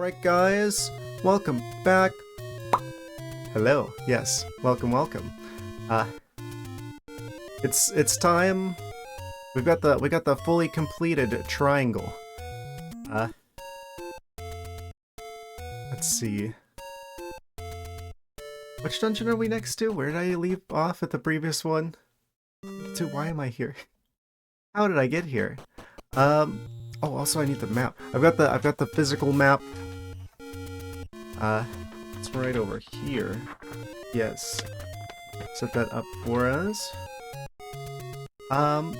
Alright guys, welcome back. Hello, yes, welcome. It's time. We got the fully completed triangle. Let's see. Which dungeon are we next to? Where did I leave off at the previous one? Why am I here? How did I get here? Oh, also I need the map. I've got the physical map. It's right over here. Yes. Set that up for us. I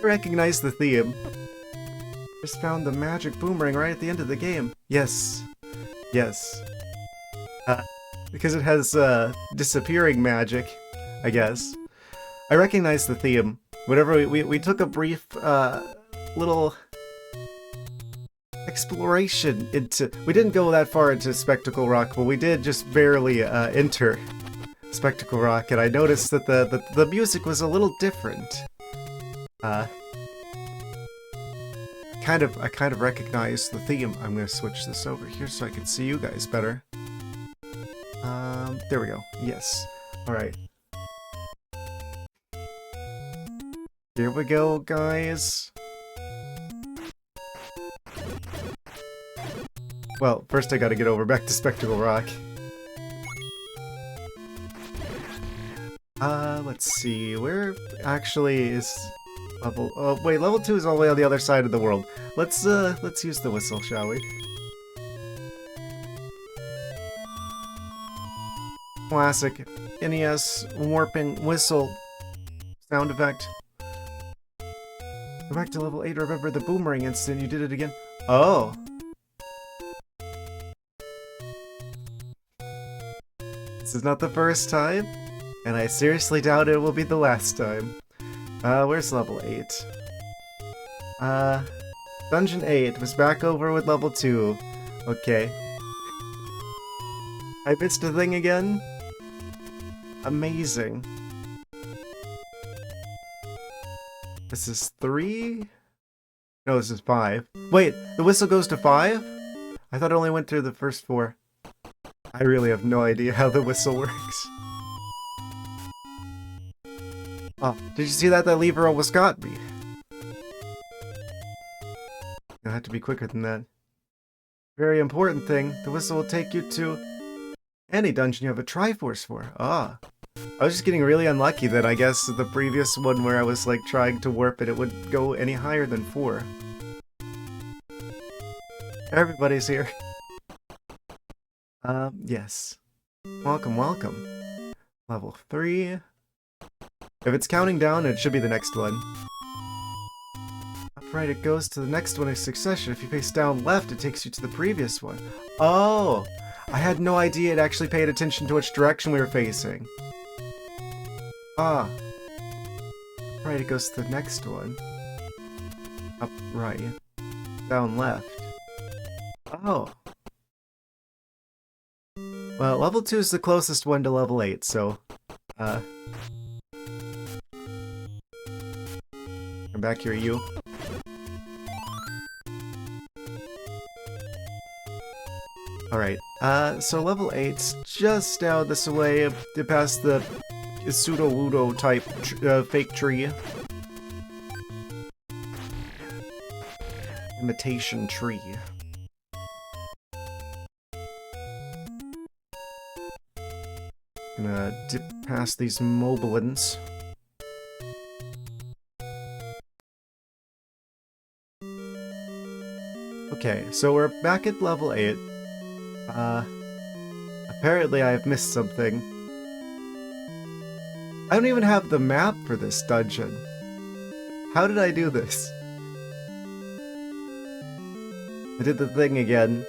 recognize the theme. Just found the magic boomerang right at the end of the game. Yes. Yes. Because it has, disappearing magic, I guess. I recognize the theme. Whenever we took a brief, little exploration into... We didn't go that far into Spectacle Rock, but we did just barely, enter Spectacle Rock, and I noticed that the music was a little different. I kind of recognize the theme. I'm gonna switch this over here so I can see you guys better. There we go. Yes. Alright. Here we go, guys. Well, first I gotta get over back to Spectacle Rock. Let's see, where actually is level... Oh, wait, level 2 is all the way on the other side of the world. Let's use the whistle, shall we? Classic NES warping whistle sound effect. Go back to level 8, remember the boomerang incident, you did it again. Oh! This is not the first time, and I seriously doubt it will be the last time. Where's level 8? Dungeon 8 was back over with level 2. Okay. I missed a thing again? Amazing. This is 3? No, this is 5. Wait, the whistle goes to 5? I thought it only went through the first 4. I really have no idea how the whistle works. Oh, did you see that? That lever almost got me. You'll have to be quicker than that. Very important thing, the whistle will take you to any dungeon you have a Triforce for. Ah. I was just getting really unlucky that I guess the previous one where I was like trying to warp it, it would go any higher than 4. Everybody's here. Yes. Welcome. Level 3. If it's counting down, it should be the next one. Upright, it goes to the next one in succession. If you face down left, it takes you to the previous one. Oh! I had no idea it actually paid attention to which direction we were facing. Ah. Right, it goes to the next one. Up right. Down left. Oh. Well, level 2 is the closest one to level 8, so... Come back here, you. Alright, so level 8's just out this way, past the pseudo-wudo type fake tree. Imitation tree. Gonna dip past these moblins. Okay, so we're back at level 8. Apparently I've missed something. I don't even have the map for this dungeon. How did I do this? I did the thing again.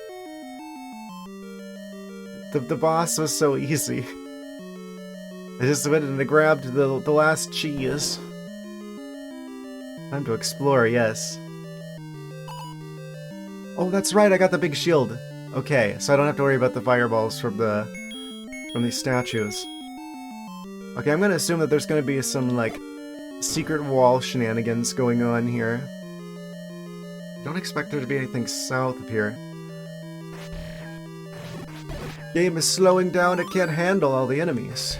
The boss was so easy. I just went and grabbed the last cheese. Time to explore, yes. Oh, that's right, I got the big shield. Okay, so I don't have to worry about the fireballs from these statues. Okay, I'm gonna assume that there's gonna be some, like, secret wall shenanigans going on here. Don't expect there to be anything south of here. Game is slowing down, it can't handle all the enemies.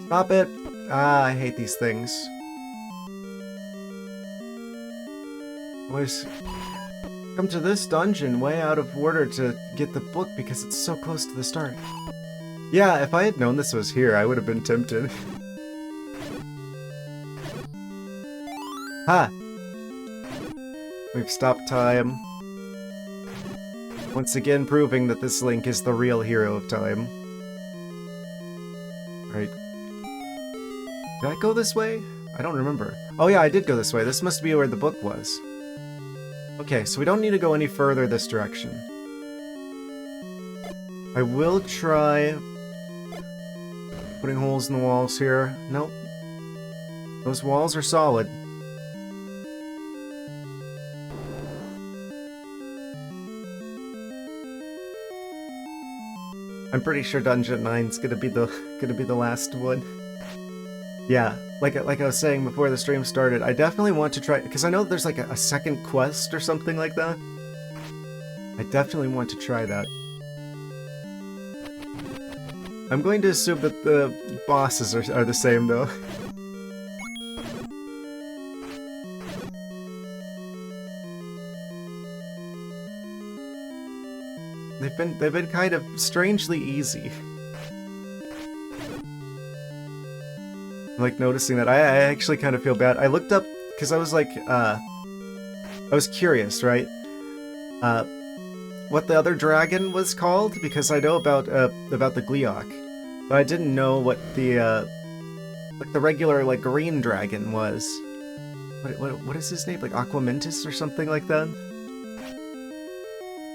Stop it! Ah, I hate these things. Always come to this dungeon way out of order to get the book because it's so close to the start. Yeah, if I had known this was here, I would have been tempted. Ha! We've stopped time. Once again proving that this Link is the real hero of time. Alright. Did I go this way? I don't remember. Oh yeah, I did go this way. This must be where the book was. Okay, so we don't need to go any further this direction. I will try putting holes in the walls here. Nope. Those walls are solid. I'm pretty sure Dungeon 9's gonna be the last one. Yeah, like I was saying before the stream started, I definitely want to try, because I know there's like a second quest or something like that. I definitely want to try that. I'm going to assume that the bosses are the same though. They've been kind of strangely easy. I'm like noticing that. I actually kind of feel bad. I looked up because I was like I was curious, right? What the other dragon was called, because I know about the Gleeok, but I didn't know what the like the regular like green dragon was. What is his name? Like Aquamentus or something like that?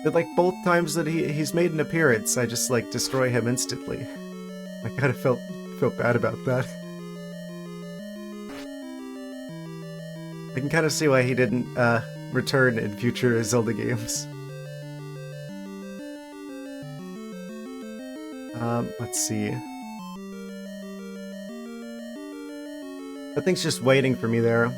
But like both times that he's made an appearance, I just like destroy him instantly. I kind of felt bad about that. I can kind of see why he didn't return in future Zelda games. Let's see. That thing's just waiting for me there.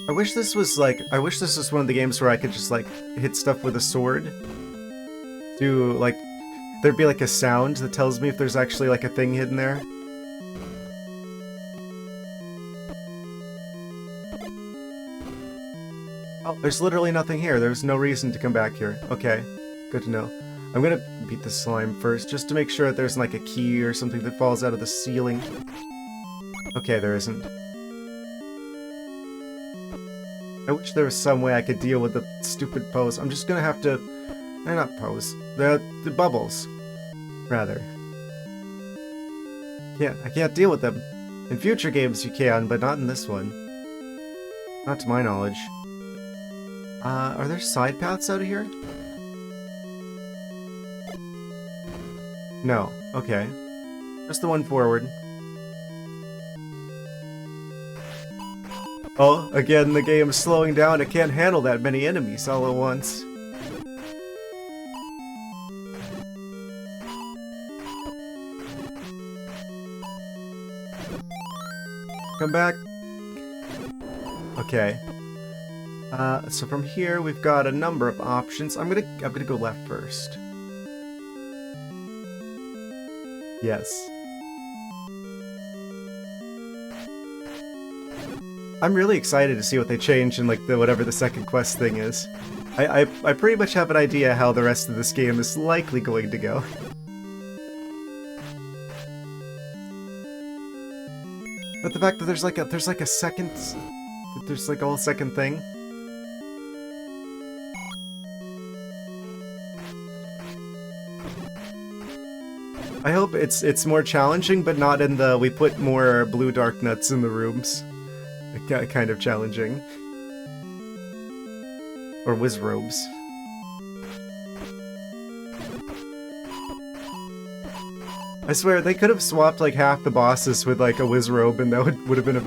I wish this was one of the games where I could just like hit stuff with a sword. Do like there'd be like a sound that tells me if there's actually like a thing hidden there. Oh, there's literally nothing here. There's no reason to come back here. Okay, good to know. I'm gonna beat the slime first, just to make sure that there's like a key or something that falls out of the ceiling. Okay, there isn't. I wish there was some way I could deal with the stupid pose. I'm just gonna have to... They're not pose. The bubbles, rather. I can't deal with them. In future games you can, but not in this one. Not to my knowledge. Are there side paths out of here? No. Okay. Just the one forward. Oh, again, the game's slowing down. It can't handle that many enemies all at once. Come back. Okay. So from here we've got a number of options. I'm gonna go left first. Yes. I'm really excited to see what they change in like whatever the second quest thing is. I pretty much have an idea how the rest of this game is likely going to go. But the fact that there's like a second, there's like a whole second thing. I hope it's more challenging, but not in the we put more blue dark nuts in the rooms kind of challenging. Or Wizzrobes. I swear, they could have swapped like half the bosses with like a Wizzrobe and that would have been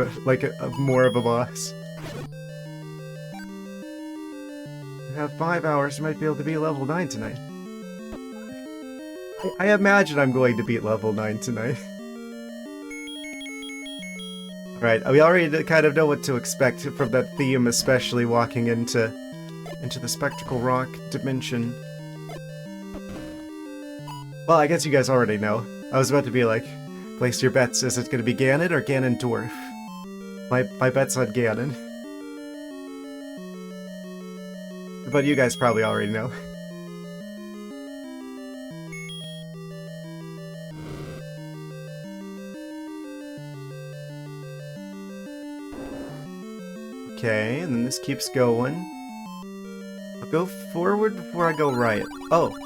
more of a boss. You have 5 hours, you might be able to be level 9 tonight. I imagine I'm going to beat level 9 tonight. Alright, we already kind of know what to expect from that theme, especially walking into the Spectral Rock dimension. Well, I guess you guys already know. I was about to be like, place your bets. Is it going to be Ganon or Ganondorf? My bet's on Ganon. But you guys probably already know. Okay, and then this keeps going. I'll go forward before I go right. Oh,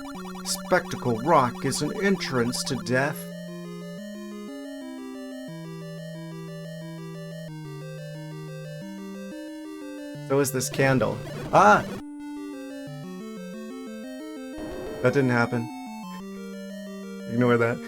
Spectral Rock is an entrance to death. So is this candle. Ah! That didn't happen. Ignore that.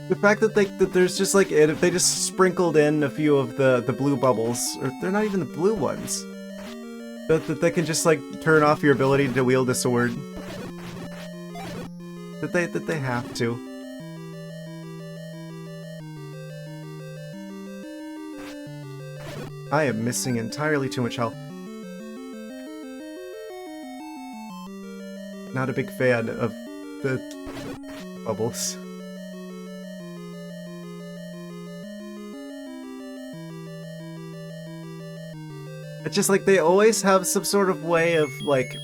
The fact that there's just like if they just sprinkled in a few of the blue bubbles, or they're not even the blue ones, that they can just like turn off your ability to wield a sword. That they have to. I am missing entirely too much health. Not a big fan of the bubbles. It's just like they always have some sort of way of like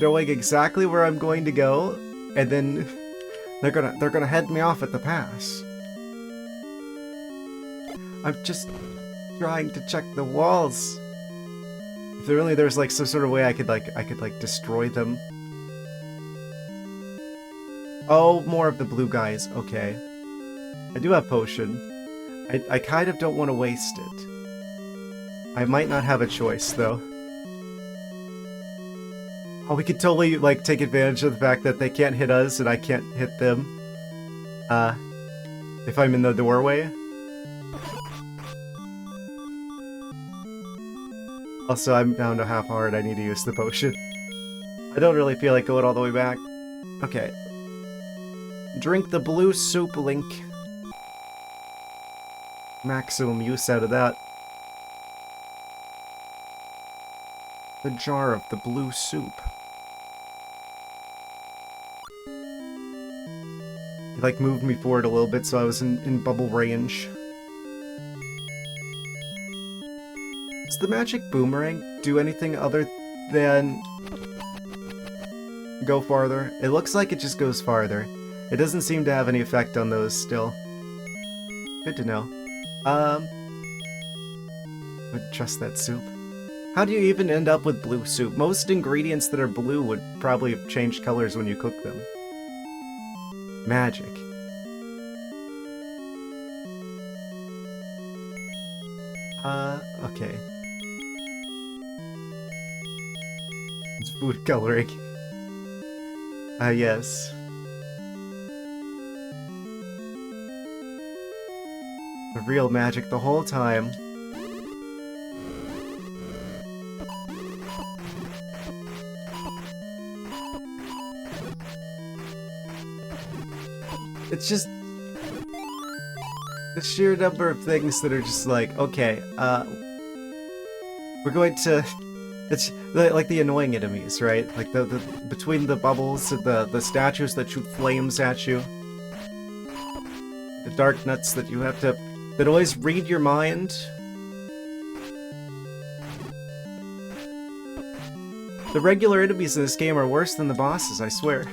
knowing exactly where I'm going to go, and then they're gonna head me off at the pass. I'm just trying to check the walls. If there's like some sort of way I could destroy them. Oh, more of the blue guys. Okay. I do have potion. I kind of don't want to waste it. I might not have a choice, though. Oh, we could totally, like, take advantage of the fact that they can't hit us and I can't hit them. If I'm in the doorway. Also, I'm down to half heart. I need to use the potion. I don't really feel like going all the way back. Okay. Drink the blue soup, Link. Maximum use out of that. The jar of the blue soup. He like moved me forward a little bit so I was in bubble range. Does the magic boomerang do anything other than go farther? It looks like it just goes farther. It doesn't seem to have any effect on those still. Good to know. Would trust that soup. How do you even end up with blue soup? Most ingredients that are blue would probably change colors when you cook them. Magic. Okay. It's food coloring. Yes. The real magic the whole time. It's just the sheer number of things that are just like, okay, we're going to, it's like the annoying enemies, right? Like the between the bubbles, the statues that shoot flames at you, the dark nuts that you have to, that always read your mind. The regular enemies in this game are worse than the bosses, I swear.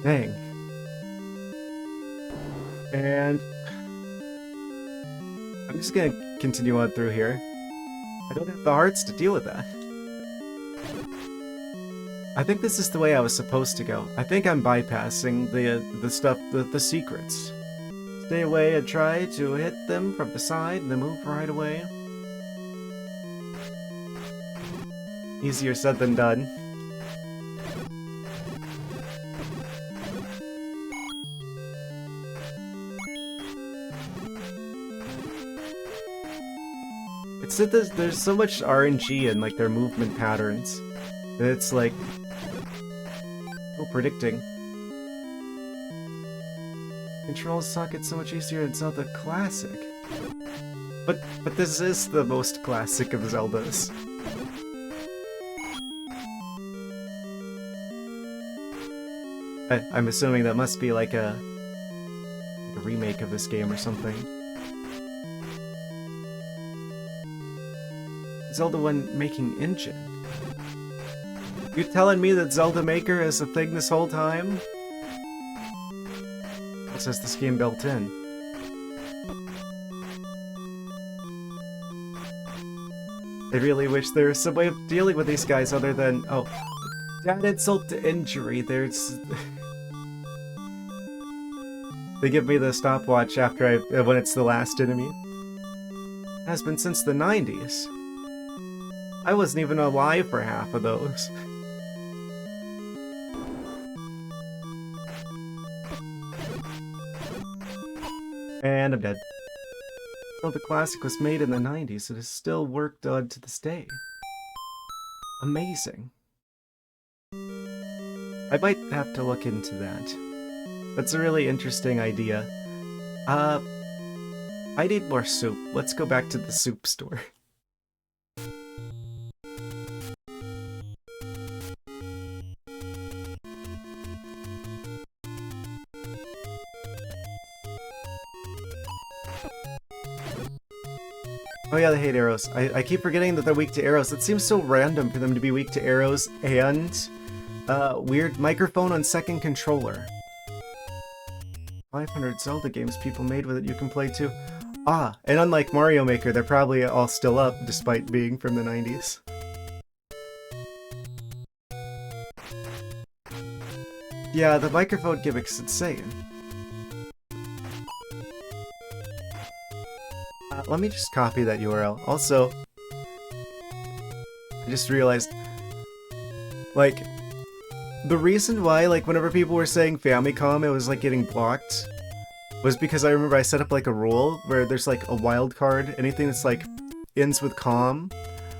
Dang. And I'm just gonna continue on through here. I don't have the hearts to deal with that. I think this is the way I was supposed to go. I think I'm bypassing the stuff, the secrets. Stay away and try to hit them from the side and then move right away. Easier said than done. It's that there's so much RNG in like their movement patterns that it's like predicting. Controls suck, it's so much easier in Zelda Classic. But this is the most classic of Zeldas. I'm assuming that must be like a remake of this game or something. Zelda 1 making engine. You telling me that Zelda Maker is a thing this whole time? It says this game built in. I really wish there was some way of dealing with these guys other than, oh, add insult to injury. There's... They give me the stopwatch after when it's the last enemy. It has been since the 90s. I wasn't even alive for half of those. And I'm dead. So the classic was made in the 90s. It is still worked on to this day. Amazing. I might have to look into that. That's a really interesting idea. I need more soup. Let's go back to the soup store. Oh yeah, they hate arrows. I keep forgetting that they're weak to arrows. It seems so random for them to be weak to arrows and weird microphone on second controller. 500 Zelda games people made with it you can play too. Ah, and unlike Mario Maker, they're probably all still up despite being from the 90s. Yeah, the microphone gimmick's insane. Let me just copy that URL. Also, I just realized, like, the reason why, like, whenever people were saying Famicom, it was, like, getting blocked, was because I remember I set up, like, a rule where there's, like, a wild card. Anything that's, like, ends with com,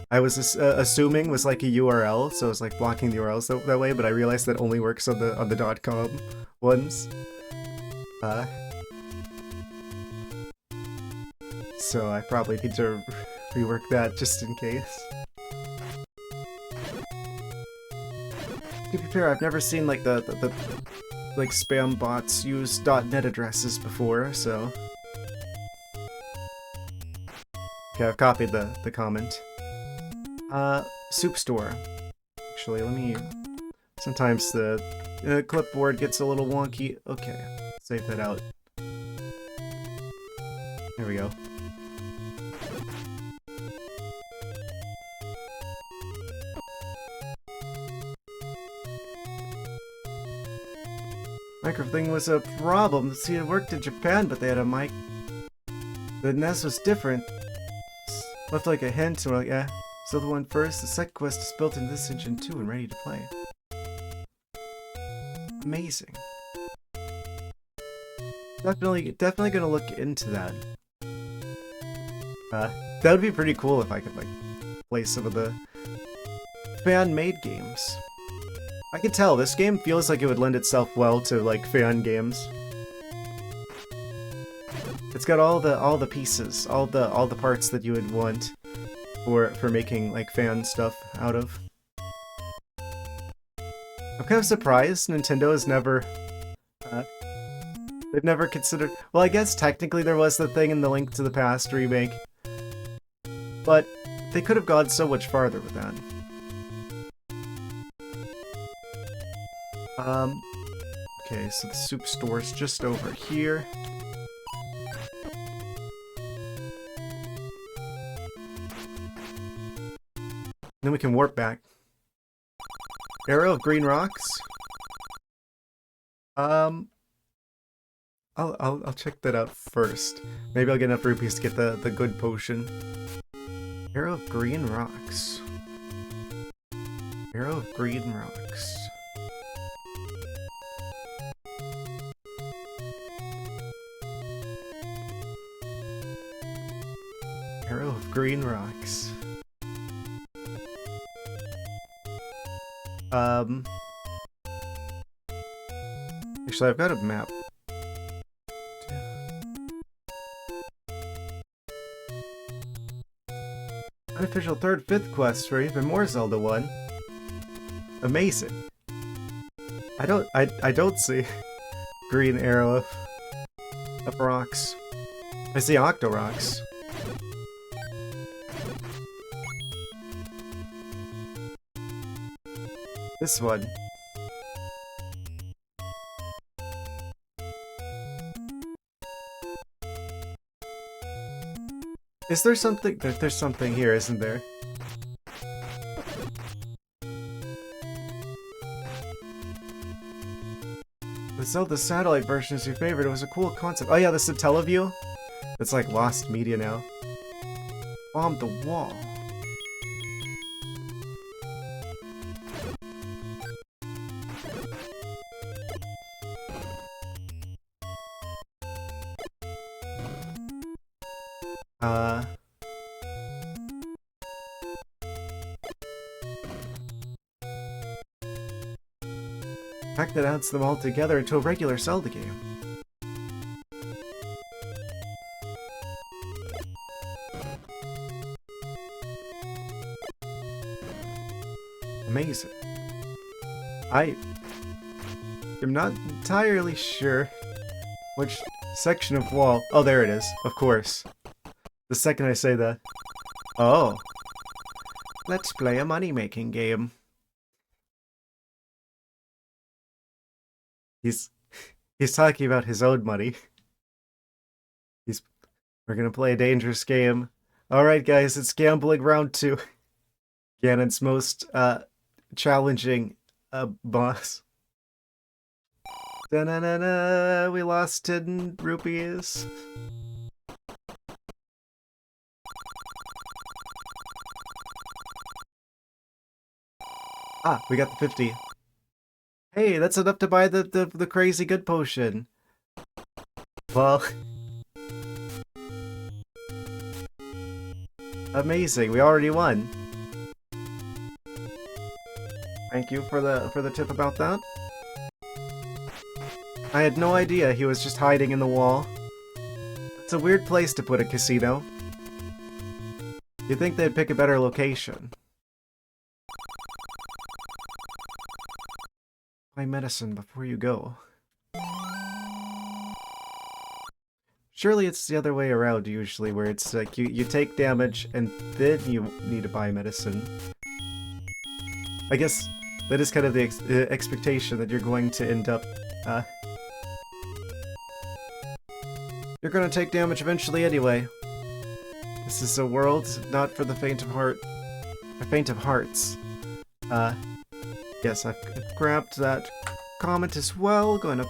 I was assuming was, like, a URL, so I was, like, blocking the URLs that way, but I realized that only works on the .com ones. So I probably need to rework that just in case. To be fair, I've never seen like the like spam bots use .net addresses before, so... Okay, I've copied the comment. Soup store. Actually, let me... Sometimes the clipboard gets a little wonky. Okay, save that out. There we go. Micro thing was a problem. See, it worked in Japan, but they had a mic. The NES was different. Left like a hint, and we're like, eh. So the one first, the second quest is built into this engine too and ready to play. Amazing. Definitely gonna look into that. That would be pretty cool if I could like play some of the fan-made games. I can tell this game feels like it would lend itself well to like fan games. It's got all the pieces, all the parts that you would want for making like fan stuff out of. I'm kind of surprised Nintendo has never they've never considered. Well, I guess technically there was the thing in the Link to the Past remake, but they could have gone so much farther with that. Okay, so the soup store is just over here. Then we can warp back. Arrow of green rocks? I'll check that out first. Maybe I'll get enough rupees to get the good potion. Arrow of green rocks. Arrow of green rocks. Arrow of green rocks. Actually, I've got a map. Unofficial 3rd, 5th quest for even more Zelda 1. Amazing. I don't see green arrow of rocks. I see octo rocks. This one. Is there something? There's something here, isn't there? The Zelda satellite version is your favorite. It was a cool concept. Oh yeah, the Satellaview? It's like lost media now. Bombed the wall. Pack that adds them all together into a regular Zelda game. Amazing. I am not entirely sure which section of wall. Oh, there it is. Of course. The second I say that. Oh. Let's play a money-making game. He's talking about his own money. We're gonna play a dangerous game. Alright guys, it's gambling round 2. Ganon's most challenging boss. Da-na-na-na, we lost 10 rupees. Ah, we got the 50. Hey, that's enough to buy the crazy good potion. Well, amazing, we already won. Thank you for the tip about that. I had no idea he was just hiding in the wall. It's a weird place to put a casino. You'd think they'd pick a better location. Buy medicine before you go. Surely it's the other way around usually, where it's like you take damage and then you need to buy medicine. I guess that is kind of the expectation that you're going to end up, you're gonna take damage eventually anyway. This is a world not for the faint of heart. The faint of hearts. Yes, I've grabbed that comment as well. Going to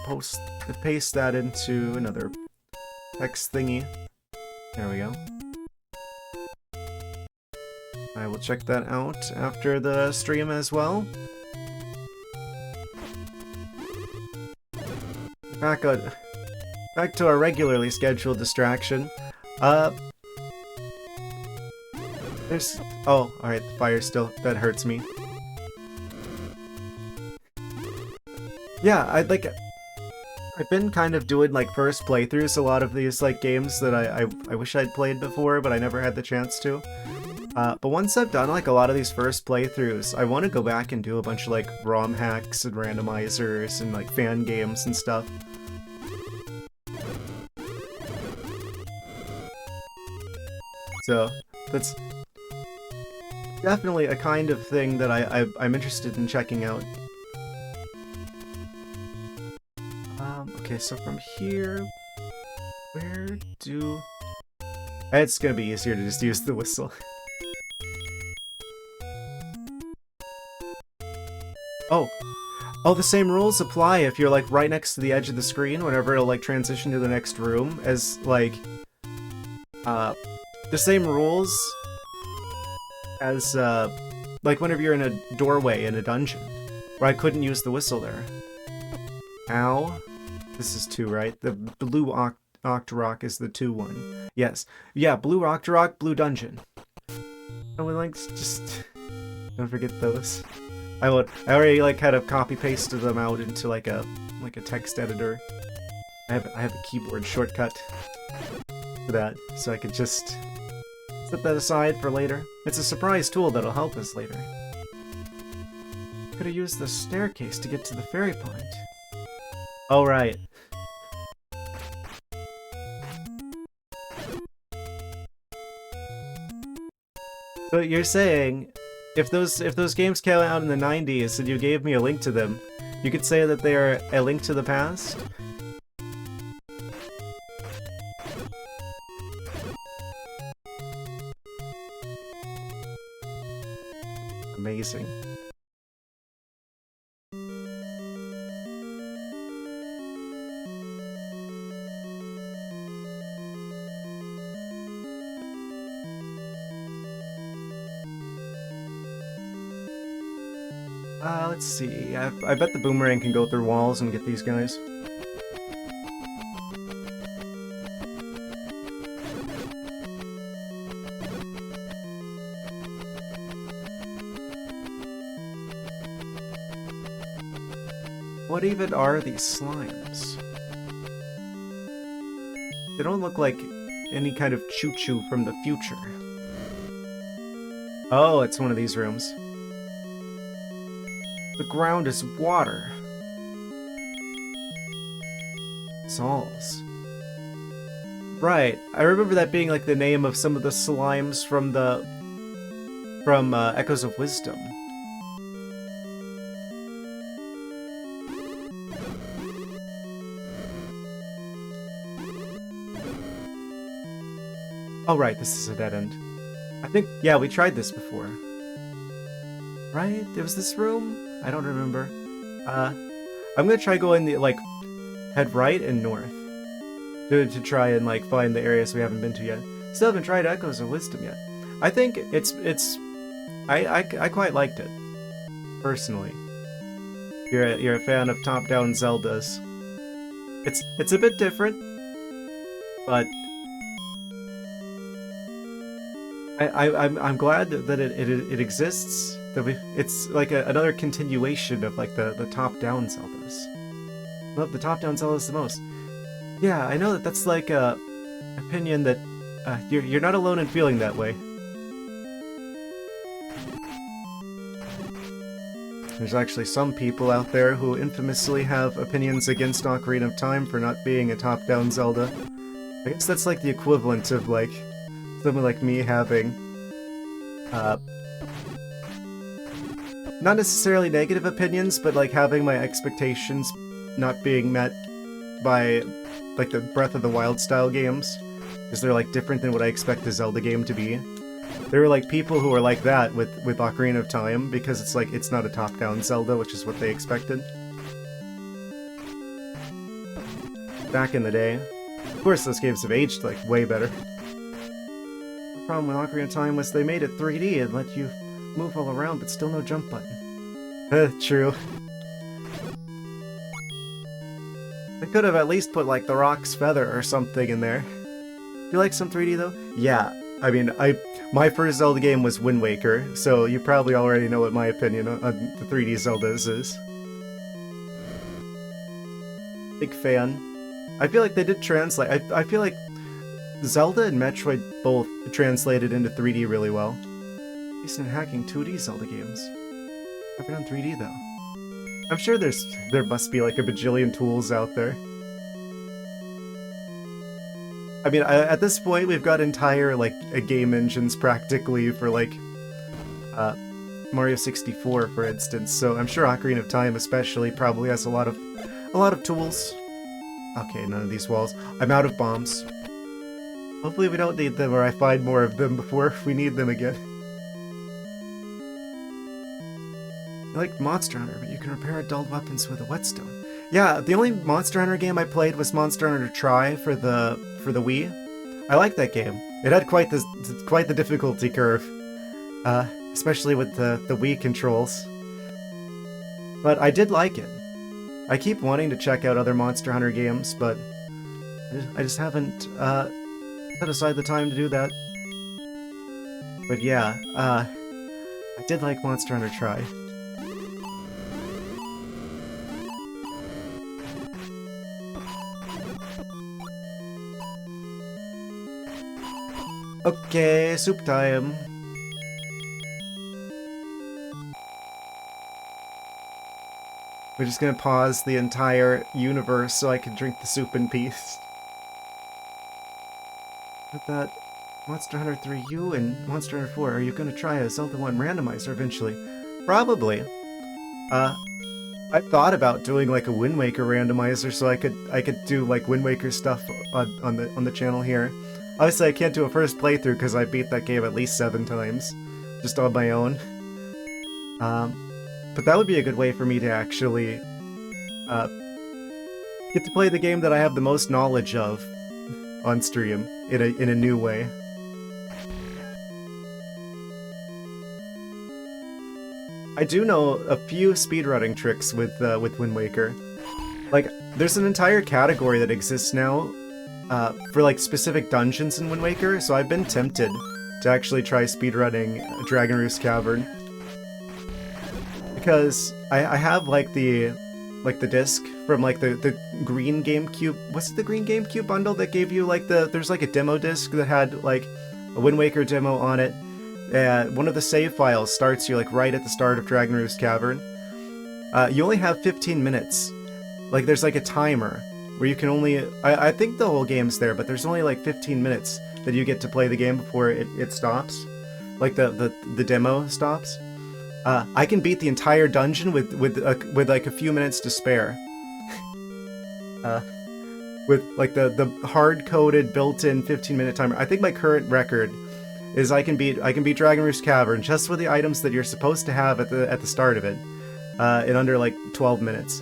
paste that into another text thingy. There we go. I will check that out after the stream as well. Back to our regularly scheduled distraction. There's... Oh, alright, the fire still... That hurts me. Yeah, I've been kind of doing, like, first playthroughs a lot of these, like, games that I wish I'd played before, but I never had the chance to. But once I've done, like, a lot of these first playthroughs, I want to go back and do a bunch of, like, ROM hacks and randomizers and, like, fan games and stuff. So, that's definitely a kind of thing that I'm interested in checking out. Okay, so from here, where do... It's gonna be easier to just use the whistle. Oh, the same rules apply if you're, like, right next to the edge of the screen whenever it'll, like, transition to the next room as, like, the same rules as, Like whenever you're in a doorway in a dungeon, where I couldn't use the whistle there. Ow. This is 2, right? The blue ArcticThwack is the 2 one. Yes. Yeah, blue ArcticThwack, blue dungeon. I would like just don't forget those. I already like kind of copy pasted them out into like a text editor. I have a keyboard shortcut for that, so I could just set that aside for later. It's a surprise tool that'll help us later. Could have used the staircase to get to the fairy point. Oh right. So you're saying, if those games came out in the 90s and you gave me a link to them, you could say that they are a link to the past? Amazing. Let's see. I bet the boomerang can go through walls and get these guys. What even are these slimes? They don't look like any kind of choo-choo from the future. Oh, it's one of these rooms. The ground is water. Sols. Right, I remember that being like the name of some of the slimes from Echoes of Wisdom. Oh right, this is a dead end. I think, yeah, we tried this before. Right? It was this room? I don't remember. I'm gonna try going head right and north. To try and find the areas we haven't been to yet. Still haven't tried Echoes of Wisdom yet. I think I quite liked it. Personally. You're a fan of top-down Zeldas. It's a bit different, but I'm glad that it exists. It's like another continuation of the top-down Zeldas. I love the top-down Zeldas the most. Yeah, I know that's like a opinion that you're not alone in feeling that way. There's actually some people out there who infamously have opinions against Ocarina of Time for not being a top-down Zelda. I guess that's like the equivalent of someone like me having not necessarily negative opinions, but having my expectations not being met by the Breath of the Wild style games, because they're different than what I expect a Zelda game to be. There were people who are like that with Ocarina of Time, because it's not a top-down Zelda, which is what they expected. Back in the day. Of course, those games have aged way better. The problem with Ocarina of Time was they made it 3D and let you move all around, but still no jump button. True. They could have at least put the Rock's Feather or something in there. Do you like some 3D though? Yeah. I mean, my first Zelda game was Wind Waker, so you probably already know what my opinion on the 3D Zeldas is. Big fan. I feel like they did translate. I feel like Zelda and Metroid both translated into 3D really well. Decent hacking 2D Zelda games. Never done 3D though. I'm sure there must be a bajillion tools out there. I mean, at this point we've got entire game engines practically for Mario 64, for instance. So I'm sure Ocarina of Time especially probably has a lot of tools. Okay, none of these walls. I'm out of bombs. Hopefully we don't need them, or I find more of them before we need them again. I like Monster Hunter, but you can repair dulled weapons with a whetstone. Yeah, the only Monster Hunter game I played was Monster Hunter Tri for the Wii. I liked that game. It had quite the difficulty curve. especially with the Wii controls. But I did like it. I keep wanting to check out other Monster Hunter games, but I just haven't set aside the time to do that. But yeah, I did like Monster Hunter Tri. Okay, soup time. We're just gonna pause the entire universe so I can drink the soup in peace. With that, Monster Hunter 3 U and Monster Hunter 4, are you gonna try a Zelda 1 randomizer eventually? Probably. I thought about doing like a Wind Waker randomizer so I could do like Wind Waker stuff on the channel here. Obviously I can't do a first playthrough because I beat that game at least 7 times, just on my own. But that would be a good way for me to actually get to play the game that I have the most knowledge of on stream in a new way. I do know a few speedrunning tricks with Wind Waker. Like, there's an entire category that exists now for like specific dungeons in Wind Waker, so I've been tempted to actually try speedrunning Dragon Roost Cavern. Because I have like the disc from like the green GameCube. Was it the green GameCube bundle that gave you like there's like a demo disc that had like a Wind Waker demo on it. One of the save files starts you like right at the start of Dragon Roost Cavern. You only have 15 minutes. Like there's like a timer where you can only I think the whole game's there, but there's only like 15 minutes that you get to play the game before it stops. Like the demo stops. I can beat the entire dungeon with like a few minutes to spare. With like the hard-coded built-in 15-minute timer. I think my current record is I can beat Dragon Roost Cavern just with the items that you're supposed to have at the start of it, in under like 12 minutes.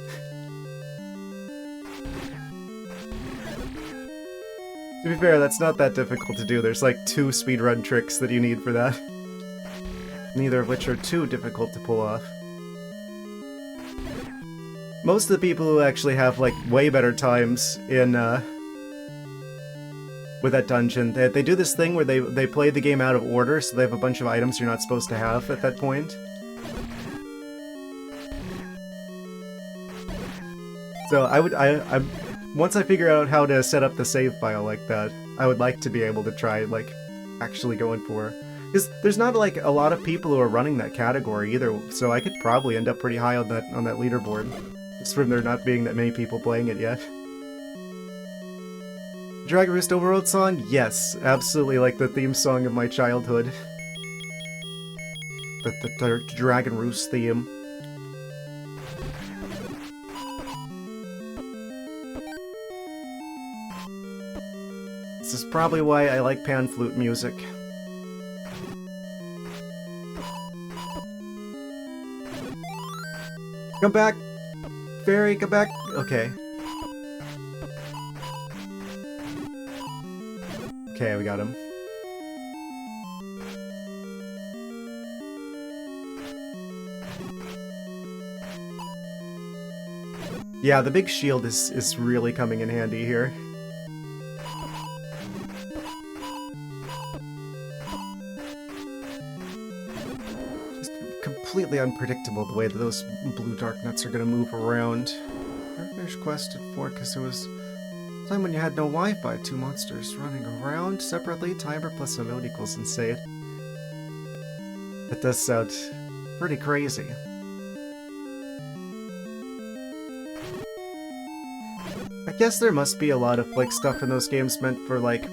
To be fair, that's not that difficult to do. There's like 2 speedrun tricks that you need for that. Neither of which are too difficult to pull off. Most of the people who actually have like way better times in with that dungeon, they do this thing where they play the game out of order, so they have a bunch of items you're not supposed to have at that point. So I once I figure out how to set up the save file like that, I would like to be able to try like actually going for. Because there's not like a lot of people who are running that category either, so I could probably end up pretty high on that leaderboard, just from there not being that many people playing it yet. Dragon Roost Overworld song? Yes, absolutely like the theme song of my childhood. The Dragon Roost theme. This is probably why I like pan flute music. Come back! Fairy, come back! Okay. Okay, we got him. Yeah, the big shield is really coming in handy here. Completely unpredictable the way that those blue dark nuts are gonna move around. I finished quest at 4 because there was a time when you had no Wi-Fi, 2 monsters running around separately, timer plus a load equals insane. That does sound pretty crazy. I guess there must be a lot of like stuff in those games meant for like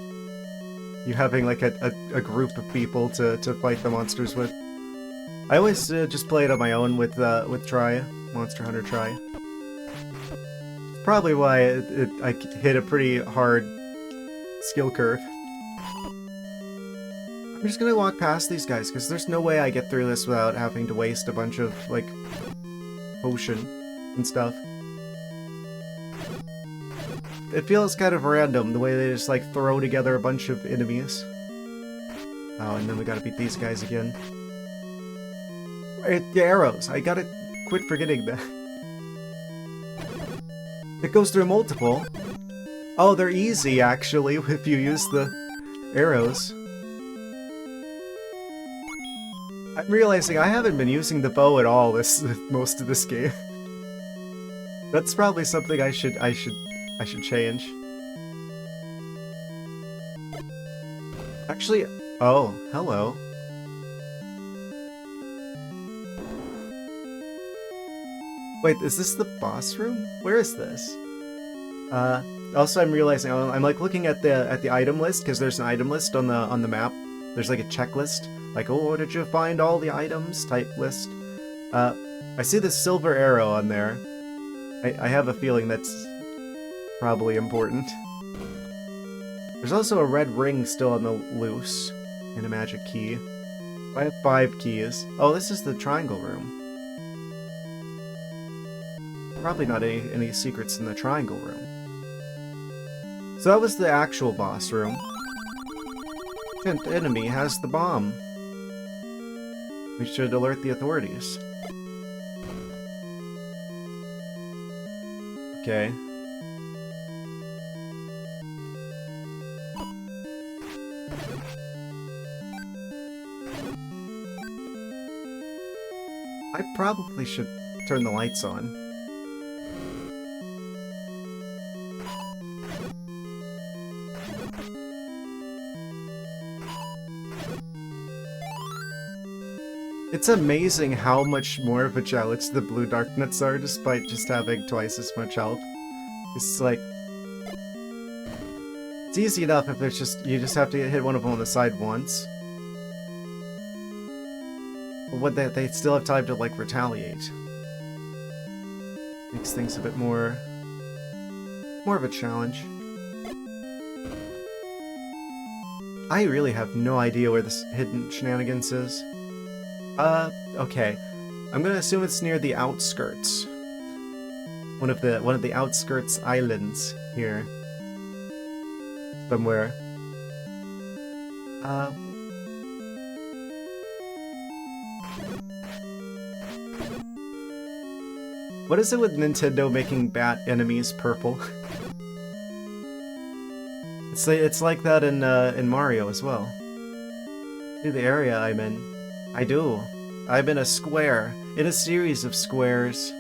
you having like a group of people to fight the monsters with. I always just play it on my own with Tri, Monster Hunter Tri. Probably why I hit a pretty hard skill curve. I'm just gonna walk past these guys, because there's no way I get through this without having to waste a bunch of, like, potion and stuff. It feels kind of random, the way they just, like, throw together a bunch of enemies. Oh, and then we gotta beat these guys again. The arrows. I gotta quit forgetting that. It goes through multiple. Oh, they're easy, actually, if you use the arrows. I'm realizing I haven't been using the bow at all most of this game. That's probably something I should change. Actually, oh, hello. Wait, is this the boss room? Where is this? Also I'm realizing I'm like looking at the item list because there's an item list on the map. There's like a checklist, like, oh, did you find all the items type list. I see this silver arrow on there. I have a feeling that's probably important. There's also a red ring still on the loose and a magic key. I have 5 keys. Oh, this is the triangle room. Probably not any secrets in the triangle room. So that was the actual boss room. The enemy has the bomb. We should alert the authorities. Okay. I probably should turn the lights on. It's amazing how much more of a challenge the blue dark nuts are, despite just having twice as much health. It's like... It's easy enough if there's just... You just have to hit one of them on the side once. But they still have time to, like, retaliate. Makes things a bit more of a challenge. I really have no idea where this hidden shenanigans is. Okay. I'm gonna assume it's near the outskirts. One of the outskirts islands here. Somewhere. What is it with Nintendo making bat enemies purple? It's like that in Mario as well. See the area I'm in. I do. I'm in a square. In a series of squares.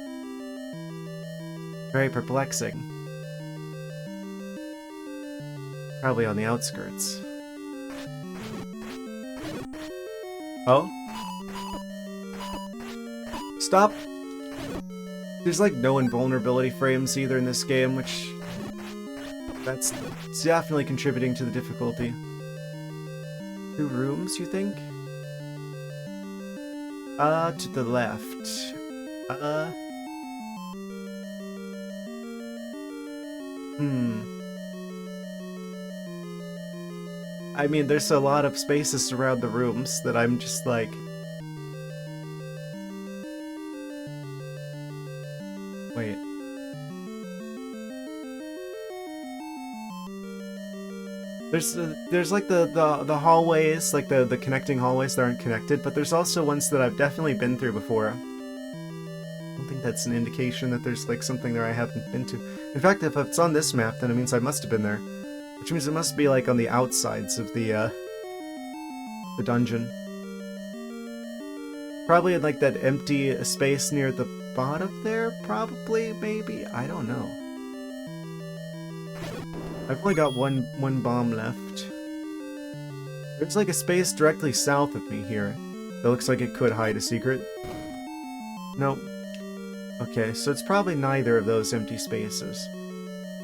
Very perplexing. Probably on the outskirts. Oh? Stop! There's like no invulnerability frames either in this game, which... That's definitely contributing to the difficulty. 2 rooms, you think? To the left. I mean, there's a lot of spaces around the rooms that I'm just like... Wait. There's like the hallways, like the connecting hallways that aren't connected, but there's also ones that I've definitely been through before. I don't think that's an indication that there's like something there I haven't been to. In fact, if it's on this map, then it means I must have been there. Which means it must be like on the outsides of the dungeon. Probably in like that empty space near the bottom there, probably, maybe? I don't know. I've only got one bomb left. There's like a space directly south of me here that looks like it could hide a secret. Nope. Okay, so it's probably neither of those empty spaces.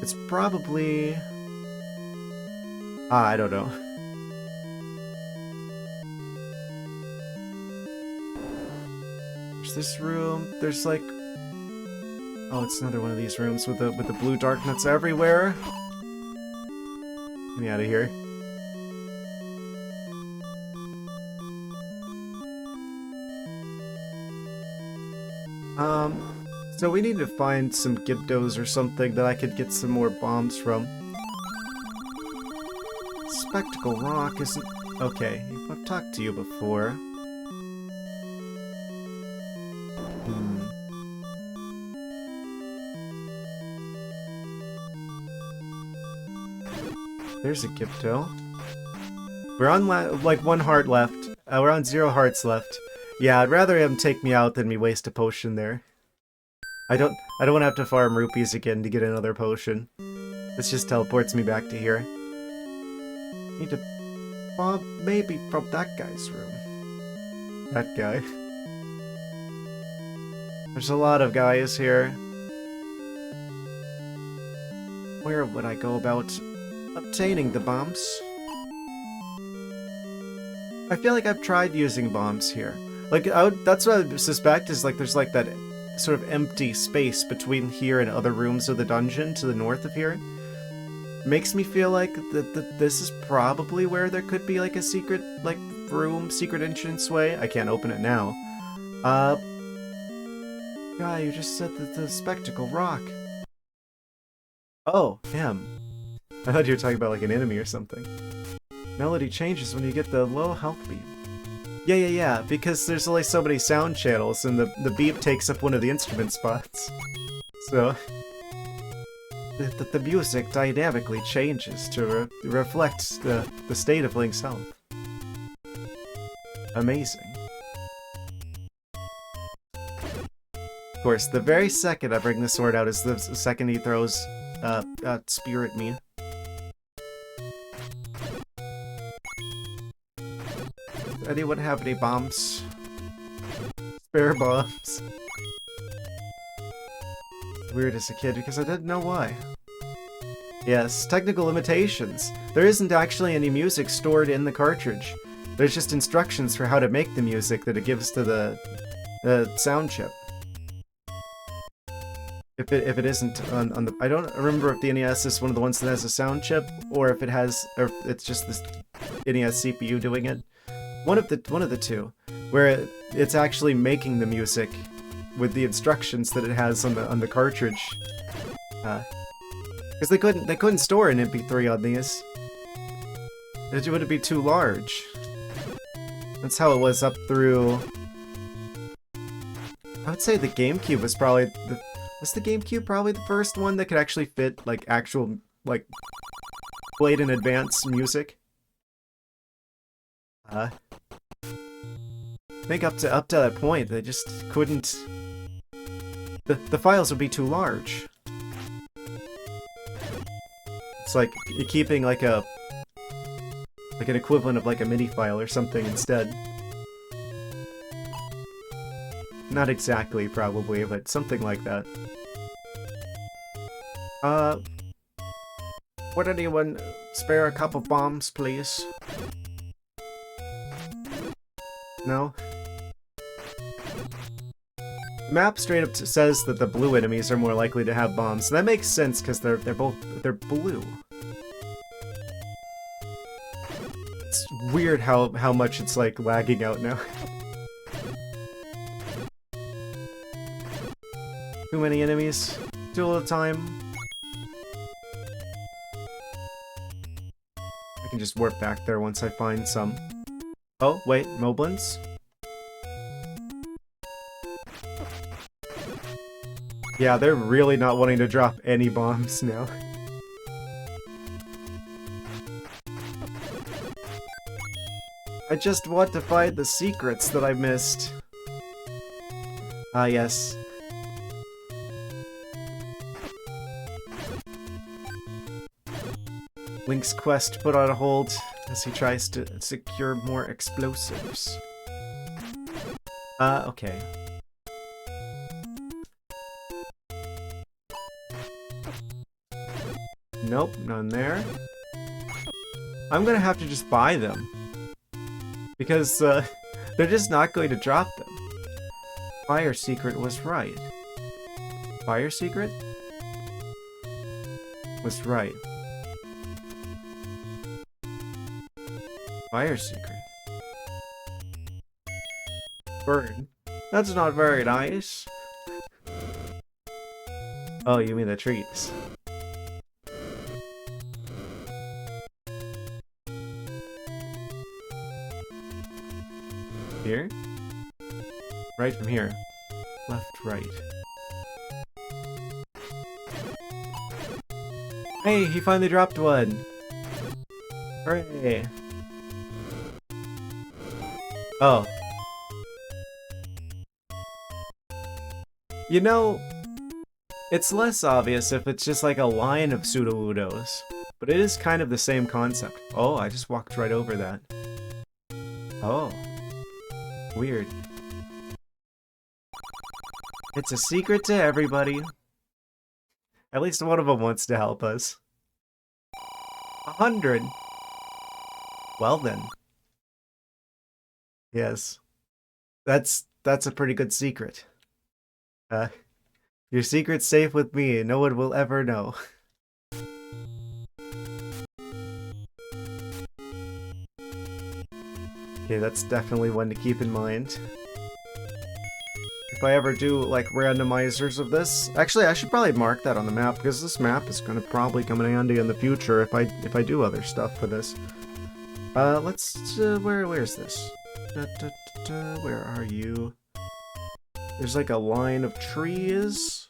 It's probably... I don't know. There's this room. There's like... Oh, it's another one of these rooms with the blue dark nuts everywhere. Get me out of here. So we need to find some Gibdos or something that I could get some more bombs from. Spectacle Rock isn't... Okay, I've talked to you before. There's a Gipto. We're on like 1 heart left. We're on 0 hearts left. Yeah, I'd rather him take me out than me waste a potion there. I don't want to have to farm rupees again to get another potion. This just teleports me back to here. Need to maybe from that guy's room. That guy. There's a lot of guys here. Where would I go about obtaining the bombs? I feel like I've tried using bombs here. Like, that's what I suspect is like there's like that sort of empty space between here and other rooms of the dungeon to the north of here. Makes me feel like that this is probably where there could be like a secret like room, secret entranceway. I can't open it now. Guy, you just said that the spectacle rock. Oh, him. I thought you were talking about like an enemy or something. Melody changes when you get the low health beam. Yeah, because there's only so many sound channels and the beep takes up one of the instrument spots. So, the music dynamically changes to reflect the state of Link's health. Amazing. Of course, the very second I bring the sword out is the second he throws spear at me. Anyone have any bombs? Spare bombs. Weird as a kid because I didn't know why. Yes, technical limitations. There isn't actually any music stored in the cartridge. There's just instructions for how to make the music that it gives to the sound chip. If it isn't on the, I don't remember if the NES is one of the ones that has a sound chip, or if it has, or if it's just this NES CPU doing it. One of the two, where it's actually making the music with the instructions that it has on the cartridge. Because they couldn't store an MP3 on these. It would be too large. That's how it was up through. I would say the GameCube was probably the. Was the GameCube probably the first one that could actually fit like actual like played in advance music? I think up to that point they just couldn't. The files would be too large. It's like you're keeping like an equivalent of like a MIDI file or something instead. Not exactly, probably, but something like that. Would anyone spare a couple bombs, please? No? The map straight up says that the blue enemies are more likely to have bombs. So that makes sense because they're blue. It's weird how much it's like lagging out now. Too many enemies, too little time. I can just warp back there once I find some. Oh, wait, Moblins? Yeah, they're really not wanting to drop any bombs now. I just want to find the secrets that I missed. Ah, yes. Link's quest put on hold as he tries to secure more explosives. Okay. Nope, none there. I'm gonna have to just buy them. Because, they're just not going to drop them. Fire Secret was right. Fire Secret? Was right. Fire Secret. Burn. That's not very nice. Oh, you mean the treats. Here? Right from here. Left, right. Hey, he finally dropped one! Hooray. Oh. You know, it's less obvious if it's just like a line of pseudo-Udos, but it is kind of the same concept. Oh, I just walked right over that. Oh. Weird. It's a secret to everybody. At least one of them wants to help us. 100. Well then. Yes. That's a pretty good secret. Your secret's safe with me, and no one will ever know. Okay, that's definitely one to keep in mind. If I ever do, like, randomizers of this... Actually, I should probably mark that on the map, because this map is gonna probably come in handy in the future if I do other stuff for this. Let's... where's this? Where are you? There's like a line of trees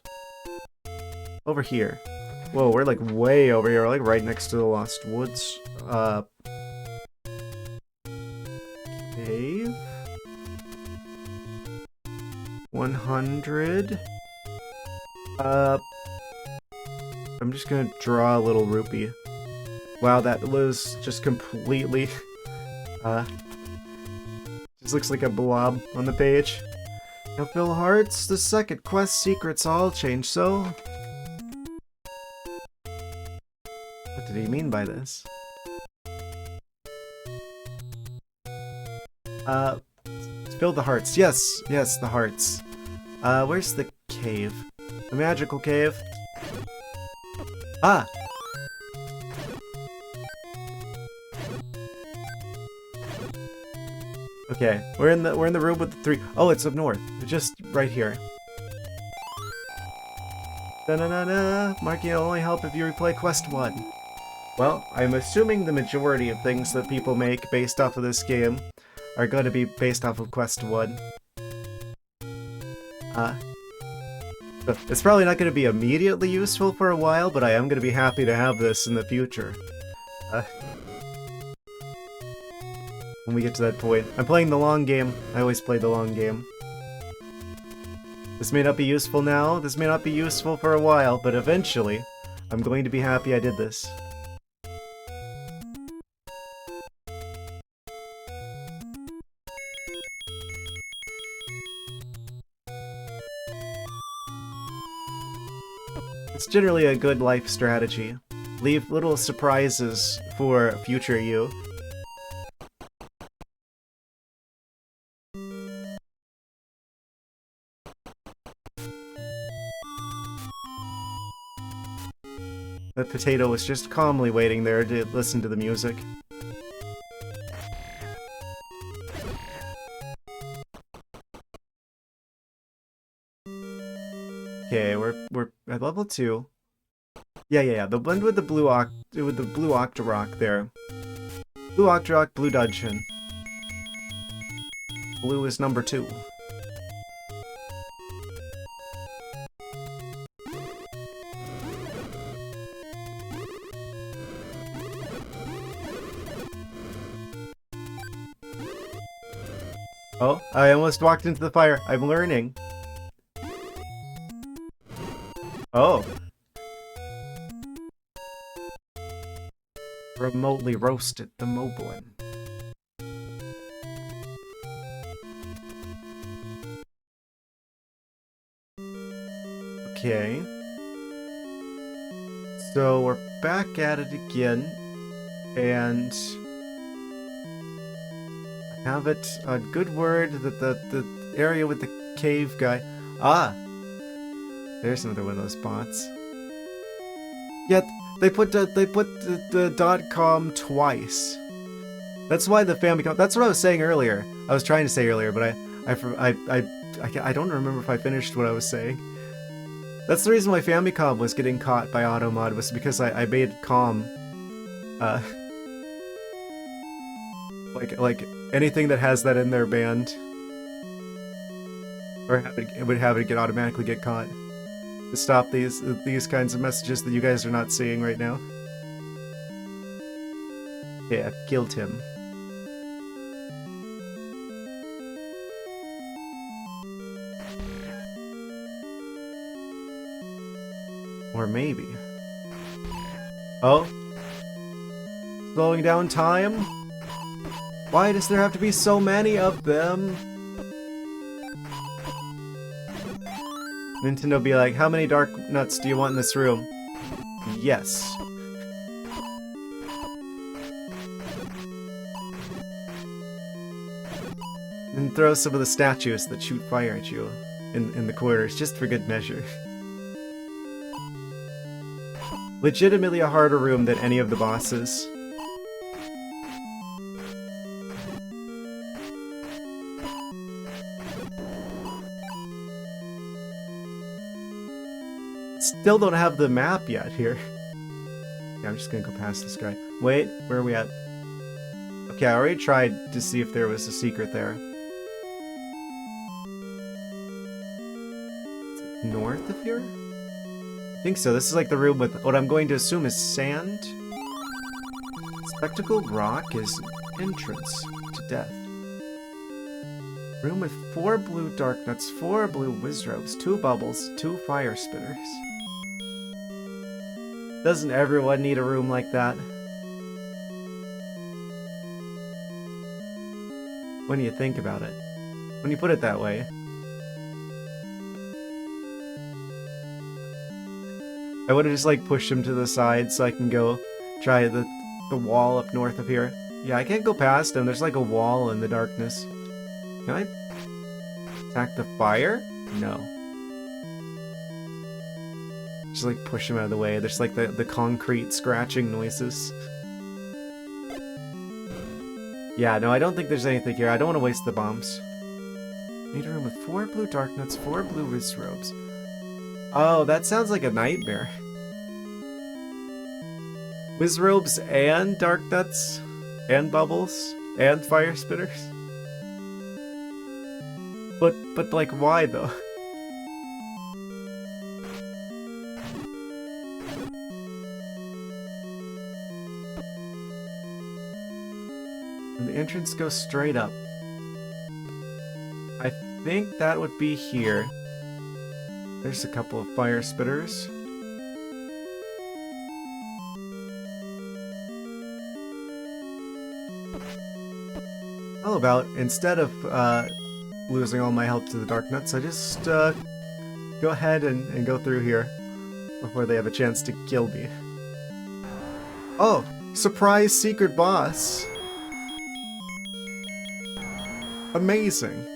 over here. Whoa, we're like way over here, like right next to the Lost Woods. Cave? 100. I'm just gonna draw a little rupee. Wow, that was just completely, just looks like a blob on the page. Now fill hearts, the second quest secrets all change, so... What did he mean by this? Fill the hearts. Yes, yes, the hearts. Where's the cave? The magical cave? Ah! Okay, we're in the room with the 3. Oh, it's up north. Just right here. Da-na-na-na! Marking will only help if you replay Quest 1. Well, I'm assuming the majority of things that people make based off of this game are going to be based off of Quest 1. It's probably not going to be immediately useful for a while, but I am going to be happy to have this in the future. When we get to that point. I'm playing the long game. I always play the long game. This may not be useful now, this may not be useful for a while, but eventually, I'm going to be happy I did this. It's generally a good life strategy. Leave little surprises for future you. The potato was just calmly waiting there to listen to the music. Okay, we're at level 2. Yeah. The blend with the blue Octorok there. Blue Octorok, blue dungeon. Blue is number 2. Oh, I almost walked into the fire. I'm learning. Oh. Remotely roasted the Moblin. Okay. So we're back at it again. And... have it a good word that the area with the cave guy... Ah! There's another one of those bots. Yet they put the .com twice. That's why the Famicom... That's what I was saying earlier. I was trying to say earlier, but I don't remember if I finished what I was saying. That's the reason why Famicom was getting caught by Automod, was because I made com... like anything that has that in their band, or it would have it automatically get caught to stop these kinds of messages that you guys are not seeing right now. Okay, I've killed him. Or maybe. Oh? Slowing down time? Why does there have to be so many of them? Nintendo be like, how many dark nuts do you want in this room? Yes. And throw some of the statues that shoot fire at you in the corners, just for good measure. Legitimately a harder room than any of the bosses. Still don't have the map yet here. Yeah, I'm just gonna go past this guy. Wait, where are we at? Okay, I already tried to see if there was a secret there. Is it north of here? I think so. This is like the room with what I'm going to assume is sand. Spectacled rock is entrance to death. Room with 4 blue dark nuts, 4 blue Wizzrobes, 2 bubbles, 2 fire spitters. Doesn't everyone need a room like that? When you think about it. When you put it that way. I would have just like pushed him to the side so I can go try the wall up north of here. Yeah, I can't go past him. There's like a wall in the darkness. Can I attack the fire? No. Just like push him out of the way. There's like the concrete scratching noises. Yeah, no, I don't think there's anything here. I don't want to waste the bombs. Need a room with 4 blue dark nuts, 4 blue Wizzrobes. Oh, that sounds like a nightmare. Wizzrobes and dark nuts and bubbles and fire spitters. But like why though? And the entrance goes straight up. I think that would be here. There's a couple of fire spitters. How about, instead of losing all my health to the dark nuts, I just go ahead and go through here before they have a chance to kill me. Oh! Surprise secret boss! Amazing!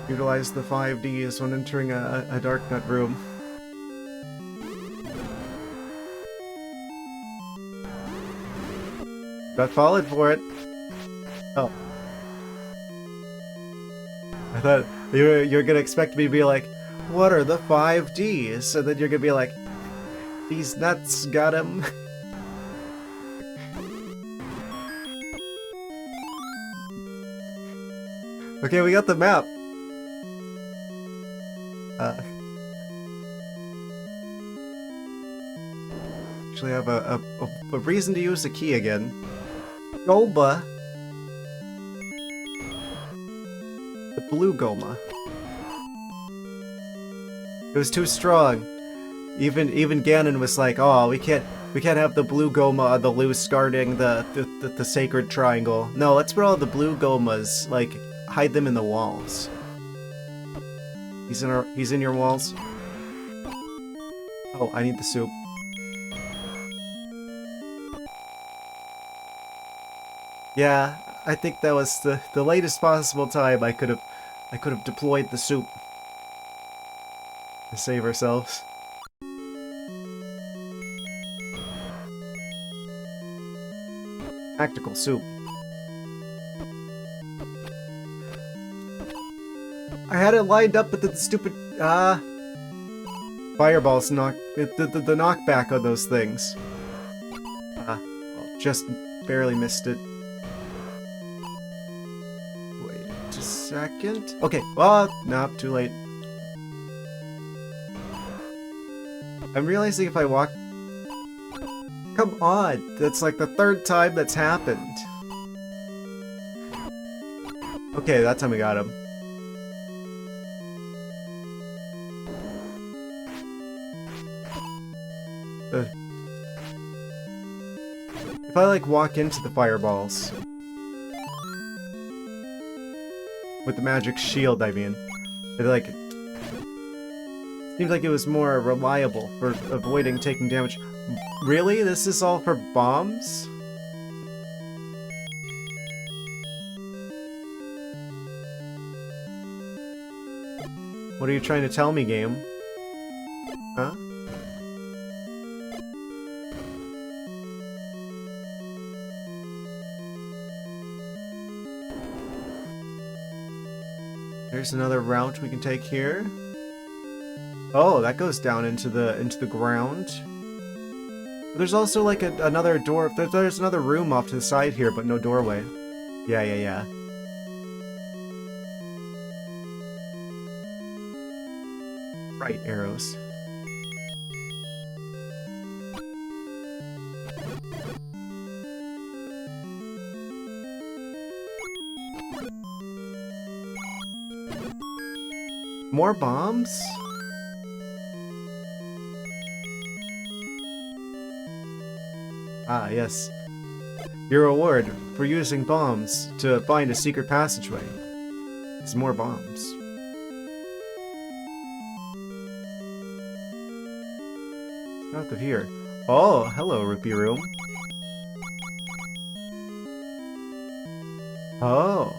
Utilize the 5Ds when entering a dark nut room. Got followed for it. Oh. I thought you were gonna expect me to be like, what are the 5Ds? So then you're gonna be like, these nuts got him. Okay, we got the map. Actually have a reason to use the key again. Goma. The blue Goma. It was too strong. Even Ganon was like, "Oh, we can't have the blue Goma on the loose guarding the sacred triangle. No, let's put all the blue Gomas, like, hide them in the walls." He's in your walls. Oh, I need the soup. Yeah, I think that was the latest possible time I could have deployed the soup to save ourselves. Tactical soup. I had it lined up, but the stupid fireballs the knockback on those things. Well, just barely missed it. Wait a second. Okay, well, no, too late. I'm realizing if I walk... Come on! That's like the third time that's happened. Okay, that time we got him. If I, like, walk into the fireballs... With the magic shield, I mean. It, like... Seems like it was more reliable for avoiding taking damage. Really? This is all for bombs? What are you trying to tell me, game? Huh? There's another route we can take here. Oh, that goes down into the ground. There's also like another door. There's another room off to the side here, but no doorway. Yeah. Right, arrows. More bombs? Ah, yes. Your reward for using bombs to find a secret passageway is more bombs. South of here. Oh, hello, Rupee Room. Oh.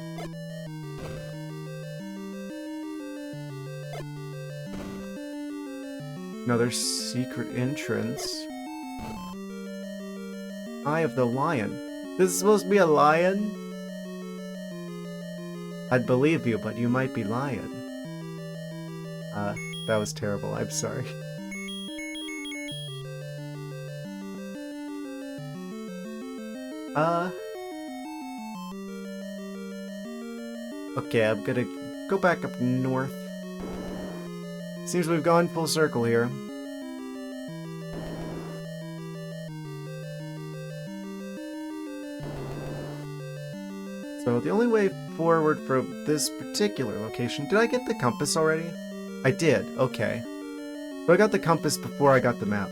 Another secret entrance. Eye of the Lion. This is supposed to be a lion? I'd believe you, but you might be lying. That was terrible. I'm sorry. Okay, I'm gonna go back up north. Seems we've gone full circle here. So the only way forward for this particular location... Did I get the compass already? I did, okay. So I got the compass before I got the map.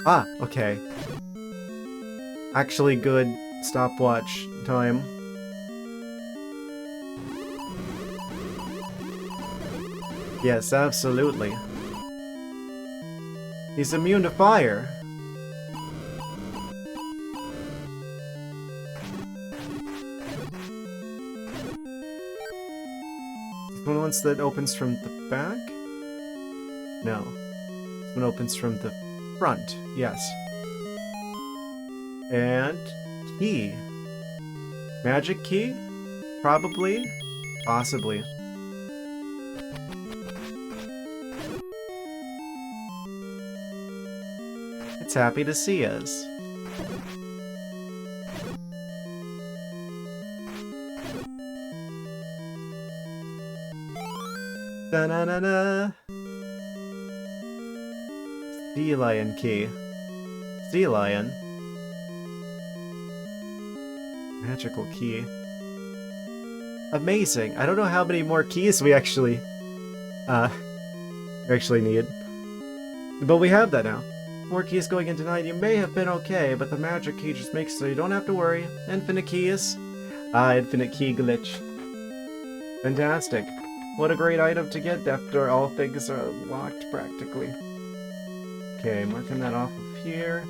Ah, okay. Actually good stopwatch time. Yes, absolutely. He's immune to fire. The ones that opens from the back? No. This one opens from the front, yes. And key. Magic key? Probably. Possibly. It's happy to see us. Da-na-na-na. Sea Lion key. Sea Lion. Magical key. Amazing. I don't know how many more keys we actually need. But we have that now. More keys going in tonight. You may have been okay, but the magic key just makes so you don't have to worry. Infinite keys. Infinite key glitch. Fantastic. What a great item to get after all things are locked, practically. Okay, marking that off of here.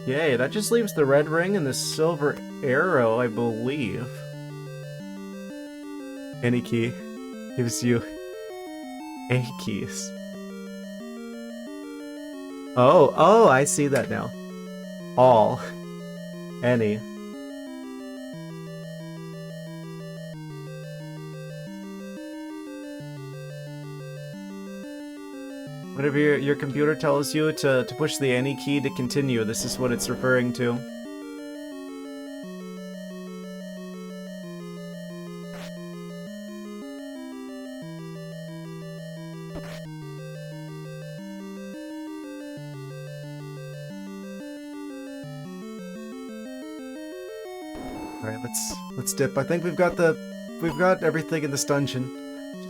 Yay, that just leaves the red ring and the silver arrow, I believe. Any key gives you 8 keys. Oh, I see that now. All. Any. Whenever your computer tells you to push the any key to continue, this is what it's referring to. Alright, let's dip. I think we've got everything in this dungeon.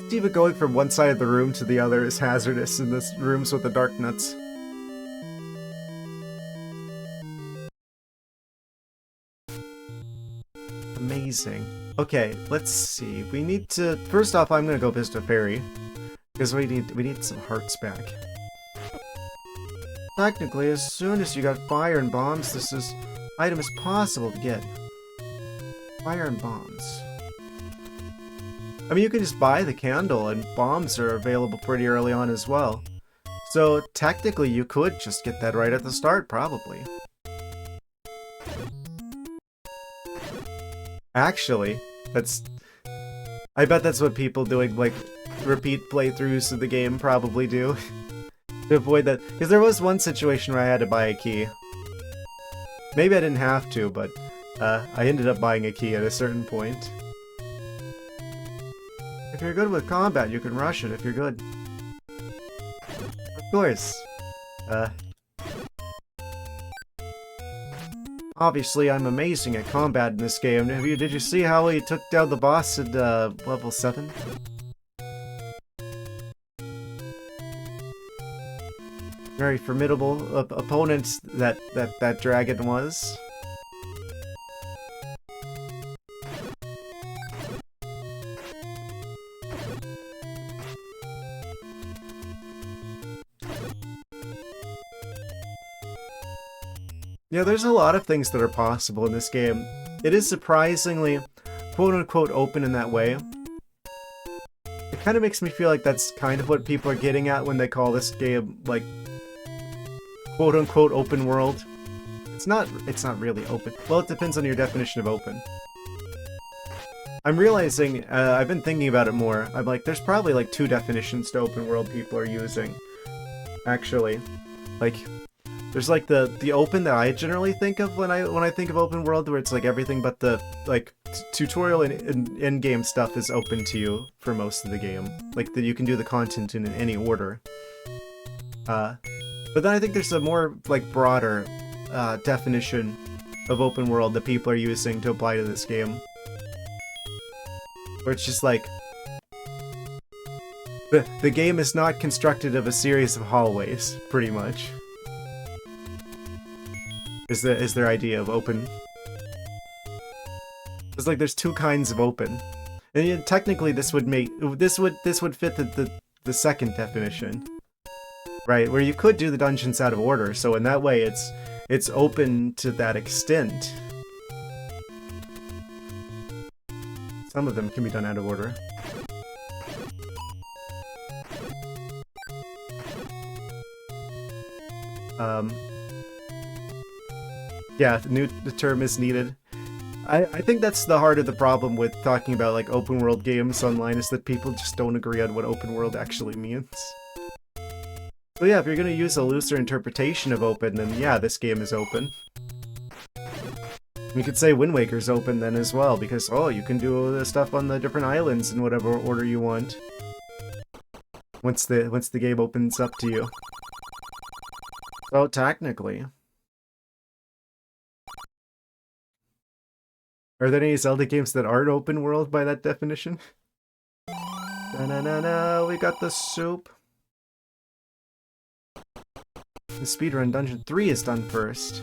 Just even going from one side of the room to the other is hazardous in this rooms with the dark nuts. Amazing. Okay, let's see. We need to first off I'm gonna go visit a fairy. Because we need some hearts back. Technically, as soon as you got fire and bombs, this item is possible to get. Fire and bombs. I mean, you can just buy the candle, and bombs are available pretty early on as well. So, technically, you could just get that right at the start, probably. Actually, I bet that's what people doing, like, repeat playthroughs of the game probably do. To avoid that. Because there was one situation where I had to buy a key. Maybe I didn't have to, but I ended up buying a key at a certain point. If you're good with combat, you can rush it if you're good. Of course. Obviously, I'm amazing at combat in this game. Did you see how he took down the boss at level 7? Very formidable opponent that dragon was. Yeah, there's a lot of things that are possible in this game. It is surprisingly, quote-unquote, open in that way. It kind of makes me feel like that's kind of what people are getting at when they call this game, like, quote-unquote, open world. It's not really open. Well, it depends on your definition of open. I'm realizing, I've been thinking about it more. I'm like, there's probably like 2 definitions to open world people are using. Actually. Like, there's like the open that I generally think of when I think of open world, where it's like everything but the like tutorial and in-game stuff is open to you for most of the game. Like that you can do the content in any order. But then I think there's a more like broader definition of open world that people are using to apply to this game. Where it's just like the game is not constructed of a series of hallways, pretty much. Is their idea of open. It's like there's 2 kinds of open. And yeah, technically this would fit the second definition. Right, where you could do the dungeons out of order, so in that way it's open to that extent. Some of them can be done out of order. Yeah, the term is needed. I think that's the heart of the problem with talking about like open world games online, is that people just don't agree on what open world actually means. So yeah, if you're gonna use a looser interpretation of open, then yeah, this game is open. You could say Wind Waker's open then as well, because oh, you can do the stuff on the different islands in whatever order you want. Once the game opens up to you. So technically. Are there any Zelda games that aren't open world by that definition? Na-na-na-na, we got the soup. The speedrun Dungeon 3 is done first.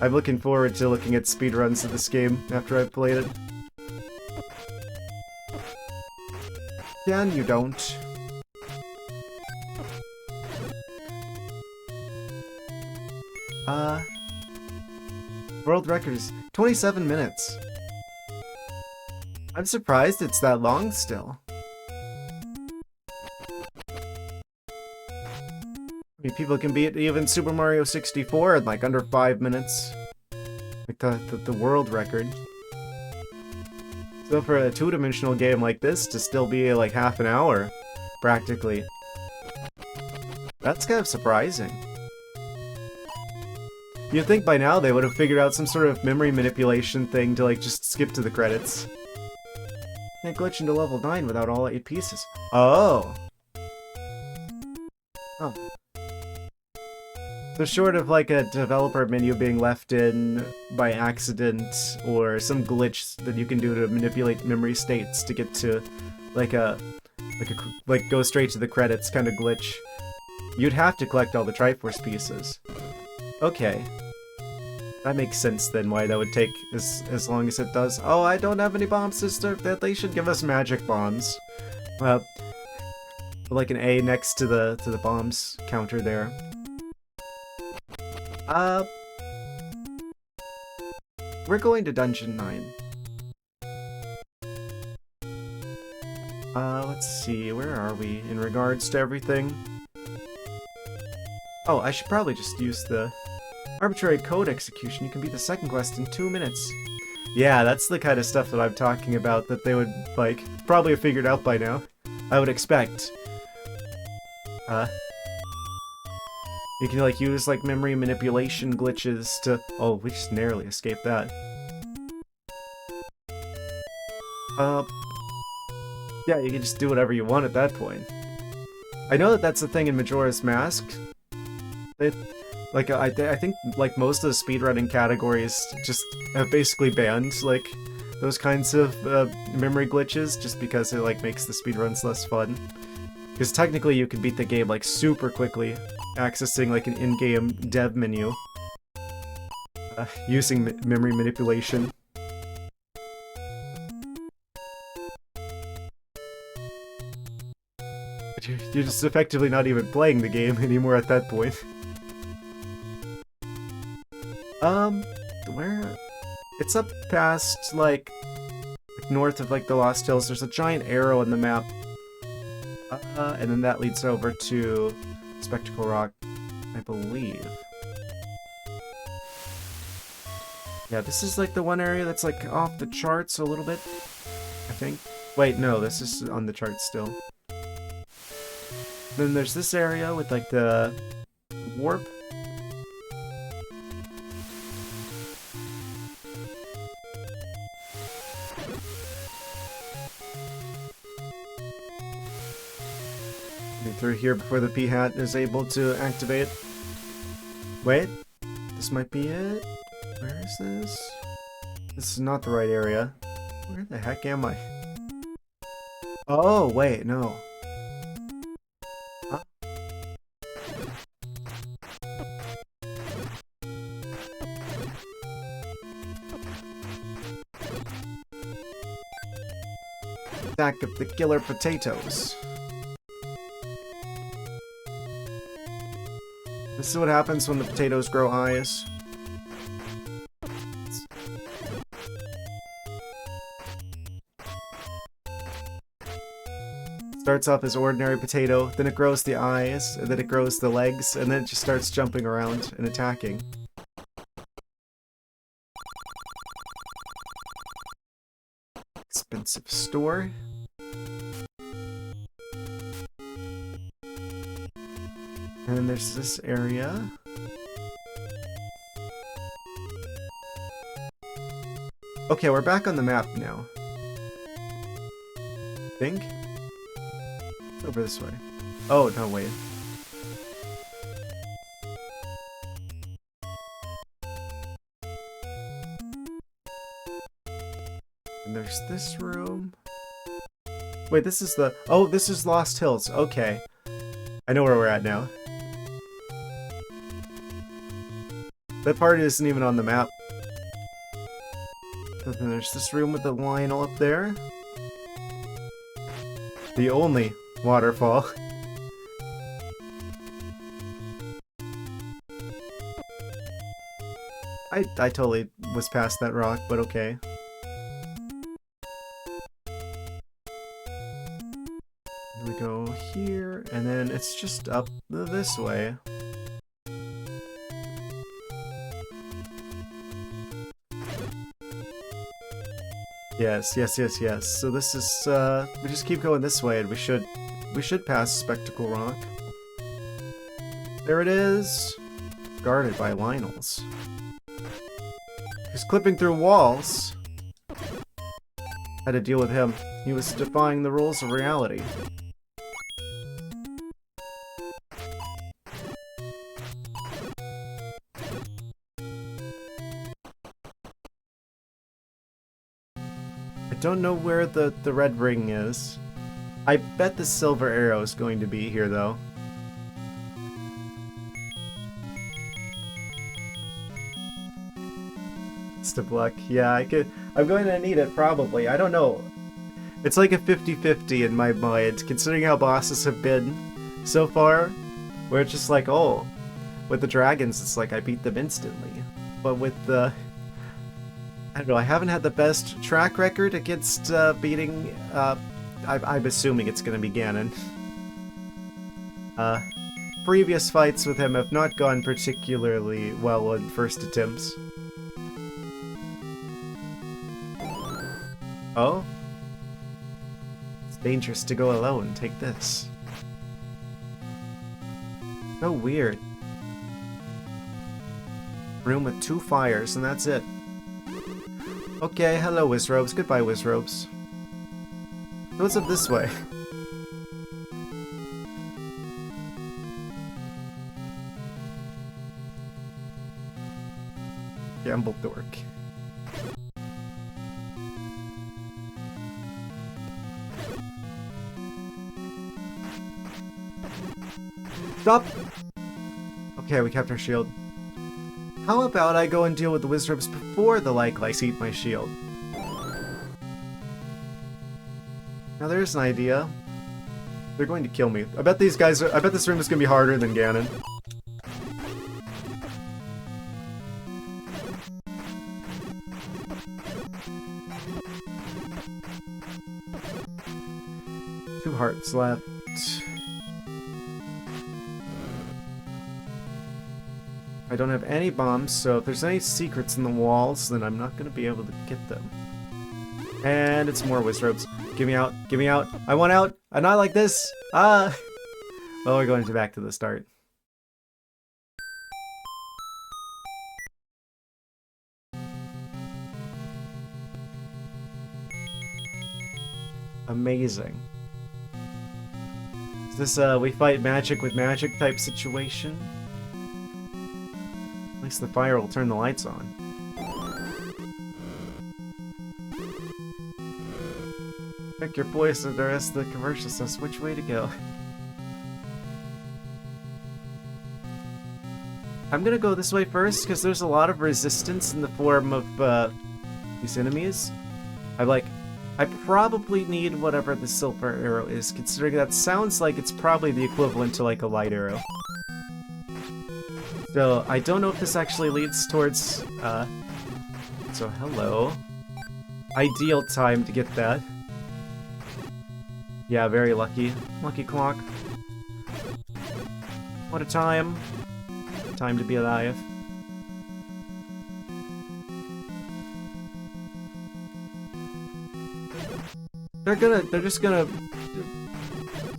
I'm looking forward to looking at speedruns of this game after I've played it. Yeah, and you don't. World record is 27 minutes. I'm surprised it's that long still. I mean, people can beat even Super Mario 64 in like under 5 minutes. Like the world record. So for a 2-dimensional game like this to still be like half an hour, practically. That's kind of surprising. You'd think by now they would have figured out some sort of memory manipulation thing to, like, just skip to the credits. Can't glitch into level 9 without all 8 pieces. Oh! Oh. So short of, like, a developer menu being left in by accident, or some glitch that you can do to manipulate memory states to get to, like, go straight to the credits kind of glitch, you'd have to collect all the Triforce pieces. Okay. That makes sense then, why that would take as long as it does. Oh, I don't have any bombs, sister. They should give us magic bombs. Like an A next to the bombs counter there. We're going to Dungeon 9. Let's see, where are we in regards to everything? Oh, I should probably just use the arbitrary code execution. You can beat the second quest in 2 minutes. Yeah, that's the kind of stuff that I'm talking about that they would, like, probably have figured out by now. I would expect. You can, like, use, like, memory manipulation glitches to... Oh, we just narrowly escaped that. Yeah, you can just do whatever you want at that point. I know that that's the thing in Majora's Mask. I think, like, most of the speedrunning categories just have basically banned, like, those kinds of memory glitches, just because it, like, makes the speedruns less fun. Because technically you can beat the game, like, super quickly, accessing, like, an in-game dev menu, using memory manipulation. But you're just effectively not even playing the game anymore at that point. Where? It's up past, like, north of, like, the Lost Hills. There's a giant arrow on the map. And then that leads over to Spectacle Rock, I believe. Yeah, this is, like, the one area that's, like, off the charts a little bit, I think. Wait, no, this is on the charts still. Then there's this area with, like, the warp. Through here before the P-Hat is able to activate. Wait, this might be it? Where is this? This is not the right area. Where the heck am I? Oh, wait, no. Huh? Attack of the killer potatoes. This is what happens when the potatoes grow eyes. Starts off as ordinary potato, then it grows the eyes, and then it grows the legs, and then it just starts jumping around and attacking. Expensive store. And then there's this area. Okay, we're back on the map now. Think? It's over this way. Oh, no, wait. And there's this room. Wait, this is the... Oh, this is Lost Hills. Okay. I know where we're at now. That part isn't even on the map. And then there's this room with the Lionel up there. The only waterfall. I totally was past that rock, but okay. We go here, and then it's just up this way. Yes, yes, yes, yes. So this is, we just keep going this way, and we should pass Spectacle Rock. There it is. Guarded by Lionels. He's clipping through walls. Had to deal with him. He was defying the rules of reality. I don't know where the red ring is. I bet the silver arrow is going to be here, though. Of luck. Yeah, I'm going to need it, probably. I don't know. It's like a 50-50 in my mind, considering how bosses have been so far, where it's just like, oh, with the dragons, it's like I beat them instantly. But with the... I don't know, I haven't had the best track record against beating... I'm assuming it's going to be Ganon. Previous fights with him have not gone particularly well on first attempts. Oh? It's dangerous to go alone. Take this. So weird. Room with 2 fires, and that's it. Okay, hello Wizzrobes. Goodbye, Wizzrobes. What's up this way? Gamble dork. Stop! Okay, we kept our shield. How about I go and deal with the Wizzrobes before the lights eat my shield? Now there's an idea. They're going to kill me. I bet these guys I bet this room is going to be harder than Ganon. Two hearts left. I don't have any bombs, so if there's any secrets in the walls, then I'm not going to be able to get them. And it's more Wizzrobes. Get me out. Get me out. I want out. I'm not like this. Ah! Well, we're going back to the start. Amazing. Is this we fight magic with magic type situation? At least the fire will turn the lights on. Check your voice and the rest of the commercial says which way to go. I'm gonna go this way first because there's a lot of resistance in the form of these enemies. I probably need whatever the silver arrow is, considering that sounds like it's probably the equivalent to like a light arrow. So I don't know if this actually leads towards so hello. Ideal time to get that. Yeah, very lucky. Lucky clock. What a time. Time to be alive. They're just gonna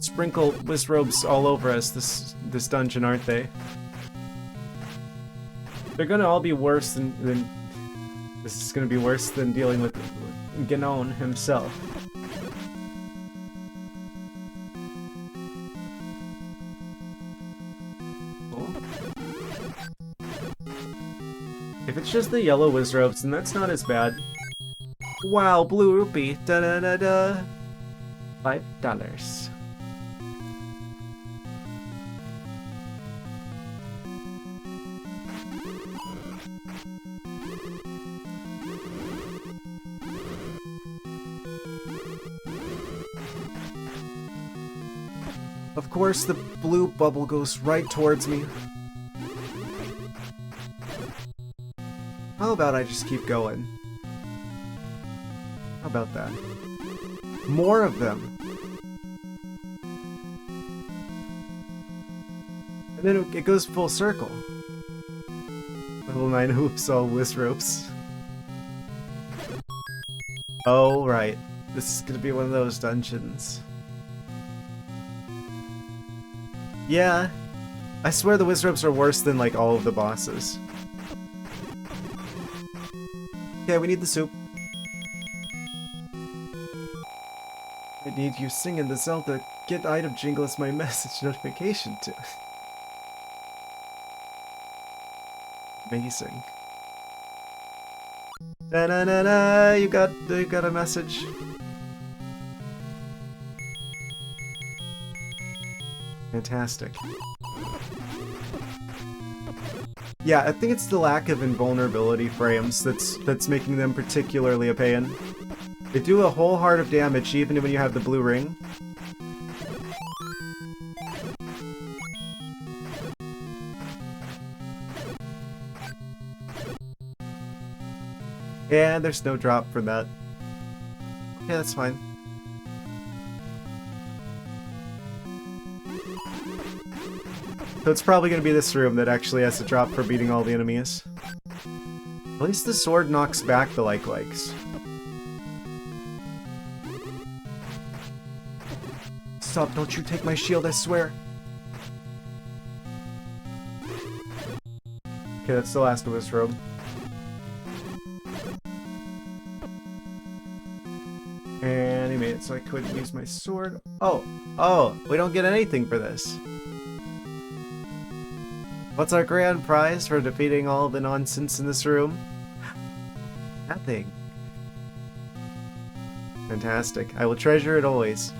sprinkle Wizzrobes all over us this dungeon, aren't they? They're gonna all be worse than this is gonna be worse than dealing with Ganon himself. If it's just the yellow Wizzrobes, then that's not as bad. Wow, blue rupee. Da da da da. $5. Of course, the blue bubble goes right towards me. How about I just keep going? How about that? More of them! And then it goes full circle. Level 9 hoops, all Wizzrobes. Oh, right. This is gonna be one of those dungeons. Yeah. I swear the Wizzrobes are worse than, like, all of the bosses. Okay, we need the soup. I need you singing the Zelda Get Item Jingle as my message notification to. Amazing. Da-na-na-na, you got a message. Fantastic. Yeah, I think it's the lack of invulnerability frames that's making them particularly a pain. They do a whole heart of damage even when you have the blue ring. And there's no drop from that. Yeah, that's fine. So it's probably going to be this room that actually has to drop for beating all the enemies. At least the sword knocks back the like-likes. Stop, don't you take my shield, I swear. Okay, that's the last Wizzrobe. And he made it so I couldn't use my sword. Oh, we don't get anything for this. What's our grand prize for defeating all the nonsense in this room? Nothing. Fantastic. I will treasure it always.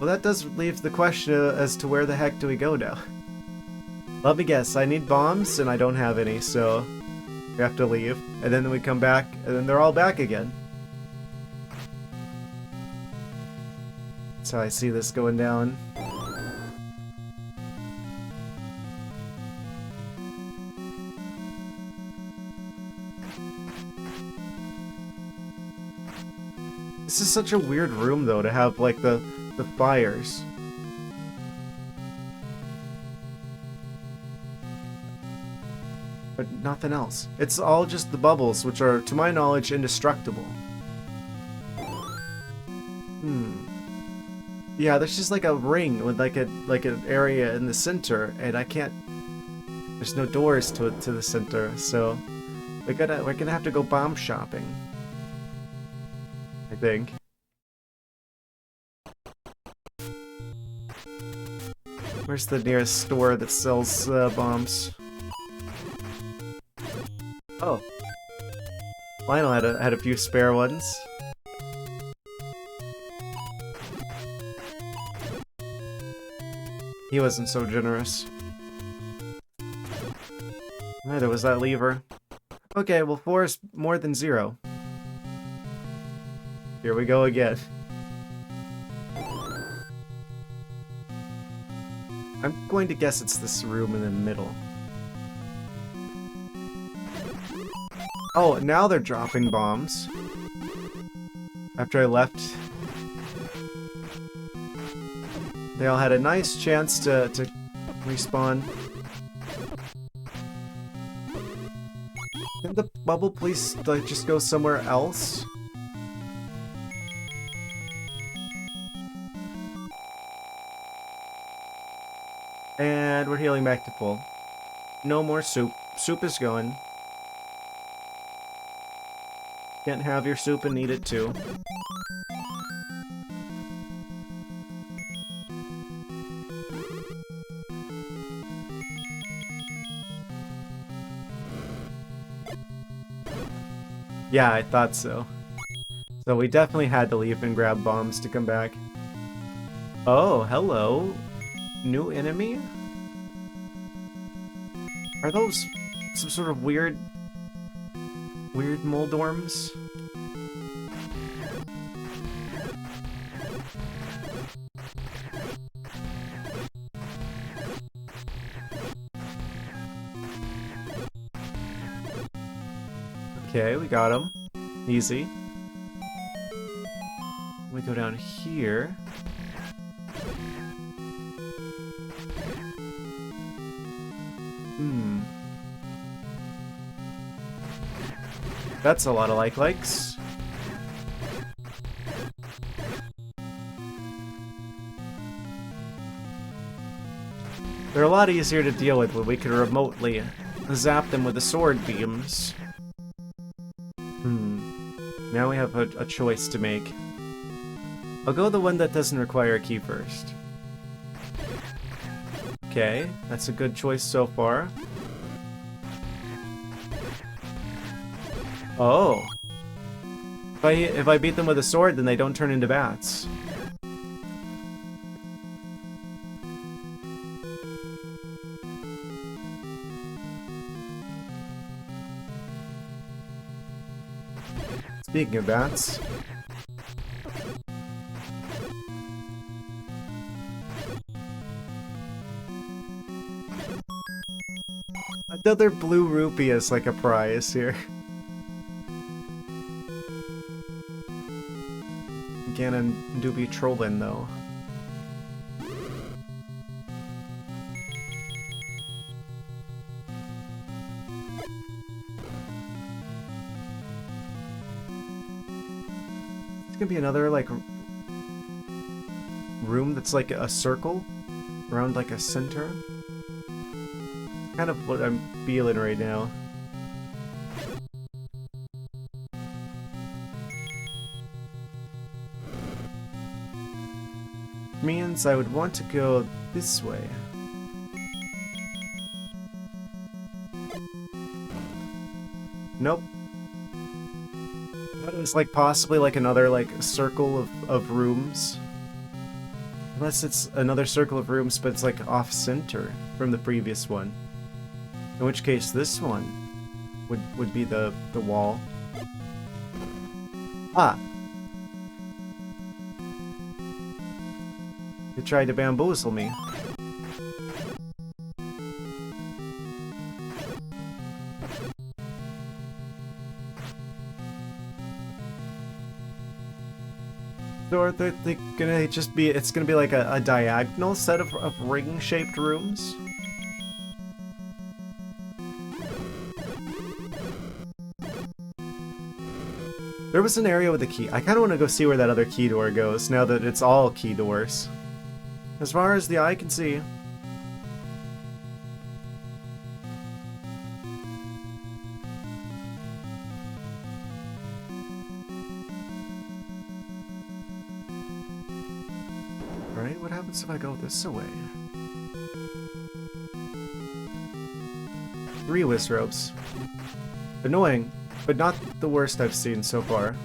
Well, that does leave the question as to where the heck do we go now? Let me guess, I need bombs and I don't have any, so we have to leave. And then we come back, and then they're all back again. That's how I see this going down. This is such a weird room, though, to have, like, the fires. But nothing else. It's all just the bubbles, which are, to my knowledge, indestructible. Yeah, there's just, like, a ring with, like, an area in the center, and I can't... There's no doors to the center, so... We're gonna have to go bomb shopping. I think. Where's the nearest store that sells bombs? Oh. Lionel had a few spare ones. He wasn't so generous. Ah, there was that lever. Okay, well 4 is more than 0. Here we go again. I'm going to guess it's this room in the middle. Oh, now they're dropping bombs. After I left, they all had a nice chance to respawn. Can the bubble please like just go somewhere else? And we're healing back to full. No more soup. Soup is going. Can't have your soup and eat it too. Yeah, I thought so. So we definitely had to leave and grab bombs to come back. Oh, hello. New enemy? Are those some sort of weird Moldorms? Okay, we got him. Easy. We go down here. That's a lot of likes. They're a lot easier to deal with when we can remotely zap them with the sword beams. Now we have a choice to make. I'll go the one that doesn't require a key first. Okay, that's a good choice so far. Oh. If I beat them with a sword, then they don't turn into bats. Speaking of bats. Another blue rupee is like a prize here. Ganon do be trolling though. It's gonna be another like room that's like a circle around like a center. Kind of what I'm feeling right now. Means I would want to go this way. Nope. That is like possibly like another like circle of rooms. Unless it's another circle of rooms, but it's like off-center from the previous one. In which case this one would be the wall. Ah! You tried to bamboozle me. So are they gonna just be, it's gonna be like a diagonal set of ring-shaped rooms? There was an area with a key. I kind of want to go see where that other key door goes, now that it's all key doors. As far as the eye can see. Alright, what happens if I go this way? 3 Wizzrobes. Annoying, but not the worst I've seen so far.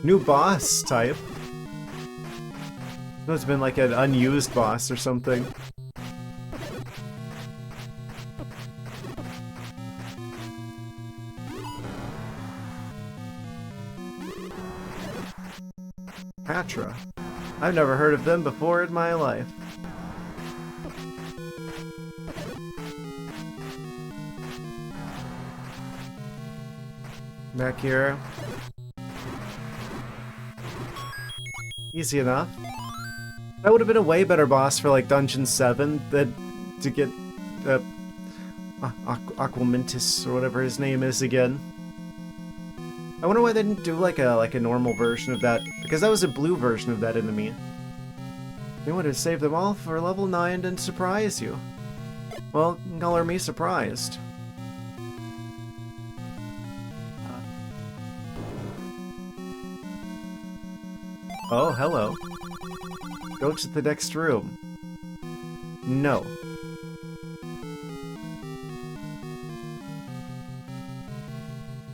New boss type. It must have been like an unused boss or something. Patra. I've never heard of them before in my life. Back here. Easy enough. That would have been a way better boss for like Dungeon 7 than to get Aquamantis or whatever his name is again. I wonder why they didn't do like a normal version of that, because that was a blue version of that enemy. They wanted to save them all for level 9 and surprise you. Well, color me surprised. Oh, hello. Go to the next room. No.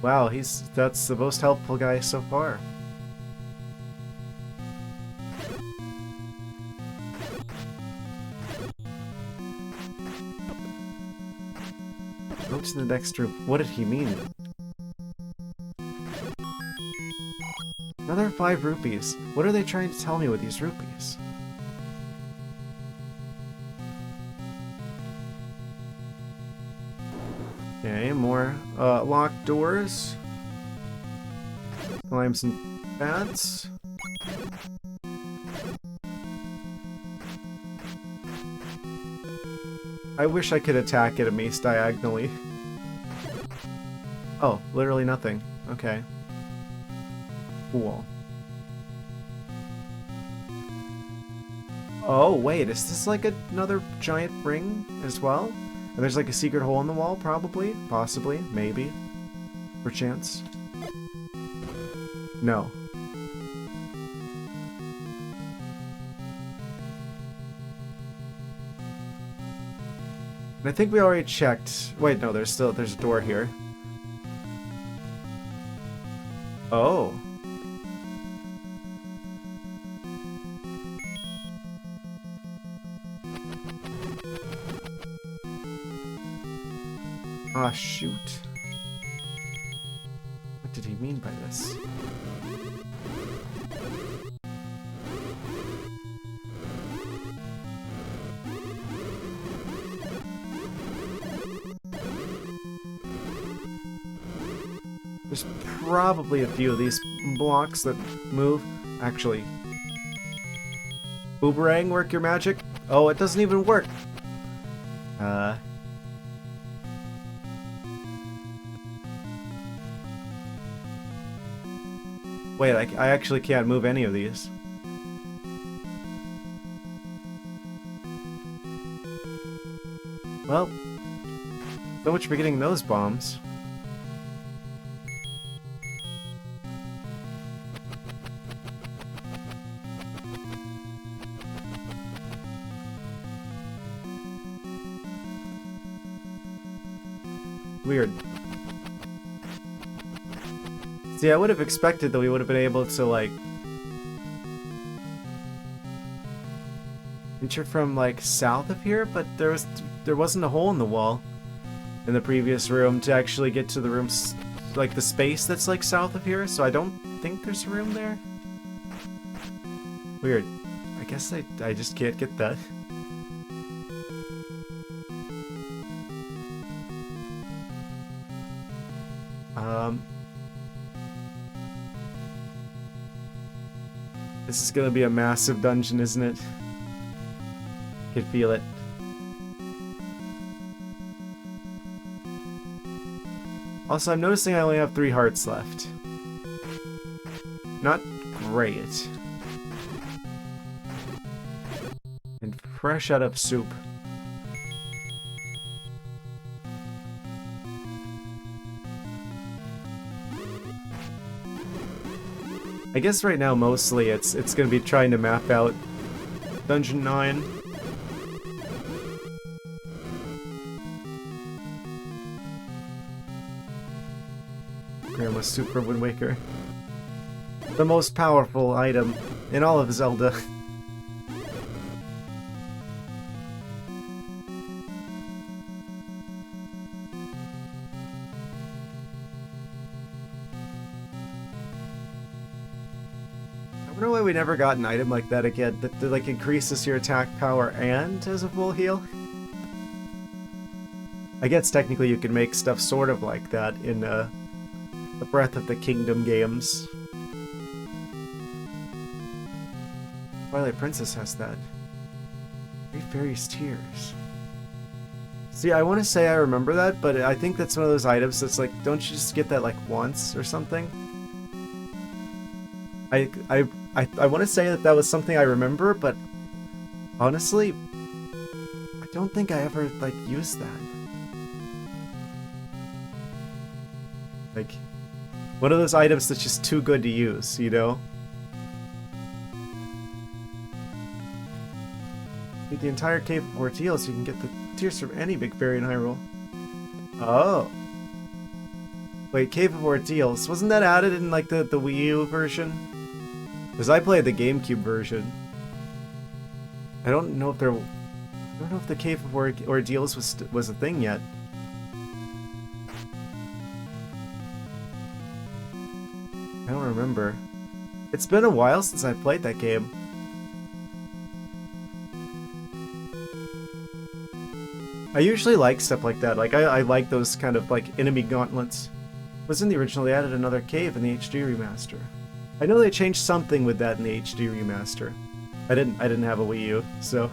Wow, that's the most helpful guy so far. Go to the next room. What did he mean? Another 5 rupees. What are they trying to tell me with these rupees? Okay, more locked doors. Climb some bats. I wish I could attack it at least diagonally. Oh, literally nothing. Okay. Cool. Oh, wait, is this like another giant ring as well? And there's like a secret hole in the wall, probably? Possibly? Maybe? Perchance? No. And I think we already checked. Wait, no, there's a door here. Oh. Ah, shoot. What did he mean by this? There's probably a few of these blocks that move. Actually. Boomerang, work your magic? Oh, it doesn't even work. Wait, I actually can't move any of these. Well, so much for getting those bombs. Weird. See, I would have expected that we would have been able to, like, enter from, like, south of here, but there wasn't a hole in the wall in the previous room to actually get to the rooms, like, the space that's, like, south of here, so I don't think there's a room there. Weird. I guess I just can't get that. This is gonna be a massive dungeon, isn't it? Could feel it. Also, I'm noticing I only have 3 hearts left. Not great. And fresh out of soup. I guess right now mostly it's gonna be trying to map out Dungeon 9. Grandma's Super Wind Waker. The most powerful item in all of Zelda. I wonder why we never got an item like that again, that like increases your attack power and has a full heal. I guess technically you can make stuff sort of like that in the Breath of the Kingdom games. Twilight Princess has that. Great Fairy's Tears. See, I want to say I remember that, but I think that's one of those items that's like, don't you just get that like once or something? I want to say that that was something I remember, but honestly, I don't think I ever, like, used that. Like, one of those items that's just too good to use, you know? Need the entire Cave of Ordeal so you can get the tears from any big fairy in Hyrule. Oh. Wait, Cave of Ordeals, wasn't that added in, like, the Wii U version? Because I played the GameCube version. I don't know if the Cave of Ordeals was a thing yet. I don't remember. It's been a while since I played that game. I usually like stuff like that. Like I like those kind of like enemy gauntlets. It was in the original. They added another cave in the HD remaster. I know they changed something with that in the HD remaster. I didn't have a Wii U, so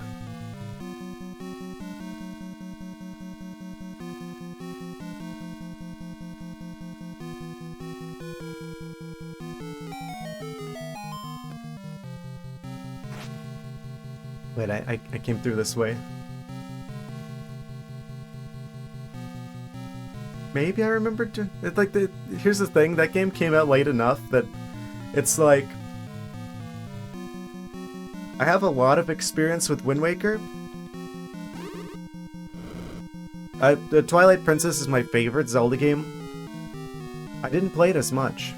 Wait, I came through this way. Maybe I remember to... It's like here's the thing, that game came out late enough that it's like... I have a lot of experience with Wind Waker. The Twilight Princess is my favorite Zelda game. I didn't play it as much.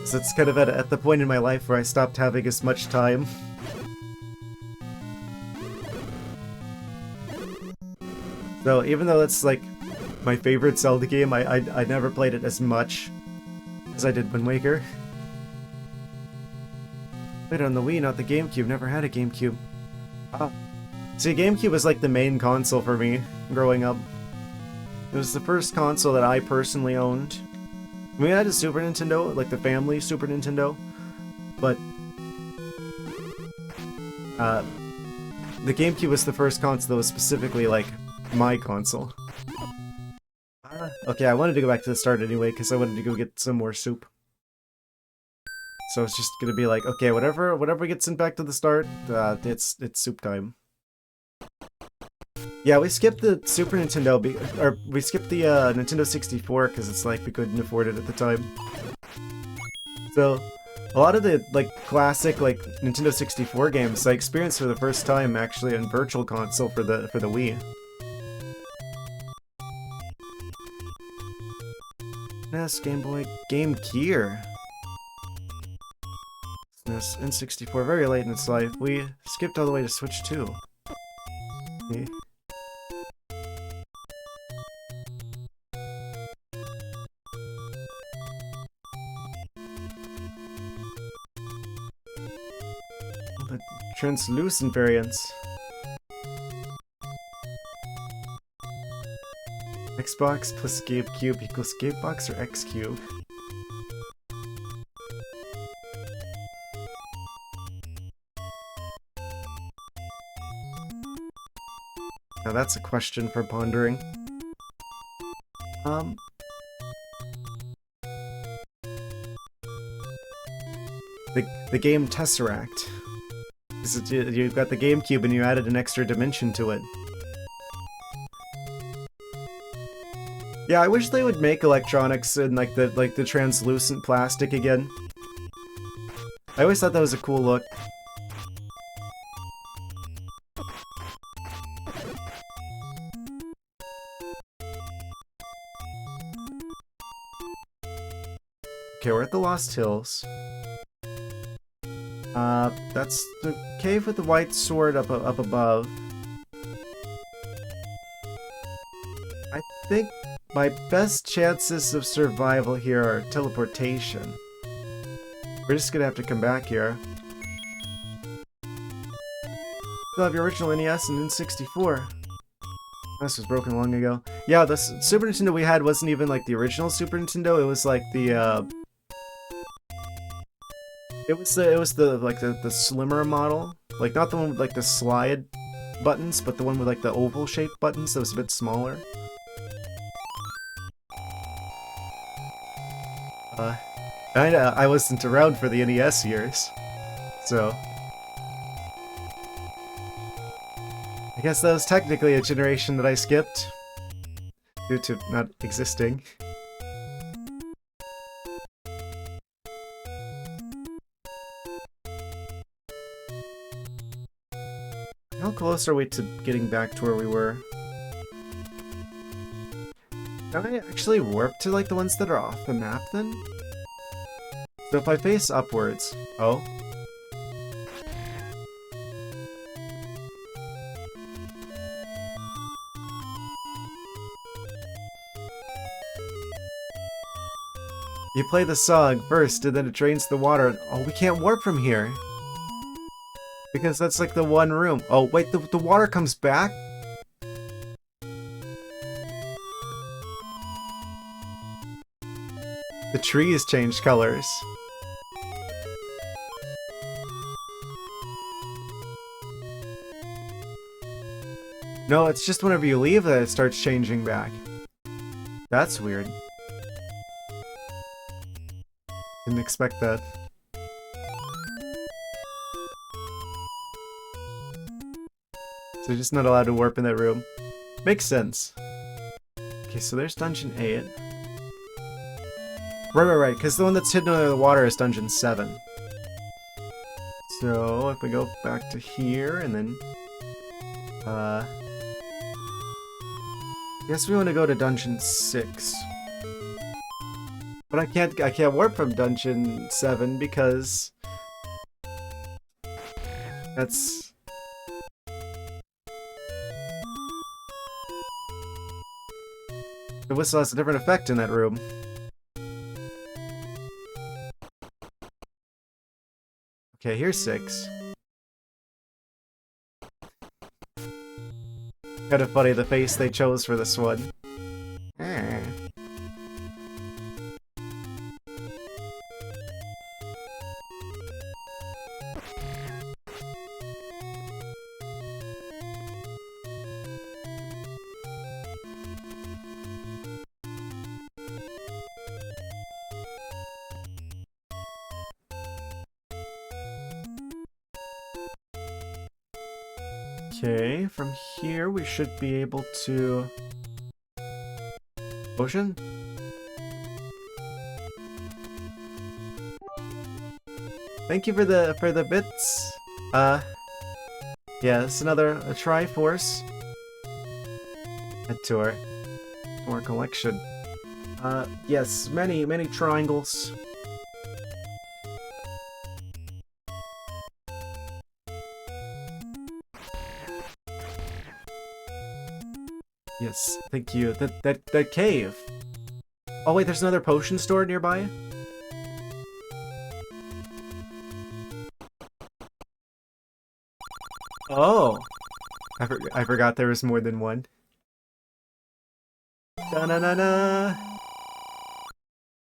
So it's kind of at the point in my life where I stopped having as much time. So even though it's like my favorite Zelda game, I never played it as much as I did Wind Waker. Wait, on the Wii, not the GameCube. Never had a GameCube. Ah. See, GameCube was like the main console for me growing up. It was the first console that I personally owned. We had a Super Nintendo, like the family Super Nintendo, but the GameCube was the first console that was specifically like my console. Okay, I wanted to go back to the start anyway because I wanted to go get some more soup. So it's just gonna be like, okay, whatever gets in back to the start, it's soup time. Yeah, we skipped the Super Nintendo, or we skipped the Nintendo 64 because it's like we couldn't afford it at the time. So a lot of the like classic like Nintendo 64 games I experienced for the first time actually on Virtual Console for the Wii. NES, Game Boy, Game Gear. NES, N64, very late in its life. We skipped all the way to Switch 2. Okay. The translucent variants. Xbox plus GameCube equals Gamebox or X-Cube? Now that's a question for pondering. The game Tesseract. You've got the GameCube and you added an extra dimension to it. Yeah, I wish they would make electronics in like the translucent plastic again. I always thought that was a cool look. Okay, we're at the Lost Hills. That's the cave with the white sword up above. I think my best chances of survival here are teleportation. We're just gonna have to come back here. Still have your original NES and N64. This was broken long ago. Yeah, the Super Nintendo we had wasn't even like the original Super Nintendo. It was like the It was the slimmer model, like not the one with like the slide buttons, but the one with like the oval shaped buttons that was a bit smaller. I wasn't around for the NES years, so I guess that was technically a generation that I skipped due to not existing. How close are we to getting back to where we were? Can I actually warp to like the ones that are off the map then? So if I face upwards... Oh? You play the song first and then it drains the water. Oh, we can't warp from here. Because that's like the one room. Oh, wait, the water comes back? The trees changed colors. No, it's just whenever you leave that it starts changing back. That's weird. Didn't expect that. So you're just not allowed to warp in that room. Makes sense. Okay, so there's Dungeon 8. Right, because the one that's hidden under the water is Dungeon 7. So, if we go back to here, and then... I guess we want to go to Dungeon 6. But I can't warp from Dungeon 7 because... That's... The whistle has a different effect in that room. Okay, here's 6. Kind of funny the face they chose for this one. Okay, from here we should be able to... Potion? Thank you for the bits. Yeah, it's another Triforce. Head to our collection. Yes, many triangles. Yes, thank you. That cave. Oh wait, there's another potion store nearby? Oh! I forgot there was more than one. Da-na-na-na!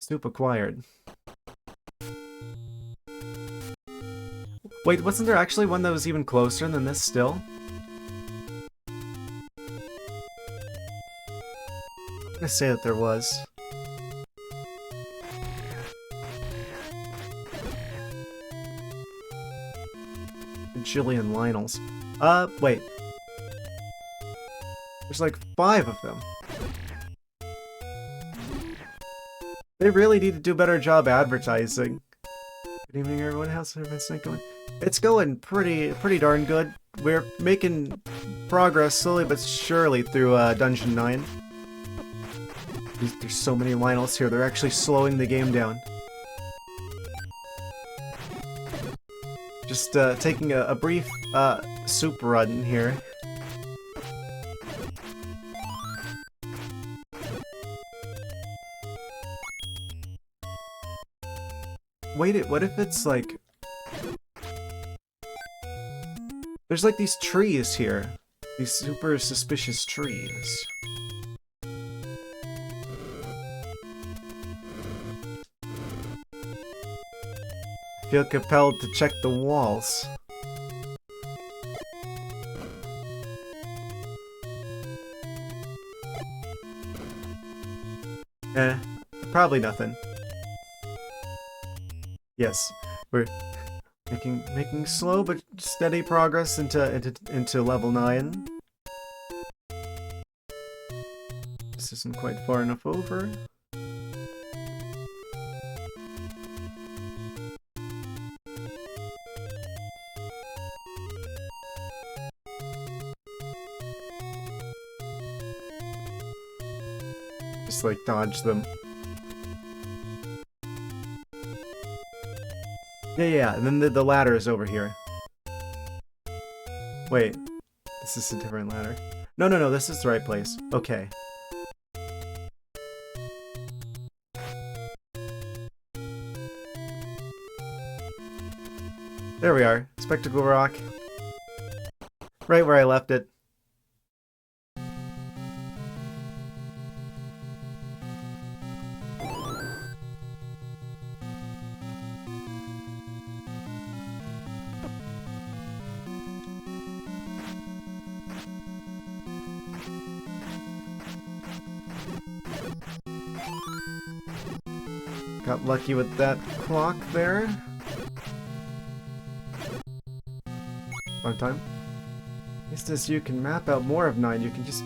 Soup acquired. Wait, wasn't there actually one that was even closer than this still? I'm gonna say that there was. Bajillion Lionels. Wait. There's like 5 of them. They really need to do a better job advertising. Good evening, everyone. How's everyone's night going? It's going pretty darn good. We're making progress slowly but surely through Dungeon 9. There's so many Lionels here, they're actually slowing the game down. Just taking a brief soup run here. Wait, what if it's like... There's like these trees here. These super suspicious trees. Feel compelled to check the walls. Probably nothing. Yes, we're making slow but steady progress into level 9. This isn't quite far enough over. Just like dodge them. Yeah, and then the ladder is over here. Wait, this is a different ladder. No, this is the right place. Okay. There we are. Spectacle Rock. Right where I left it. Got lucky with that clock there. Wrong time. Just as you can map out more of 9, you can just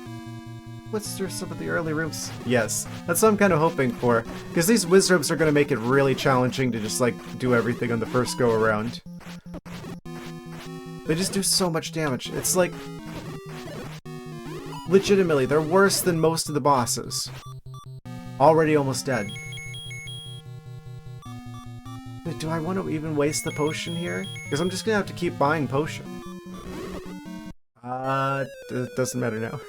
blitz through some of the early rooms. Yes, that's what I'm kind of hoping for. Because these Wizzrobes are going to make it really challenging to just, like, do everything on the first go-around. They just do so much damage. It's like... legitimately, they're worse than most of the bosses. Already almost dead. Do I want to even waste the potion here? Because I'm just going to have to keep buying potion. It doesn't matter now.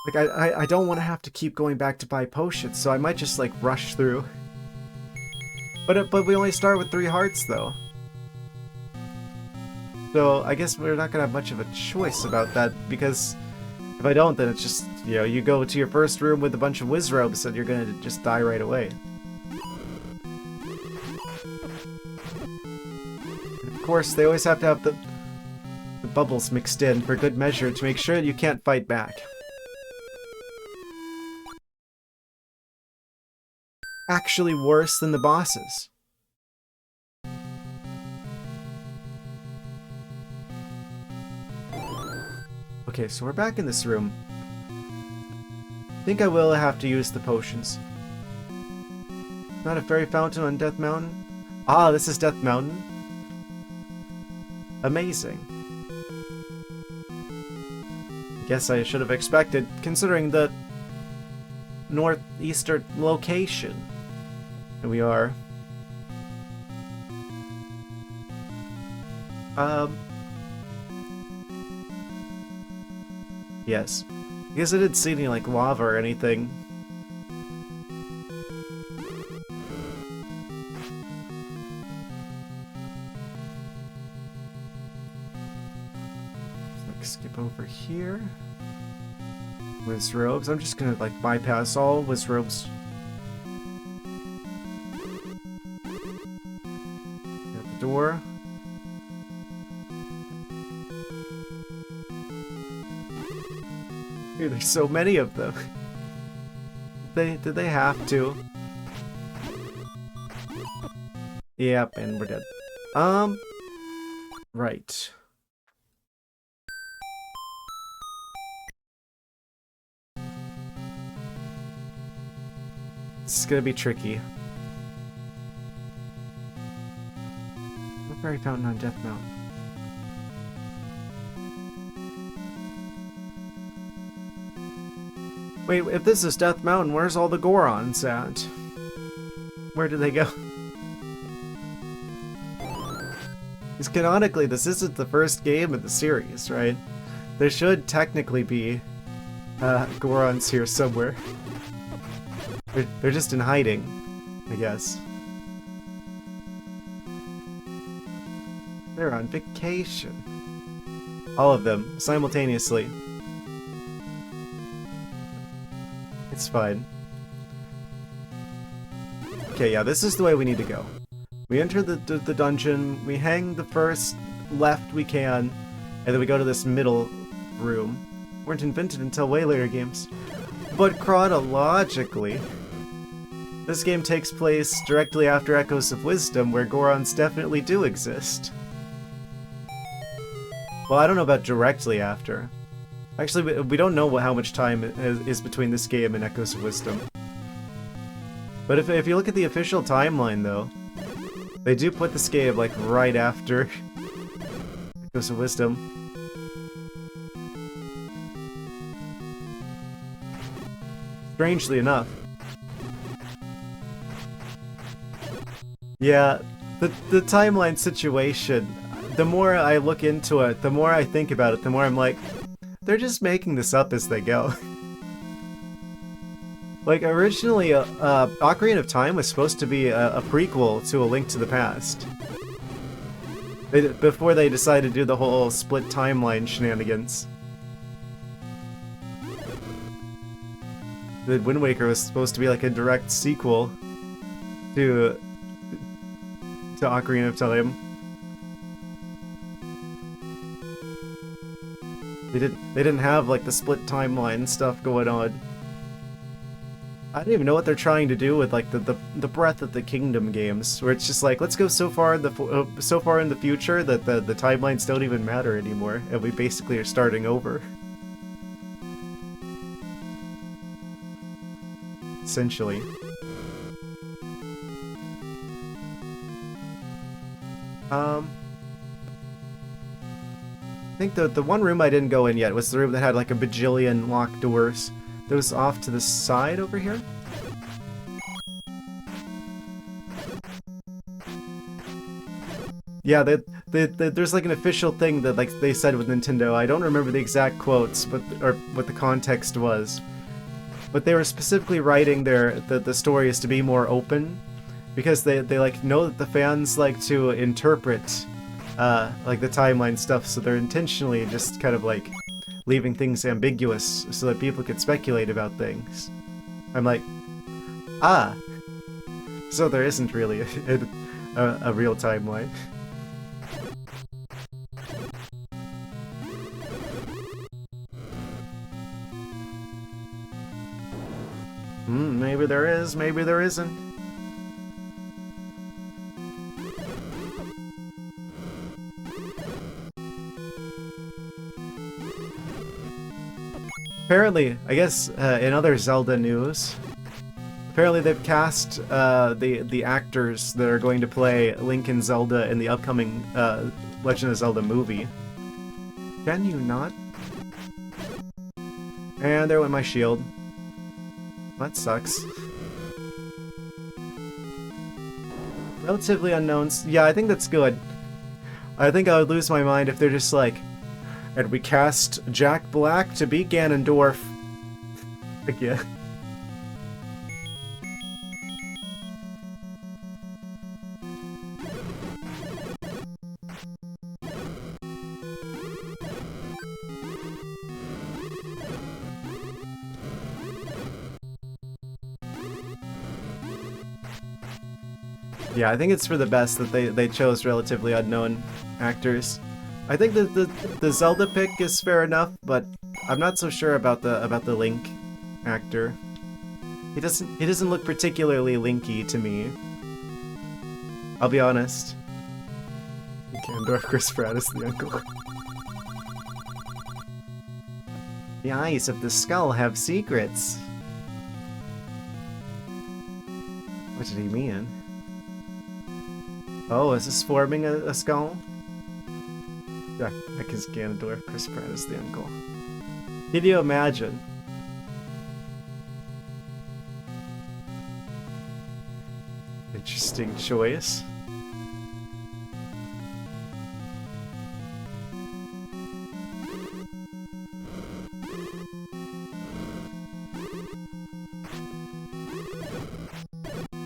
Like, I don't want to have to keep going back to buy potions, so I might just, like, rush through. But we only start with 3 hearts, though. So, I guess we're not going to have much of a choice about that, because if I don't, then it's just, you know, you go to your first room with a bunch of Wizzrobes and you're going to just die right away. And of course, they always have to have the bubbles mixed in for good measure to make sure that you can't fight back. Actually worse than the bosses. Okay, so we're back in this room. I think I will have to use the potions. Not a fairy fountain on Death Mountain? Ah, this is Death Mountain. Amazing. Guess I should have expected, considering the northeastern location. Here we are. Yes. I guess I didn't see any, like, lava or anything. Like, skip over here. Wizzrobes. I'm just gonna, like, bypass all Wizzrobes. Got the door. Dude, there's so many of them. Did they have to? Yep, and we're dead. Right. This is gonna be tricky. No fairy fountain on Death Mountain. Wait, if this is Death Mountain, where's all the Gorons at? Where did they go? Because canonically, this isn't the first game of the series, right? There should technically be Gorons here somewhere. They're just in hiding, I guess. They're on vacation. All of them, simultaneously. It's fine. Okay, yeah, this is the way we need to go. We enter the dungeon, we hang the first left we can, and then we go to this middle room. Weren't invented until way later games. But chronologically, this game takes place directly after Echoes of Wisdom, where Gorons definitely do exist. Well, I don't know about directly after. Actually, we don't know how much time is between this game and Echoes of Wisdom. But if you look at the official timeline, though, they do put this game, like, right after Echoes of Wisdom. Strangely enough. Yeah, the timeline situation, the more I look into it, the more I think about it, the more I'm like, they're just making this up as they go. Like, originally, Ocarina of Time was supposed to be a prequel to A Link to the Past. Before they decided to do the whole split timeline shenanigans. The Wind Waker was supposed to be like a direct sequel to Ocarina of Time. They didn't have like the split timeline stuff going on. I don't even know what they're trying to do with like the Breath of the Kingdom games, where it's just like, let's go so far in the future that the timelines don't even matter anymore, and we basically are starting over. Essentially. I think the one room I didn't go in yet was the room that had like a bajillion locked doors. That was off to the side over here? Yeah, there's like an official thing that like they said with Nintendo. I don't remember the exact quotes, but or what the context was. But they were specifically writing the stories to be more open, because they like know that the fans like to interpret like the timeline stuff, so they're intentionally just kind of like leaving things ambiguous so that people could speculate about things. I'm like, ah, so there isn't really a real timeline. Maybe there is, maybe there isn't. Apparently, I guess in other Zelda news, apparently they've cast the actors that are going to play Link and Zelda in the upcoming Legend of Zelda movie. Can you not? And there went my shield. That sucks. Relatively unknowns. Yeah, I think that's good. I think I would lose my mind if they're just like, and we cast Jack Black to be Ganondorf. Again. Yeah, I think it's for the best that they chose relatively unknown actors. I think that the Zelda pick is fair enough, but I'm not so sure about the Link actor. He doesn't look particularly Linky to me. I'll be honest. Ganondorf, Chris Pratt is the uncle. The eyes of the skull have secrets. What did he mean? Oh, is this forming a skull? Yeah, Jack is Ganondorf, Chris Pratt is the uncle. Can you imagine? Interesting choice.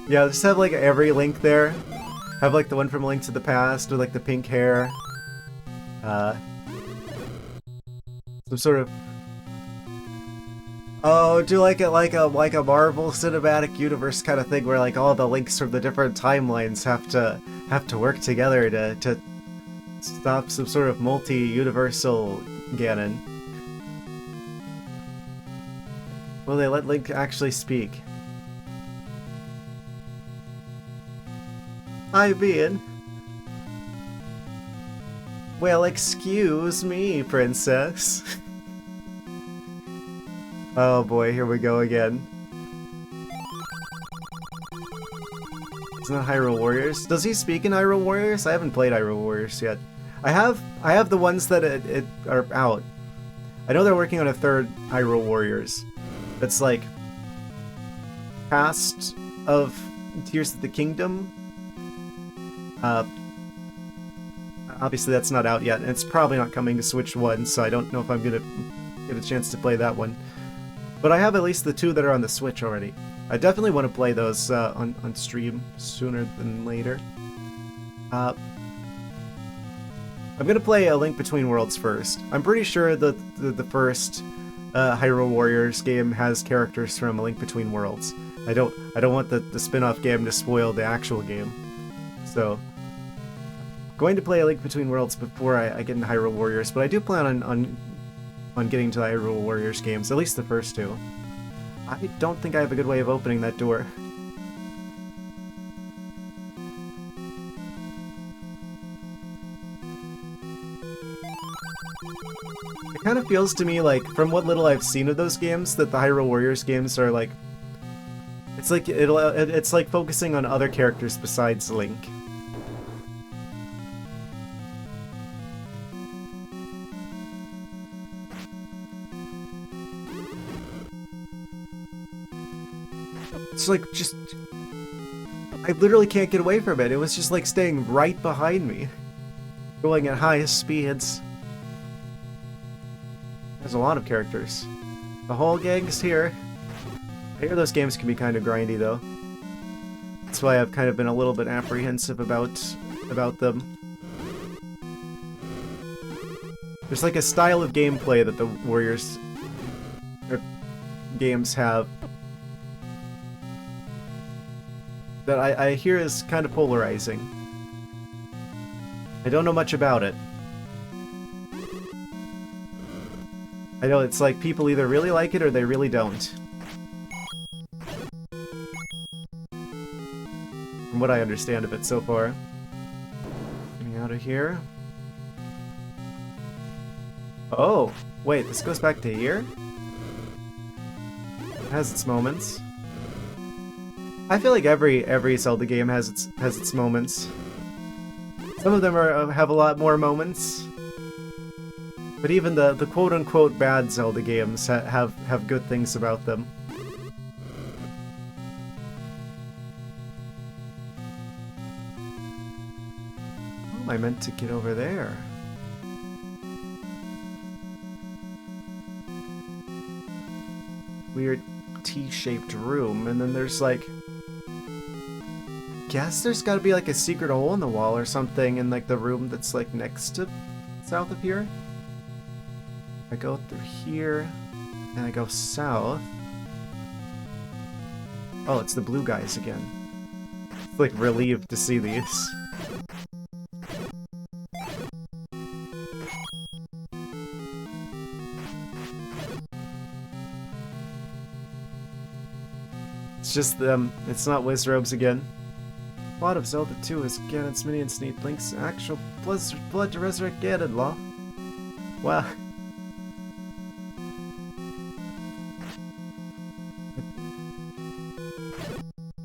Yeah, just have like every Link there. Have like the one from Link to the Past with like the pink hair. Some sort of. Oh, do like a Marvel Cinematic Universe kind of thing where like all the links from the different timelines have to work together to stop some sort of multi-universal Ganon. Will they let Link actually speak? I mean... Well, excuse me, princess. Oh boy, here we go again. Isn't that Hyrule Warriors? Does he speak in Hyrule Warriors? I haven't played Hyrule Warriors yet. I have the ones that are out. I know they're working on a third Hyrule Warriors. That's like past of Tears of the Kingdom. Obviously that's not out yet, and it's probably not coming to Switch 1, so I don't know if I'm gonna get a chance to play that one. But I have at least the two that are on the Switch already. I definitely want to play those on stream sooner than later. I'm gonna play A Link Between Worlds first. I'm pretty sure that the first Hyrule Warriors game has characters from A Link Between Worlds. I don't want the spin-off game to spoil the actual game. So going to play A Link Between Worlds before I get into Hyrule Warriors, but I do plan on getting to the Hyrule Warriors games, at least the first two. I don't think I have a good way of opening that door. It kind of feels to me like, from what little I've seen of those games, that the Hyrule Warriors games are like... It's like it's like focusing on other characters besides Link. It's like just... I literally can't get away from it. It was just like staying right behind me. Going at highest speeds. There's a lot of characters. The whole gang's here. I hear those games can be kind of grindy though. That's why I've kind of been a little bit apprehensive about them. There's like a style of gameplay that the Warriors games have that I hear is kind of polarizing. I don't know much about it. I know it's like people either really like it or they really don't. From what I understand of it so far. Getting out of here. Oh, wait, this goes back to here? It has its moments. I feel like every Zelda game has its moments. Some of them have a lot more moments. But even the quote-unquote bad Zelda games have good things about them. Oh, I meant to get over there. Weird T-shaped room, and then there's like... Guess there's gotta be like a secret hole in the wall or something in like the room that's like next to south of here. I go through here, and I go south. Oh, it's the blue guys again. It's like relieved to see these. It's just them. It's not Wizzrobes again. A lot of Zelda 2 is Ganon's minions need Link's actual blood to resurrect Ganon, law. Wow.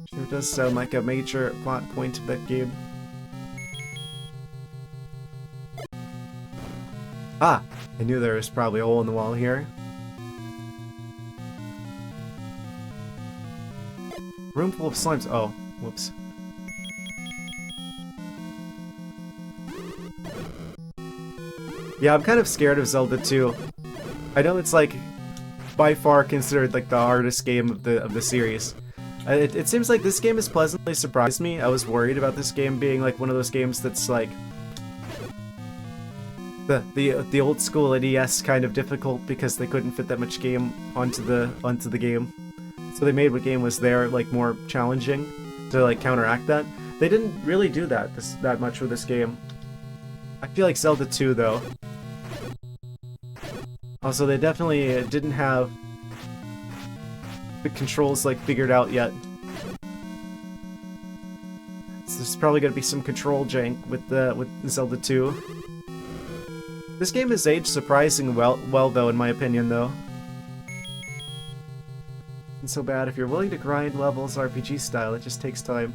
Sure does sound like a major plot point of that game. Ah! I knew there was probably a hole in the wall here. Room full of slimes. Oh, whoops. Yeah, I'm kind of scared of Zelda 2. I know it's like by far considered like the hardest game of the series. It seems like this game has pleasantly surprised me. I was worried about this game being like one of those games that's like the old school NES kind of difficult because they couldn't fit that much game onto the game. So they made what game was there like more challenging to like counteract that. They didn't really do that much with this game. I feel like Zelda 2 though. Also, they definitely didn't have the controls like figured out yet. So there's probably gonna be some control jank with Zelda 2. This game has aged surprisingly well though, in my opinion though. It's so bad if you're willing to grind levels RPG style, it just takes time.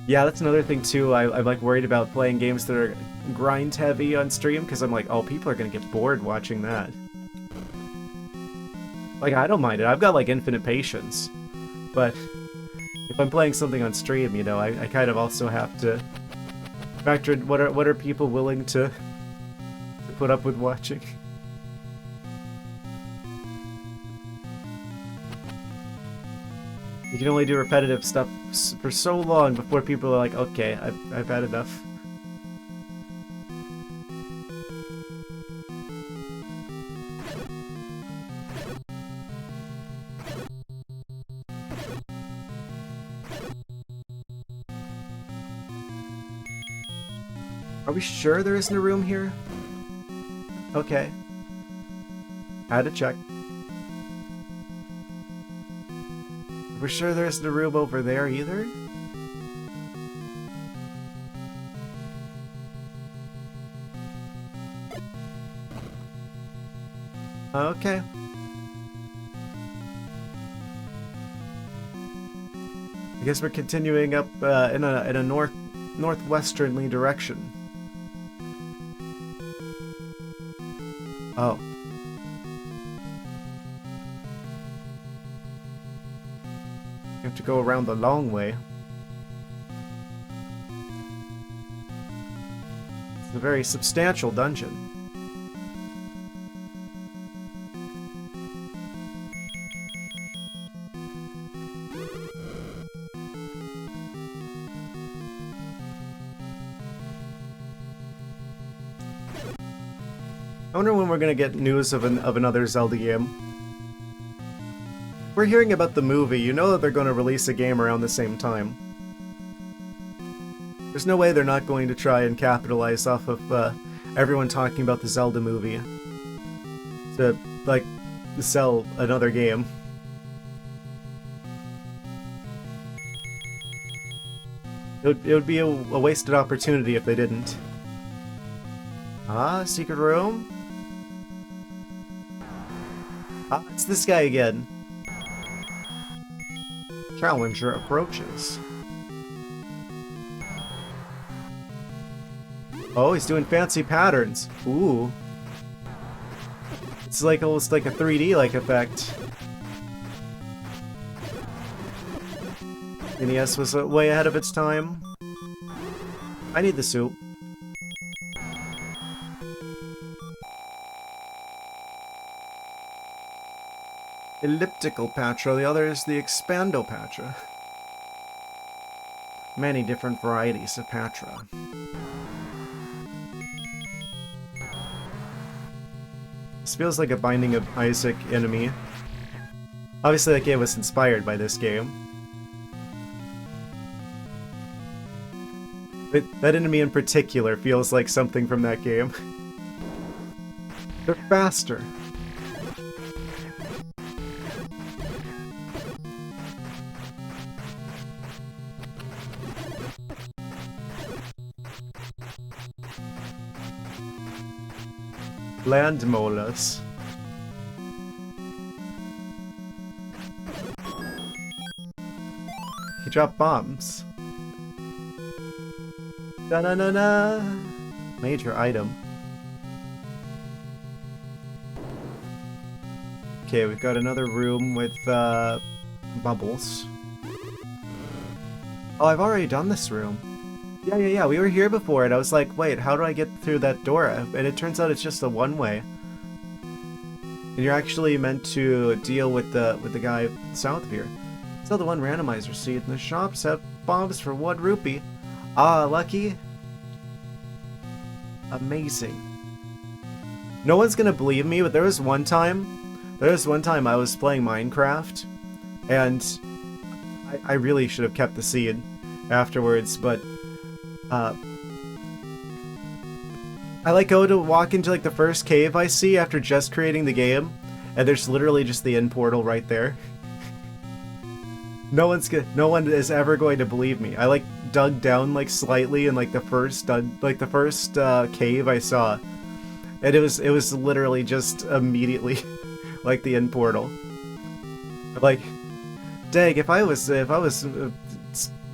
Yeah, that's another thing too. I'm like worried about playing games that are grind heavy on stream because I'm like, oh, people are gonna get bored watching that. Like, I don't mind it. I've got like infinite patience, but if I'm playing something on stream, you know, I kind of also have to factor in what are people willing to put up with watching. You can only do repetitive stuff for so long before people are like, okay, I've had enough. Are we sure there isn't a room here? Okay. Had to check. We're sure there isn't a room over there either? Okay. I guess we're continuing up in a northwesternly direction. Oh. You have to go around the long way. It's a very substantial dungeon. I wonder when we're gonna get news of another Zelda game. We're hearing about the movie, you know that they're gonna release a game around the same time. There's no way they're not going to try and capitalize off of everyone talking about the Zelda movie to, like, sell another game. It would be a wasted opportunity if they didn't. Ah, secret room? Ah, it's this guy again. Challenger approaches. Oh, he's doing fancy patterns. Ooh. It's like almost like a 3D-like effect. NES was way ahead of its time. I need the soup. Elliptical Patra, the other is the Expando Patra. Many different varieties of Patra. This feels like a Binding of Isaac enemy. Obviously that game was inspired by this game. But that enemy in particular feels like something from that game. They're faster. Land molars. He dropped bombs. Da-na-na-na! Major item. Okay, we've got another room with bubbles. Oh, I've already done this room. Yeah, we were here before, and I was like, wait, how do I get through that door? And it turns out it's just a one-way. And you're actually meant to deal with the guy south of here. Sell the one randomizer seed, and the shops have bombs for 1 rupee. Ah, lucky. Amazing. No one's gonna believe me, but there was one time I was playing Minecraft, and I really should have kept the seed afterwards, but I like go to walk into like the first cave I see after just creating the game, and there's literally just the end portal right there. No one is ever going to believe me. I like dug down like slightly in like the first cave I saw, and it was literally just immediately like the end portal. Like, dang, if I was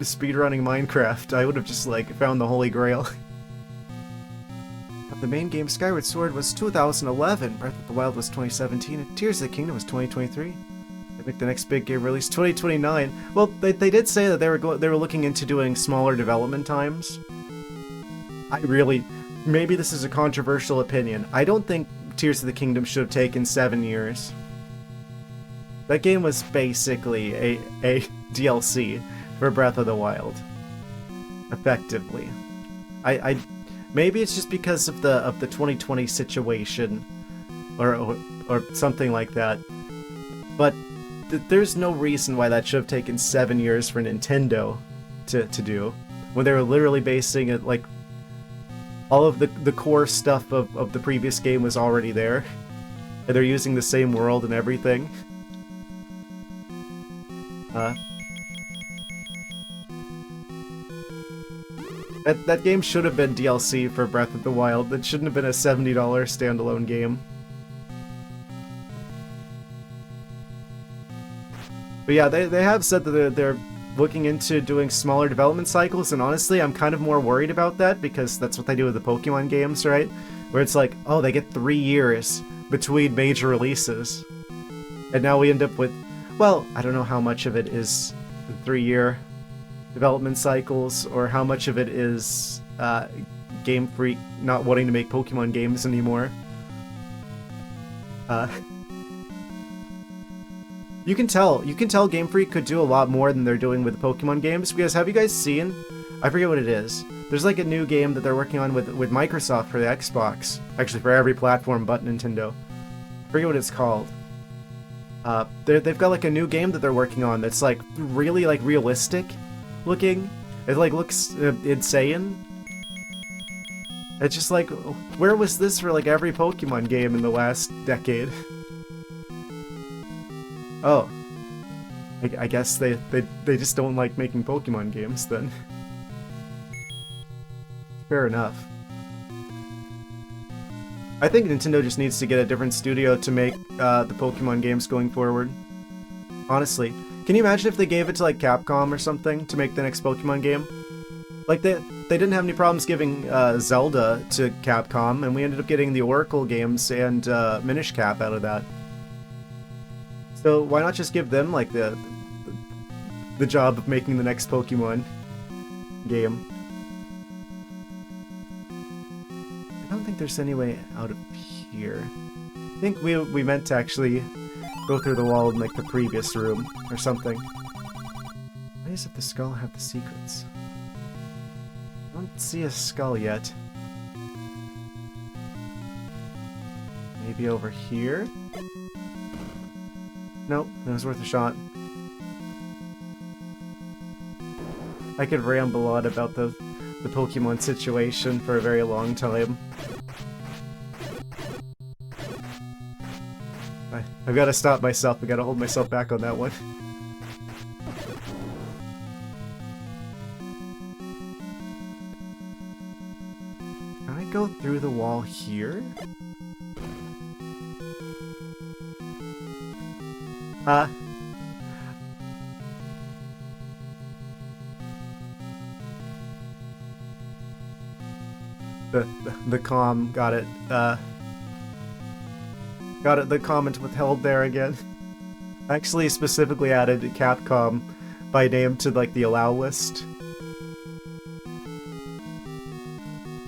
speedrunning Minecraft, I would have just like found the Holy Grail. The main game Skyward Sword was 2011, Breath of the Wild was 2017, and Tears of the Kingdom was 2023. They make the next big game release 2029. Well, they did say that they were looking into doing smaller development times. Maybe this is a controversial opinion. I don't think Tears of the Kingdom should have taken 7 years. That game was basically a DLC for Breath of the Wild, effectively. Maybe it's just because of the 2020 situation, or something like that. But there's no reason why that should have taken 7 years for Nintendo to do, when they were literally basing it like all of the core stuff of the previous game was already there, and they're using the same world and everything. Uh, that game should have been DLC for Breath of the Wild. That shouldn't have been a $70 standalone game. But yeah, they have said that they're looking into doing smaller development cycles, and honestly, I'm kind of more worried about that because that's what they do with the Pokemon games, right? Where it's like, oh, they get 3 years between major releases. And now we end up with, well, I don't know how much of it is 3-year development cycles, or how much of it is Game Freak not wanting to make Pokemon games anymore. You can tell Game Freak could do a lot more than they're doing with the Pokemon games, because have you guys seen, I forget what it is, there's like a new game that they're working on with Microsoft for the Xbox, actually for every platform but Nintendo. I forget what it's called. They've got like a new game that they're working on that's like really like realistic looking. It like looks insane. It's just like, where was this for like every Pokemon game in the last decade? Oh, I guess they just don't like making Pokemon games then. Fair enough. I think Nintendo just needs to get a different studio to make the Pokemon games going forward. Honestly. Can you imagine if they gave it to like Capcom or something to make the next Pokemon game? Like they didn't have any problems giving Zelda to Capcom, and we ended up getting the Oracle games and Minish Cap out of that. So why not just give them like the job of making the next Pokemon game? I don't think there's any way out of here. I think we meant to actually go through the wall in like the previous room or something. Why does the skull have the secrets? I don't see a skull yet. Maybe over here? Nope, that was worth a shot. I could ramble on about the Pokemon situation for a very long time. I've got to stop myself. I've got to hold myself back on that one. Can I go through the wall here? The comm got it. Got it. The comment withheld there again. Actually, specifically added Capcom by name to like the allow list.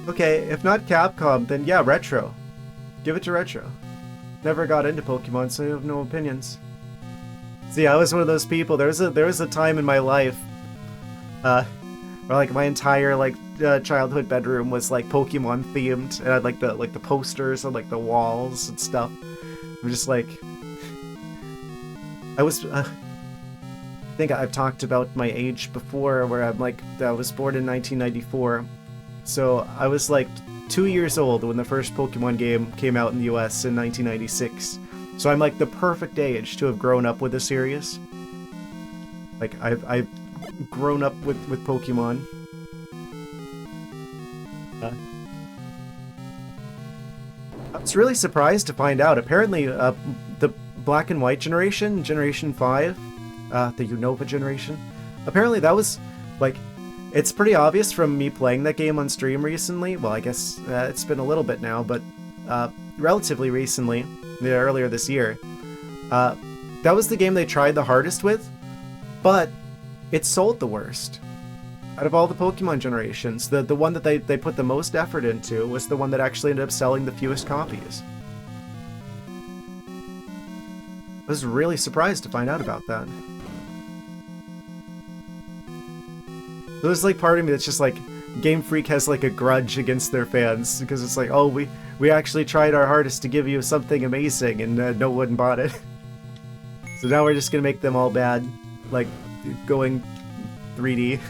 Okay, if not Capcom, then yeah, Retro. Give it to Retro. Never got into Pokemon, so I have no opinions. See, I was one of those people. There was a time in my life, where like my entire like childhood bedroom was like Pokemon themed, and I had like the posters on like the walls and stuff. I'm just like, I was. I think I've talked about my age before, where I'm like, I was born in 1994, so I was like 2 years old when the first Pokemon game came out in the US in 1996. So I'm like the perfect age to have grown up with the series. Like I've grown up with Pokemon. I was really surprised to find out. Apparently, the Black and White generation, Generation 5, the Unova generation, apparently that was, like, it's pretty obvious from me playing that game on stream recently. Well, I guess it's been a little bit now, but relatively recently, earlier this year, that was the game they tried the hardest with, but it sold the worst. Out of all the Pokemon generations, the one that they put the most effort into was the one that actually ended up selling the fewest copies. I was really surprised to find out about that. There's like part of me that's just like, Game Freak has like a grudge against their fans, because it's like, oh, we actually tried our hardest to give you something amazing, and no one bought it. So now we're just gonna make them all bad, like going 3D.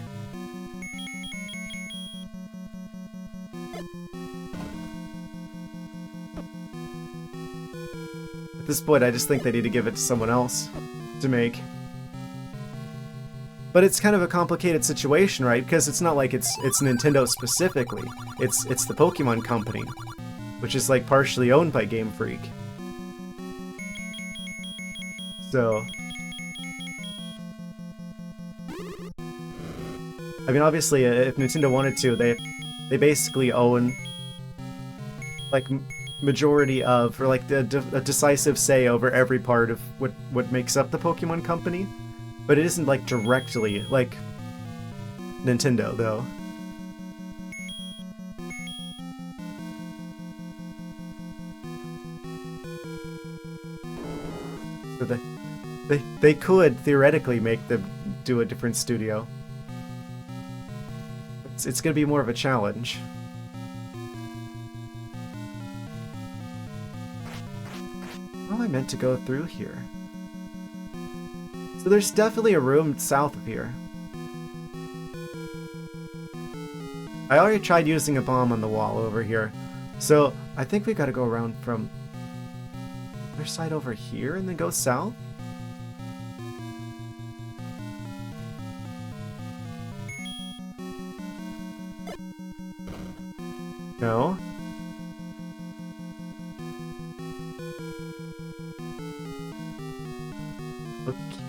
At this point, I just think they need to give it to someone else to make. But it's kind of a complicated situation, right? Because it's not like it's Nintendo specifically. It's the Pokemon Company, which is like partially owned by Game Freak. So, I mean, obviously, if Nintendo wanted to, they basically own like majority of, or like a decisive say over every part of what makes up the Pokemon Company. But it isn't like directly like Nintendo, though. So they could theoretically make them do a different studio. It's gonna be more of a challenge. Oh, I meant to go through here. So there's definitely a room south of here. I already tried using a bomb on the wall over here. So I think we gotta go around from the other side over here and then go south? No.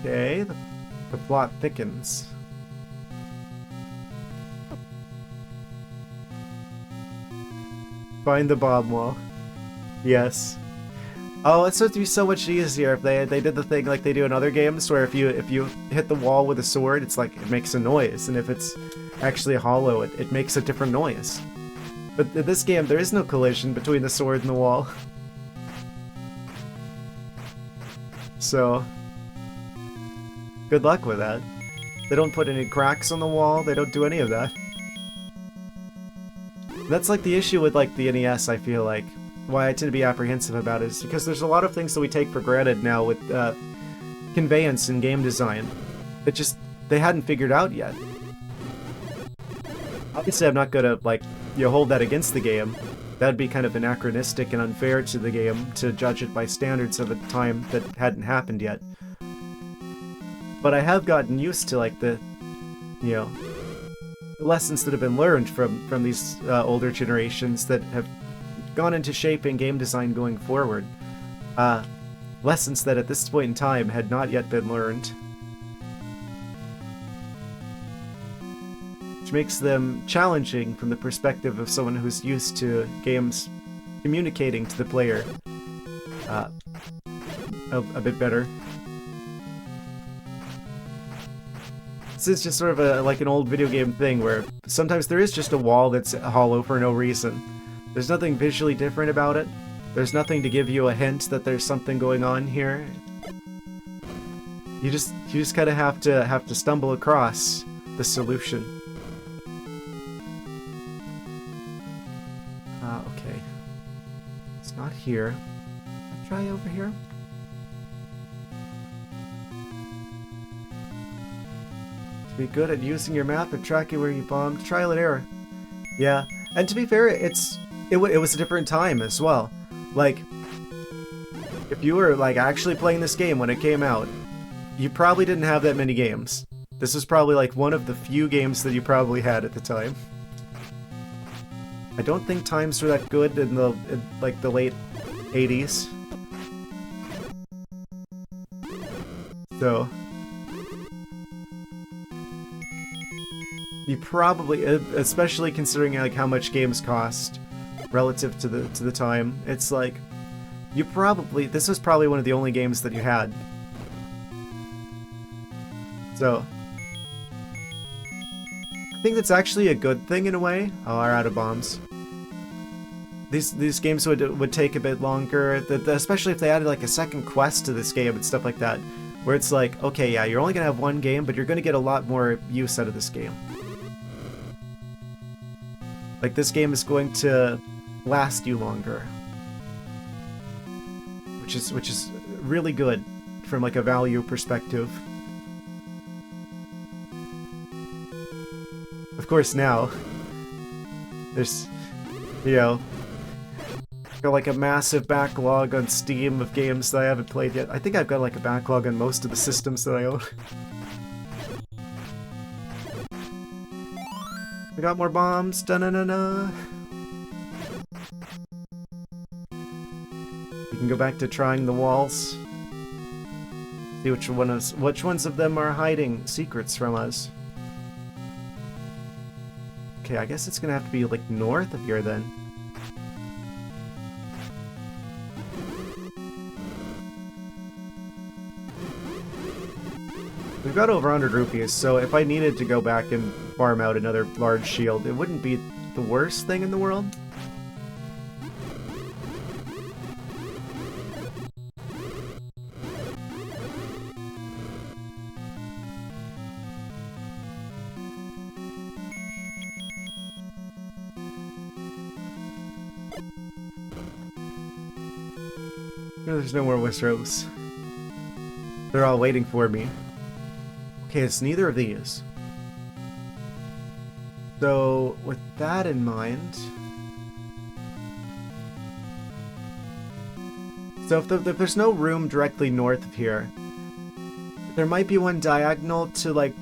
Okay, the plot thickens. Find the bomb wall. Yes. Oh, it's supposed to be so much easier if they did the thing like they do in other games, where if you hit the wall with a sword, it's like it makes a noise, and if it's actually hollow, it makes a different noise. But in this game, there is no collision between the sword and the wall. So, good luck with that. They don't put any cracks on the wall, they don't do any of that. That's like the issue with like the NES, I feel like. Why I tend to be apprehensive about it is because there's a lot of things that we take for granted now with conveyance and game design that just they hadn't figured out yet. Obviously, I'm not gonna like hold that against the game. That'd be kind of anachronistic and unfair to the game to judge it by standards of a time that hadn't happened yet. But I have gotten used to like the lessons that have been learned from these older generations that have gone into shaping game design going forward. Lessons that at this point in time had not yet been learned. Which makes them challenging from the perspective of someone who's used to games communicating to the player a bit better. This is just sort of like an old video game thing where sometimes there is just a wall that's hollow for no reason. There's nothing visually different about it. There's nothing to give you a hint that there's something going on here. You just kind of have to stumble across the solution. Okay. It's not here. I'll try over here. To be good at using your map and tracking where you bombed, trial and error. Yeah, and to be fair, it was a different time as well. Like, if you were like actually playing this game when it came out, you probably didn't have that many games. This was probably like one of the few games that you probably had at the time. I don't think times were that good in the late 80s. So you probably, especially considering like how much games cost relative to the time, it's like this was probably one of the only games that you had. So I think that's actually a good thing in a way. Oh, we're out of bombs. These games would take a bit longer, especially if they added like a second quest to this game and stuff like that, where it's like, okay, yeah, you're only gonna have one game, but you're gonna get a lot more use out of this game. Like, this game is going to last you longer, which is really good from like a value perspective. Of course, now there's got like a massive backlog on Steam of games that I haven't played yet. I think I've got like a backlog on most of the systems that I own. We got more bombs. Da-na-na-na. We can go back to trying the walls. See which ones of them are hiding secrets from us. Okay, I guess it's gonna have to be like north of here then. We've got over 100 rupees, so if I needed to go back and farm out another large shield, it wouldn't be the worst thing in the world. No, there's no more Wizzrobes. They're all waiting for me. Okay, it's neither of these. So, with that in mind... So if there's no room directly north of here, there might be one diagonal to like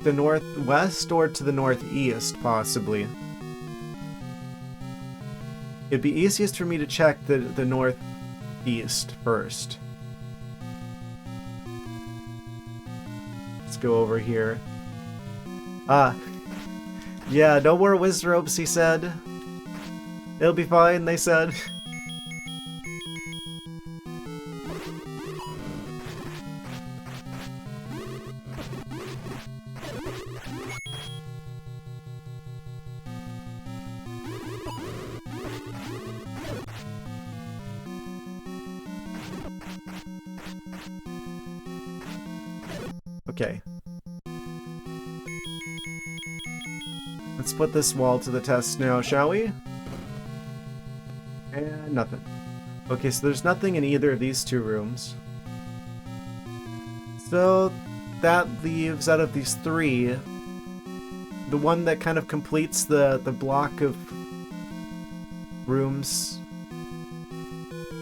the northwest or to the northeast, possibly. It'd be easiest for me to check the northeast first. Let's go over here. Ah. Yeah, no more Wizzrobes, he said. It'll be fine, they said. Okay. Let's put this wall to the test now, shall we? And nothing. Okay, so there's nothing in either of these two rooms. So that leaves, out of these three, the one that kind of completes the block of rooms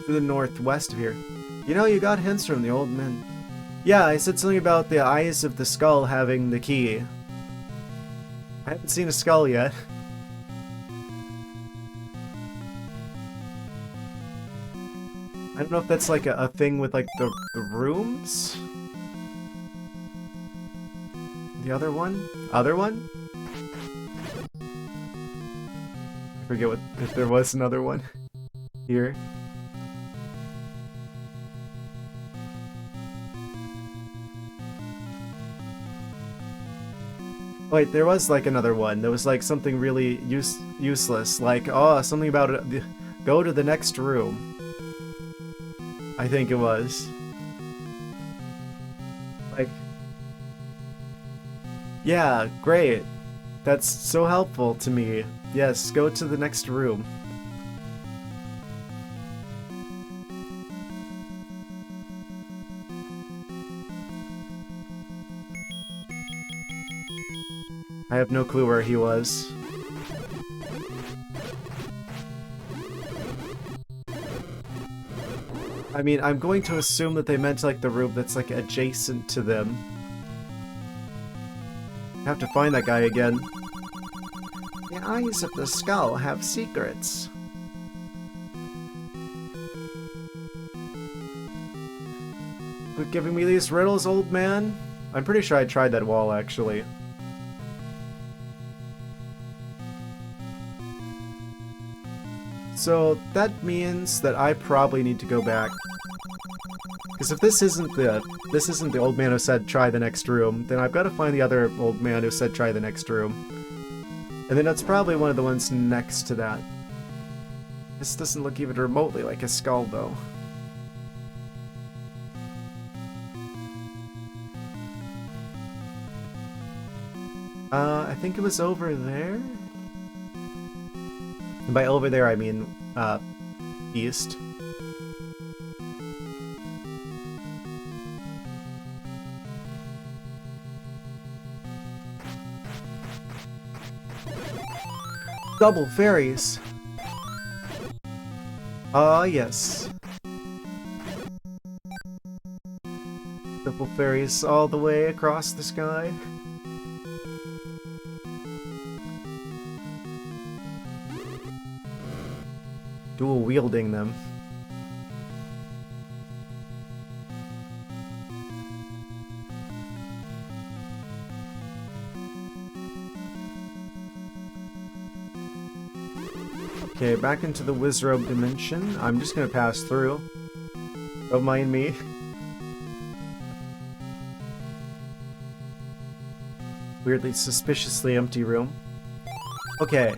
to the northwest of here. You know, you got hints from the old man. Yeah, I said something about the eyes of the skull having the key. I haven't seen a skull yet. I don't know if that's like a thing with like the rooms? The other one? Other one? I forget if there was another one here. Wait, there was like another one. There was like something really useless, like, oh, something about it. Go to the next room. I think it was. Like, yeah, great. That's so helpful to me. Yes, go to the next room. I have no clue where he was. I mean, I'm going to assume that they meant like the room that's like adjacent to them. I have to find that guy again. The eyes of the skull have secrets. Quit giving me these riddles, old man. I'm pretty sure I tried that wall, actually. So that means that I probably need to go back. Because if this isn't the old man who said try the next room, then I've got to find the other old man who said try the next room. And then that's probably one of the ones next to that. This doesn't look even remotely like a skull, though. I think it was over there? And by over there, I mean, east. Double fairies! Ah, yes. Double fairies all the way across the sky. Dual wielding them. Okay, back into the Wizzrobe dimension. I'm just gonna pass through. Don't mind me. Weirdly, suspiciously empty room. Okay.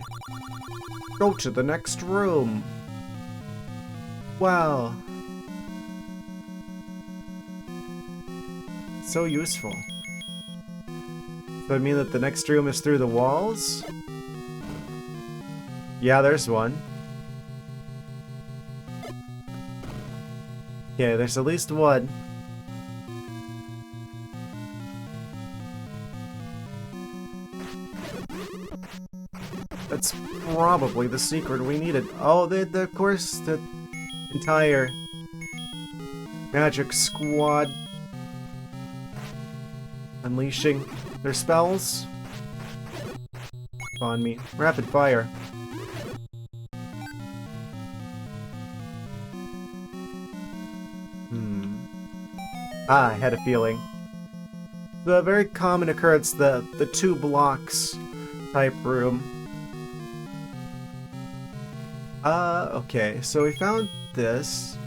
Go to the next room. Wow. So useful. Does that mean that the next room is through the walls? Yeah, there's one. Okay, there's at least one. That's probably the secret we needed. Oh, of course, the entire magic squad unleashing their spells on me. Rapid fire. I had a feeling. The very common occurrence, the 2 blocks type room. Okay, so we found this.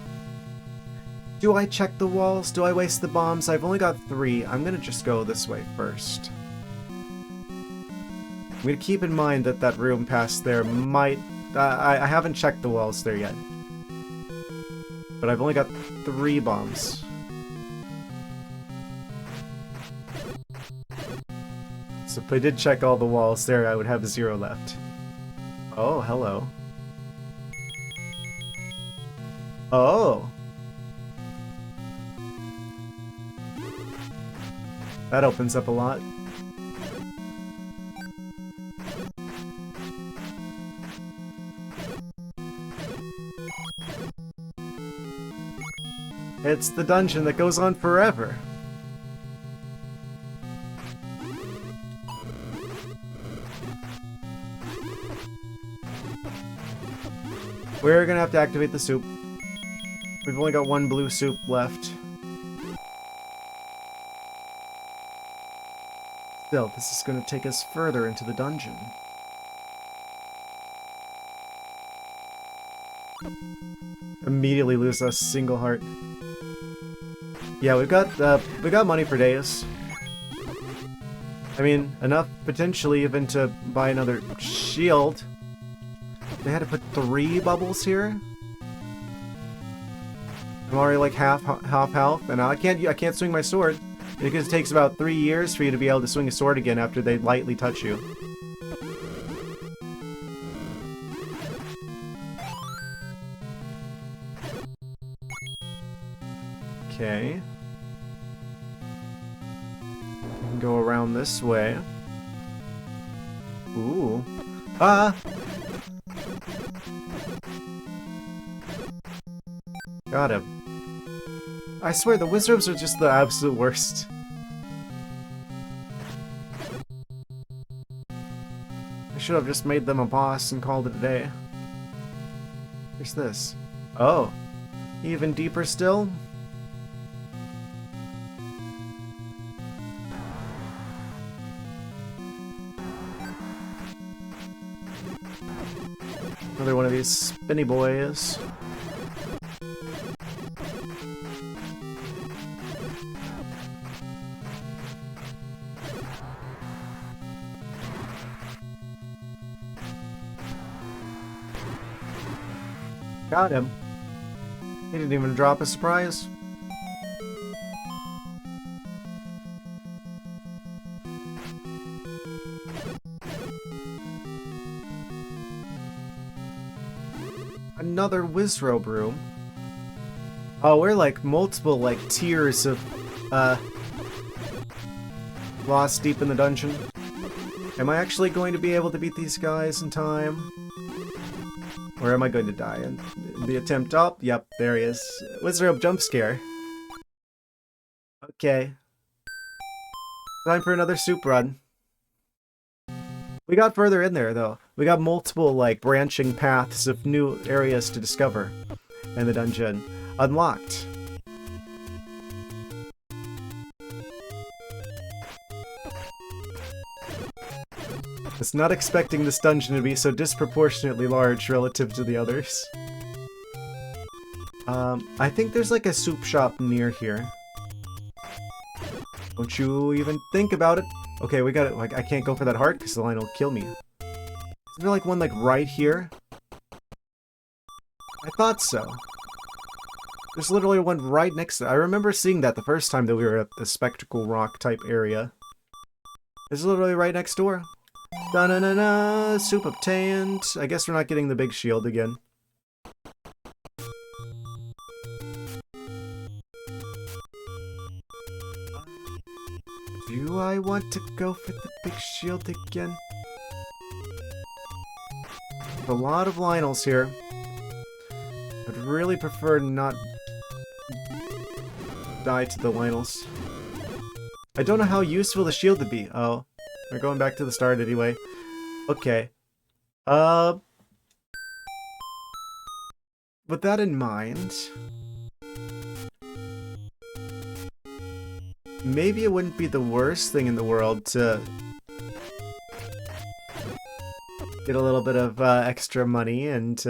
Do I check the walls? Do I waste the bombs? I've only got 3. I'm gonna just go this way first. I'm gonna keep in mind that that room past there might... I haven't checked the walls there yet. But I've only got 3 bombs. So if I did check all the walls there, I would have 0 left. Oh, hello. Oh! That opens up a lot. It's the dungeon that goes on forever. We're gonna have to activate the soup. We've only got 1 blue soup left. Still, this is gonna take us further into the dungeon. Immediately lose a single heart. Yeah, we've got money for days. I mean, enough potentially even to buy another shield. They had to put 3 bubbles here. I'm already like half health, and I can't swing my sword because it takes about 3 years for you to be able to swing a sword again after they lightly touch you. Okay. We can go around this way. Ooh. Ah! Got him. I swear, the Wizzrobes are just the absolute worst. I should have just made them a boss and called it a day. Where's this? Oh. Even deeper still? Another one of these spinny boys. Got him. He didn't even drop a surprise. Another Wizzrobe room. Oh, we're like multiple like tiers of lost deep in the dungeon. Am I actually going to be able to beat these guys in time? Or am I going to die in the attempt? Oh, yep, there he is. Wizzrobe jump scare. Okay. Time for another soup run. We got further in there, though. We got multiple, like, branching paths of new areas to discover. And the dungeon unlocked. I was not expecting this dungeon to be so disproportionately large relative to the others. I think there's like a soup shop near here. Don't you even think about it. Okay, we got it. Like, I can't go for that heart because the line will kill me. Isn't there like one like right here? I thought so. There's literally one right next to it. I remember seeing that the first time that we were at the Spectacle Rock type area. It's literally right next door. Da-na-na-na, soup obtained. I guess we're not getting the big shield again. Do I want to go for the big shield again? A lot of Lionels here. I'd really prefer not die to the Lionels. I don't know how useful the shield would be. Oh, we're going back to the start anyway. Okay. With that in mind, maybe it wouldn't be the worst thing in the world to get a little bit of extra money and,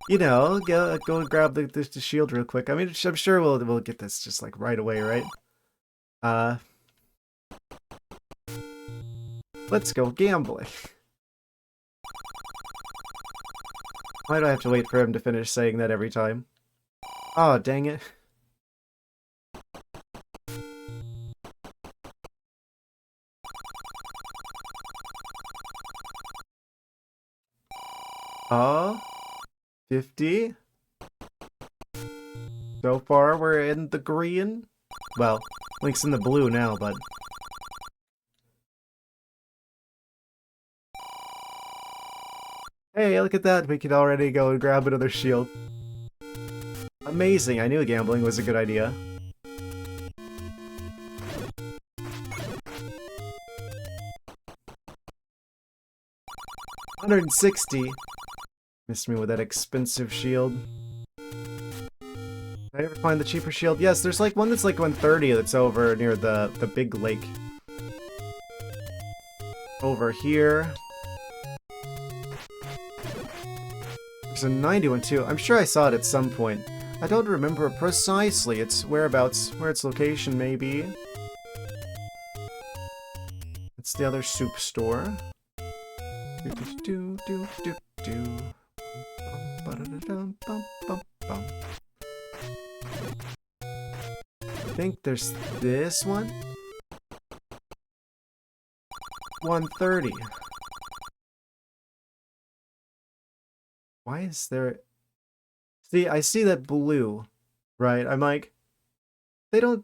you know, go and grab the shield real quick. I mean, I'm sure we'll get this just like right away, right? Let's go gambling. Why do I have to wait for him to finish saying that every time? Oh, dang it. Oh, 50. So far, we're in the green. Well, Link's in the blue now, but... Hey, look at that. We could already go and grab another shield. Amazing. I knew gambling was a good idea. $160. Missed me with that expensive shield. Did I ever find the cheaper shield? Yes, there's like one that's like 130 that's over near the big lake. Over here. There's a 91 too. I'm sure I saw it at some point. I don't remember precisely its whereabouts, where its location may be. It's the other soup store. I think there's this one. 130. Why is there... See, I see that blue, right? I'm like, they don't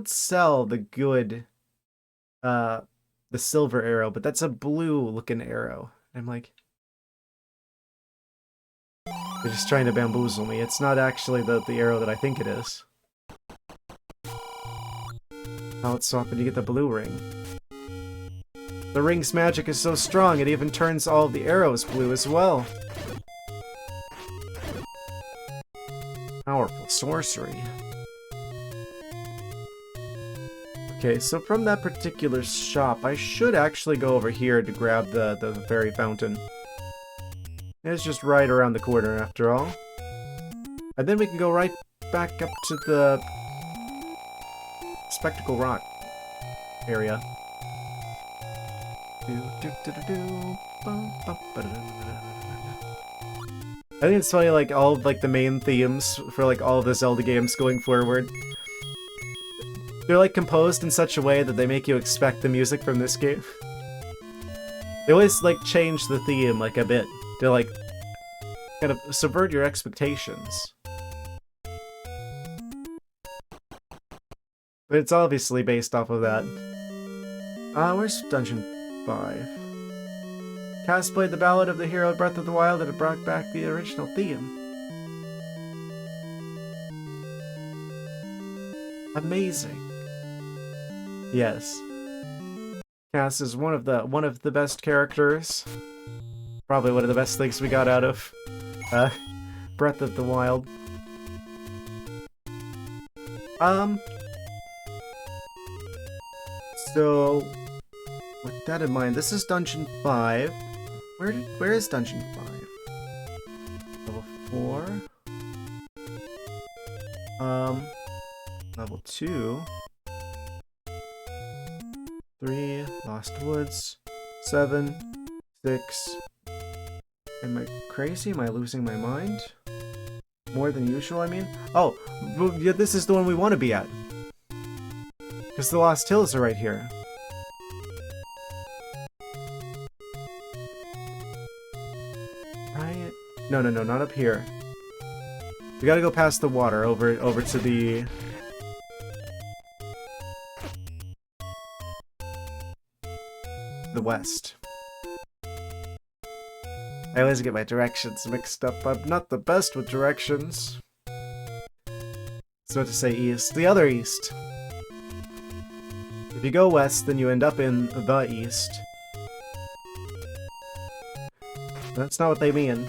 sell the good, the silver arrow, but that's a blue looking arrow. I'm like, they're just trying to bamboozle me. It's not actually the arrow that I think it is. Now let's swap and you get the blue ring. The ring's magic is so strong, it even turns all of the arrows blue as well. Powerful sorcery. Okay, so from that particular shop, I should actually go over here to grab the fairy fountain. It's just right around the corner after all. And then we can go right back up to the Spectacle Rock area. I think it's funny, like, all of, like, the main themes for, like, all of the Zelda games going forward. They're, like, composed in such a way that they make you expect the music from this game. They always, like, change the theme, like, a bit. To, like, kind of subvert your expectations. But it's obviously based off of that. Where's Dungeon 5? Cast played the ballad of the hero of Breath of the Wild and it brought back the original theme. Amazing. Yes. Cass is one of the best characters. Probably one of the best things we got out of Breath of the Wild. So with that in mind, this is Dungeon 5. Where is Dungeon 5? Level 4. Level 2. 3. Lost Woods. 7. 6. Am I crazy? Am I losing my mind? More than usual, I mean? Oh, well, yeah, this is the one we want to be at. Because the Lost Hills are right here. Right? No, not up here. We gotta go past the water, over to the... west. I always get my directions mixed up. I'm not the best with directions. So to say east. The other east. If you go west, then you end up in the east. That's not what they mean.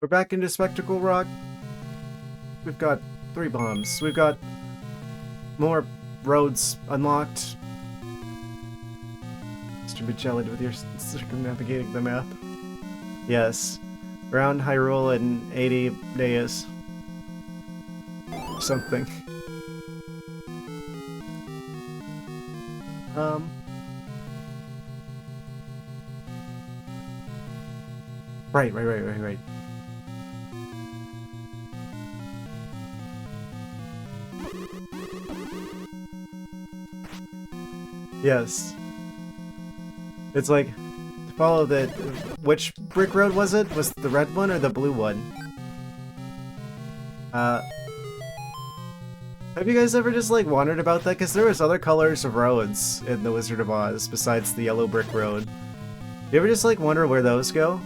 We're back into Spectacle Rock. We've got 3 bombs. We've got more roads unlocked. Mr. Magellan with your circumnavigating the map. Yes. Around Hyrule in 80 days. Something. Right. Yes. It's like, to follow the... Which brick road was it? Was it the red one or the blue one? Have you guys ever just, like, wondered about that? Because there was other colors of roads in the Wizard of Oz besides the yellow brick road. You ever just, like, wonder where those go?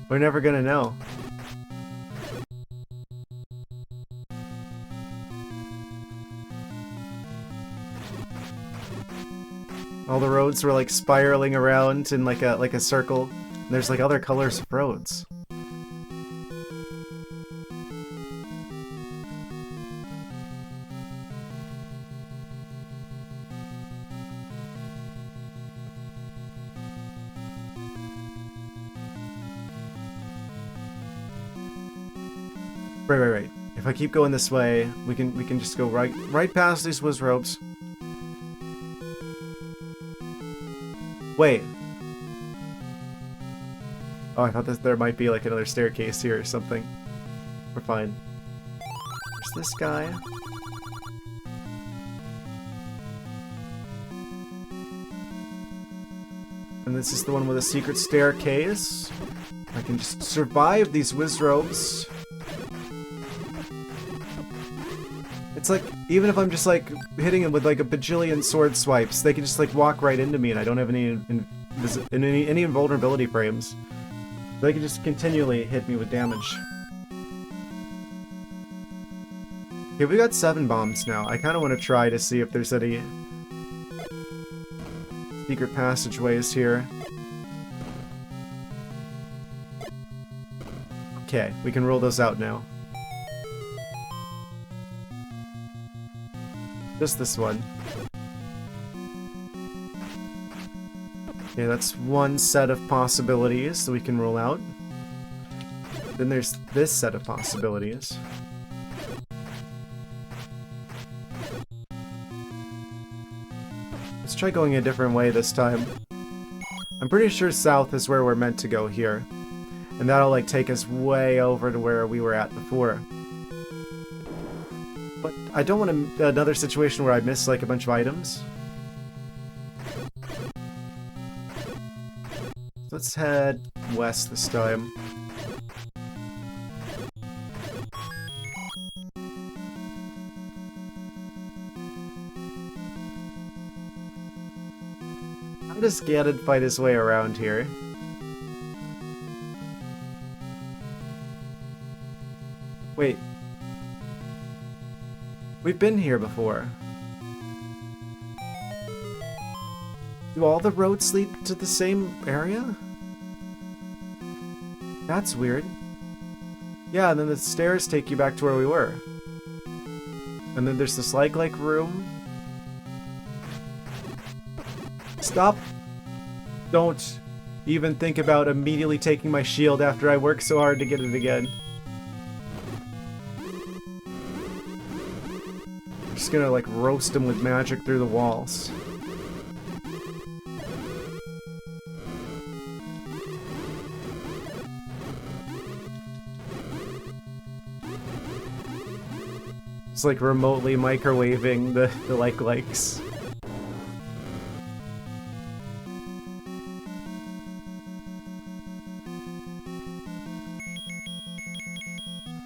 We're never gonna know. All the roads were like spiraling around in like a circle. And there's like other colors of roads. Right. If I keep going this way, we can just go right past these Wizzrobes. Wait. Oh, I thought that there might be like another staircase here or something. We're fine. There's this guy. And this is the one with a secret staircase. I can just survive these Wizzrobes. It's like, even if I'm just like hitting them with like a bajillion sword swipes, they can just like walk right into me and I don't have any invulnerability frames. They can just continually hit me with damage. Okay, we got 7 bombs now. I kind of want to try to see if there's any secret passageways here. Okay, we can roll those out now. Just this one. Okay, that's one set of possibilities that we can roll out. Then there's this set of possibilities. Let's try going a different way this time. I'm pretty sure south is where we're meant to go here. And that'll like take us way over to where we were at before. But I don't want another situation where I miss like a bunch of items. Let's head west this time. does Ganon fight his way around here? Wait. We've been here before. Do all the roads lead to the same area? That's weird. Yeah, and then the stairs take you back to where we were. And then there's this like room. Stop! Don't even think about immediately taking my shield after I work so hard to get it again. I'm just gonna like roast him with magic through the walls. It's like remotely microwaving the likes.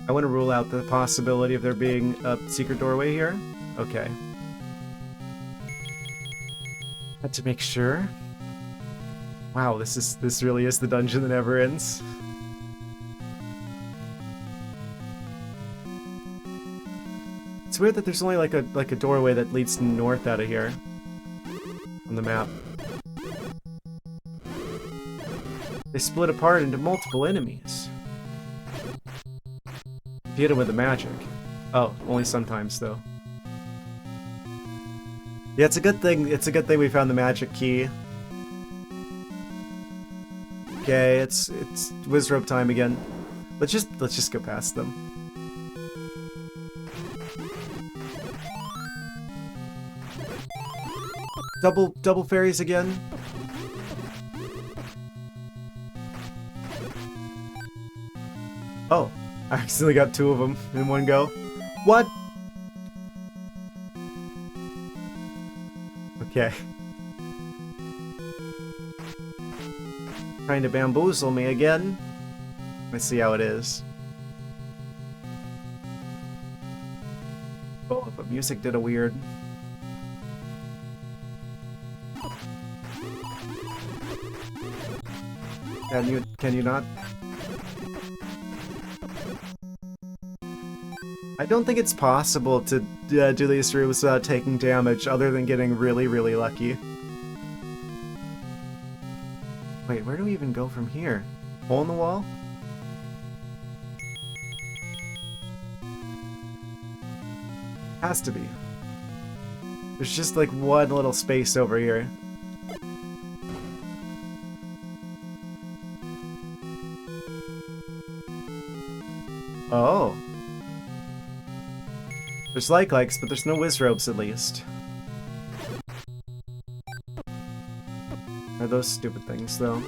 I want to rule out the possibility of there being a secret doorway here. Okay. Had to make sure. Wow, this really is the dungeon that never ends. It's weird that there's only like a doorway that leads north out of here on the map. They split apart into multiple enemies. You hit him with the magic. Oh, only sometimes though. Yeah, it's a good thing. It's a good thing we found the magic key. Okay, it's Wizzrobe time again. Let's just go past them. Double fairies again. Oh, I accidentally got two of them in one go. What? Okay. Trying to bamboozle me again. Let's see how it is. Oh, but music did a weird. Can you not? I don't think it's possible to do these rooms without taking damage other than getting really, really lucky. Wait, where do we even go from here? Hole in the wall? Has to be. There's just like one little space over here. Oh. There's likes, but there's no Wizzrobes at least. Are those stupid things, though?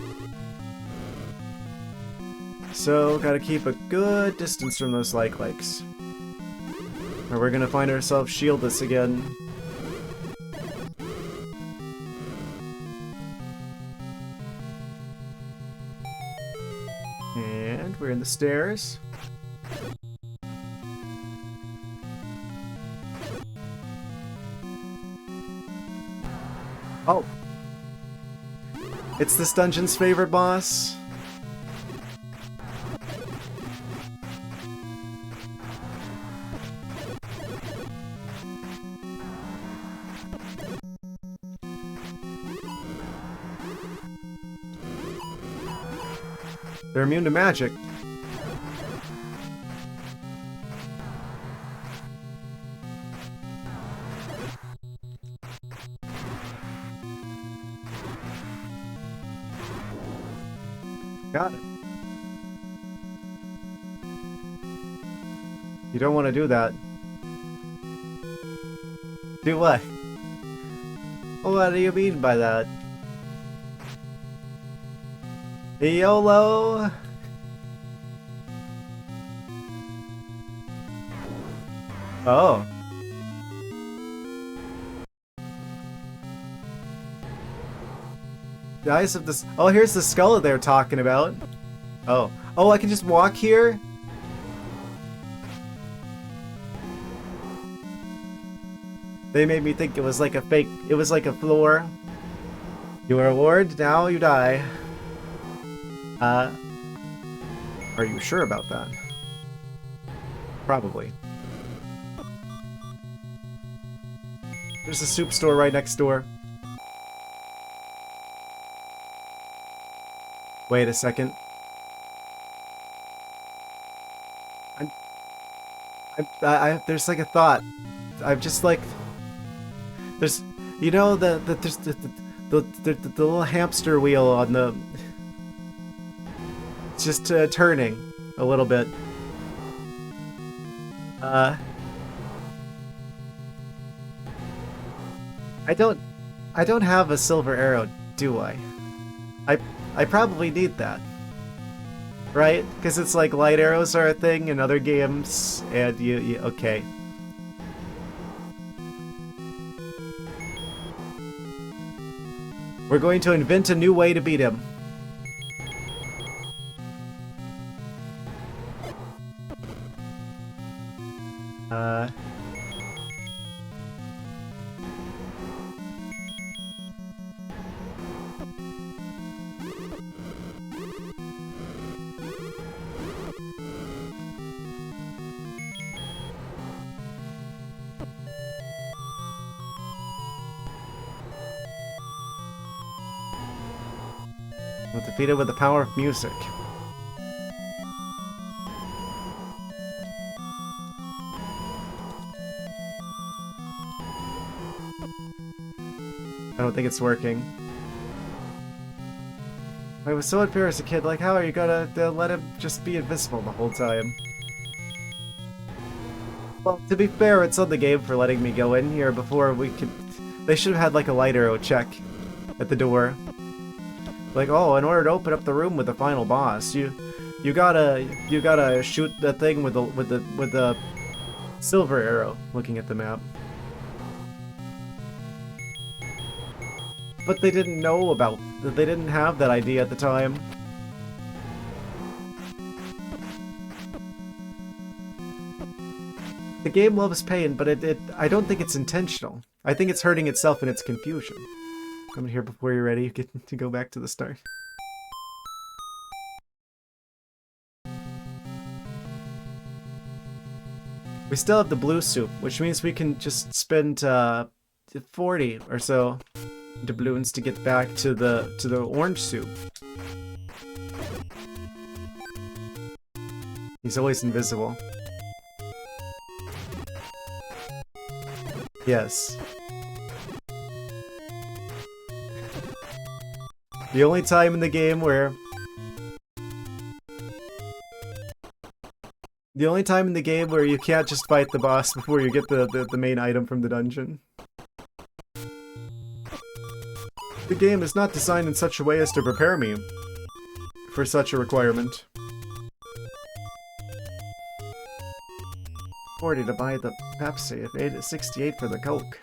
So, gotta keep a good distance from those likes. Or we're gonna find ourselves shieldless again. And we're in the stairs. Oh. It's this dungeon's favorite boss. They're immune to magic. Got it. You don't want to do that. Do what? What do you mean by that? YOLO? Oh. The eyes of this. Oh, here's the skull that they're talking about. Oh. Oh, I can just walk here? They made me think it was like a fake. It was like a floor. You are a ward, now you die. Are you sure about that? Probably. There's a soup store right next door. Wait a second. There's like a thought. I'm just like, there's, you know, there's the little hamster wheel on the, it's just turning a little bit. I don't have a silver arrow, do I? I probably need that. Right? Because it's like light arrows are a thing in other games, and you okay. We're going to invent a new way to beat him. We'll defeat it with the power of music. I don't think it's working. I was so unfair as a kid, like how are you gonna let him just be invisible the whole time? Well, to be fair, it's on the game for letting me go in here before we could... They should have had like a light arrow check at the door. Like, oh, in order to open up the room with the final boss, you gotta shoot the thing with the silver arrow. Looking at the map. But they didn't know about that. They didn't have that idea at the time. The game loves pain, but I don't think it's intentional. I think it's hurting itself in its confusion. Come in here before you're ready. You get to go back to the start. We still have the blue soup, which means we can just spend 40 or so doubloons to get back to the orange soup. He's always invisible. Yes. The only time in the game where... The only time in the game where you can't just fight the boss before you get the main item from the dungeon. The game is not designed in such a way as to prepare me for such a requirement. 40 to buy the Pepsi, if 68 for the Coke.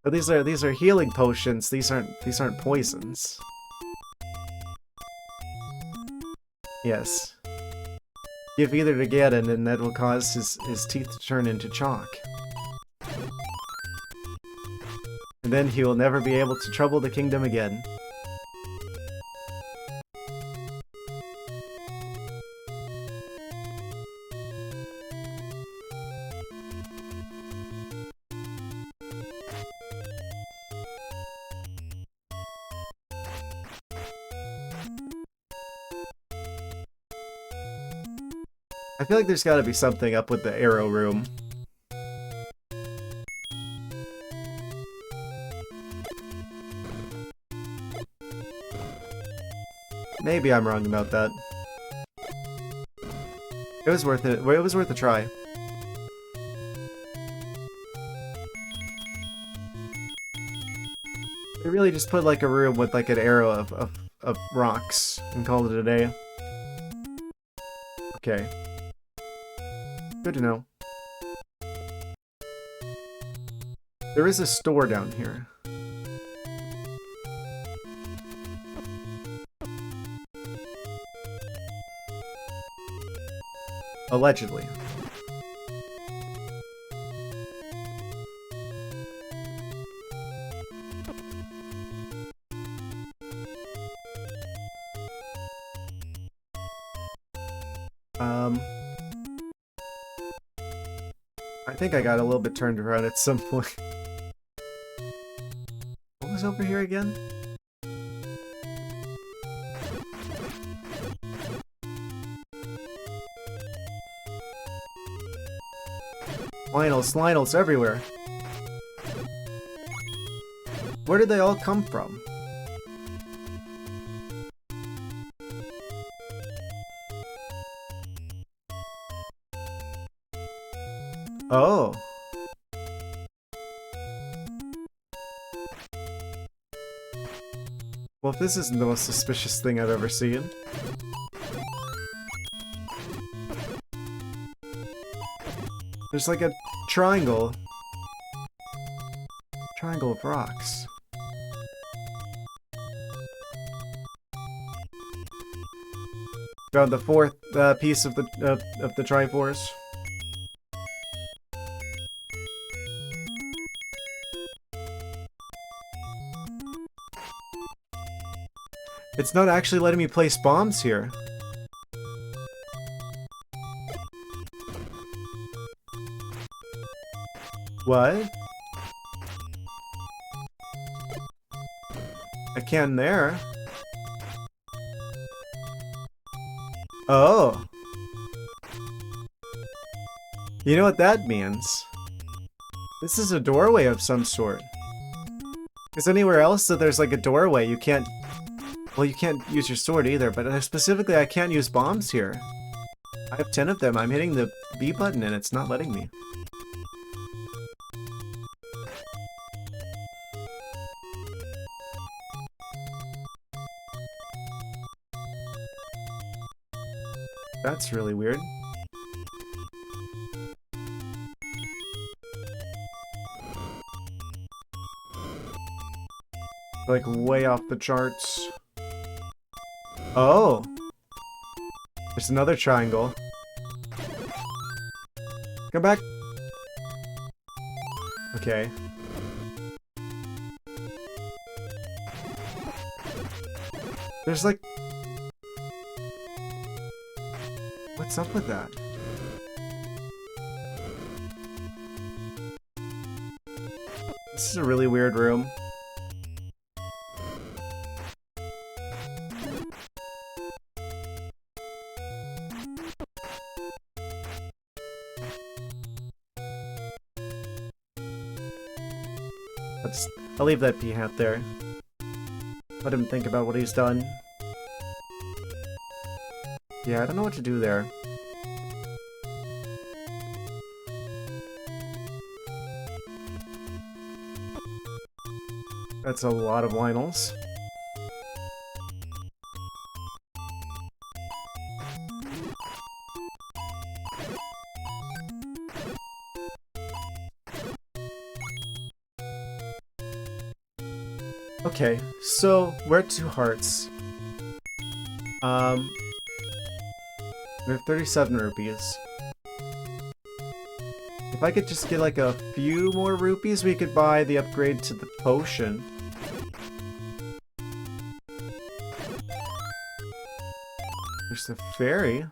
But these are healing potions. These aren't poisons. Yes. Give either to Ganon, and that will cause his teeth to turn into chalk. And then he will never be able to trouble the kingdom again. I feel like there's gotta be something up with the arrow room. Maybe I'm wrong about that. It was worth it. It was worth a try. They really just put like a room with like an arrow of rocks and called it a day. Okay. Good to know. There is a store down here. Allegedly. I think I got a little bit turned around at some point. What was over here again? Lionels everywhere. Where did they all come from? Oh. Well, if this isn't the most suspicious thing I've ever seen. There's like a triangle. Triangle of rocks. Found the fourth piece of the Triforce. It's not actually letting me place bombs here. What? I can there. Oh. You know what that means? This is a doorway of some sort. Because anywhere else that there's like a doorway, you can't... Well, you can't use your sword either, but specifically I can't use bombs here. I have 10 of them. I'm hitting the B button and it's not letting me. That's really weird. Like way off the charts. Oh! There's another triangle. Come back! Okay. There's like... What's up with that? This is a really weird room. I'll leave that pea hat there. Let him think about what he's done. Yeah, I don't know what to do there. That's a lot of Lionels. Okay, so we're at 2 hearts. We have 37 rupees. If I could just get like a few more rupees, we could buy the upgrade to the potion. There's the fairy.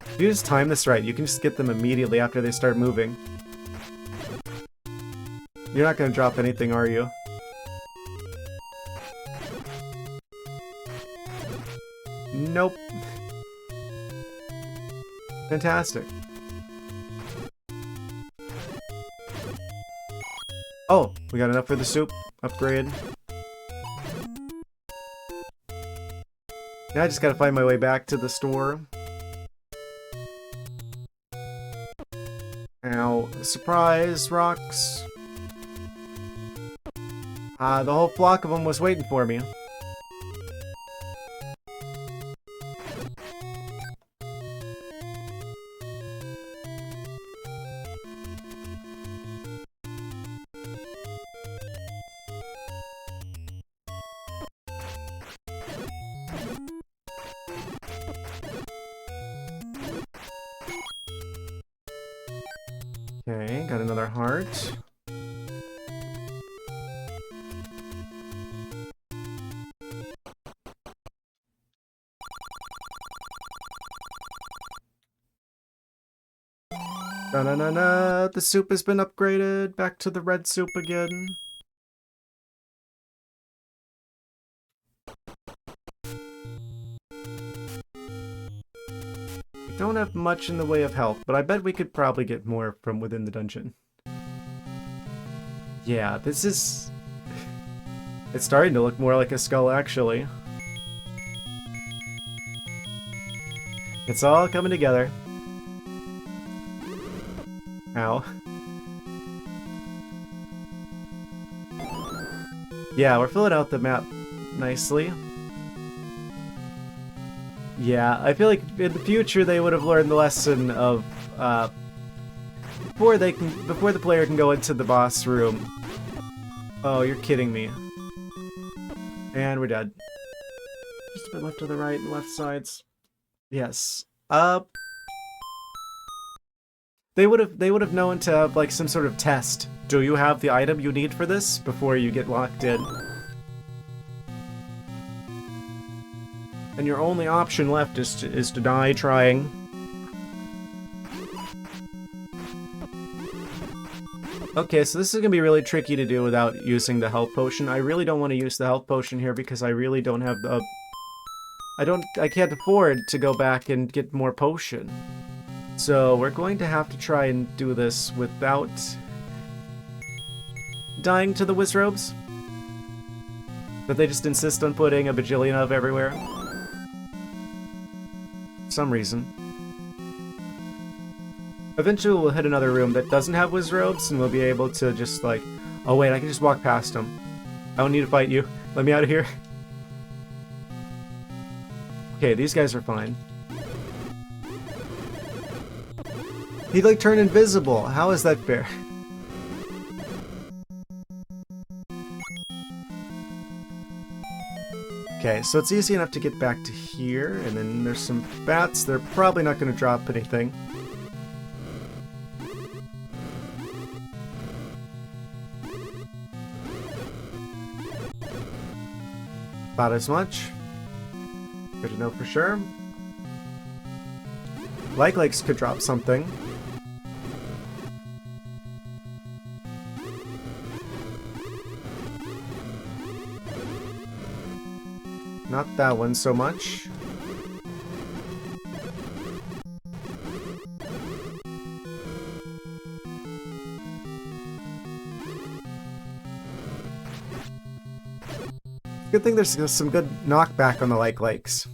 If you just time this right, you can just get them immediately after they start moving. You're not going to drop anything, are you? Nope. Fantastic. Oh, we got enough for the soup. Upgrade. Now I just gotta find my way back to the store. Ow. Surprise, rocks. The whole flock of them was waiting for me. Okay, got another heart. Na-na-na-na! The soup has been upgraded! Back to the red soup again. We don't have much in the way of health, but I bet we could probably get more from within the dungeon. Yeah, this is... It's starting to look more like a skull, actually. It's all coming together. Ow. Yeah, we're filling out the map nicely. Yeah, I feel like in the future they would have learned the lesson of before the player can go into the boss room. Oh, you're kidding me. And we're dead. Just a bit left to the right and left sides. Yes. They would have known to have like some sort of test. Do you have the item you need for this before you get locked in? And your only option left is to die trying. Okay, so this is gonna be really tricky to do without using the health potion. I really don't want to use the health potion here because I really don't have the... I can't afford to go back and get more potion. So we're going to have to try and do this without dying to the Wizzrobes that they just insist on putting a bajillion of everywhere. For some reason. Eventually we'll hit another room that doesn't have Wizzrobes and we'll be able to just like, oh wait, I can just walk past them. I don't need to fight you. Let me out of here. Okay, these guys are fine. He'd like turn invisible. How is that fair? Okay, so it's easy enough to get back to here, and then there's some bats. They're probably not going to drop anything. About as much. Good to know for sure. Likes could drop something. Not that one so much. Good thing there's some good knockback on the likes.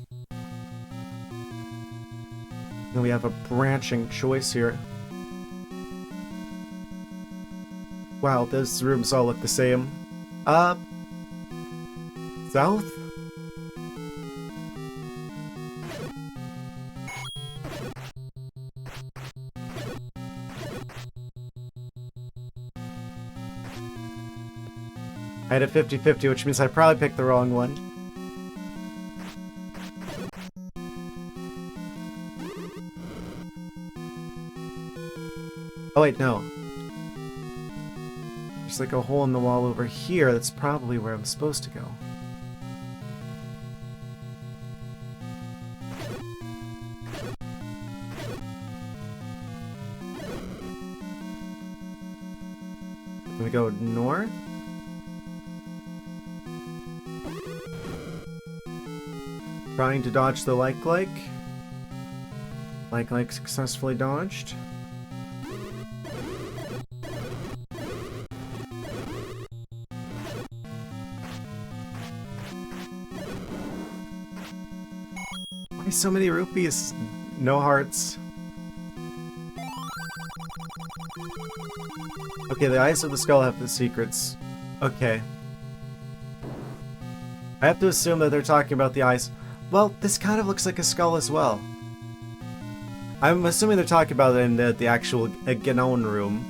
Then we have a branching choice here. Wow, those rooms all look the same. South? I had a 50-50, which means I probably picked the wrong one. Oh wait, no. There's like a hole in the wall over here. That's probably where I'm supposed to go. Can we go north? Trying to dodge the like. Like successfully dodged. Why so many rupees? No hearts. Okay, the eyes of the skull have the secrets. Okay. I have to assume that they're talking about the eyes. Well, this kind of looks like a skull as well. I'm assuming they're talking about it in the actual Ganon room.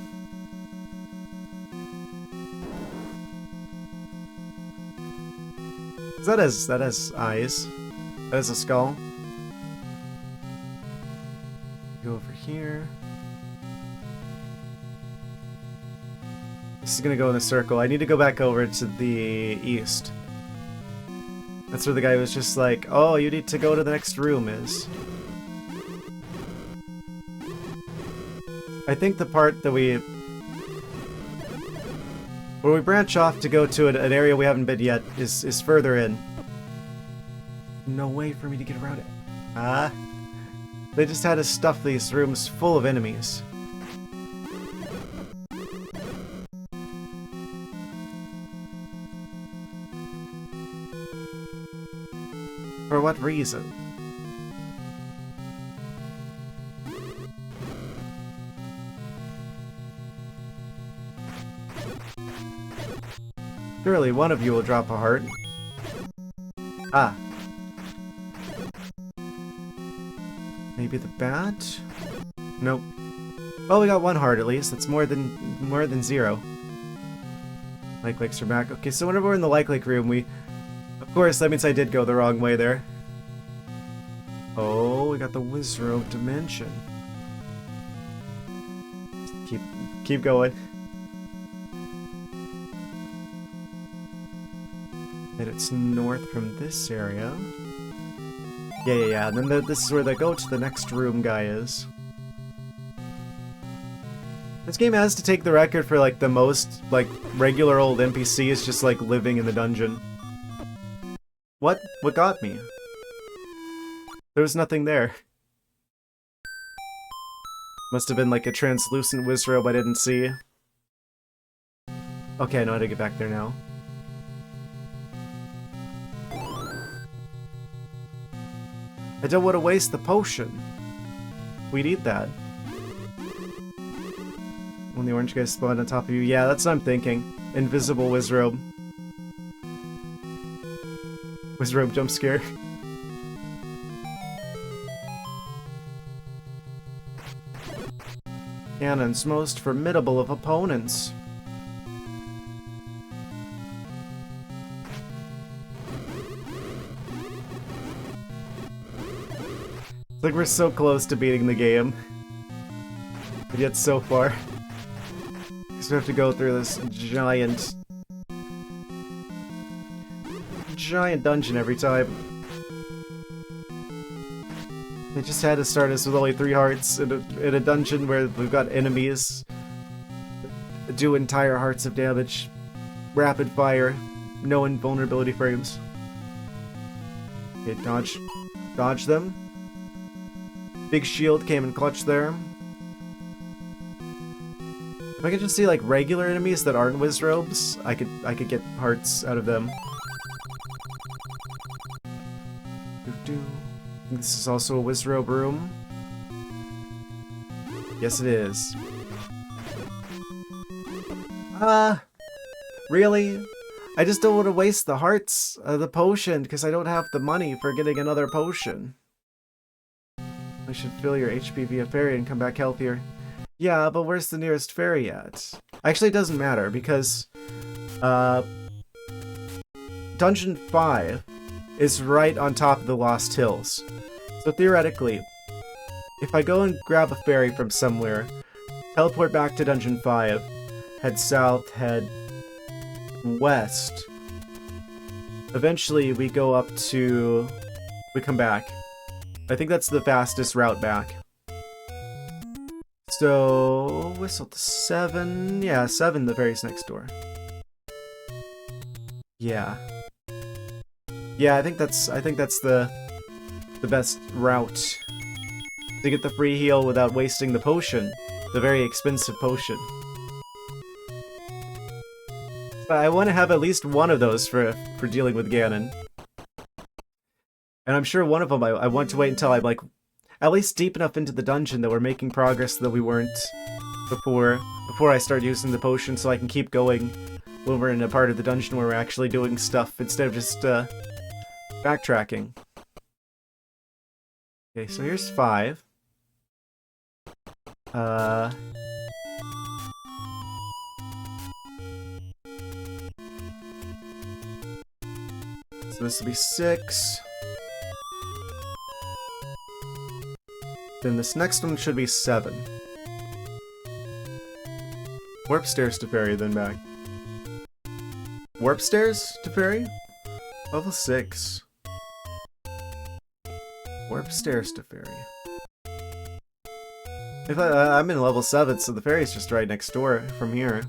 That has eyes. That is a skull. Go over here. This is gonna go in a circle. I need to go back over to the east. That's where the guy was just like, oh, you need to go to the next room is. I think the part that where we branch off to go to an area we haven't been yet is further in. No way for me to get around it. Ah. They just had to stuff these rooms full of enemies. For what reason? Surely one of you will drop a heart. Ah. Maybe the bat? Nope. Well, we got one heart at least. That's more than 0. Like lakes are back. Okay, so whenever we're in the like room, of course, that means I did go the wrong way there. Oh, we got the Wizzrobe dimension. Keep going. And it's north from this area. Yeah. And then this is where they go to the next room guy is. This game has to take the record for, like, the most, like, regular old NPCs just, like, living in the dungeon. What? What got me? There was nothing there. Must have been, like, a translucent Wizzrobe I didn't see. Okay, I know how to get back there now. I don't want to waste the potion. We'd eat that. When the orange guys spawn on top of you. Yeah, that's what I'm thinking. Invisible Wizzrobe. Wizzrobe jump scare. Ganon's most formidable of opponents. It's like we're so close to beating the game. But yet so far. Because we have to go through this giant dungeon every time. They just had to start us with only 3 hearts in a dungeon where we've got enemies that do entire hearts of damage. Rapid fire. No invulnerability frames. Okay, dodge them. Big shield came in clutch there. If I could just see like regular enemies that aren't Wizzrobes, I could get hearts out of them. This is also a Wizzrobe room. Yes, it is. Really? I just don't want to waste the hearts of the potion because I don't have the money for getting another potion. I should fill your HP via fairy and come back healthier. Yeah, but where's the nearest ferry at? Actually, it doesn't matter because Dungeon 5 is right on top of the Lost Hills. So theoretically, if I go and grab a ferry from somewhere, teleport back to Dungeon 5, head south, head west, eventually we go up to... we come back. I think that's the fastest route back. So, whistle to 7. Yeah, 7, the ferry's next door. Yeah. Yeah, I think that's the best route to get the free heal without wasting the potion, the very expensive potion. But I want to have at least one of those for dealing with Ganon. And I'm sure one of them I want to wait until I'm like at least deep enough into the dungeon that we're making progress that we weren't before I start using the potion, so I can keep going when we're in a part of the dungeon where we're actually doing stuff instead of just backtracking. Okay, so here's 5. So this will be 6. Then this next one should be 7. Warp stairs to fairy, then back. Warp stairs to fairy? Level 6. Warp stairs to fairy. If I'm in level 7, so the fairy's just right next door from here.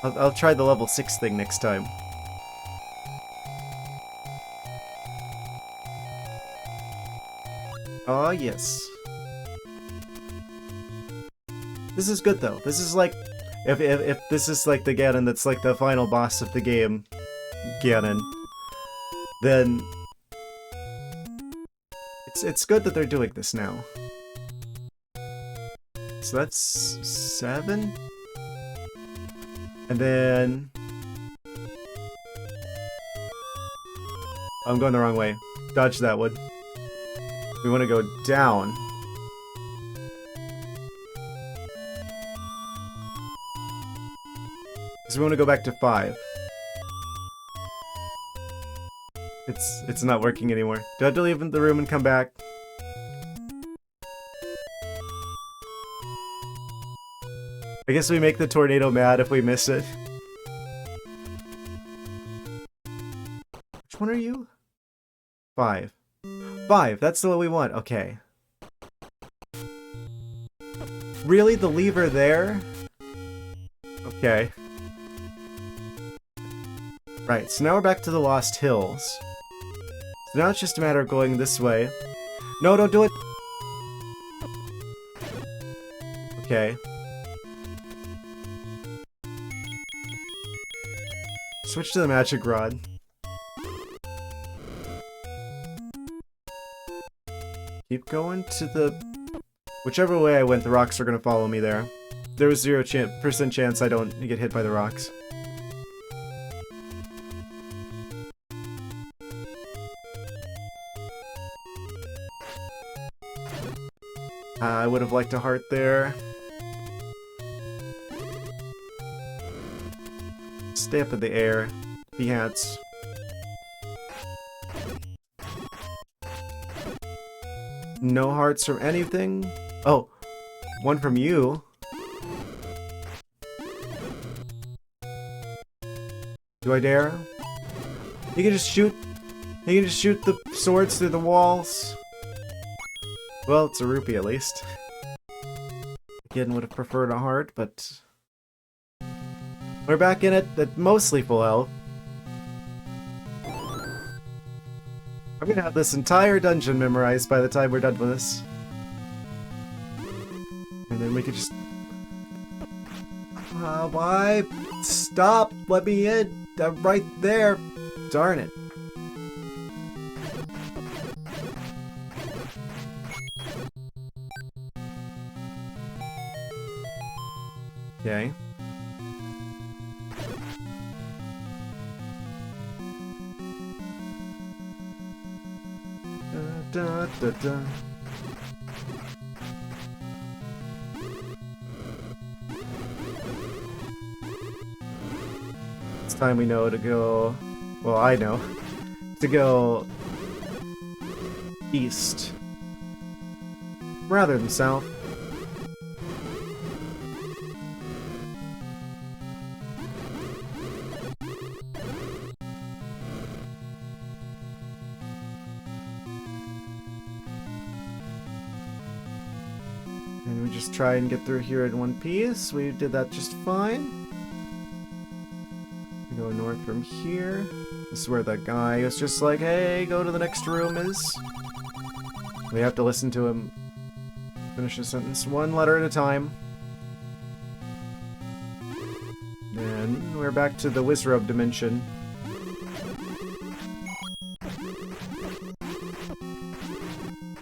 I'll try the level 6 thing next time. Oh yes. This is good though. This is like, if this is like the Ganon that's like the final boss of the game, Ganon, then it's good that they're doing this now. So that's 7? And then... I'm going the wrong way. Dodge that one. We want to go down. Because we want to go back to 5. It's not working anymore. Do I have to leave the room and come back? I guess we make the tornado mad if we miss it. Which one are you? 5. 5, that's the one we want. Okay. Really? The lever there? Okay. Right, so now we're back to the Lost Hills. So now it's just a matter of going this way. No, don't do it! Okay. Switch to the magic rod. Keep going to the... Whichever way I went, the rocks are gonna follow me there. There was 0% chance I don't get hit by the rocks. I would have liked a heart there. Stay up in the air. Behance. No hearts from anything? Oh, one from you. Do I dare? You can just shoot. You can just shoot the swords through the walls. Well, it's a rupee at least. Again, would have preferred a heart, but we're back in it at mostly full health. I'm gonna have this entire dungeon memorized by the time we're done with this. And then we could just... why? Stop! Let me in! I'm right there! Darn it. Okay. Da, da, da. It's time we know to go... Well, I know. To go... east. Rather than south. And we just try and get through here in one piece. We did that just fine. We go north from here. This is where that guy was just like, hey, go to the next room is. We have to listen to him finish a sentence one letter at a time. Then we're back to the Wizzrobe dimension.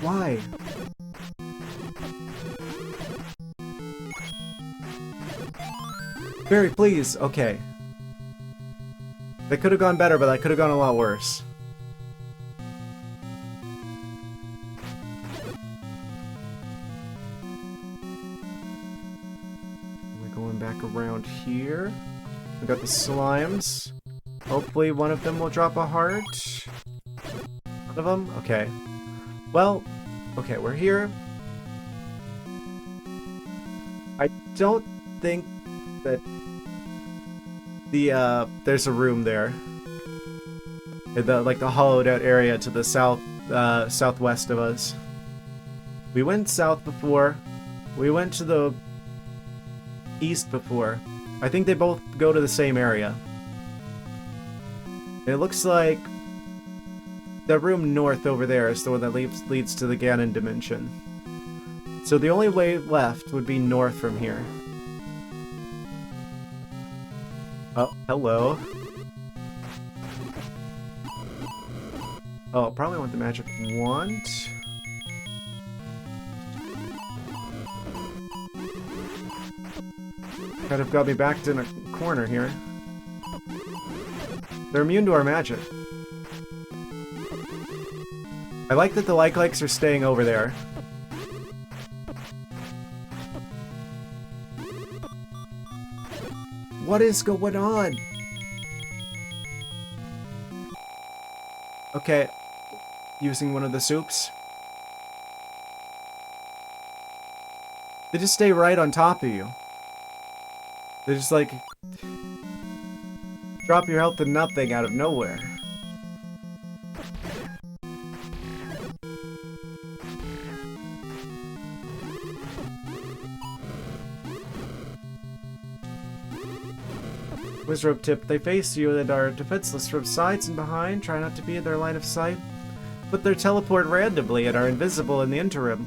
Why? Barry, please. Okay. That could have gone better, but that could have gone a lot worse. We're going back around here. We got the slimes. Hopefully one of them will drop a heart. One of them? Okay. Well, okay, we're here. I don't think that there's a room there. Like the hollowed out area to the southwest of us. We went south before. We went to the east before. I think they both go to the same area. It looks like the room north over there is the one that leads to the Ganon dimension. So the only way left would be north from here. Oh, hello. Oh, probably want the magic wand. Kind of got me backed in a corner here. They're immune to our magic. I like that the likes are staying over there. What is going on? Okay, using one of the soups. They just stay right on top of you. They just like drop your health to nothing out of nowhere. Wizzrobe tip, they face you and are defenseless from sides and behind. Try not to be in their line of sight. But they teleport randomly and are invisible in the interim.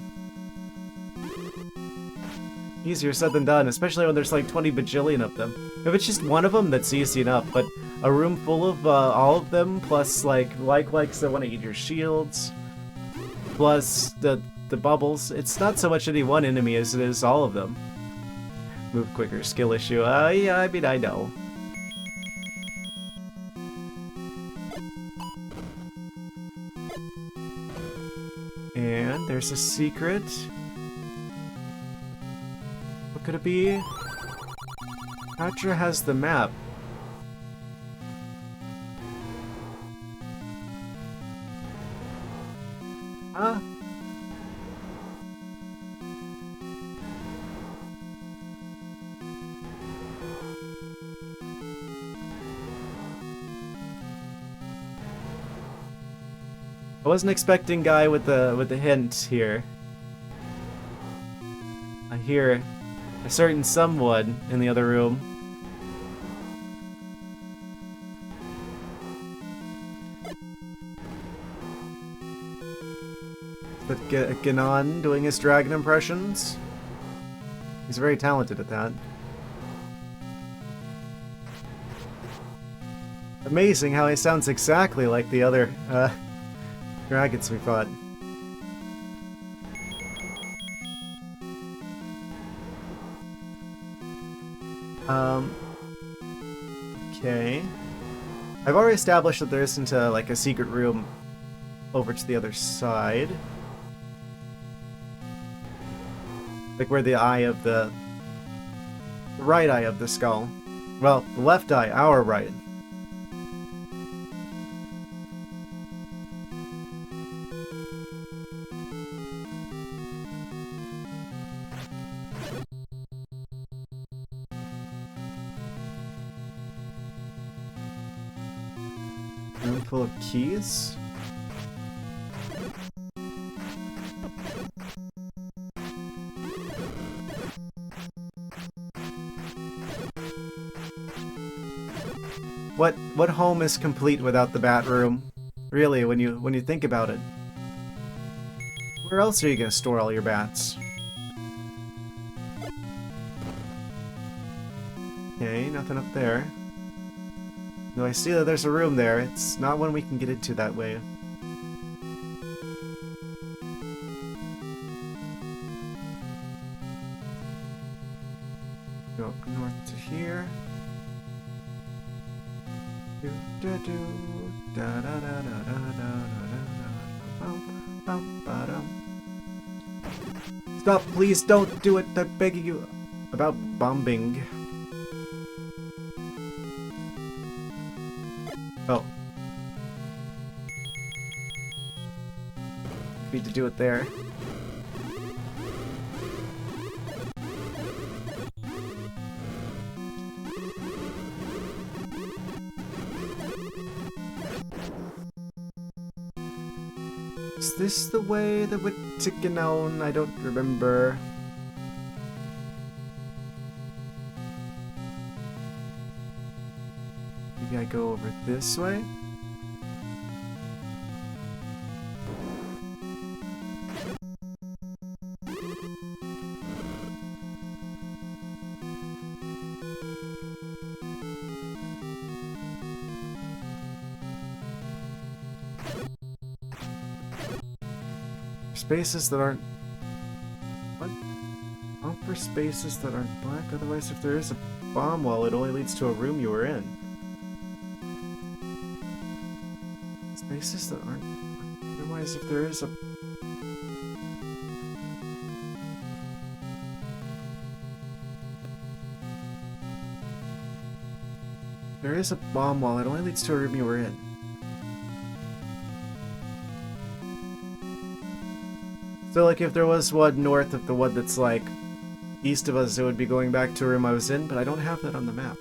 Easier said than done, especially when there's like 20 bajillion of them. If it's just one of them, that's easy enough, but a room full of all of them, plus like likes that want to eat your shields, plus the bubbles, it's not so much any one enemy as it is all of them. Move quicker, skill issue. Yeah, I mean, I know. And there's a secret. What could it be? Patra has the map. Huh? I wasn't expecting guy with the hint here. I hear a certain someone in the other room. But Ganon doing his dragon impressions. He's very talented at that. Amazing how he sounds exactly like the other dragons we fought. Okay. I've already established that there isn't like a secret room over to the other side. Like where the eye of the right eye of the skull. Well, the left eye, our right. Room full of keys. What home is complete without the bat room? Really, when you think about it. Where else are you gonna store all your bats? Okay, nothing up there. Though I see that there's a room there, it's not one we can get into that way. Go north to here. Stop, please don't do it, I'm begging you. About bombing. Oh. speed to do it there. Is this the way that we're ticking on? I don't remember. Maybe I go over this way? Spaces that aren't... What? Not for spaces that aren't black, otherwise if there is a bomb wall, it only leads to a room you were in. Spaces that aren't... Otherwise if there is a... There is a bomb wall, it only leads to a room you were in. So, like, if there was one north of the one that's, like, east of us, it would be going back to a room I was in, but I don't have that on the map.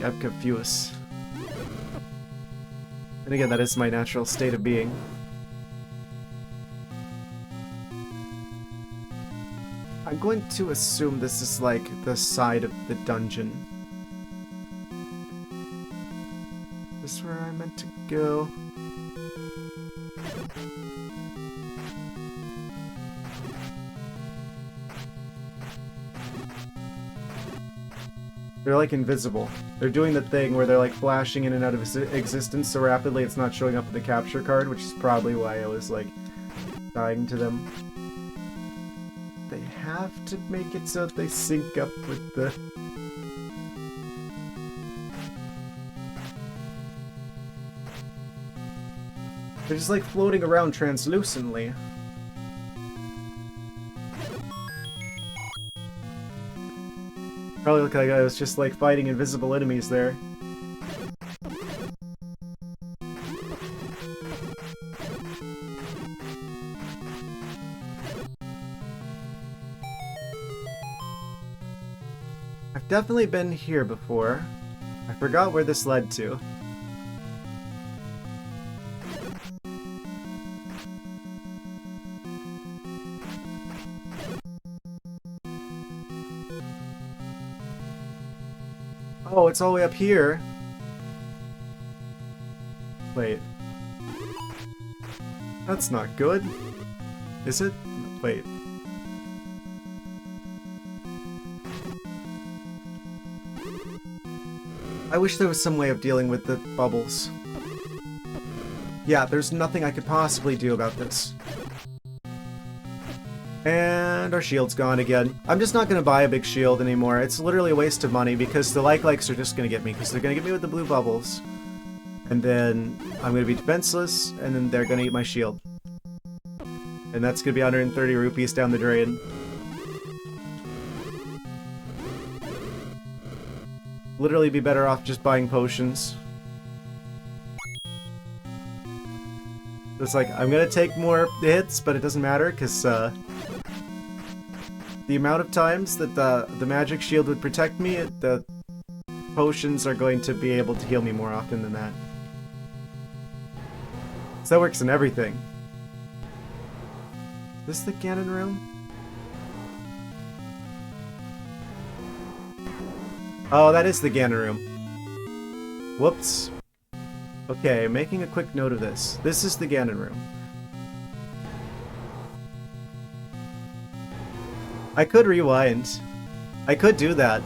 I'm confused. And again, that is my natural state of being. I'm going to assume this is, like, the side of the dungeon. Is this where I meant to go? They're like invisible. They're doing the thing where they're like flashing in and out of existence so rapidly it's not showing up in the capture card, which is probably why I was like dying to them. They have to make it so that they sync up with the... They're just like floating around translucently. Probably looked like I was just like fighting invisible enemies there. I've definitely been here before. I forgot where this led to. Oh, it's all the way up here. Wait. That's not good. Is it? Wait. I wish there was some way of dealing with the bubbles. Yeah, there's nothing I could possibly do about this. And our shield's gone again. I'm just not going to buy a big shield anymore. It's literally a waste of money because the likes are just going to get me because they're going to get me with the blue bubbles. And then I'm going to be defenseless and then they're going to eat my shield. And that's going to be 130 rupees down the drain. Literally be better off just buying potions. It's like, I'm going to take more hits, but it doesn't matter because the amount of times that the magic shield would protect me, the potions are going to be able to heal me more often than that. So that works in everything. Is this the cannon room? Oh, that is the Ganon room. Whoops. Okay, making a quick note of this. This is the Ganon room. I could rewind. I could do that.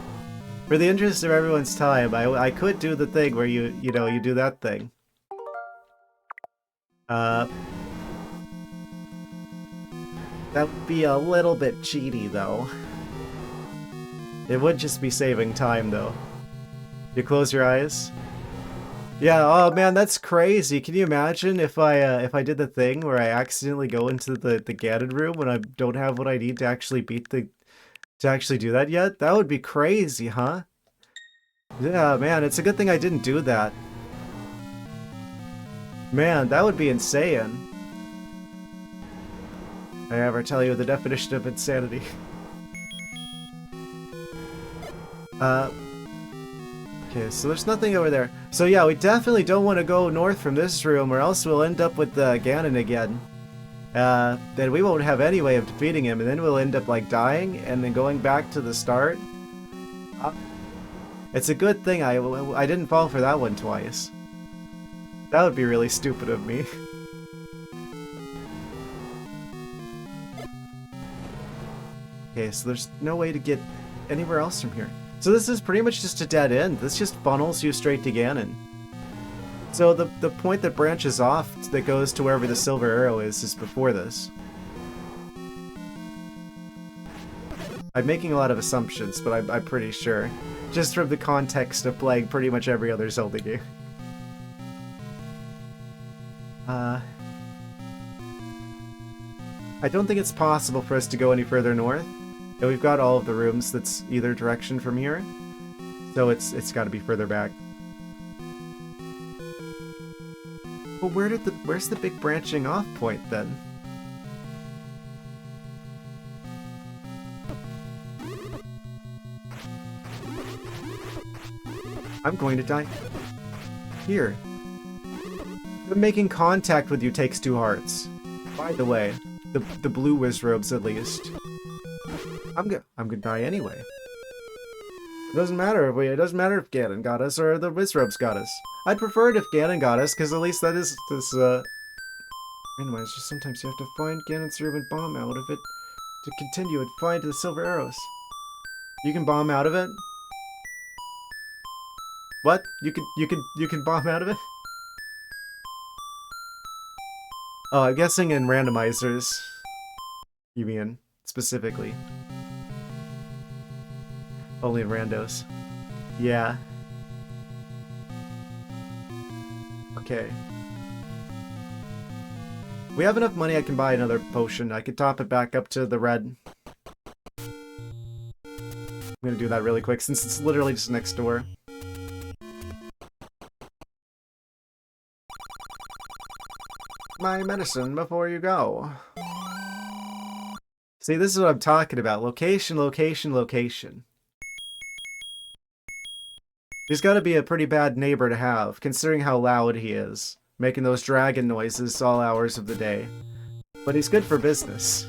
For the interest of everyone's time, I could do the thing where you do that thing. That would be a little bit cheaty, though. It would just be saving time, though. You close your eyes? Yeah, oh man, that's crazy. Can you imagine if I did the thing where I accidentally go into the Ganon room when I don't have what I need to actually beat the... to actually do that yet? That would be crazy, huh? Yeah, man, it's a good thing I didn't do that. Man, that would be insane. I ever tell you the definition of insanity. Okay, so there's nothing over there. So yeah, we definitely don't want to go north from this room, or else we'll end up with Ganon again. Then we won't have any way of defeating him, and then we'll end up like dying and then going back to the start. It's a good thing I didn't fall for that one twice. That would be really stupid of me. Okay, so there's no way to get anywhere else from here. So this is pretty much just a dead end. This just funnels you straight to Ganon. So the point that branches off that goes to wherever the silver arrow is before this. I'm making a lot of assumptions, but I'm pretty sure. Just from the context of playing pretty much every other Zelda game. I don't think it's possible for us to go any further north. And we've got all of the rooms that's either direction from here. So it's got to be further back. Well, where's the big branching off point then? I'm going to die. Here. Making contact with you takes 2 hearts. By the way, the blue Wizzrobes at least. I'm gonna die anyway. It doesn't matter if Ganon got us or the Wizzrobes got us. I'd prefer it if Ganon got us, because at least that is this randomized. Just sometimes you have to find Ganon's room and bomb out of it to continue and find the silver arrows. You can bomb out of it? What? You can bomb out of it? Oh, I'm guessing in randomizers. You mean, specifically. Only in randos. Yeah. Okay. We have enough money I can buy another potion. I could top it back up to the red. I'm gonna do that really quick since it's literally just next door. My medicine before you go. See, this is what I'm talking about. Location, location, location. He's got to be a pretty bad neighbor to have, considering how loud he is, making those dragon noises all hours of the day. But he's good for business.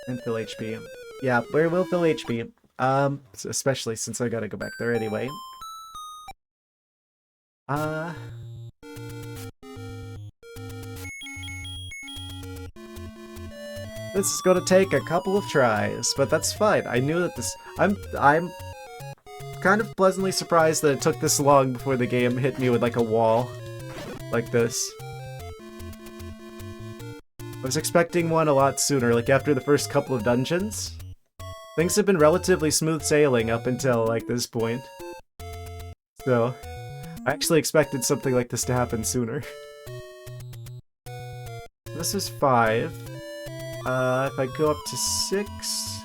And fill HP. Yeah, we will fill HP. Especially since I gotta go back there anyway. This is gonna take a couple of tries, but that's fine. I knew that this... I'm kind of pleasantly surprised that it took this long before the game hit me with like a wall. Like this. I was expecting one a lot sooner, like after the first couple of dungeons. Things have been relatively smooth sailing up until like this point. So... I actually expected something like this to happen sooner. This is 5. If I go up to 6,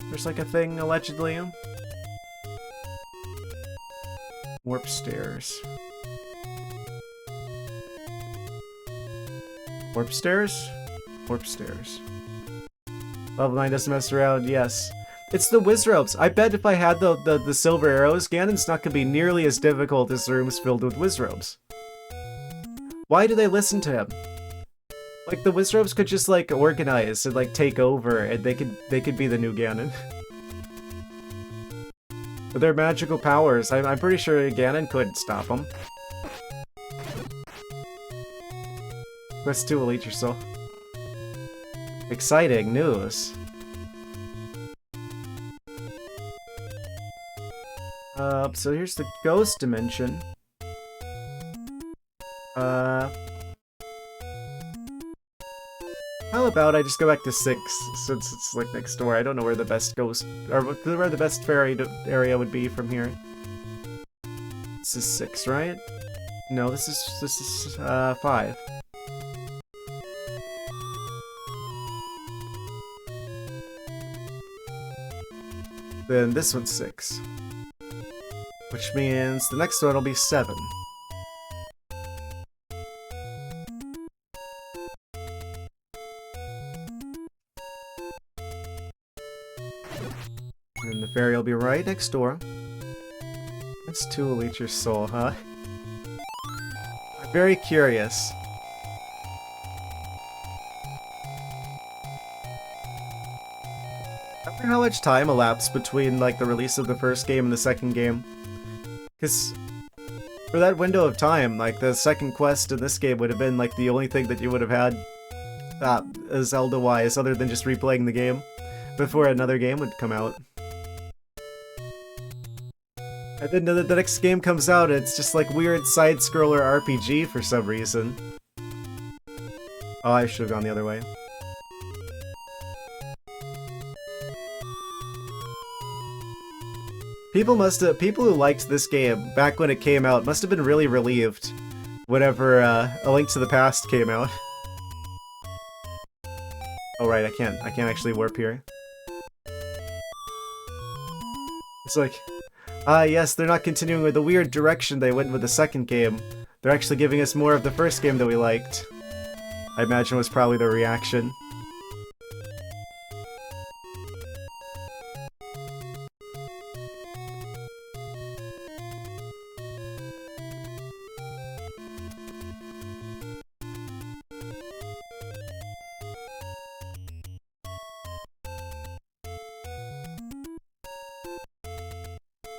there's like a thing, allegedly. Warp stairs. Warp stairs? Warp stairs. Level 9 doesn't mess around, yes. It's the Wizzrobes. I bet if I had the silver arrows, Ganon's not gonna be nearly as difficult as rooms filled with Wizzrobes. Why do they listen to him? Like, the Wizzrobes could just, like, organize and, like, take over, and they could be the new Ganon. With their magical powers, I'm pretty sure Ganon couldn't stop them. Quest 2 will eat your soul. Exciting news. So here's the ghost dimension. How about I just go back to 6, since it's like next door. I don't know where the best ghost, or where the best fairy area would be from here. This is 6, right? No, this is 5. Then this one's 6. Which means the next one will be 7. berry will be right next door. This tool will eat your soul, huh? I'm very curious. I wonder how much time elapsed between like the release of the first game and the second game. Because for that window of time, like the second quest in this game would have been like the only thing that you would have had Zelda-wise, other than just replaying the game before another game would come out. And then the next game comes out, and it's just like weird side-scroller RPG for some reason. Oh, I should have gone the other way. People who liked this game back when it came out must have been really relieved whenever A Link to the Past came out. Oh right, I can't actually warp here. It's like, yes, they're not continuing with the weird direction they went with the second game. They're actually giving us more of the first game that we liked. I imagine was probably the reaction.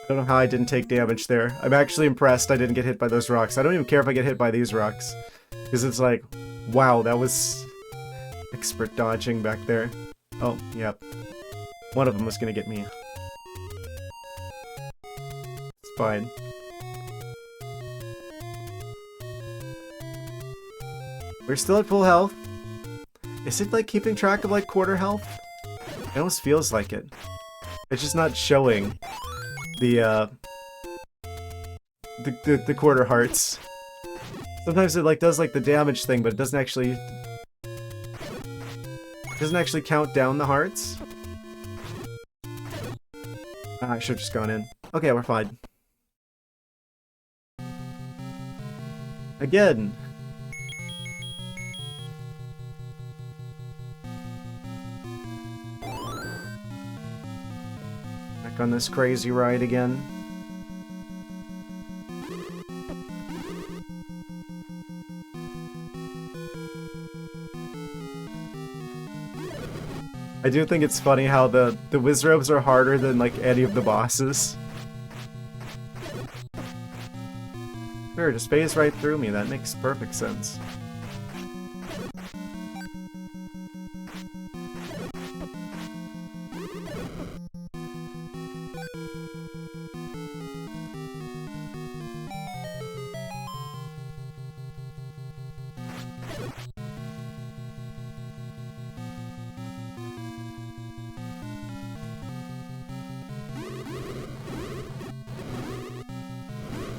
I don't know how I didn't take damage there. I'm actually impressed I didn't get hit by those rocks. I don't even care if I get hit by these rocks. Because it's like, wow, that was expert dodging back there. Oh, yep. One of them was gonna get me. It's fine. We're still at full health. Is it like keeping track of like quarter health? It almost feels like it. It's just not showing the quarter hearts. Sometimes it like does like the damage thing, but it doesn't actually count down the hearts. I should have just gone in. Okay, we're fine. Again. Back on this crazy ride again. I do think it's funny how the Wizzrobes are harder than like any of the bosses. Sure, just phase right through me, that makes perfect sense.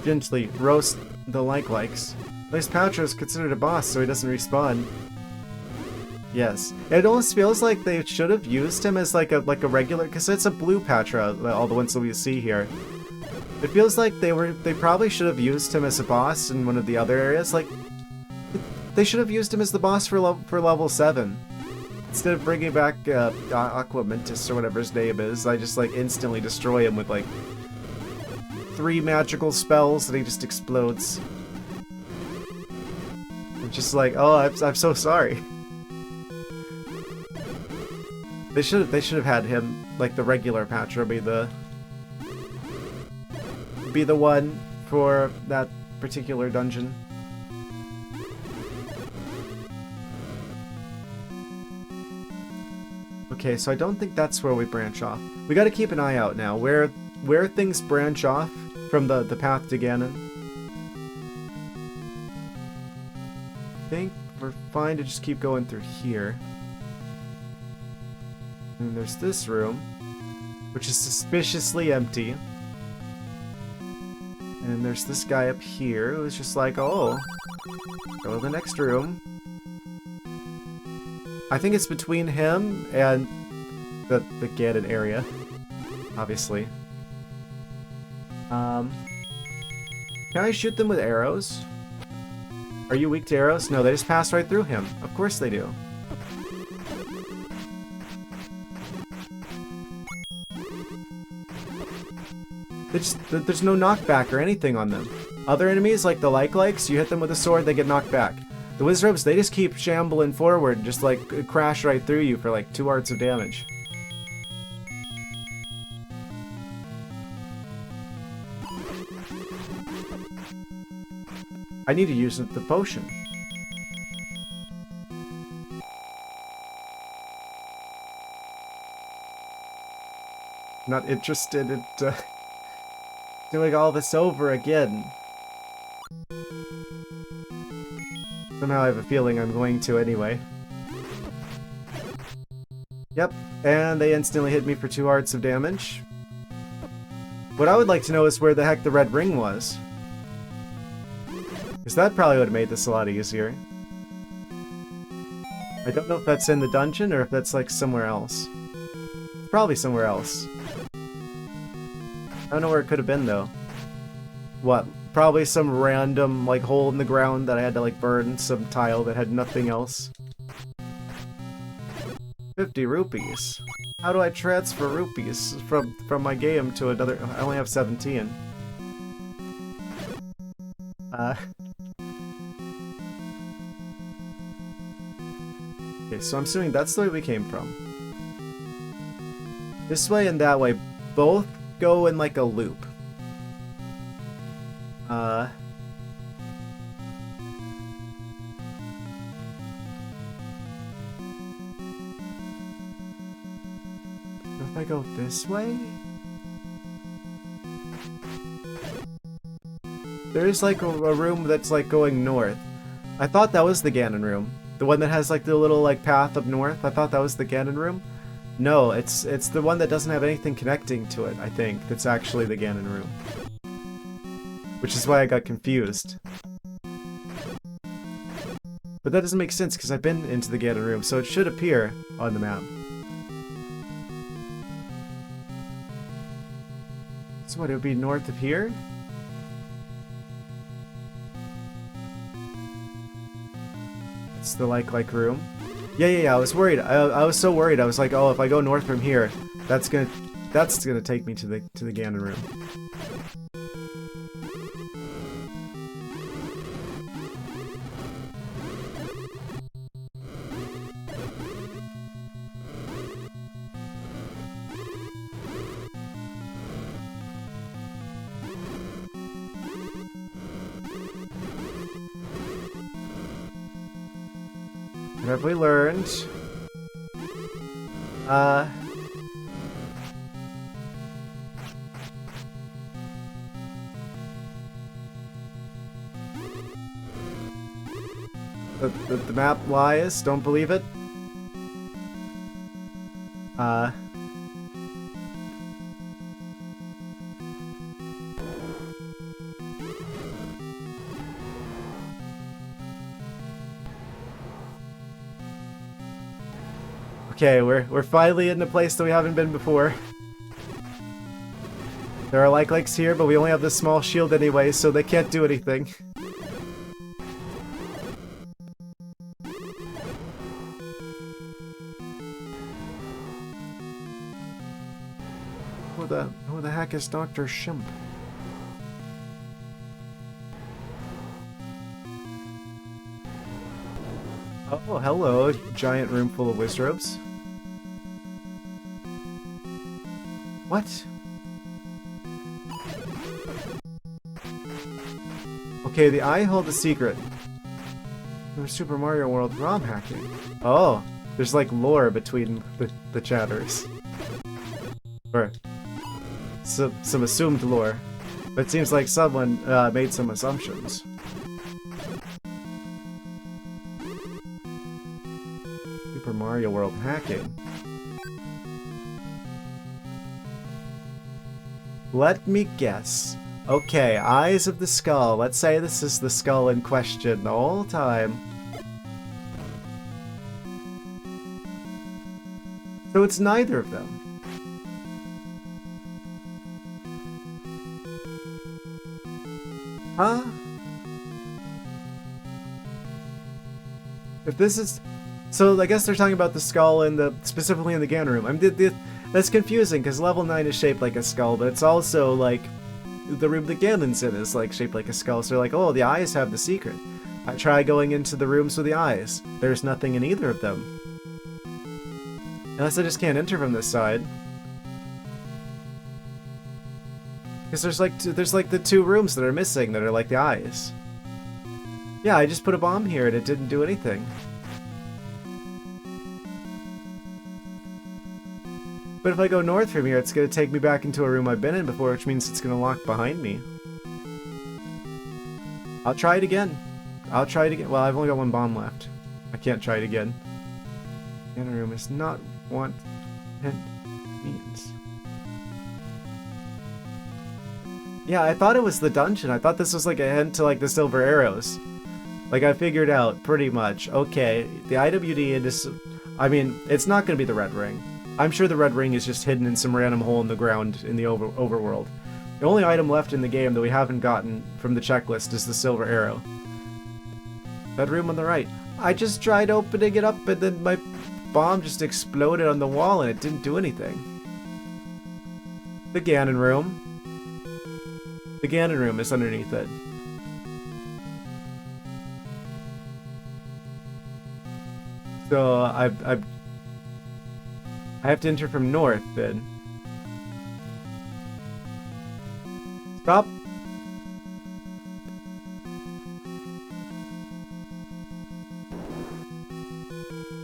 Gently roast the likes. At least Poucher is considered a boss, so he doesn't respawn. Yes, it almost feels like they should have used him as like a regular, because it's a blue Patra, all the ones that we see here. It feels like they probably should have used him as a boss in one of the other areas. Like they should have used him as the boss for level 7 instead of bringing back Aqua Mentis or whatever his name is. I just like instantly destroy him with like 3 magical spells and he just explodes. I'm just like, oh, I'm so sorry. They should have had him, like the regular Patra, be the one for that particular dungeon. Okay, so I don't think that's where we branch off. We gotta keep an eye out now, where things branch off from the path to Ganon. I think we're fine to just keep going through here. And there's this room, which is suspiciously empty. And there's this guy up here who's just like, oh, go to the next room. I think it's between him and the Ganon area, obviously. Can I shoot them with arrows? Are you weak to arrows? No, they just pass right through him. Of course they do. There's no knockback or anything on them. Other enemies, like the likes, you hit them with a sword, they get knocked back. The Wizzrobes, they just keep shambling forward and just like crash right through you for like 2 hearts of damage. I need to use the potion. Not interested in doing all this over again. Somehow I have a feeling I'm going to anyway. Yep, and they instantly hit me for 2 hearts of damage. What I would like to know is where the heck the red ring was. Because that probably would have made this a lot easier. I don't know if that's in the dungeon or if that's like somewhere else. Probably somewhere else. I don't know where it could have been though. What? Probably some random like hole in the ground that I had to like burn some tile that had nothing else. 50 rupees. How do I transfer rupees from my game to another? I only have 17. Okay, so I'm assuming that's the way we came from. This way and that way both go in like a loop. If I go this way? There's like a room that's like going north. I thought that was the Ganon room. The one that has like the little like path up north. I thought that was the Ganon room. No, it's the one that doesn't have anything connecting to it, I think. That's actually the Ganon room. Which is why I got confused. But that doesn't make sense because I've been into the Ganon room, so it should appear on the map. So what, it would be north of here? It's the like room. Yeah, I was worried. I was so worried. I was like, oh, if I go north from here, that's gonna take me to the Ganon room. What have we learned? The map lies, don't believe it. Okay, we're finally in a place that we haven't been before. There are likes here, but we only have this small shield anyway, so they can't do anything. Who the heck is Dr. Shimp? Oh, hello, giant room full of Wizzrobes. What? Okay, the eye hold a secret. There's Super Mario World ROM hacking. Oh, there's like lore between the chatters. Or some assumed lore. But it seems like someone made some assumptions. Super Mario World hacking. Let me guess. Okay, eyes of the skull. Let's say this is the skull in question the whole time. So it's neither of them. Huh? If this is... So I guess they're talking about the skull in the... specifically in the Ganon room. That's confusing because level 9 is shaped like a skull, but it's also like the room that Ganon's in is like shaped like a skull. So like, oh, the eyes have the secret. I try going into the rooms with the eyes. There's nothing in either of them. Unless I just can't enter from this side. Because there's like the two rooms that are missing that are like the eyes. Yeah, I just put a bomb here and it didn't do anything. But if I go north from here, it's going to take me back into a room I've been in before, which means it's going to lock behind me. I'll try it again. I'll try it again. Well, I've only got one bomb left. I can't try it again. Inner room is not what it means. Yeah, I thought it was the dungeon. I thought this was like a hint to like the silver arrows. Like I figured out pretty much. Okay, the IWD is... I mean, it's not going to be the red ring. I'm sure the red ring is just hidden in some random hole in the ground in the overworld. The only item left in the game that we haven't gotten from the checklist is the silver arrow. That room on the right. I just tried opening it up and then my bomb just exploded on the wall and it didn't do anything. The Ganon room. The Ganon room is underneath it. So I have to enter from north then. Stop.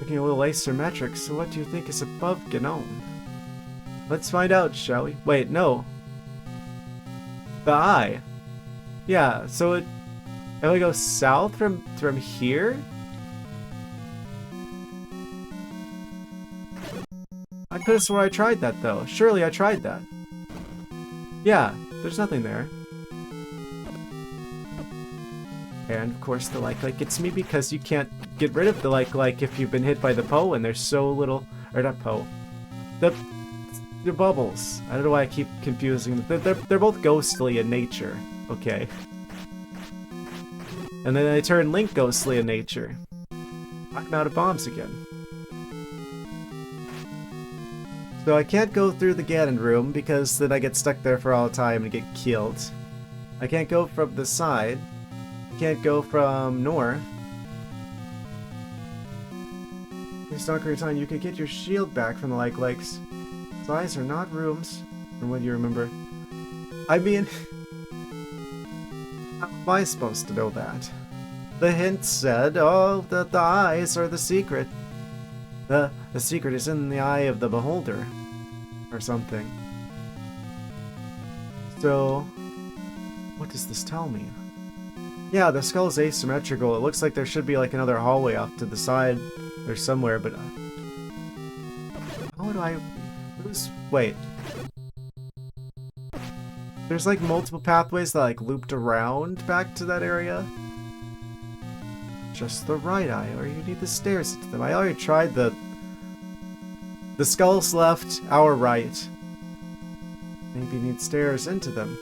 Looking a little asymmetric, so what do you think is above Ganon? Let's find out, shall we? Wait, no. The eye. Yeah, so it... If I go south from here? I could have swore I tried that, though. Surely I tried that. Yeah, there's nothing there. And, of course, the like gets me because you can't get rid of the like if you've been hit by the Poe, and there's so little... Or not Poe. The bubbles. I don't know why I keep confusing them. They're both ghostly in nature. Okay. And then they turn Link ghostly in nature. I'm out of bombs again. So I can't go through the Ganon room because then I get stuck there for all time and get killed. I can't go from the side. I can't go from north. Please don't your time. You could get your shield back from the lakes. These eyes are not rooms. From what you remember. I mean, how am I supposed to know that? The hint said, oh, that the eyes are the secret. The secret is in the eye of the beholder. Or something. So, what does this tell me? Yeah, the skull is asymmetrical. It looks like there should be like another hallway off to the side or somewhere, but... how do I... wait. There's like multiple pathways that like looped around back to that area? Just the right eye, or you need the stairs into them. I already tried the skull's left, our right. Maybe you need stairs into them.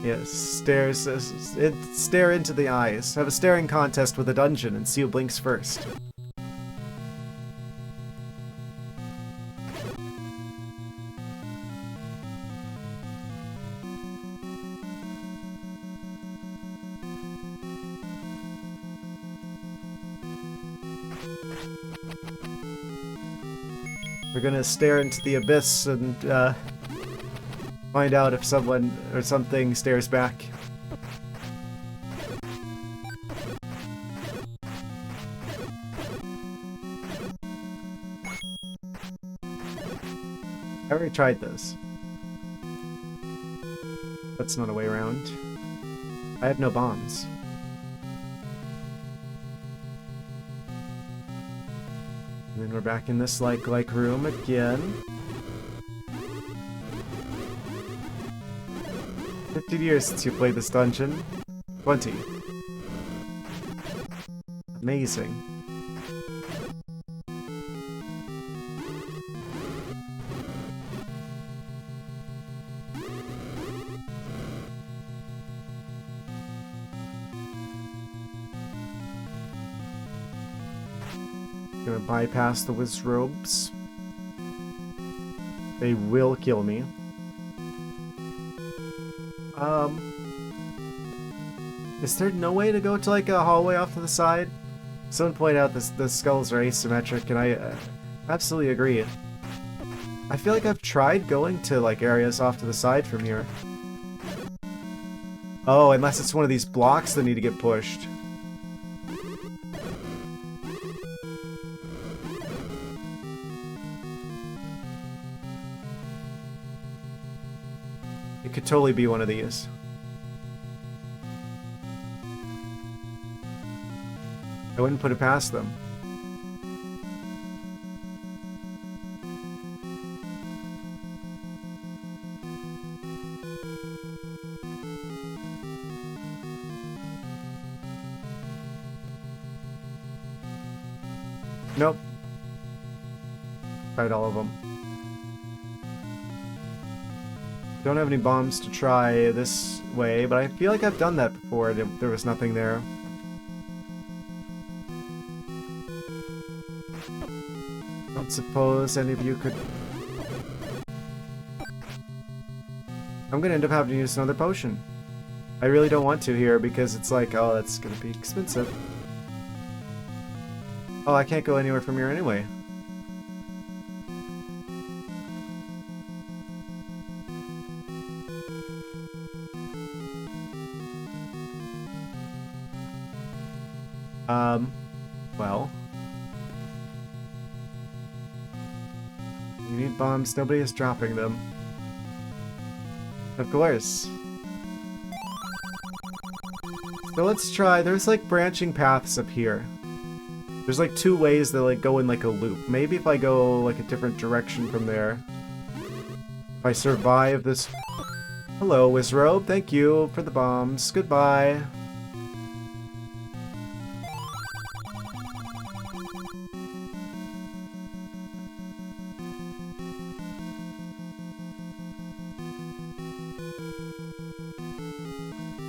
Yes, stairs. Stare into the eyes. Have a staring contest with a dungeon and see who blinks first. We're gonna stare into the abyss and find out if someone or something stares back. I already tried this. That's not a way around. I have no bombs. And then we're back in this like room again. 15 years since you played this dungeon. 20. Amazing. Gonna bypass the Wizzrobes. They will kill me. Is there no way to go to like a hallway off to the side? Someone pointed out the skulls are asymmetric, and I absolutely agree. I feel like I've tried going to like areas off to the side from here. Oh, unless it's one of these blocks that need to get pushed. It could totally be one of these. I wouldn't put it past them. Nope. Tried all of them. Don't have any bombs to try this way, but I feel like I've done that before. There was nothing there. Don't suppose any of you could... I'm gonna end up having to use another potion. I really don't want to here because it's like, oh, that's gonna be expensive. Oh, I can't go anywhere from here anyway. Well. You need bombs, nobody is dropping them. Of course. So let's try, there's like branching paths up here. There's like two ways that like go in like a loop. Maybe if I go like a different direction from there. If I survive this... Hello, Wizzrobe, thank you for the bombs. Goodbye.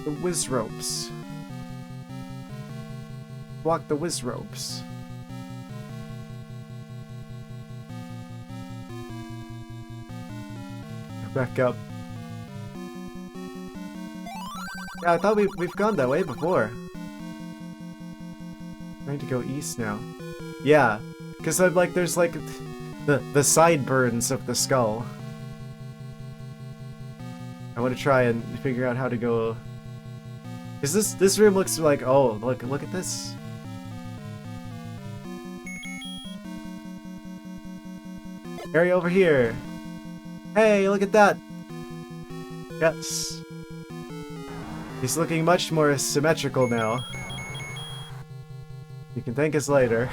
The Wizzrobes. Block the Wizzrobes. Back up. Yeah, I thought we've gone that way before. Trying to go east now. Yeah, because I'm like there's like the sideburns of the skull. I want to try and figure out how to go. Is this room looks like, oh, look at this. Area over here. Hey, look at that. Yes. He's looking much more symmetrical now. You can thank us later.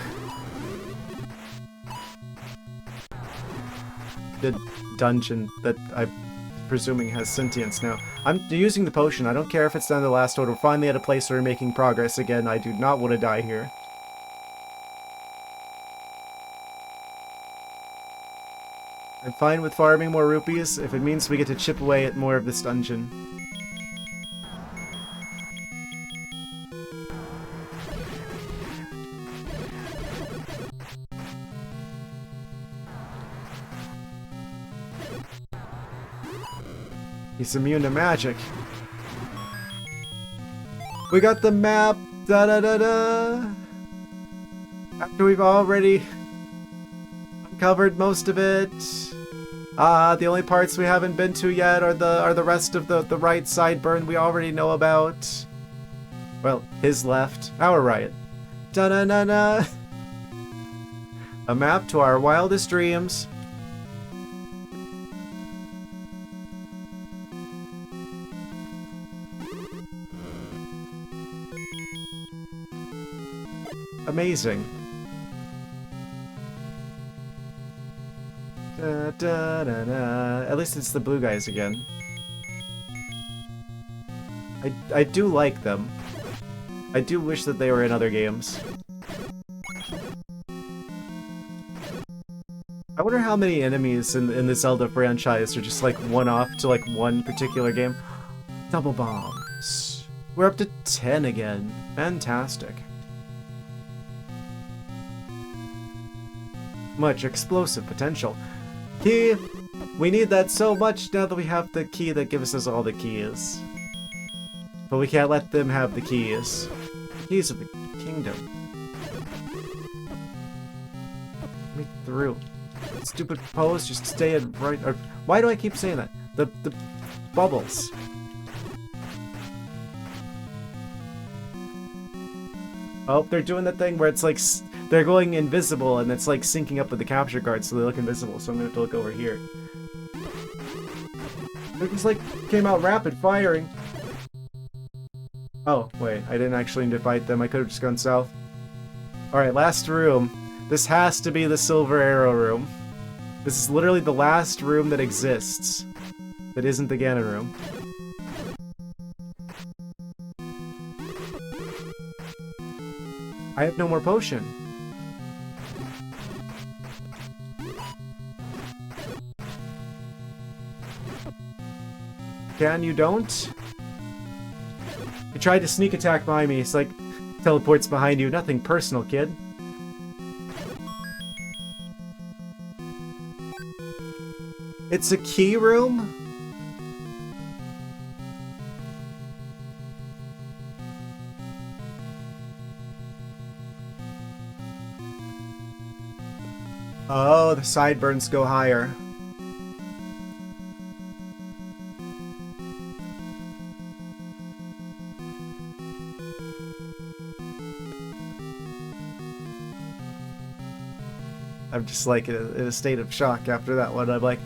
The dungeon that I'm presuming has sentience now. I'm using the potion. I don't care if it's down to the last order. We're finally at a place where we're making progress again. I do not want to die here. I'm fine with farming more rupees if it means we get to chip away at more of this dungeon. He's immune to magic. We got the map! Da-da-da-da! After we've already uncovered most of it. The only parts we haven't been to yet are the rest of the right sideburn we already know about. Well, his left, our right. Da-da-da-da! A map to our wildest dreams. Amazing. Da, da, da, da. At least it's the blue guys again. I do like them. I do wish that they were in other games. I wonder how many enemies in the Zelda franchise are just like one-off to like one particular game. Double bombs. We're up to 10 again. Fantastic. Much explosive potential. Keep We need that so much now that we have the key that gives us all the keys. But we can't let them have the keys. The keys of the kingdom. Let me through. Stupid pose, just stay in right. Or, why do I keep saying that? The bubbles. Oh, they're doing the thing where it's like they're going invisible and it's like syncing up with the capture card, so they look invisible. So I'm gonna have to look over here. It just like came out rapid firing. Oh wait, I didn't actually need to fight them. I could have just gone south. All right, last room. This has to be the Silver Arrow room. This is literally the last room that exists that isn't the Ganon room. I have no more potion. Can you don't? He tried to sneak attack behind me. It's like teleports behind you. Nothing personal, kid. It's a key room? Oh, the sideburns go higher. I'm just like in a state of shock after that one. I'm like,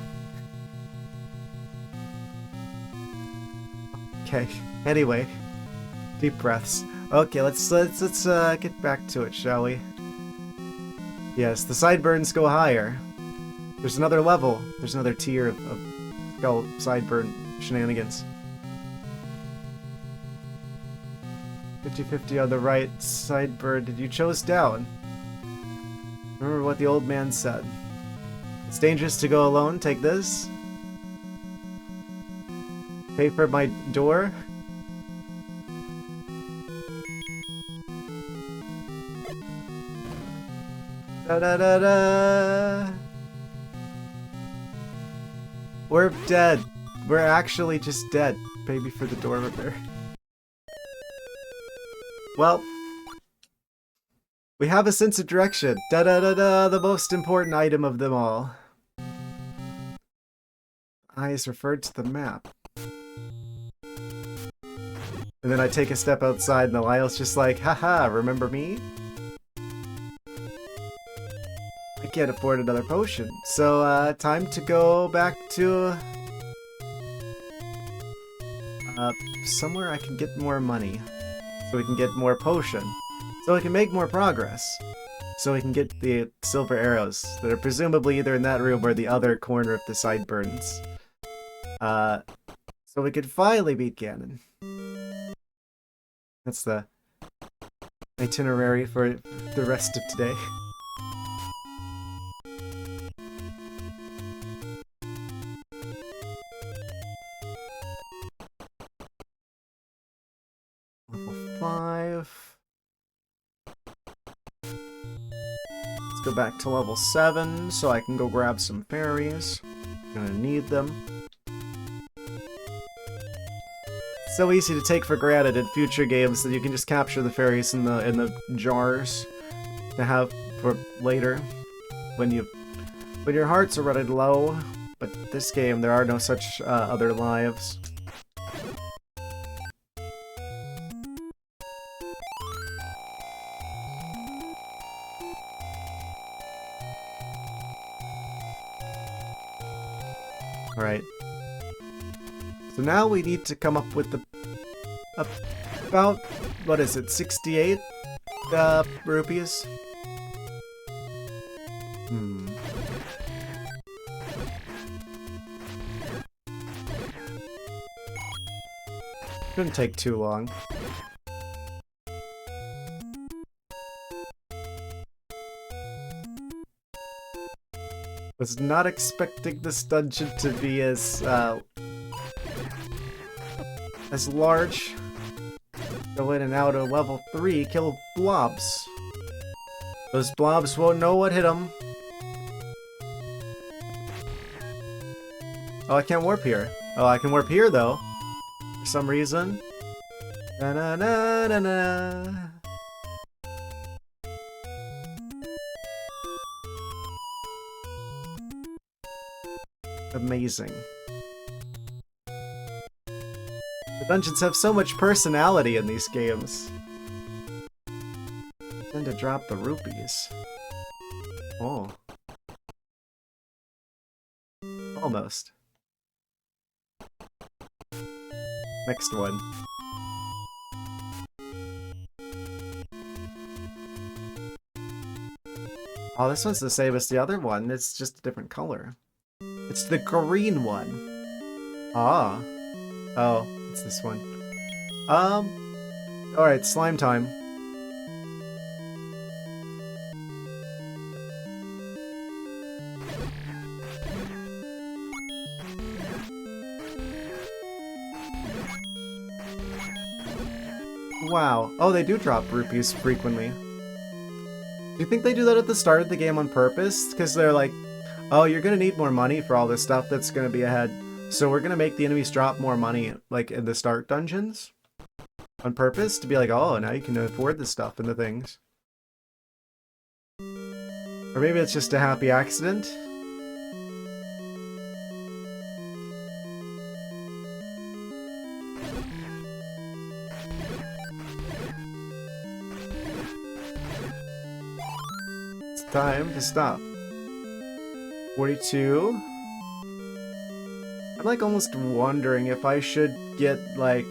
okay. Anyway, deep breaths. Okay, let's get back to it, shall we? Yes, the sideburns go higher. There's another level. There's another tier of skull sideburn shenanigans. 50-50 on the right. Sideburn. Did you chose down? Remember what the old man said. It's dangerous to go alone. Take this. Pay for my door. Da da da da. We're dead. We're actually just dead. Pay me for the door repair. Well, we have a sense of direction. Da da da da. The most important item of them all. Eyes referred to the map. And then I take a step outside and the Lyle's just like, haha, remember me? I can't afford another potion. So, time to go back to... somewhere I can get more money. So we can get more potion. So we can make more progress. So we can get the silver arrows that are presumably either in that room or the other corner of the sideburns. So we could finally beat Ganon. That's the itinerary for the rest of today. Level 5. Let's go back to level 7 so I can go grab some fairies. I'm gonna need them. So easy to take for granted in future games that you can just capture the fairies in the jars to have for later when your hearts are running low. But this game there are no such other lives. All right. So now we need to come up with the about, what is it, 68 rupees? Shouldn't take too long. Was not expecting this dungeon to be as large. Go in and out of level 3, kill blobs. Those blobs won't know what hit them. Oh, I can't warp here. Oh, I can warp here, though. For some reason. Na na na na na. Amazing. The dungeons have so much personality in these games. Tend to drop the rupees. Oh. Almost. Next one. Oh, this one's the same as the other one. It's just a different color. It's the green one. Ah. Oh, it's this one. Alright, slime time. Wow. Oh, they do drop rupees frequently. Do you think they do that at the start of the game on purpose? Because they're like, oh, you're gonna need more money for all this stuff that's gonna be ahead. So we're gonna make the enemies drop more money, like, in the start dungeons? On purpose? To be like, oh, now you can afford this stuff and the things. Or maybe it's just a happy accident? Time to stop. 42. I'm like almost wondering if I should get like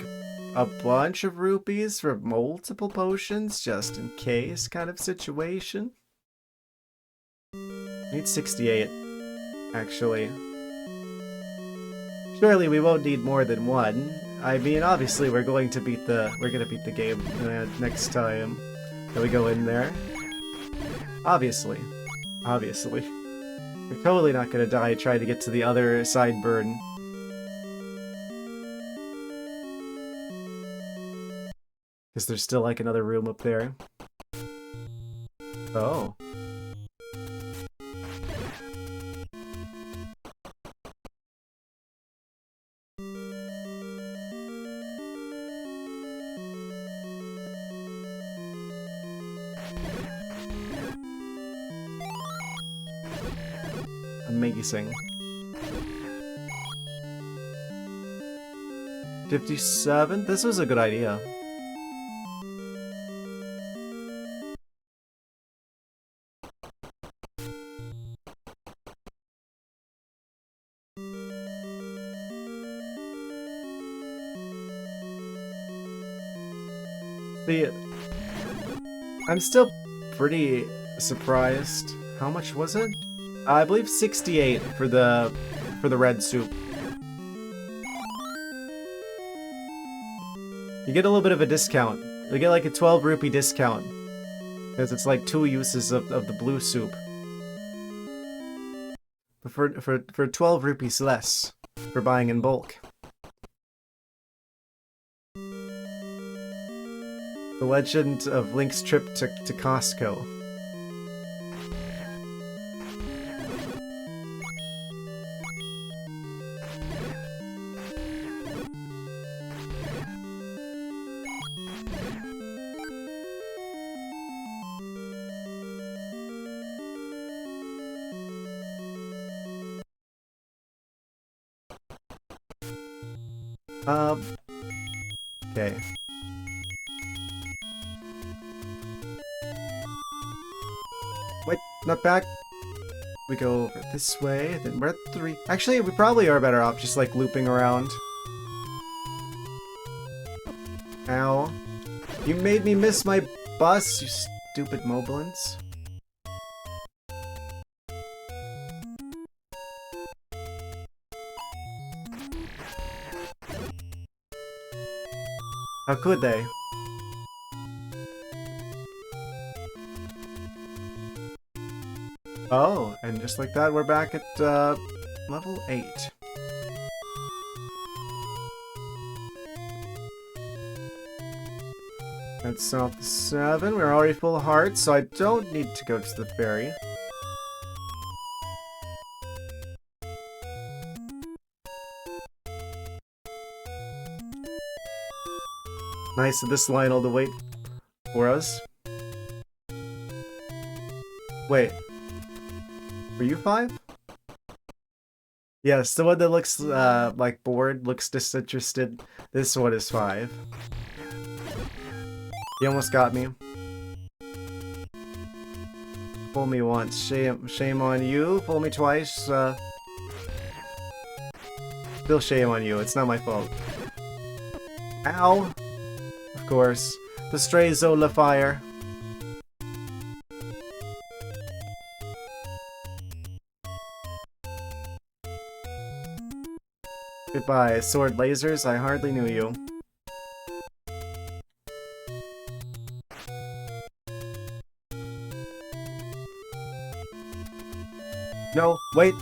a bunch of rupees for multiple potions just in case kind of situation. I need 68 actually. Surely we won't need more than one. I mean, obviously we're gonna beat the game next time that we go in there. Obviously. We're totally not gonna die trying to get to the other side burn. Because there's still like another room up there. Oh. Amazing. 57? This was a good idea. See, I'm still pretty surprised. How much was it? I believe 68 for the red soup. You get a little bit of a discount. You get like a 12 rupee discount. Because it's like 2 uses of the blue soup. But for 12 rupees less for buying in bulk. The Legend of Link's Trip to Costco. Okay. Wait, not back. We go over this way, then we're at 3. Actually, we probably are better off just like looping around. Ow. You made me miss my bus, you stupid moblins. How could they? Oh, and just like that, we're back at level 8. That's off the 7. We're already full of hearts, so I don't need to go to the ferry. Nice of this Lionel to wait for us. Wait. Were you 5? Yes, the one that looks like bored, looks disinterested. This one is 5. He almost got me. Fool me once, shame on you. Fool me twice, still shame on you. It's not my fault. Ow! Of course. The stray Zola fire. Goodbye, sword lasers. I hardly knew you. No, wait.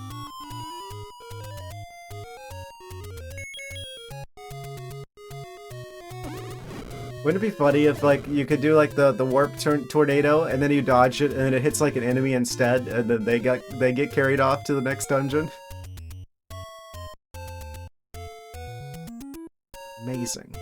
Wouldn't it be funny if, like, you could do, like, the warp tornado, and then you dodge it, and then it hits, like, an enemy instead, and then they get carried off to the next dungeon? Amazing.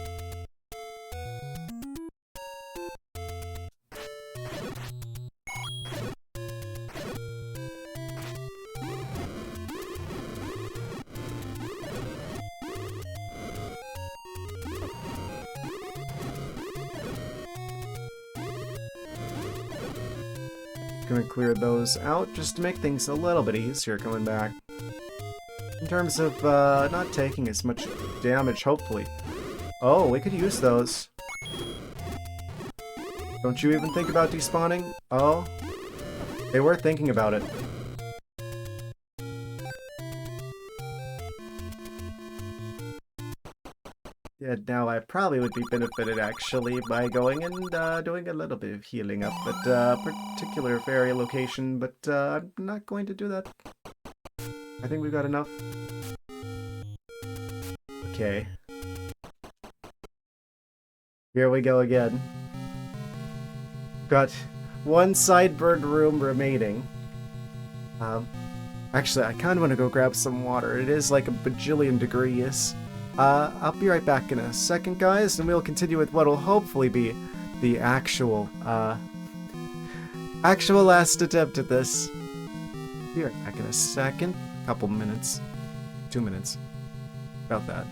Gonna clear those out just to make things a little bit easier coming back. In terms of not taking as much damage, hopefully. Oh, we could use those. Don't you even think about despawning? Oh, they were thinking about it. Yeah, now I probably would be benefited actually by going and doing a little bit of healing up at a particular area location, but I'm not going to do that. I think we've got enough. Okay. Here we go again. Got one sidebird room remaining. Actually, I kind of want to go grab some water. It is like a bajillion degrees. I'll be right back in a second, guys, and we'll continue with what will hopefully be the actual last attempt at this. Be right back in a second. Couple minutes. 2 minutes. About that.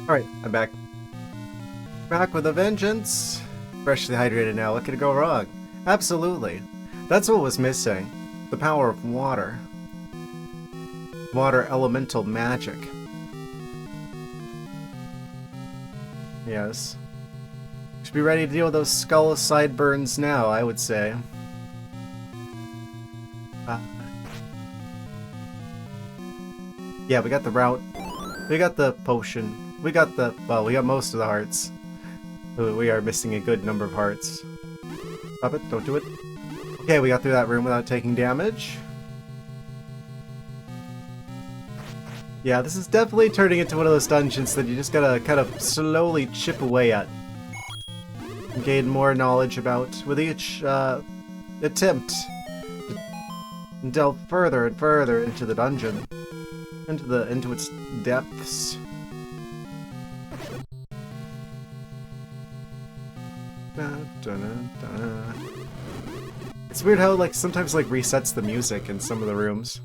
Alright, I'm back. Back with a vengeance. Freshly hydrated now. What could go wrong? Absolutely. That's what was missing. The power of water. Water elemental magic. Yes. Should be ready to deal with those skull sideburns now, I would say. Yeah, we got the route. We got the potion. We got the... well, we got most of the hearts. We are missing a good number of hearts. Stop it, don't do it. Okay, we got through that room without taking damage. Yeah, this is definitely turning into one of those dungeons that you just gotta kind of slowly chip away at. And gain more knowledge about with each attempt to delve further and further into the dungeon. Into its depths. It's weird how like sometimes like resets the music in some of the rooms.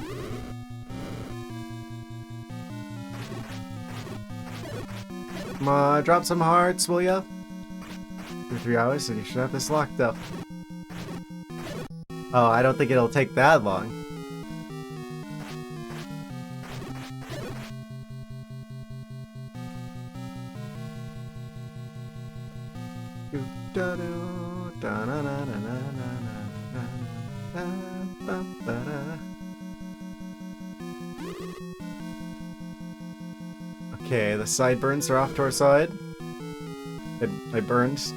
Come on, drop some hearts, will ya? 3 hours and you should have this locked up. Oh, I don't think it'll take that long. Okay, the sideburns are off to our side. I burned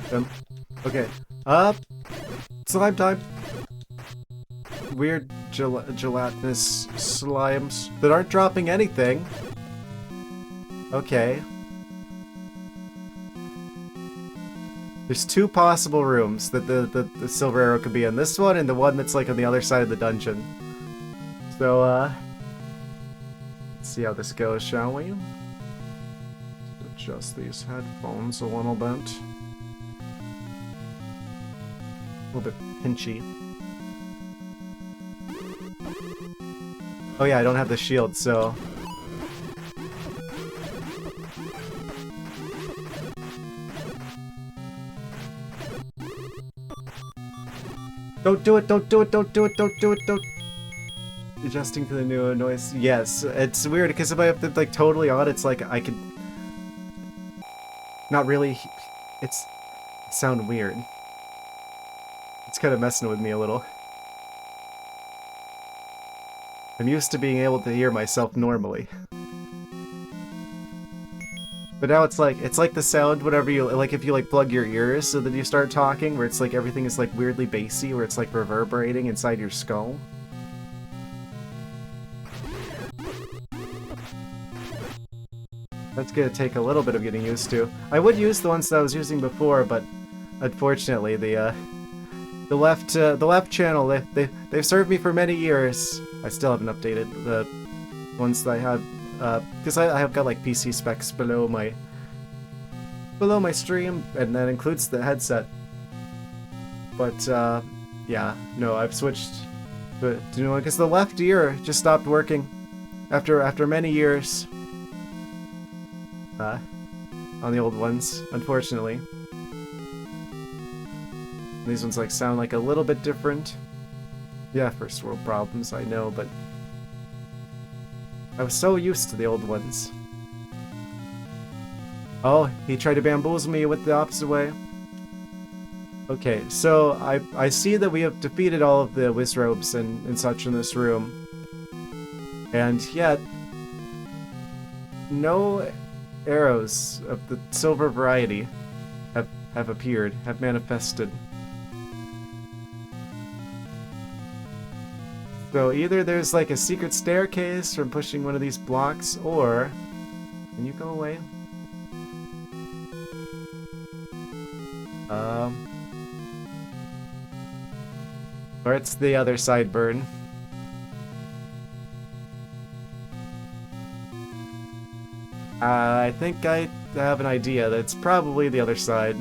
them. Okay, up. Slime time. Weird gelatinous slimes that aren't dropping anything. Okay. There's 2 possible rooms that the silver arrow could be in. This one and the one that's like on the other side of the dungeon. So, See how this goes, shall we? Adjust these headphones a little bit. A little bit pinchy. Oh yeah, I don't have the shield, so... Don't do it, don't do it, don't do it, don't do it, don't... Adjusting to the new noise. Yes, it's weird, because if I have to, like, totally on, it's like I could... Not really... It sound weird. It's kind of messing with me a little. I'm used to being able to hear myself normally. But now it's like the sound whenever you, like if you like plug your ears so that you start talking, where it's like everything is like weirdly bassy, where it's like reverberating inside your skull. That's gonna take a little bit of getting used to. I would use the ones that I was using before, but unfortunately the left channel, they've served me for many years. I still haven't updated the ones that I have, because I have got like PC specs below my stream, and that includes the headset. But yeah, no, I've switched to new one because the left ear just stopped working after many years on the old ones, unfortunately. These ones like sound like a little bit different. Yeah, first world problems, I know, but I was so used to the old ones. Oh, he tried to bamboozle me with the opposite way. Okay, so I see that we have defeated all of the Wizzrobes and such in this room. And yet, no arrows of the silver variety have appeared, have manifested. So either there's like a secret staircase from pushing one of these blocks, or... Can you go away? Or it's the other sideburn. I think I have an idea that it's probably the other side.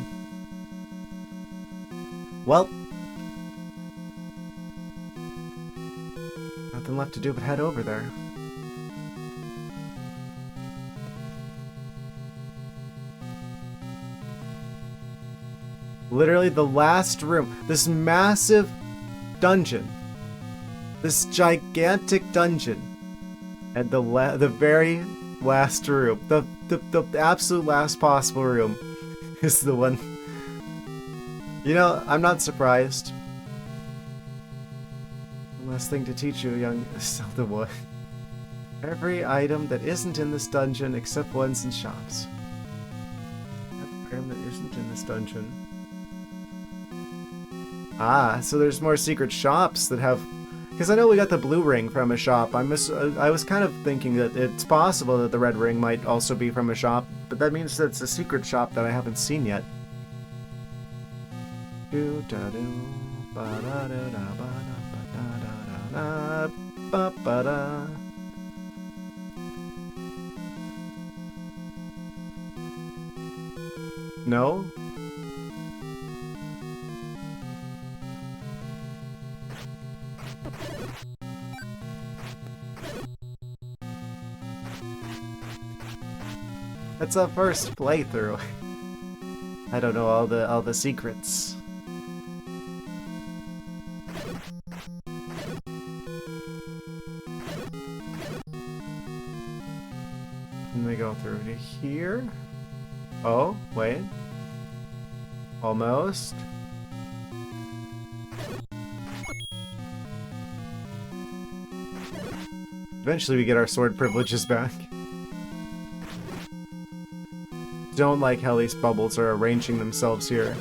Well... Nothing left to do but head over there. Literally the last room. This massive dungeon. This gigantic dungeon. And the very last room. The absolute last possible room is the one. You know, I'm not surprised. One last thing to teach you, young Zelda boy. Every item that isn't in this dungeon except ones in shops. Every item that isn't in this dungeon. Ah, so there's more secret shops that have... Because I know we got the blue ring from a shop. I was kind of thinking that it's possible that the red ring might also be from a shop, but that means that it's a secret shop that I haven't seen yet. No? It's a first playthrough. I don't know all the secrets. Can we go through to here? Oh, wait. Almost. Eventually we get our sword privileges back. Don't like how these bubbles are arranging themselves here.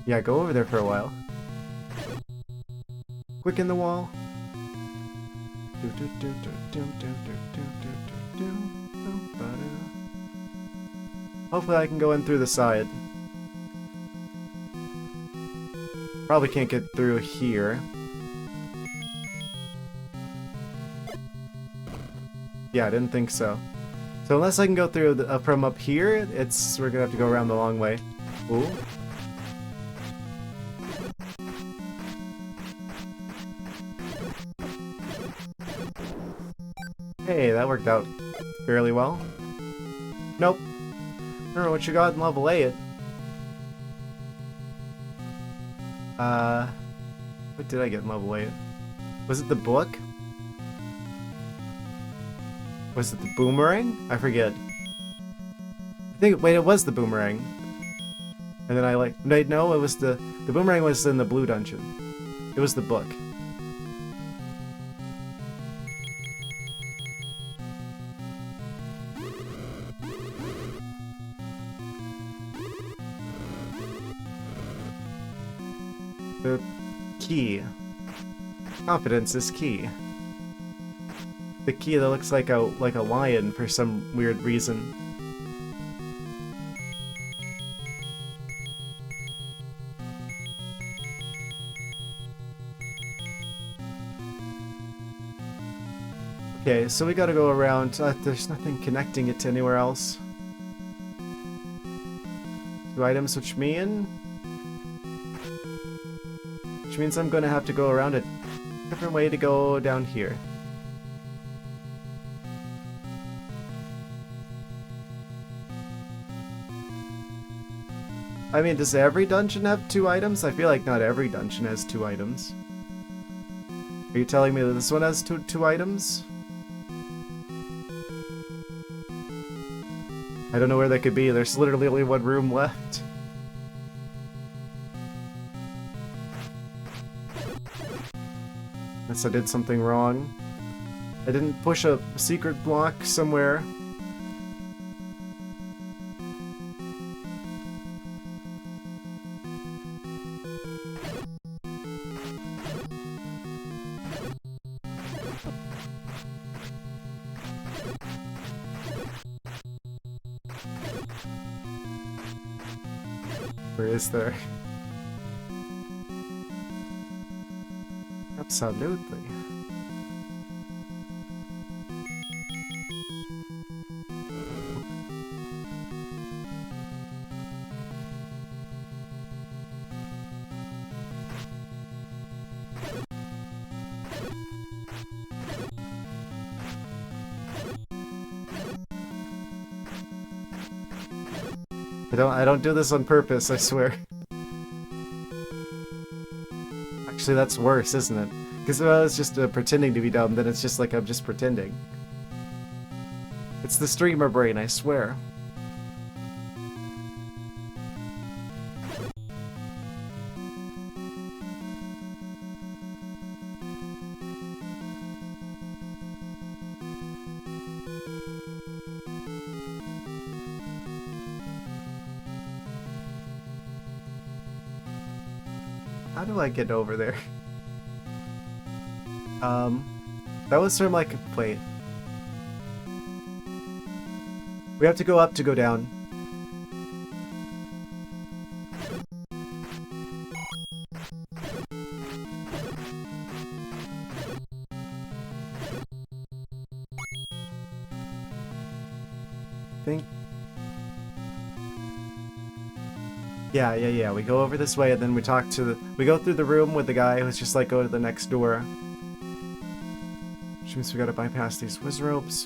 Yeah, go over there for a while. Quick in the wall. Hopefully I can go in through the side. Probably can't get through here. Yeah, I didn't think so. So unless I can go through from up here, we're gonna have to go around the long way. Ooh. Hey, that worked out fairly well. Nope. I don't know what you got in level 8. What did I get in level 8? Was it the book? Was it the boomerang? I forget. Wait, it was the boomerang. And then no, it was the boomerang was in the blue dungeon. It was the book. The key. Confidence is key. The key that looks like a lion for some weird reason. Okay, so we gotta go around. There's nothing connecting it to anywhere else. 2 items, which means I'm gonna have to go around a different way to go down here. I mean, does every dungeon have 2 items? I feel like not every dungeon has 2 items. Are you telling me that this one has two items? I don't know where they could be. There's literally only 1 room left. Unless I did something wrong. I didn't push a secret block somewhere. Where is there? Absolutely. I don't do this on purpose, I swear. Actually, that's worse, isn't it? Because if I was just pretending to be dumb, then it's just like I'm just pretending. It's the streamer brain, I swear. How do I get over there? That was from like, wait. We have to go up to go down. Think. Yeah. We go over this way and then we talk to we go through the room with the guy who's just like, go to the next door. Which means we gotta bypass these Wizzrobes.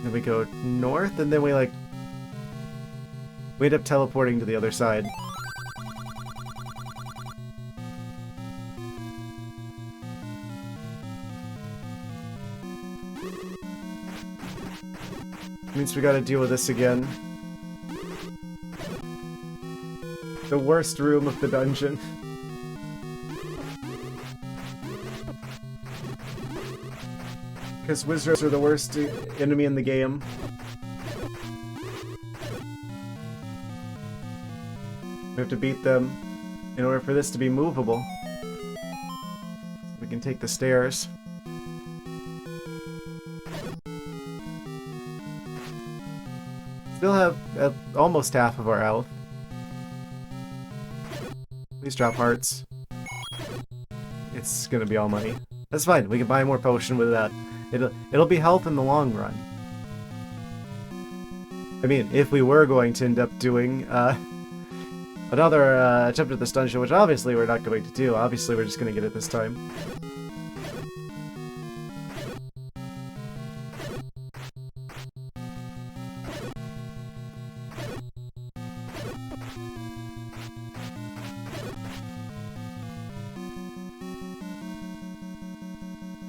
Then we go north and then we end up teleporting to the other side. Means we gotta deal with this again. The worst room of the dungeon. Because Wizzrobes are the worst enemy in the game. We have to beat them in order for this to be movable. We can take the stairs. Still have almost half of our health. Please drop hearts. It's gonna be all money. That's fine. We can buy more potion with that. It'll be health in the long run. I mean, if we were going to end up doing another attempt at this dungeon, which obviously we're not going to do. Obviously, we're just going to get it this time.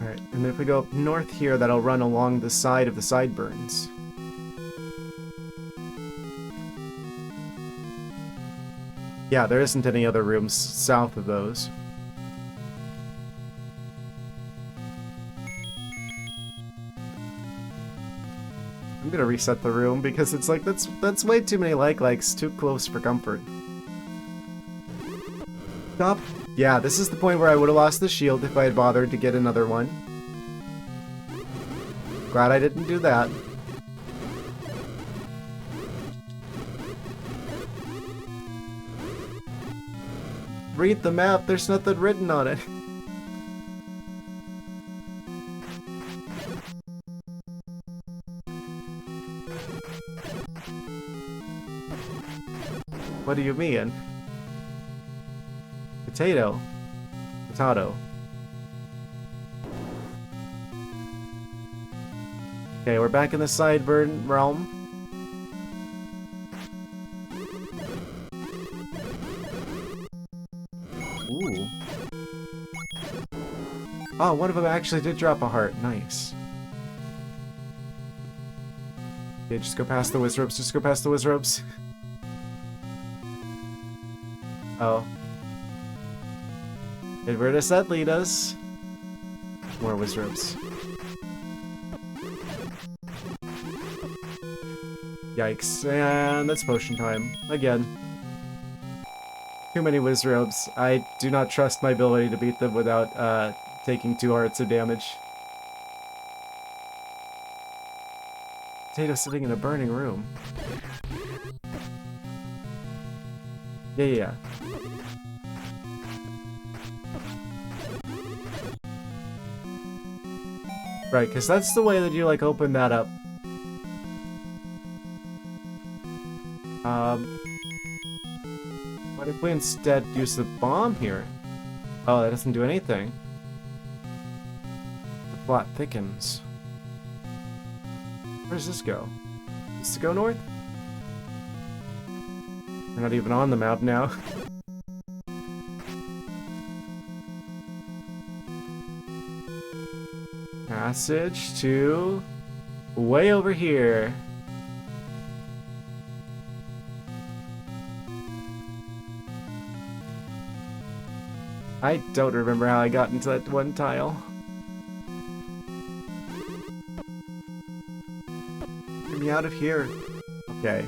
Alright, and then if we go up north here, that'll run along the side of the sideburns. Yeah, there isn't any other rooms south of those. I'm gonna reset the room because it's like, that's way too many likes, too close for comfort. Stop. Yeah, this is the point where I would have lost the shield if I had bothered to get another one. Glad I didn't do that. Read the map, there's nothing written on it. What do you mean? Potato. Potato. Okay, we're back in the sideburn realm. Ooh. Oh, one of them actually did drop a heart. Nice. Okay, just go past the Wizzrobes. Just go past the Wizzrobes. Oh. And where does that lead us? More Wizzrobes. Yikes. And that's potion time. Again. Too many Wizzrobes. I do not trust my ability to beat them without taking 2 hearts of damage. Potato sitting in a burning room. Yeah. Right, because that's the way that you, like, open that up. What if we instead use the bomb here? Oh, that doesn't do anything. The plot thickens. Where does this go? Does it go north? We're not even on the map now. Passage to way over here. I don't remember how I got into that one tile. Get me out of here. Okay.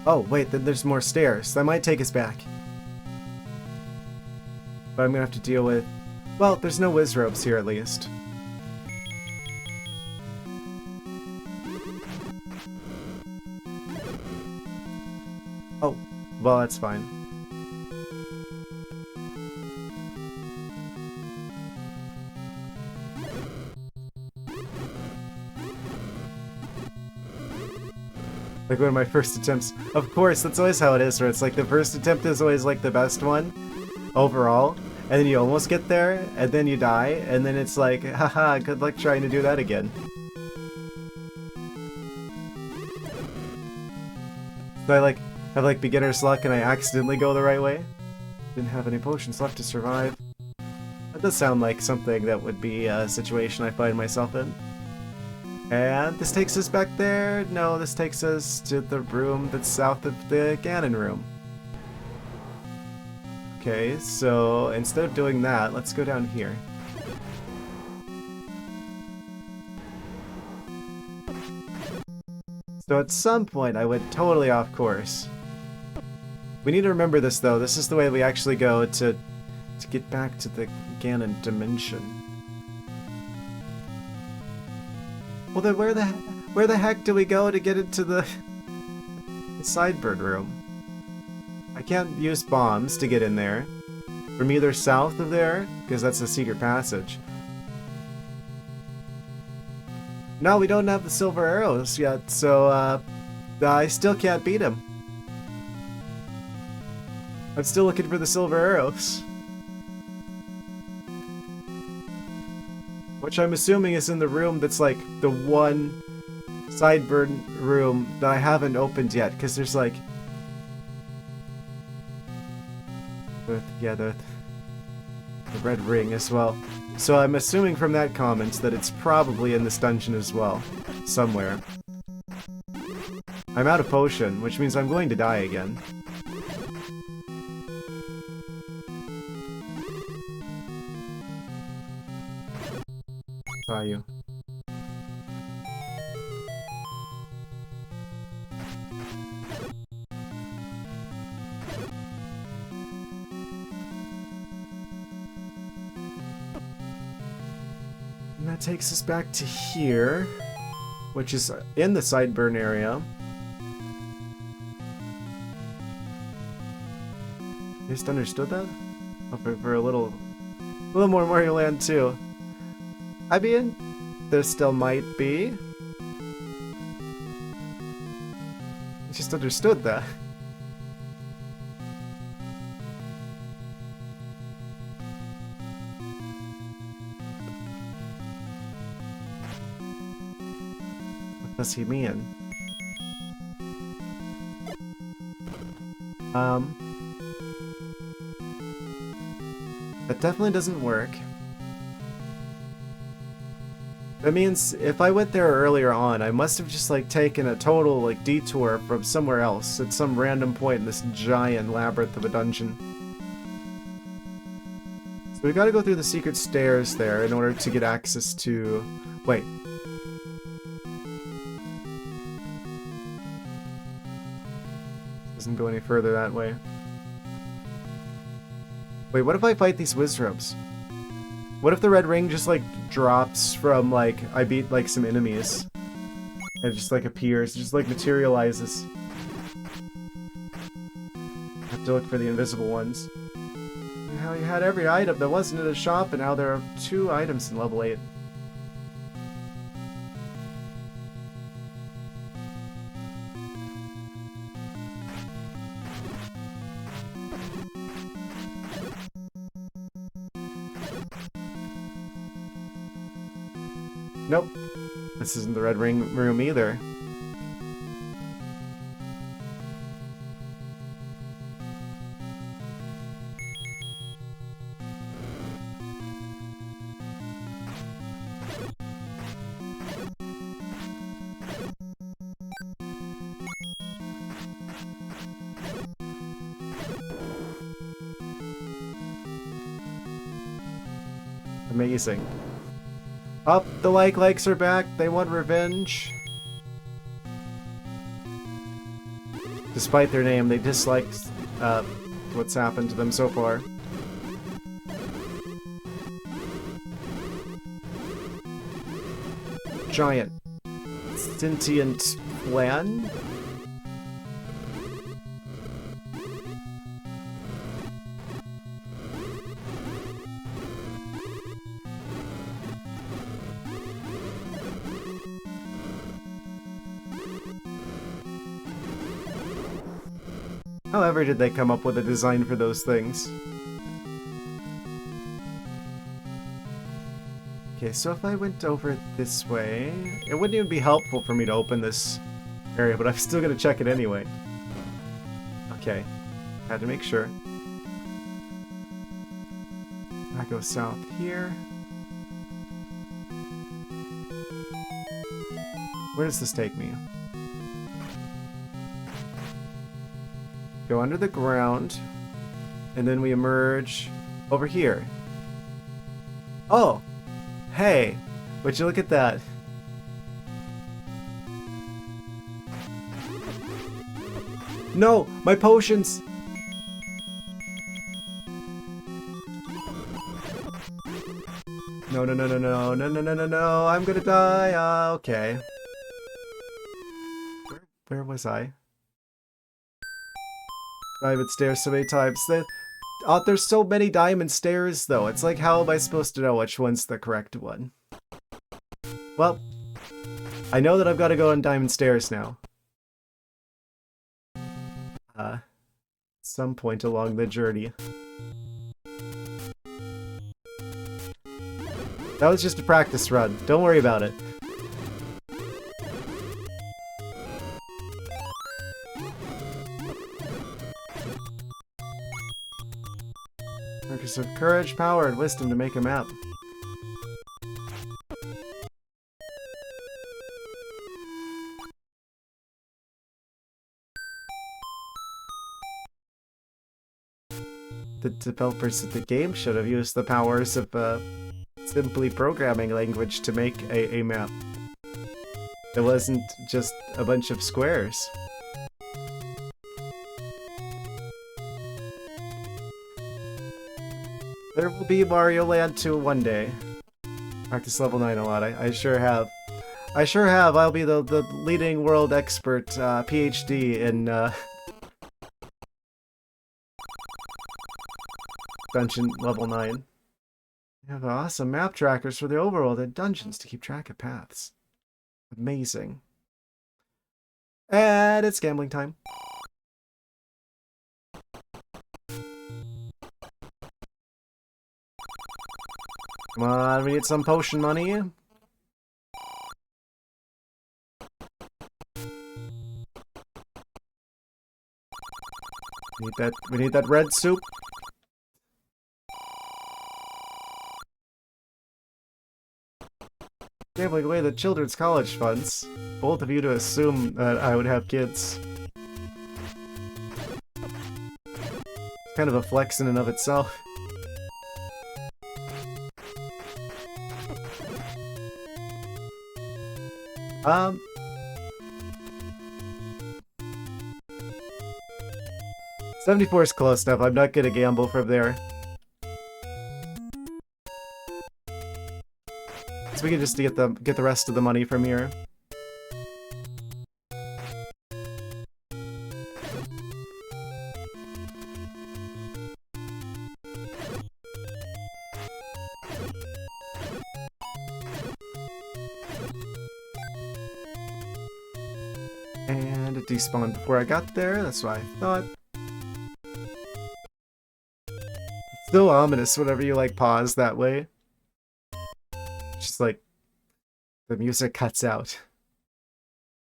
Oh, wait, then there's more stairs. That might take us back. But I'm gonna have to deal with... Well, there's no Wizzrobes here at least. Oh, well, that's fine. Like one of my first attempts. Of course, that's always how it is, where it's like the first attempt is always like the best one overall, and then you almost get there, and then you die, and then it's like, haha, good luck trying to do that again. So I like have like beginner's luck and I accidentally go the right way. Didn't have any potions left to survive. That does sound like something that would be a situation I find myself in. And this takes us back there? No, this takes us to the room that's south of the Ganon room. Okay, so instead of doing that, let's go down here. So at some point I went totally off course. We need to remember this though, this is the way we actually go to get back to the Ganon dimension. Well then where the heck do we go to get into the sidebird room? I can't use bombs to get in there. From either south of there, because that's a secret passage. No, we don't have the silver arrows yet, so I still can't beat him. I'm still looking for the silver arrows. Which I'm assuming is in the room that's like the one sideburn room that I haven't opened yet, because there's like... yeah, the red ring as well. So I'm assuming from that comment that it's probably in this dungeon as well. Somewhere. I'm out of potion, which means I'm going to die again. Saw you. And that takes us back to here, which is in the sideburn area. You just understood that? Oh, for a little more Mario Land too. I mean, there still might be. I just understood that. What does he mean? That definitely doesn't work. That means if I went there earlier on, I must have just like taken a total like detour from somewhere else at some random point in this giant labyrinth of a dungeon. So we gotta go through the secret stairs there in order to get access to... Wait. Doesn't go any further that way. Wait, what if I fight these Wizzrobes? What if the red ring just like drops from like I beat like some enemies? And it just like appears, just like materializes. I have to look for the invisible ones. How you had every item that wasn't in a shop, and now there are 2 items in level 8. Nope. This isn't the red ring room either. Amazing. Up, the likes are back. They want revenge. Despite their name, they dislike what's happened to them so far. Giant sentient plan? However did they come up with a design for those things? Okay, so if I went over this way, it wouldn't even be helpful for me to open this area, but I'm still gonna check it anyway. Okay, had to make sure. I go south here. Where does this take me? Go under the ground, and then we emerge over here. Oh! Hey! Would you look at that? No! My potions! No, no, no, no, no, no, no, no, no, no, I'm gonna die! Okay. Where was I? I've been stairs so many times. there's so many diamond stairs, though. It's like, how am I supposed to know which one's the correct one? Well, I know that I've got to go on diamond stairs now. Some point along the journey. That was just a practice run. Don't worry about it. Markers of courage, power, and wisdom to make a map. The developers of the game should have used the powers of simply programming language to make a map. It wasn't just a bunch of squares. There will be Mario Land 2 one day. Practice level 9 a lot. I sure have. I sure have. I'll be the leading world expert, PhD in Dungeon level 9. We have awesome map trackers for the overworld and dungeons to keep track of paths. Amazing. And it's gambling time. Come on, we need some potion money. We need that red soup. Gambling away the children's college funds. Bold of you to assume that I would have kids. It's kind of a flex in and of itself. Um... 74 is close enough. I'm not gonna gamble from there. So we can just get the rest of the money from here. And it despawned before I got there. That's what I thought. It's so ominous whenever you like pause that way. Just like the music cuts out.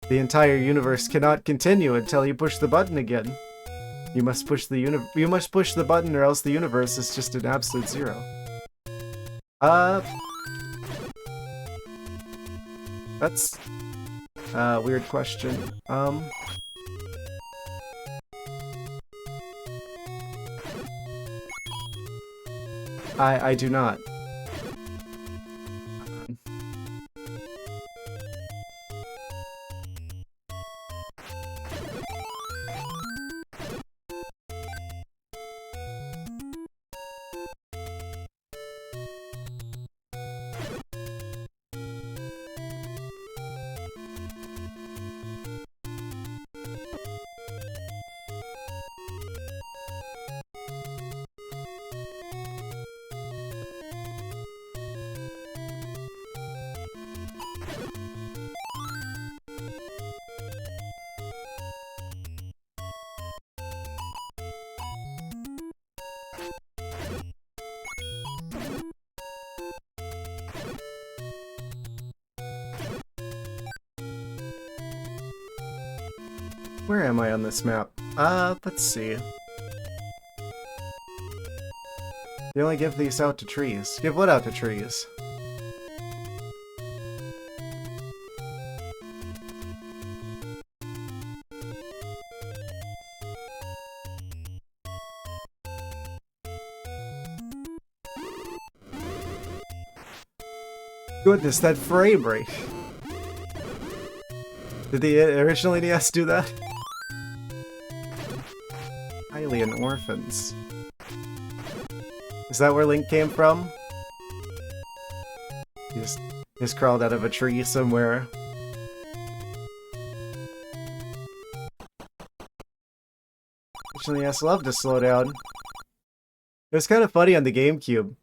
The entire universe cannot continue until you push the button again. You must push the button or else the universe is just an absolute zero. That's a weird question. I do not. Where am I on this map? Let's see. They only give these out to trees. Give what out to trees? Goodness, that frame rate. Did the original NES do that? Alien orphans. Is that where Link came from? He just crawled out of a tree somewhere. Originally, NES loved to slow down. It was kind of funny on the GameCube.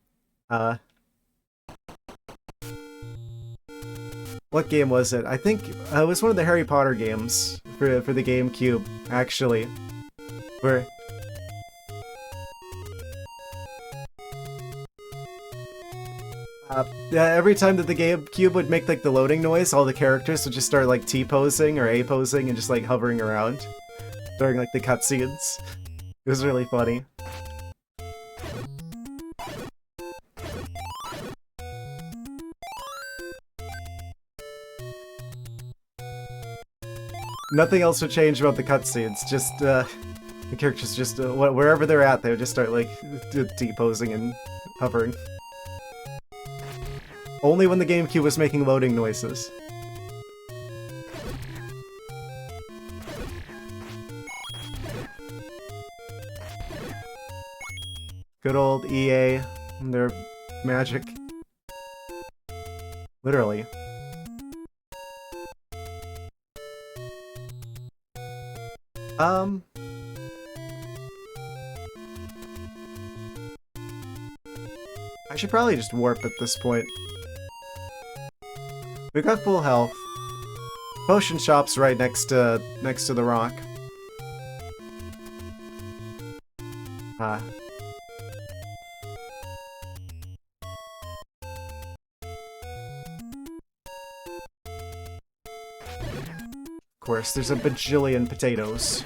What game was it? I think it was one of the Harry Potter games for the GameCube, actually. Where every time that the GameCube would make like the loading noise, all the characters would just start like T-posing or A-posing and just like hovering around during like the cutscenes. It was really funny. Nothing else would change about the cutscenes, just the characters just, wherever they're at, they would just start like T-posing and hovering. Only when the GameCube was making loading noises. Good old EA and their magic. Literally. I should probably just warp at this point. We got full health. Potion shop's right next to the rock. Of course, there's a bajillion potatoes.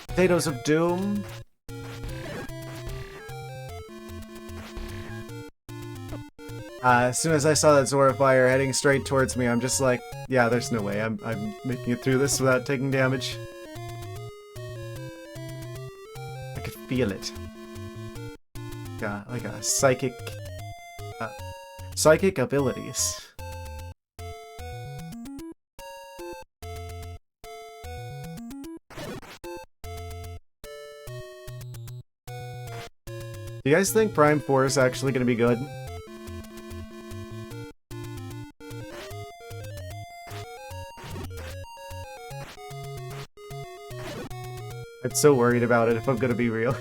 Potatoes of doom. As soon as I saw that Zora fire heading straight towards me, I'm just like, yeah, there's no way I'm making it through this without taking damage. I could feel it. Like a psychic abilities. Do you guys think Prime 4 is actually going to be good? I'm so worried about it, if I'm gonna be real.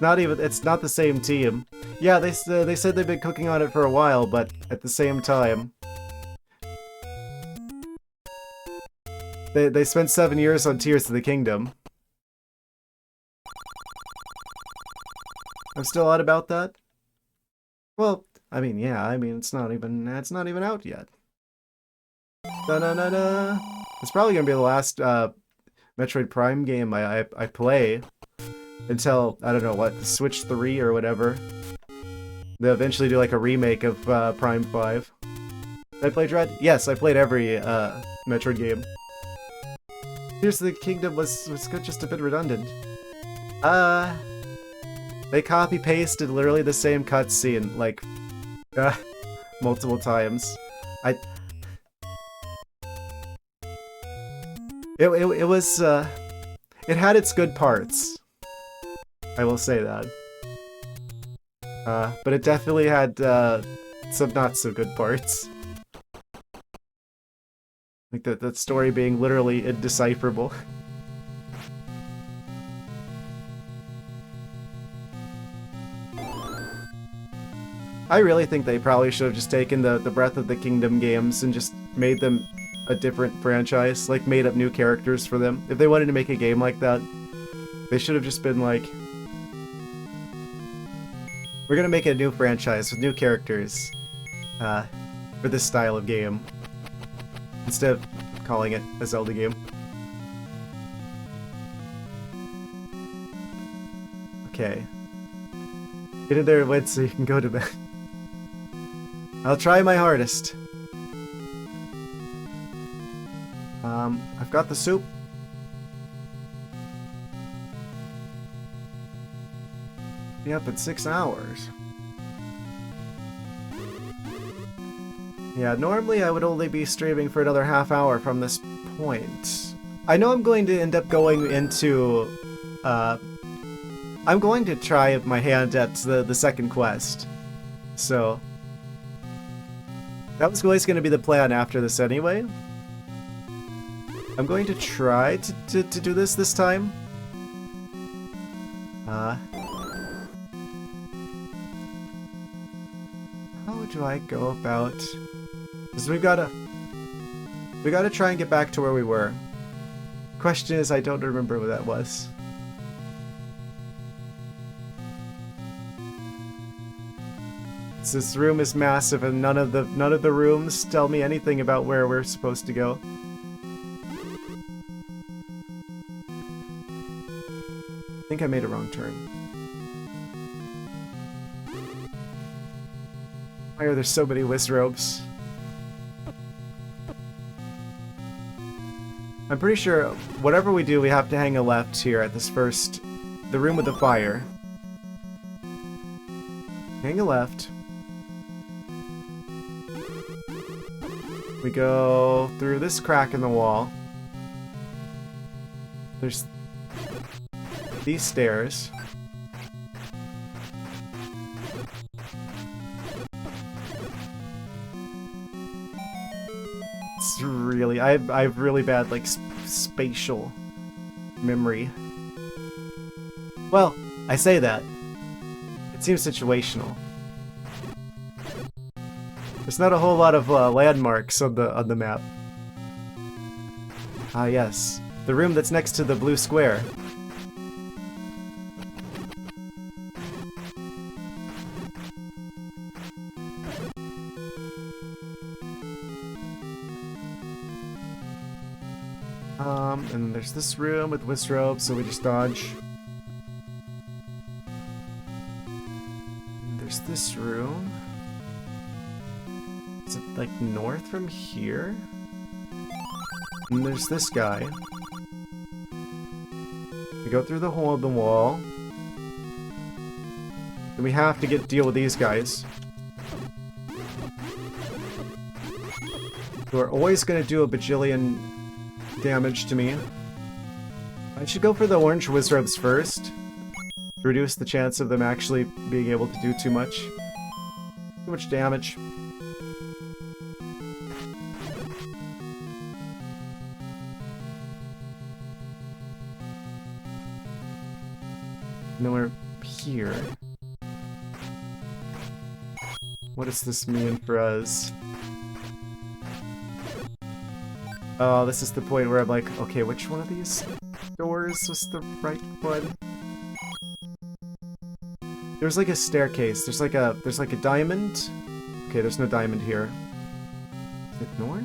It's not the same team. Yeah, they said they've been cooking on it for a while, but at the same time... They spent 7 years on Tears of the Kingdom. I'm still odd about that? Well, I mean, yeah, I mean, it's not even out yet. Da-na-na-na! It's probably gonna be the last Metroid Prime game I play until, I don't know what, Switch 3 or whatever. They'll eventually do like a remake of Prime 5. Did I play Dread? Yes, I played every Metroid game. Tears of the Kingdom was good, just a bit redundant. They copy-pasted literally the same cutscene, like, multiple times. It was, it had its good parts. I will say that. But it definitely had, some not-so-good parts. Like, that story being literally indecipherable. I really think they probably should have just taken the Breath of the Kingdom games and just made them a different franchise, like made up new characters for them. If they wanted to make a game like that, they should have just been like, we're gonna make a new franchise with new characters for this style of game, instead of calling it a Zelda game. Okay. Get in there and wait so you can go to bed. I'll try my hardest. I've got the soup. Be up in 6 hours. Yeah, normally I would only be streaming for another half hour from this point. I know I'm going to end up going into, I'm going to try my hand at the second quest. So, that was always going to be the plan after this anyway. I'm going to try to do this time. How do I go about... Because we gotta try and get back to where we were. Question is, I don't remember what that was. This room is massive, and none of the rooms tell me anything about where we're supposed to go. I think I made a wrong turn. Why are there so many Wizzrobes? I'm pretty sure whatever we do, we have to hang a left here at this first... the room with the fire. Hang a left. We go through this crack in the wall. There's these stairs. It's really... I have really bad, like, spatial memory. Well, I say that. It seems situational. There's not a whole lot of landmarks on the map. Ah, yes. The room that's next to the blue square. And then there's this room with Wizzrobes, so we just dodge. And there's this room. Is it like north from here? And there's this guy. We go through the hole in the wall. Then we have to deal with these guys. Who are always going to do a bajillion damage to me. I should go for the orange Wizzrobes first. To reduce the chance of them actually being able to do too much. Too much damage. And then we're here. What does this mean for us? Oh, this is the point where I'm like, okay, which one of these doors was the right one? There's like a staircase. There's like a diamond. Okay, there's no diamond here. Is it north?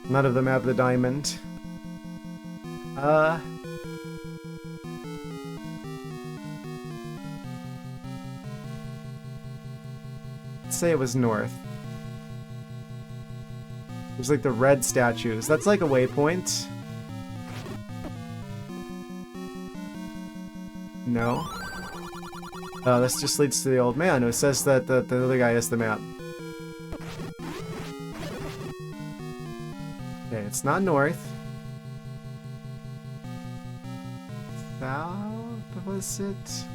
None of them have the diamond. Let's say it was north. There's like the red statues. That's like a waypoint. No. Oh, this just leads to the old man who says that the other guy has the map. Okay, it's not north. South, was it?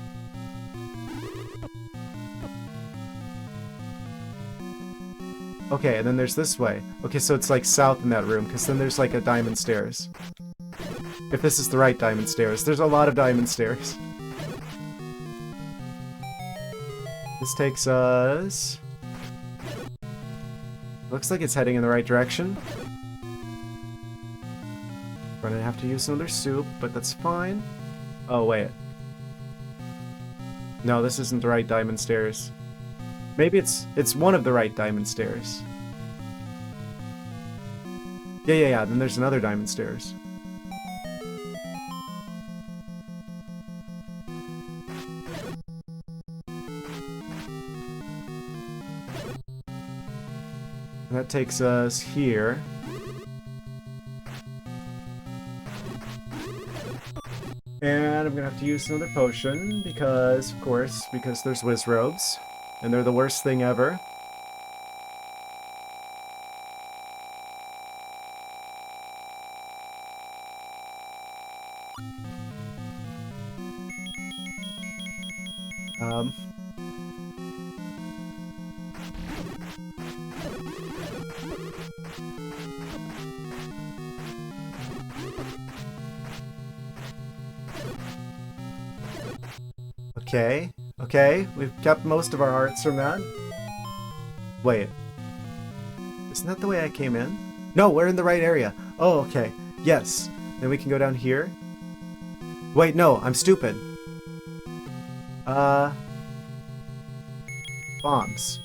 Okay, and then there's this way. Okay, so it's like south in that room, because then there's like a diamond stairs. If this is the right diamond stairs. There's a lot of diamond stairs. This takes us... Looks like it's heading in the right direction. We're gonna have to use another soup, but that's fine. Oh, wait. No, this isn't the right diamond stairs. Maybe it's one of the right diamond stairs. Yeah, then there's another diamond stairs. And that takes us here. And I'm gonna have to use another potion, because, of course, because there's Wizzrobes. And they're the worst thing ever. Okay. Okay, we've kept most of our hearts from that. Wait. Isn't that the way I came in? No, we're in the right area. Oh, okay. Yes. Then we can go down here. Wait, no, I'm stupid. Bombs.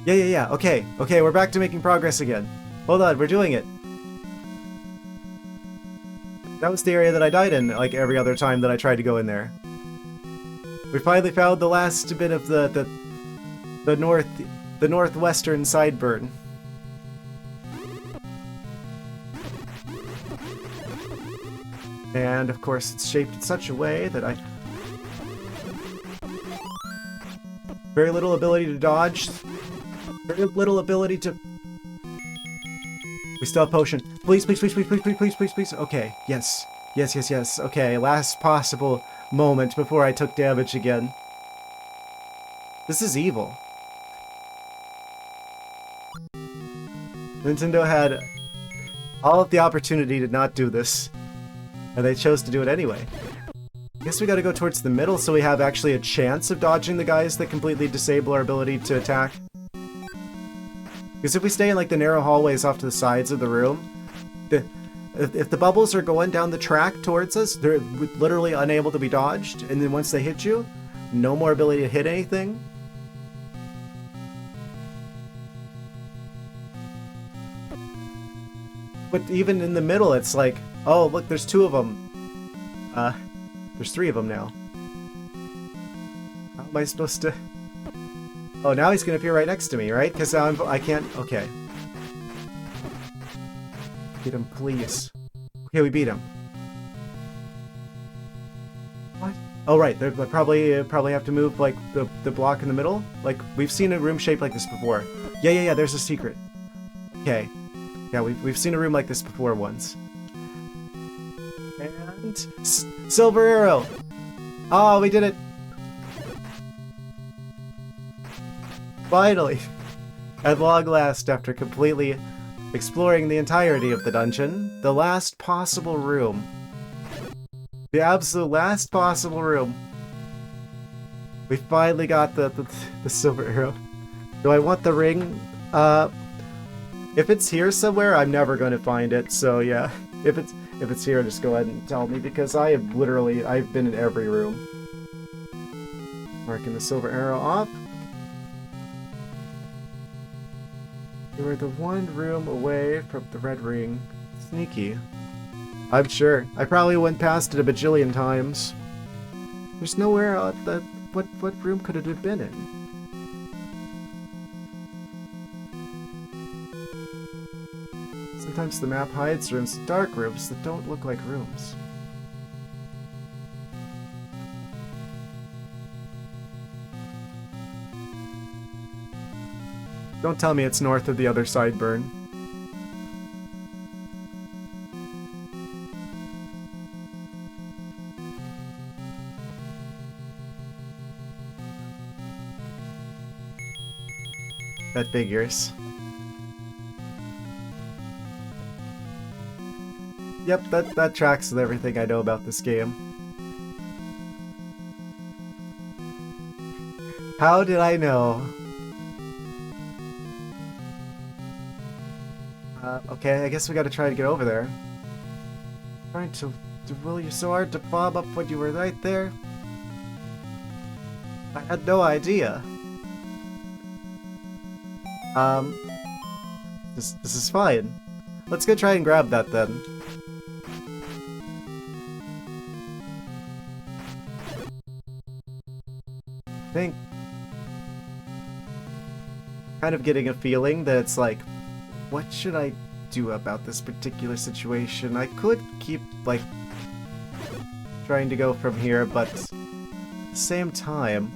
Yeah. Okay, we're back to making progress again. Hold on, we're doing it. That was the area that I died in, like, every other time that I tried to go in there. We finally found the last bit of the northwestern sideburn. And, of course, it's shaped in such a way that I... Very little ability to dodge. Very little ability to... We still have potion. Please. Okay, yes. Yes. Okay, last possible moment before I took damage again. This is evil. Nintendo had all of the opportunity to not do this, and they chose to do it anyway. I guess we gotta go towards the middle so we have actually a chance of dodging the guys that completely disable our ability to attack. Because if we stay in like the narrow hallways off to the sides of the room, if the bubbles are going down the track towards us, they're literally unable to be dodged, and then once they hit you, no more ability to hit anything. But even in the middle, it's like, oh look, there's two of them. There's three of them now. How am I supposed to... Oh, now he's gonna appear right next to me, right? Because I can't... Okay. Beat him, please. Okay, we beat him. What? Oh, right. They probably have to move, like, the block in the middle. Like, we've seen a room shaped like this before. Yeah, there's a secret. Okay. Yeah, we've seen a room like this before once. And... Silver arrow! Oh, we did it! Finally! At long last, after completely exploring the entirety of the dungeon, the last possible room. The absolute last possible room. We finally got the silver arrow. Do I want the ring? If it's here somewhere, I'm never going to find it, so yeah. If it's here, just go ahead and tell me, because I've been in every room. Marking the silver arrow off. You were the one room away from the red ring. Sneaky. I'm sure. I probably went past it a bajillion times. There's nowhere what room could it have been in? Sometimes the map hides rooms in dark rooms that don't look like rooms. Don't tell me it's north of the other sideburn. That figures. Yep, that tracks with everything I know about this game. How did I know? Okay, I guess we gotta try to get over there. Trying to will you so hard to bob up when you were right there? I had no idea. This is fine. Let's go try and grab that then. I think... kind of getting a feeling that it's like, what should I do about this particular situation? I could keep, like, trying to go from here, but at the same time,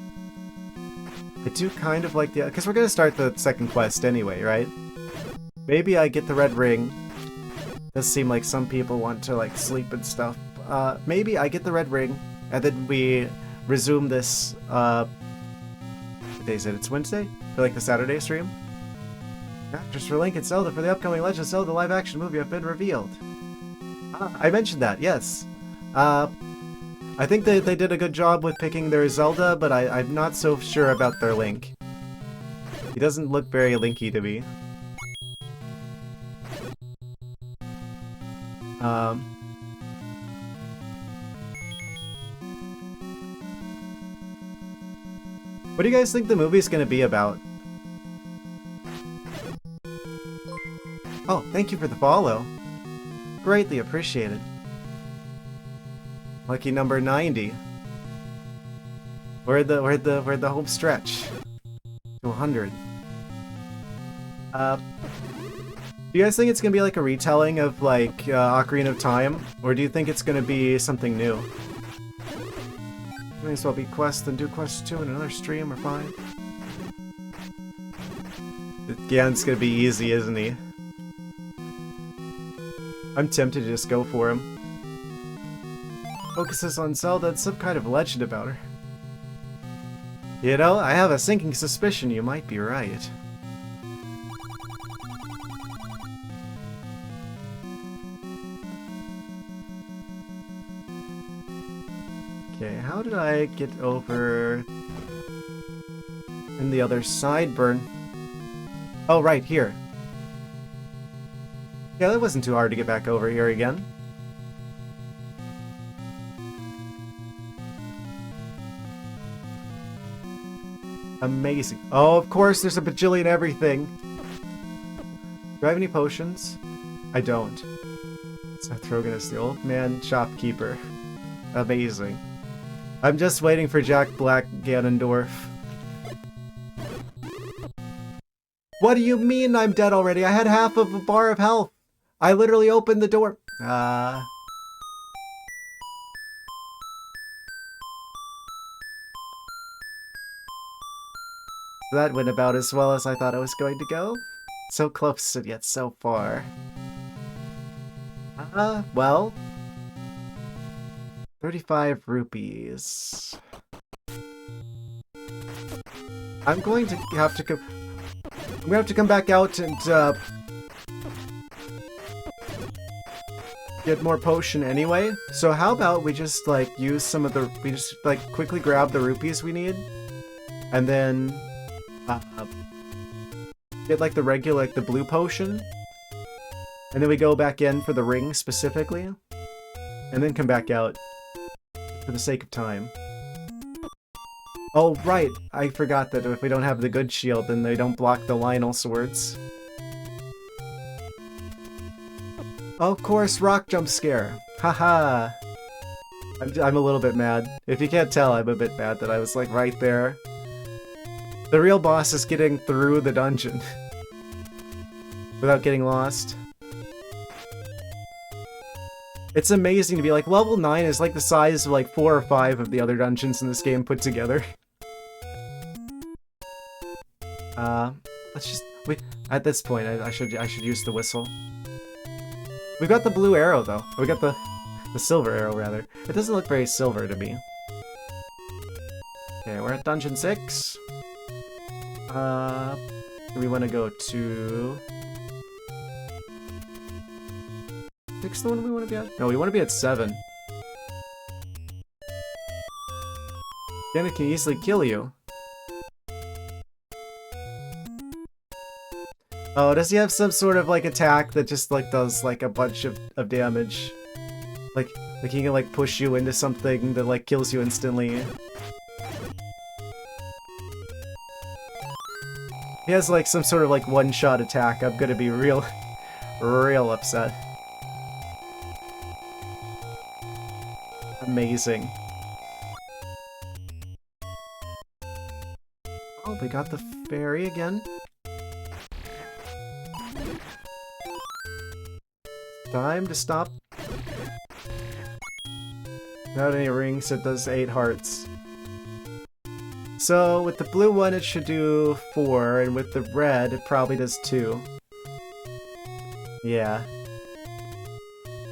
I do kind of like the... because we're gonna start the second quest anyway, right? Maybe I get the red ring. Does seem like some people want to, like, sleep and stuff. Maybe I get the red ring, and then we resume this, what day is it? It's Wednesday? For, like, the Saturday stream? Actors for Link and Zelda for the upcoming Legend of Zelda live-action movie have been revealed. Ah, I mentioned that, yes. I think they did a good job with picking their Zelda, but I'm not so sure about their Link. He doesn't look very Linky to me. What do you guys think the movie's gonna be about? Oh, thank you for the follow. Greatly appreciated. Lucky number 90. We're the home stretch to 100. Do you guys think it's gonna be like a retelling of like Ocarina of Time, or do you think it's gonna be something new? May as well be Quest and do Quest 2 in another stream or 5. Gan's gonna be easy, isn't he? I'm tempted to just go for him. Focuses on Zelda and some kind of legend about her. You know, I have a sinking suspicion you might be right. Okay, how did I get over in the other sideburn? Oh, right, here. Yeah, that wasn't too hard to get back over here again. Amazing. Oh, of course, there's a bajillion everything. Do I have any potions? I don't. Seth Rogen is the old man shopkeeper. Amazing. I'm just waiting for Jack Black Ganondorf. What do you mean I'm dead already? I had half of a bar of health. I literally opened the door. That went about as well as I thought it was going to go. So close and yet so far. Well. 35 rupees. I'm going to have to come back out and get more potion anyway. So how about we just like use some of we just like quickly grab the rupees we need, and then get like the regular, like the blue potion, and then we go back in for the ring specifically, and then come back out for the sake of time. Oh right, I forgot that if we don't have the good shield, then they don't block the Lionel swords. Of course, rock jump scare. Haha. I'm a little bit mad. If you can't tell, I'm a bit mad that I was like right there. The real boss is getting through the dungeon without getting lost. It's amazing to be like, level 9 is like the size of like 4 or 5 of the other dungeons in this game put together. Let's just wait. At this point, I should use the whistle. We've got the blue arrow though. We got the silver arrow rather. It doesn't look very silver to me. Okay, we're at dungeon 6. We want to go to 6 the one we want to be at? No, we want to be at 7. Then it can easily kill you. Oh, does he have some sort of like attack that just like does like a bunch of damage? Like he can like push you into something that like kills you instantly. He has like some sort of like one-shot attack. I'm gonna be real upset. Amazing. Oh, we got the fairy again. Time to stop. Without any rings, it does 8 hearts. So with the blue one, it should do 4, and with the red, it probably does 2. Yeah.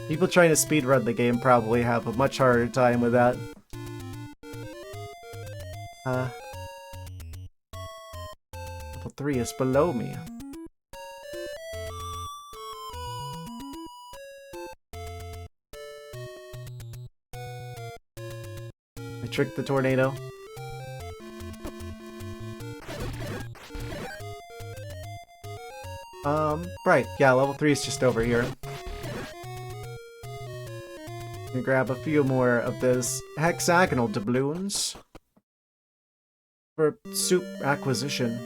People trying to speedrun the game probably have a much harder time with that. Level 3 is below me. trick the tornado. Right, yeah, level 3 is just over here. Gonna grab a few more of those hexagonal doubloons for soup acquisition.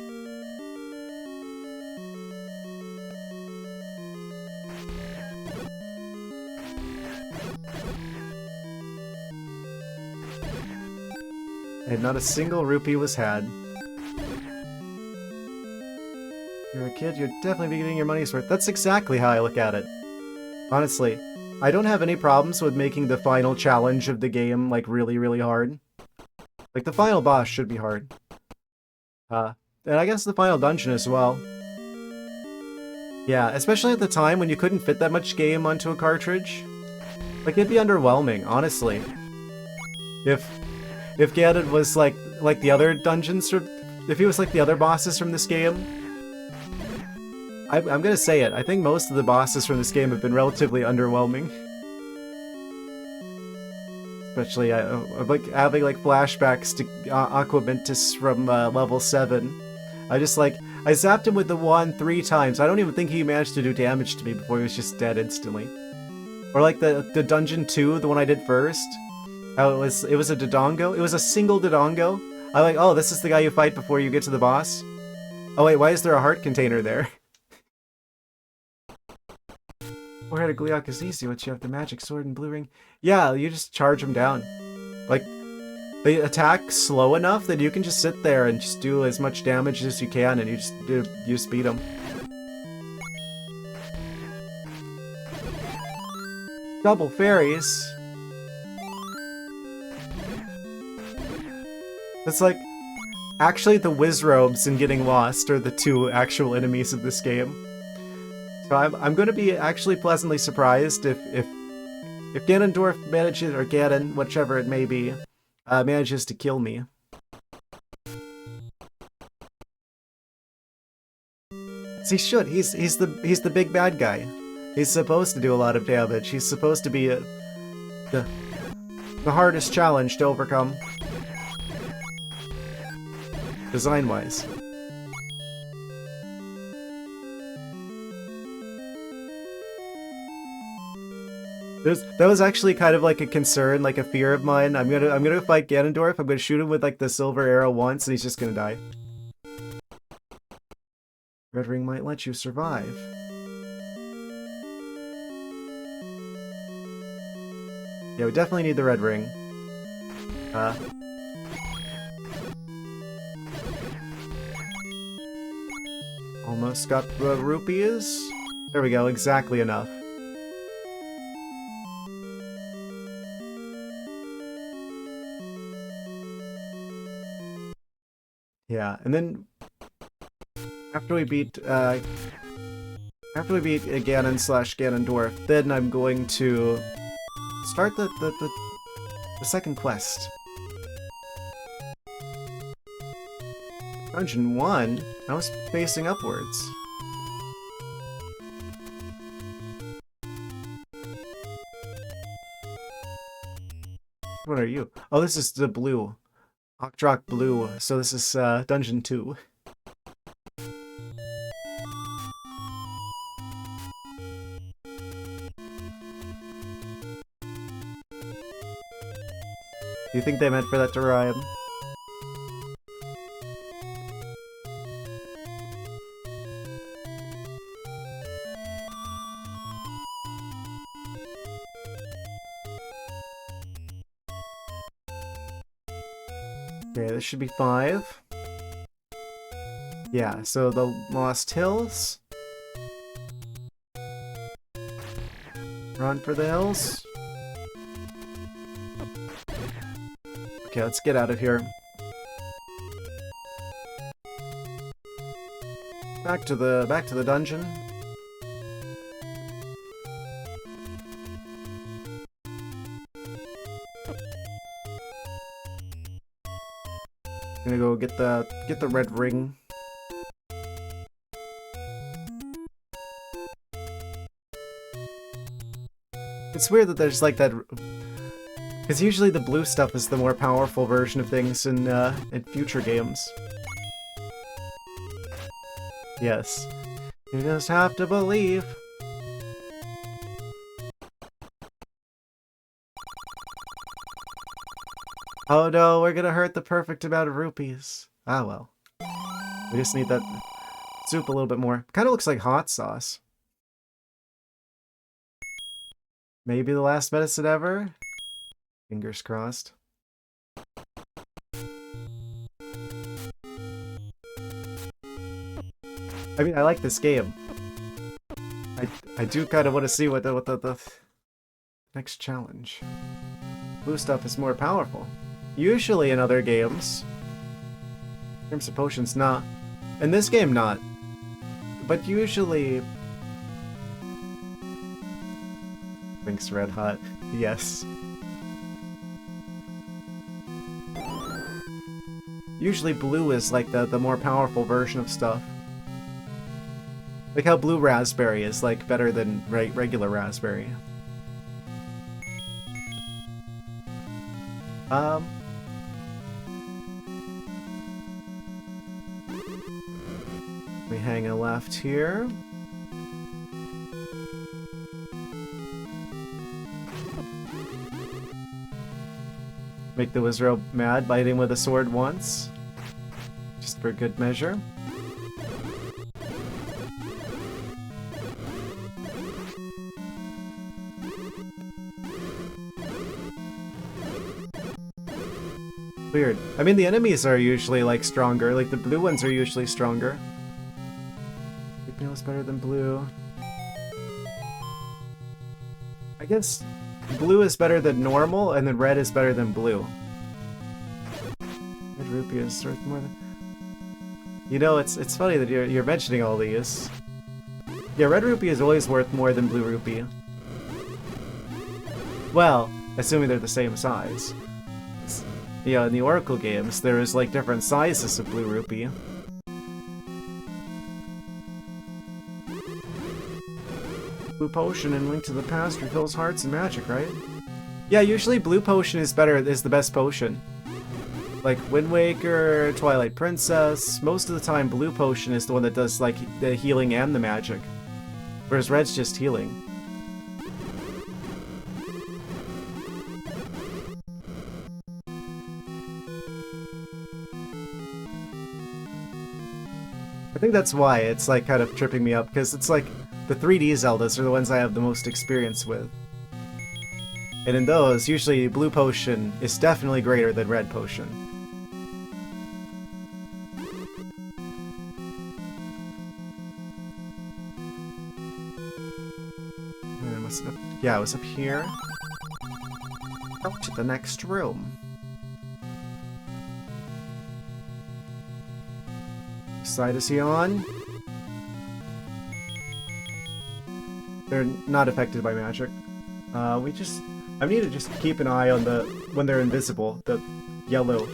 And not a single rupee was had. You're a kid, you're definitely getting your money's worth. That's exactly how I look at it. Honestly, I don't have any problems with making the final challenge of the game, like, really, really hard. Like, the final boss should be hard. And I guess the final dungeon as well. Yeah, especially at the time when you couldn't fit that much game onto a cartridge. Like, it'd be underwhelming, honestly. If Ganon was like the other dungeons, or if he was like the other bosses from this game, I'm gonna say it. I think most of the bosses from this game have been relatively underwhelming. Especially, I'm like having like flashbacks to Aquamentus from level 7. I zapped him with the wand 3 times. I don't even think he managed to do damage to me before he was just dead instantly. Or like the dungeon 2, the one I did first. How it was a Dodongo. It was a single Dodongo. I'm like, oh, this is the guy you fight before you get to the boss. Oh wait, why is there a heart container there? Four-headed Gleeok is easy once you have the magic sword and blue ring. Yeah, you just charge them down. Like, they attack slow enough that you can just sit there and just do as much damage as you can, and you just beat them. Double fairies. It's like, actually the Wizzrobes and getting lost are the 2 actual enemies of this game. So I'm going to be actually pleasantly surprised if Ganondorf manages, or Ganon, whichever it may be, manages to kill me. He should. He's the big bad guy. He's supposed to do a lot of damage. He's supposed to be the hardest challenge to overcome. Design-wise. That was actually kind of like a concern, like a fear of mine. I'm gonna fight Ganondorf. I'm gonna shoot him with like the silver arrow once, and he's just gonna die. Red ring might let you survive. Yeah, we definitely need the red ring. Almost got the rupees. There we go, exactly enough. Yeah, and then after we beat Ganon / Ganondorf, then I'm going to start the second quest. Dungeon 1? I was facing upwards. What are you? Oh, this is the blue. ArcticThwack blue. So this is Dungeon 2. Do you think they meant for that to rhyme? Okay, this should be 5. Yeah, so the Lost Hills. Run for the hills. Okay, let's get out of here. Back to the dungeon. Gonna go get the red ring. It's weird that there's like that. Because usually the blue stuff is the more powerful version of things in future games. Yes. You just have to believe. Oh no, we're gonna hurt the perfect amount of rupees. Ah well. We just need that soup a little bit more. Kinda looks like hot sauce. Maybe the last medicine ever? Fingers crossed. I mean, I like this game. I do kind of want to see what the next challenge. Blue stuff is more powerful. Usually in other games. In terms of potions, not. In this game, not. But usually... Thanks, Red Hot. Yes. Usually blue is like the more powerful version of stuff. Like how blue raspberry is like better than regular raspberry. We hang a left here. Make the Wizzrobe mad by hitting with a sword once. Just for good measure. Weird. I mean, the enemies are usually, like, stronger. Like, the blue ones are usually stronger. Big meal is better than blue. I guess blue is better than normal, and then red is better than blue. Red rupee is worth more than... You know, it's funny that you're mentioning all these. Yeah, red rupee is always worth more than blue rupee. Well, assuming they're the same size. Yeah, in the Oracle games, there is like different sizes of blue rupee. Blue potion and Link to the Past refills hearts and magic, right? Yeah, usually blue potion is the best potion. Like Wind Waker, Twilight Princess, most of the time blue potion is the one that does like the healing and the magic. Whereas red's just healing. I think that's why it's like kind of tripping me up, because it's like the 3D Zeldas are the ones I have the most experience with. And in those, usually blue potion is definitely greater than red potion. And what's up? Yeah, it was up here. Up to the next room. Side is he on? They're not affected by magic. I need to just keep an eye on when they're invisible, the yellow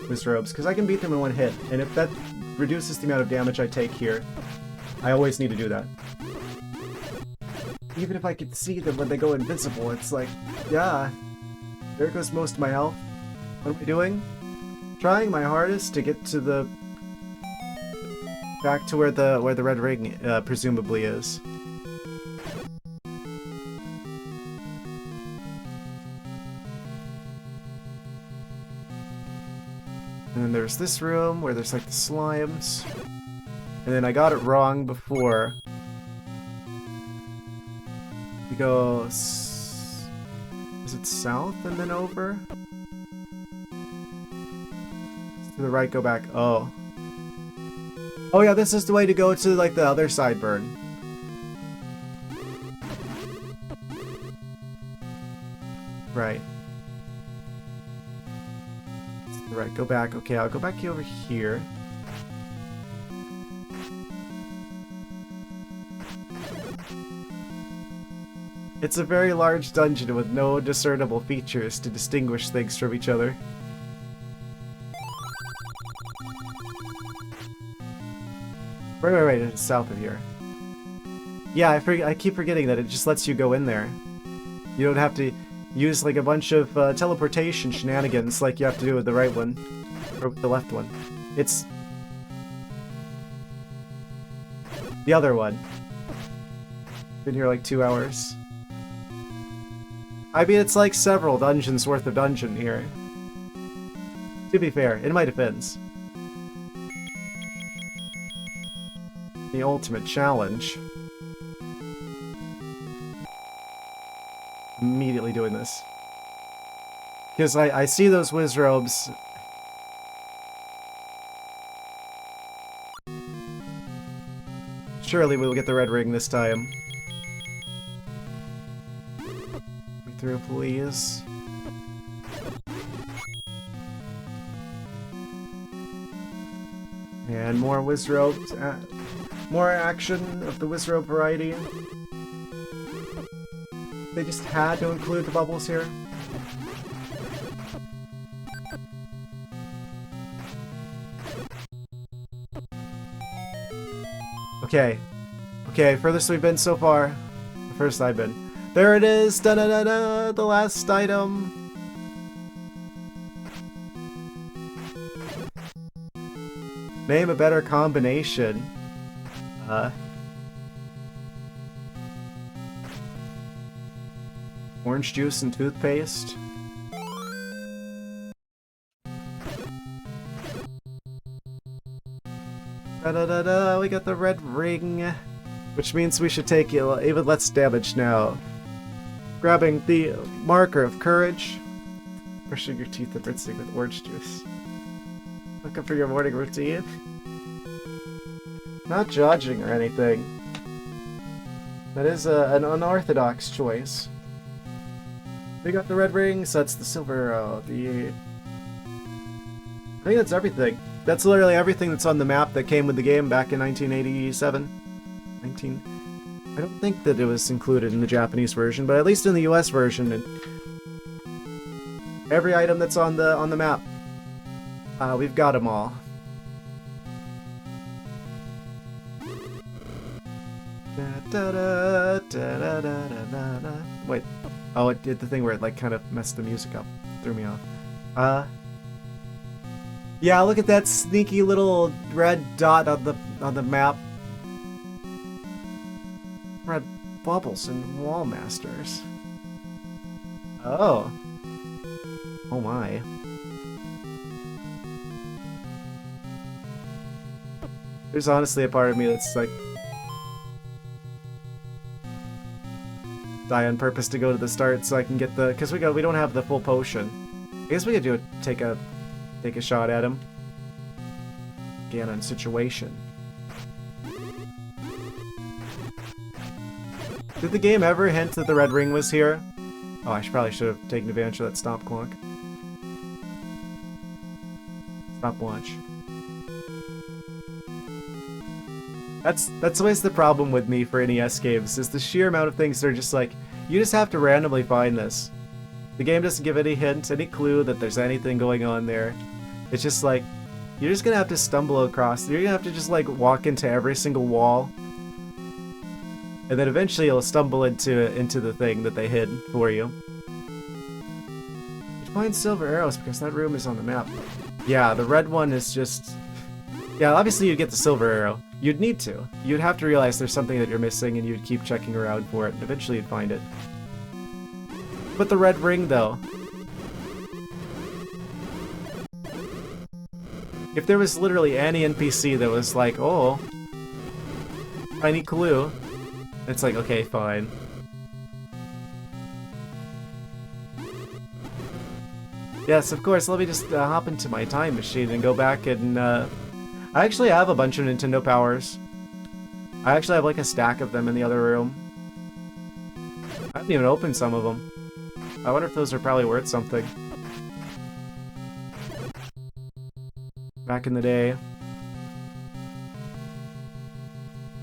Wizzrobes, because I can beat them in one hit, and if that reduces the amount of damage I take here, I always need to do that. Even if I could see them when they go invisible, it's like, yeah, there goes most of my health. What am I doing? Trying my hardest to get to back to where the red ring presumably is. And then there's this room where there's like the slimes. And then I got it wrong before. We go... Is it south and then over? To the right, go back. Oh. Oh yeah, this is the way to go to like the other side burn. Right. Right, go back. Okay, I'll go back over here. It's a very large dungeon with no discernible features to distinguish things from each other. Right, it's south of here. Yeah, I keep forgetting that it just lets you go in there. You use like a bunch of teleportation shenanigans like you have to do with the right one. Or with the left one. It's the other one. Been here like 2 hours. I mean, it's like several dungeons worth of dungeon here. To be fair, in my defense. The ultimate challenge. Immediately doing this. Because I see those Wizzrobes. Surely we'll get the red ring this time. Me through, please. And more Wizzrobes. More action of the Wizzrobe variety. They just had to include the bubbles here. Okay. Okay, furthest we've been so far. The first I've been. There it is! Da-da-da-da! The last item! Name a better combination. Orange juice and toothpaste. Da-da-da-da, we got the red ring. Which means we should take even less damage now. Grabbing the marker of courage. Brushing your teeth and rinsing with orange juice. Looking for your morning routine. Not judging or anything. That is an unorthodox choice. We got the red ring, so that's the silver arrow. I think that's everything. That's literally everything that's on the map that came with the game back in 1987. I don't think that it was included in the Japanese version, but at least in the US version, every item that's on the map, we've got them all. Wait. Oh, it did the thing where it like kind of messed the music up. Threw me off. Yeah, look at that sneaky little red dot on the map. Red bubbles and wall masters. Oh. Oh my. There's honestly a part of me that's like die on purpose to go to the start so I can get the, because we don't have the full potion. I guess we could do it, take a shot at him. Ganon situation. Did the game ever hint that the red ring was here? Oh, I probably should have taken advantage of that stopwatch. Stopwatch. That's always the problem with me for NES games, is the sheer amount of things that are just like, you just have to randomly find this. The game doesn't give any hint, any clue that there's anything going on there. It's just like, you're just gonna have to stumble across, you're gonna have to just like walk into every single wall. And then eventually you'll stumble into the thing that they hid for you. You find silver arrows because that room is on the map. Yeah, the red one is just... Yeah, obviously you'd get the silver arrow. You'd need to. You'd have to realize there's something that you're missing and you'd keep checking around for it, and eventually you'd find it. But the red ring, though. If there was literally any NPC that was like, oh, tiny clue, it's like, okay, fine. Yes, of course, let me just hop into my time machine and go back and, I actually have a bunch of Nintendo powers. I actually have like a stack of them in the other room. I haven't even opened some of them. I wonder if those are probably worth something. Back in the day.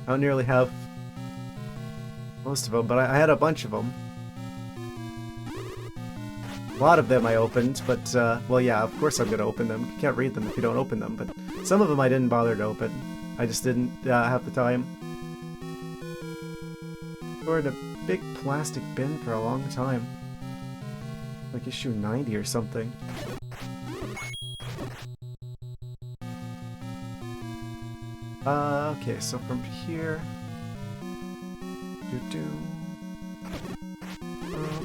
I don't nearly have most of them, but I had a bunch of them. A lot of them I opened, but, well, yeah, of course I'm gonna open them. You can't read them if you don't open them, but some of them I didn't bother to open. I just didn't have the time. Stored in a big plastic bin for a long time. Like issue 90 or something. Okay, so from here... Do-do.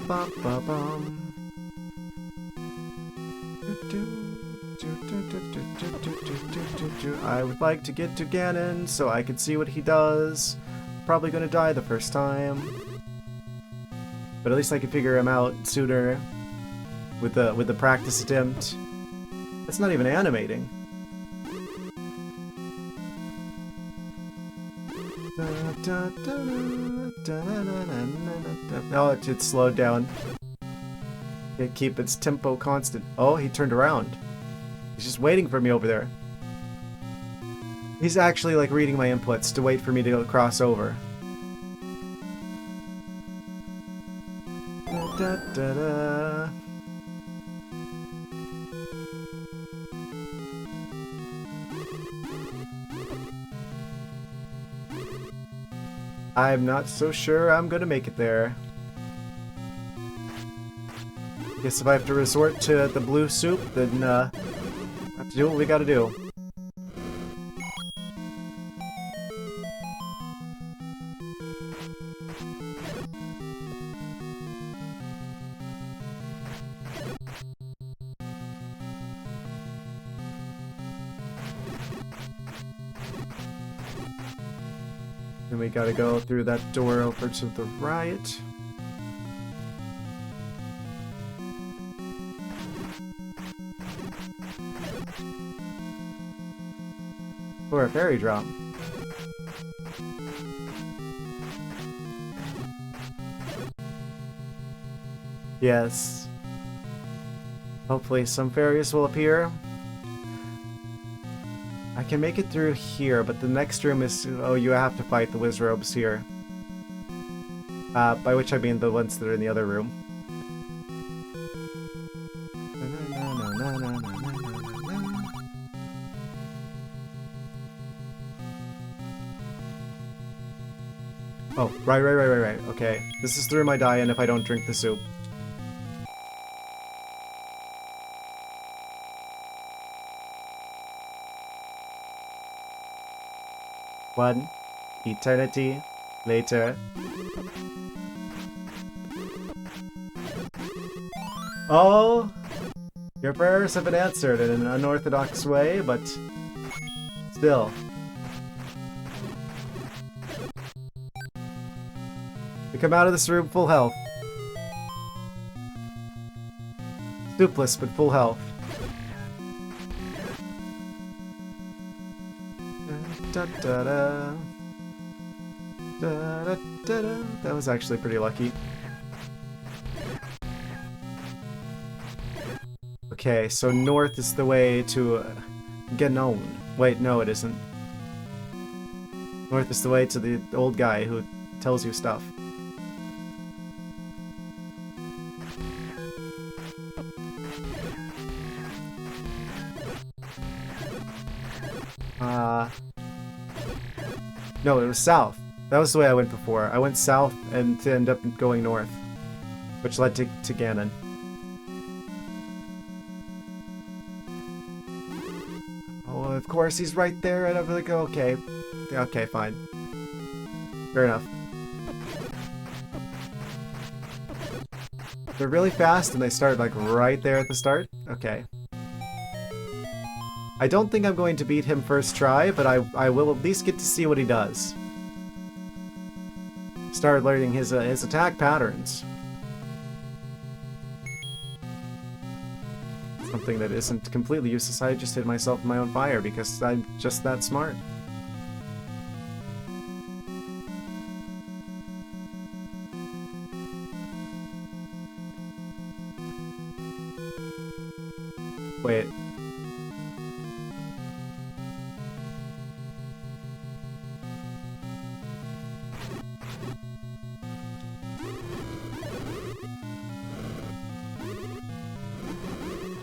Ba-ba-bum. I would like to get to Ganon so I could see what he does. Probably gonna die the first time, but at least I can figure him out sooner with the practice attempt. That's not even animating. Oh, it's slowed down. Keep its tempo constant. Oh, he turned around. He's just waiting for me over there. He's actually like reading my inputs to wait for me to cross over. Da, da, da. I'm not so sure I'm gonna make it there. Guess if I have to resort to the blue soup, then I have to do what we gotta do. Then we gotta go through that door over to the right. Or a fairy drop. Yes. Hopefully some fairies will appear. I can make it through here, but the next room is... Oh, you have to fight the Wizzrobes here. By which I mean the ones that are in the other room. Oh, right. Okay. This is through my die-in if I don't drink the soup. One eternity later. Oh! Your prayers have been answered in an unorthodox way, but still. We come out of this room full health. Soupless, but full health. Da, da, da. Da, da, da, da. That was actually pretty lucky. Okay, so north is the way to Ganon. Wait, no it isn't. North is the way to the old guy who tells you stuff. No, it was south. That was the way I went before. I went south and to end up going north, which led to Ganon. Oh, of course, he's right there, and I'm like, okay. Okay, fine. Fair enough. They're really fast, and they start, like, right there at the start? Okay. I don't think I'm going to beat him first try, but I will at least get to see what he does. Start learning his attack patterns. Something that isn't completely useless. I just hit myself in my own fire because I'm just that smart. Wait.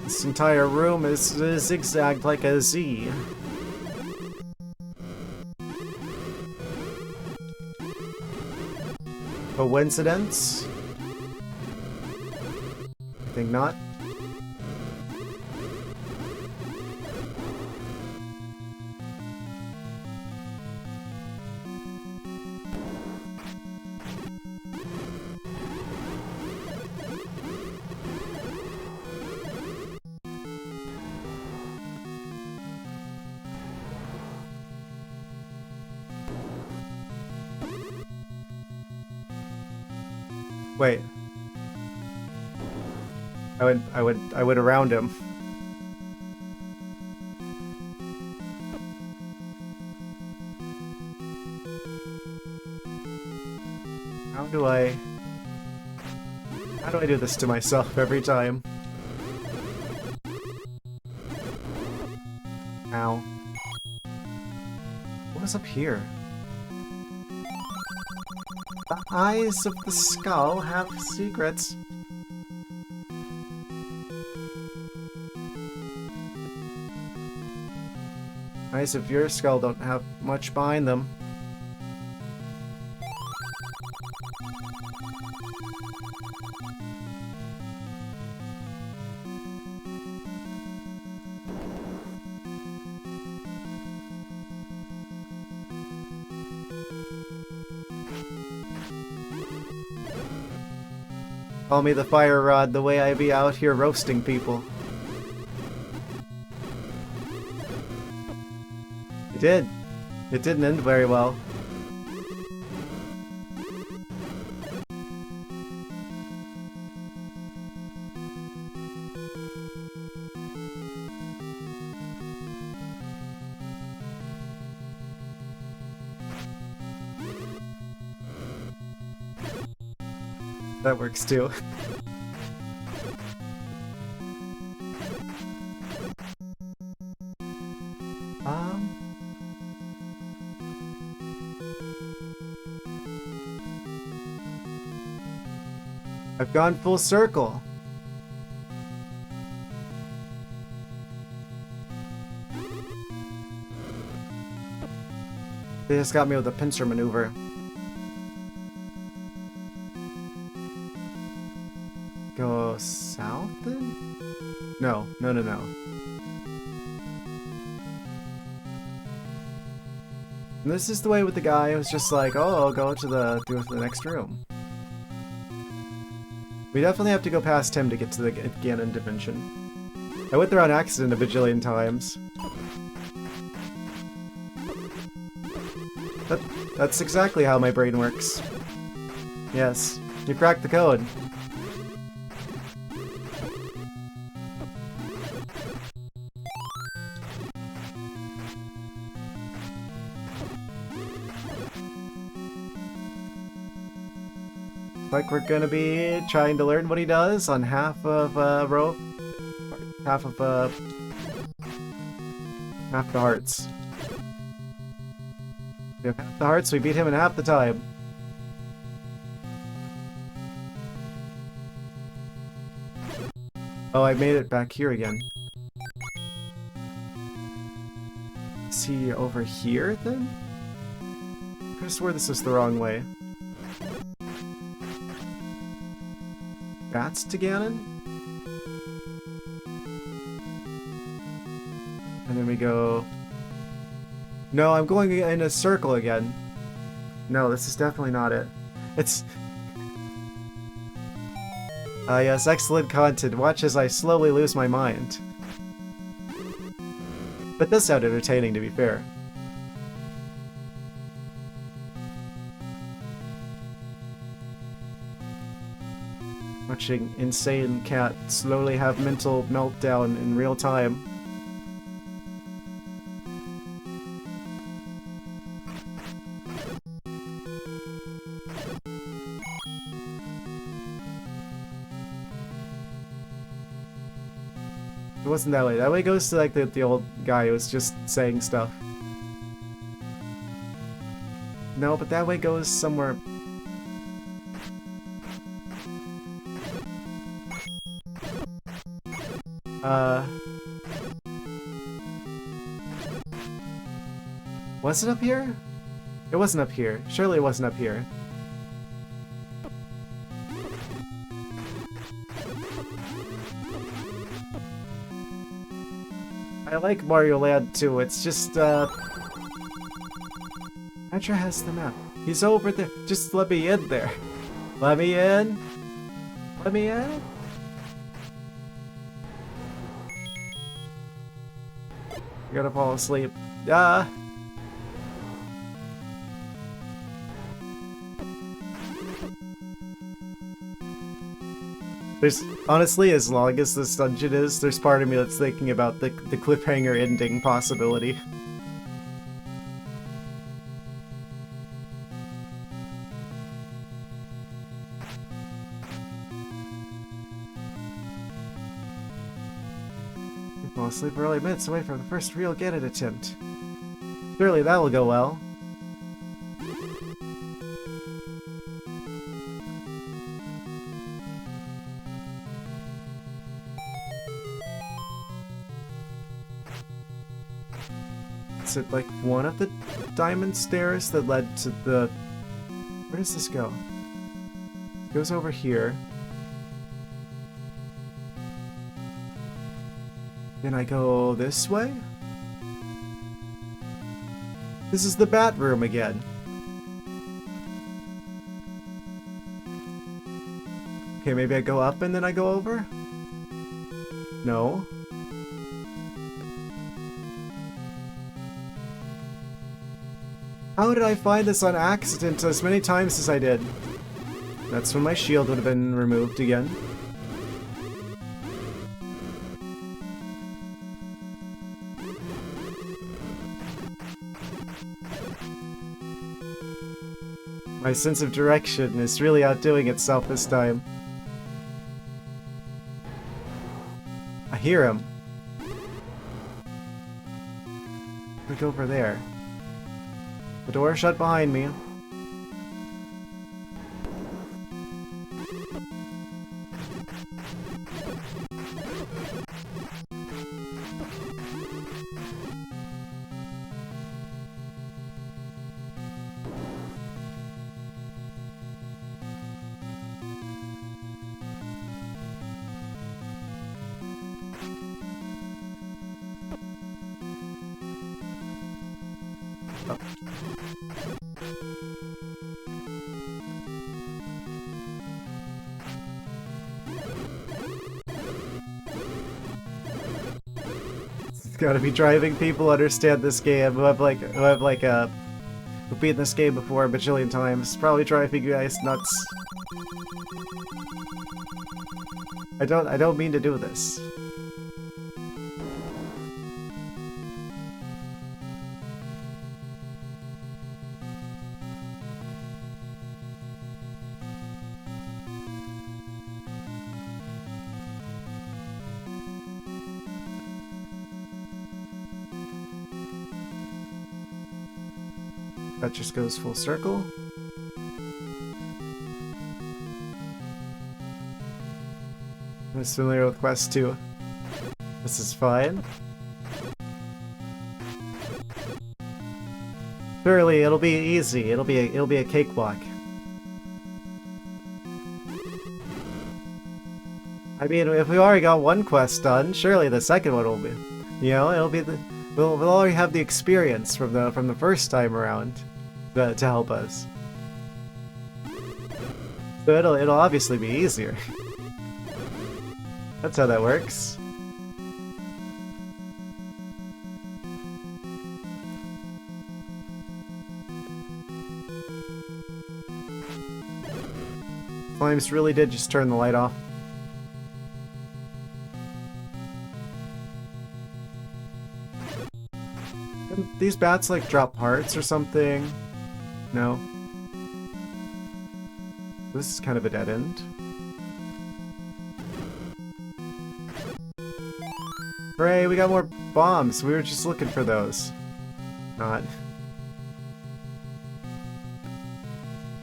This entire room is zigzagged like a Z. Coincidence? Think not. Wait. I went around him. How do I do this to myself every time? Ow. What is up here? The eyes of the skull have secrets. Eyes of your skull don't have much behind them. Call me the fire rod, the way I be out here roasting people. It did. It didn't end very well. That works too. I've gone full circle. They just got me with a pincer maneuver. Go south then? No. And this is the way with the guy who's just like, oh, I'll go to the next room. We definitely have to go past him to get to the Ganon dimension. I went there on accident a bajillion times. That's exactly how my brain works. Yes, you cracked the code. Like we're gonna be trying to learn what he does on half of rope, half the hearts. We have half the hearts, we beat him in half the time. Oh, I made it back here again. Is he over here then? I could swear this is the wrong way. That's to Ganon? And then we go... No, I'm going in a circle again. No, this is definitely not it. It's... yes, excellent content. Watch as I slowly lose my mind. But this sounded entertaining, to be fair. Watching insane cat slowly have mental meltdown in real time. It wasn't that way. That way goes to like the old guy who was just saying stuff. No, but that way goes somewhere. Was it up here? It wasn't up here. Surely it wasn't up here. I like Mario Land too, it's just, Petra has the map. He's over there. Just let me in there. Let me in. Let me in. I gotta fall asleep. There's, honestly, as long as this dungeon is, there's part of me that's thinking about the cliffhanger ending possibility. Fall asleep early minutes away from the first real get-it attempt. Surely that will go well. Is it like one of the diamond stairs that led to the... Where does this go? It goes over here. Then I go this way? This is the bat room again. Okay, maybe I go up and then I go over? No. How did I find this on accident as many times as I did? That's when my shield would have been removed again. My sense of direction is really outdoing itself this time. I hear him. Look over there. The door shut behind me. Oh. It's gotta be driving people understand this game who have who've beaten this game before a bajillion times. Probably driving you guys nuts. I don't mean to do this. That just goes full circle. I'm familiar with Quest 2. This is fine. Surely it'll be easy. It'll be a cakewalk. I mean, if we already got one quest done, surely the second one will be. You know, it'll be the. We'll already have the experience from the first time around to help us. So it'll obviously be easier. That's how that works. Flames really did just turn the light off. These bats like drop hearts or something? No. This is kind of a dead end. Hooray, we got more bombs. We were just looking for those. Not.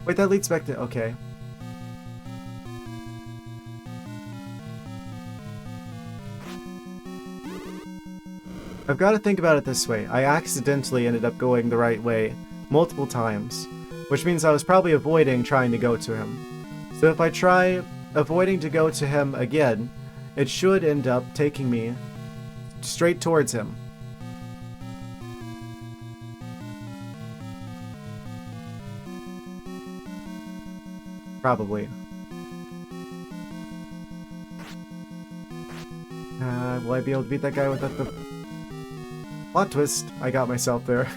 Wait, that leads back to... Okay. I've got to think about it this way. I accidentally ended up going the right way multiple times, which means I was probably avoiding trying to go to him. So if I try avoiding to go to him again, it should end up taking me straight towards him. Probably. Will I be able to beat that guy without the... Plot twist, I got myself there.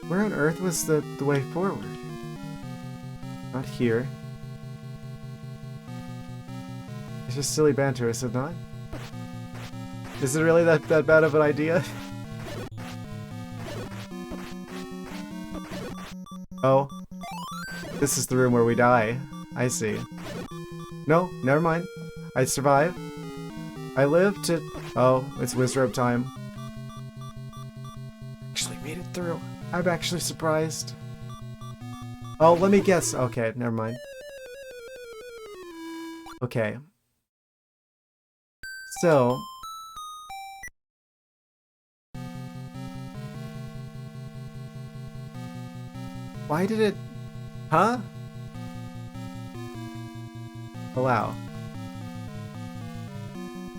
Where on earth was the way forward? Not here. It's just silly banter, is it not? Is it really that bad of an idea? Oh. This is the room where we die. I see. No, never mind. I survive. I live to... Oh, it's Wizzrobe time. Actually made it through. I'm actually surprised. Oh, let me guess. Okay, never mind. Okay. So... Why did it... Huh? Allow.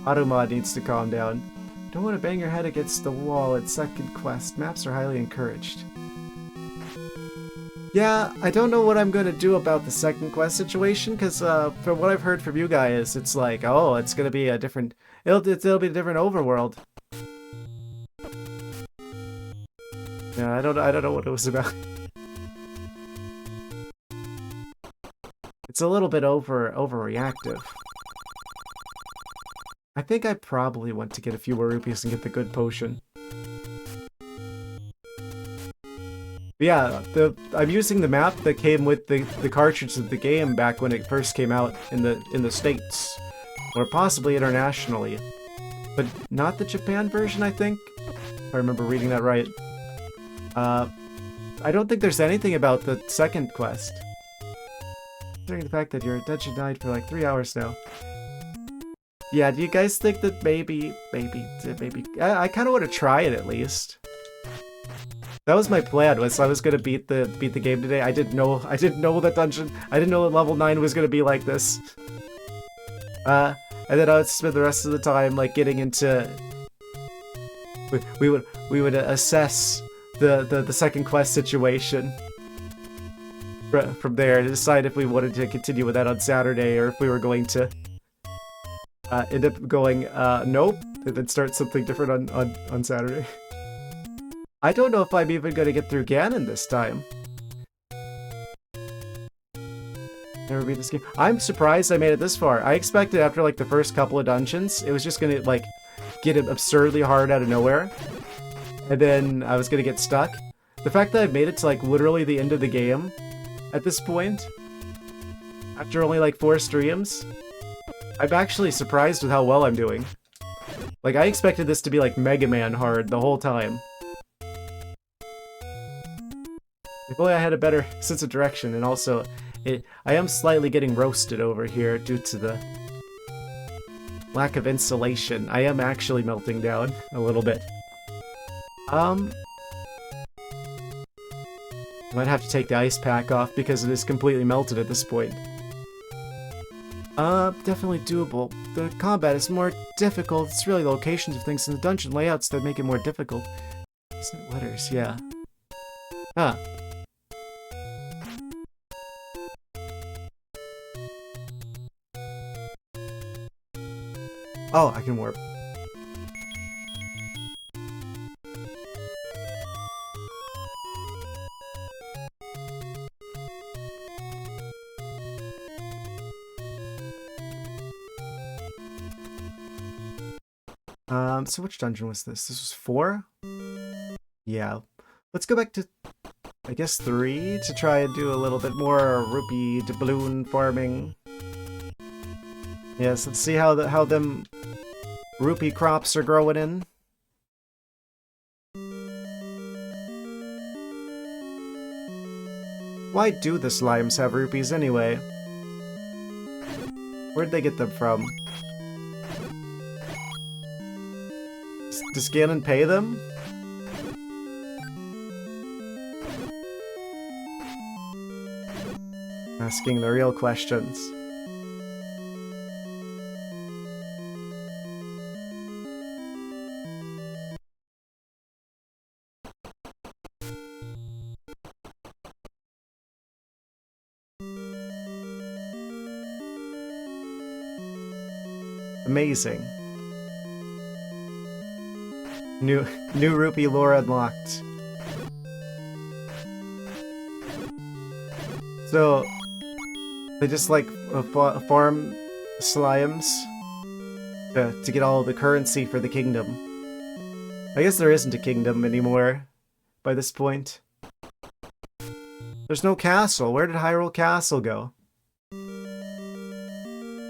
Automod needs to calm down. Don't want to bang your head against the wall at second quest. Maps are highly encouraged. Yeah, I don't know what I'm going to do about the second quest situation, because from what I've heard from you guys, it's like, oh, it's going to be a different... It'll be a different overworld. Yeah, I don't know what it was about. It's a little bit overreactive. I think I probably want to get a few more rupees and get the good potion. But yeah, I'm using the map that came with the cartridge of the game back when it first came out in the States. Or possibly internationally. But not the Japan version, I think? If I remember reading that right. I don't think there's anything about the second quest. Considering the fact that your attention died for like 3 hours now. Yeah, do you guys think that maybe... I kind of want to try it at least. That was my plan, was I was gonna beat the game today. I didn't know that dungeon. I didn't know that level 9 was gonna be like this. And then I would spend the rest of the time like getting into... We would assess the second quest situation. From there to decide if we wanted to continue with that on Saturday or if we were going to end up going nope and then start something different on Saturday. I don't know if I'm even going to get through Ganon this time. Never beat this game. I'm surprised I made it this far. I expected after like the first couple of dungeons it was just going to like get absurdly hard out of nowhere and then I was going to get stuck. The fact that I've made it to like literally the end of the game at this point, after only like 4 streams, I'm actually surprised with how well I'm doing. Like, I expected this to be like Mega Man hard the whole time. If only I had a better sense of direction, and also, I am slightly getting roasted over here due to the lack of insulation. I am actually melting down a little bit. I might have to take the ice pack off because it is completely melted at this point. Definitely doable. The combat is more difficult. It's really the locations of things in the dungeon layouts that make it more difficult. Isn't letters, yeah. Huh. Oh, I can warp. So which dungeon was this? This was 4? Yeah. Let's go back to, I guess, 3 to try and do a little bit more rupee doubloon farming. Yes, let's see how them rupee crops are growing in. Why do the slimes have rupees anyway? Where'd they get them from? Does Ganon pay them? Asking the real questions. Amazing. New rupee lore unlocked. So they just like farm slimes to get all the currency for the kingdom. I guess there isn't a kingdom anymore by this point. There's no castle. Where did Hyrule Castle go?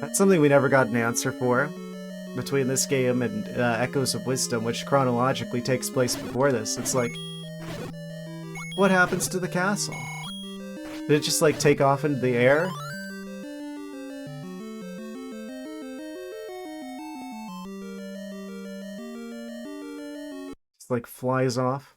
That's something we never got an answer for between this game and Echoes of Wisdom, which chronologically takes place before this. It's like, what happens to the castle? Did it just like take off into the air? Just like flies off.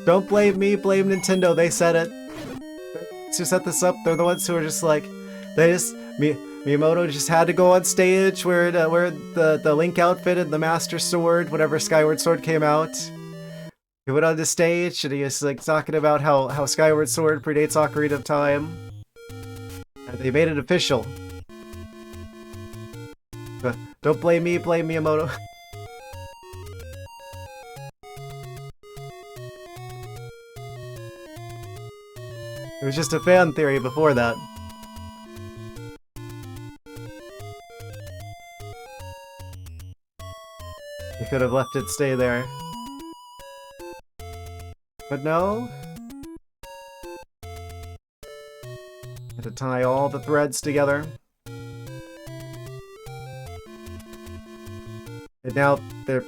Don't blame me, blame Nintendo, they said it. To set this up, they're the ones who are just like, Miyamoto just had to go on stage where the Link outfit and the Master Sword, whenever Skyward Sword came out. He went on the stage and he was like talking about how Skyward Sword predates Ocarina of Time. And they made it official. But don't blame me, blame Miyamoto. It was just a fan theory before that. You could have left it stay there. But no. Had to tie all the threads together. And now they're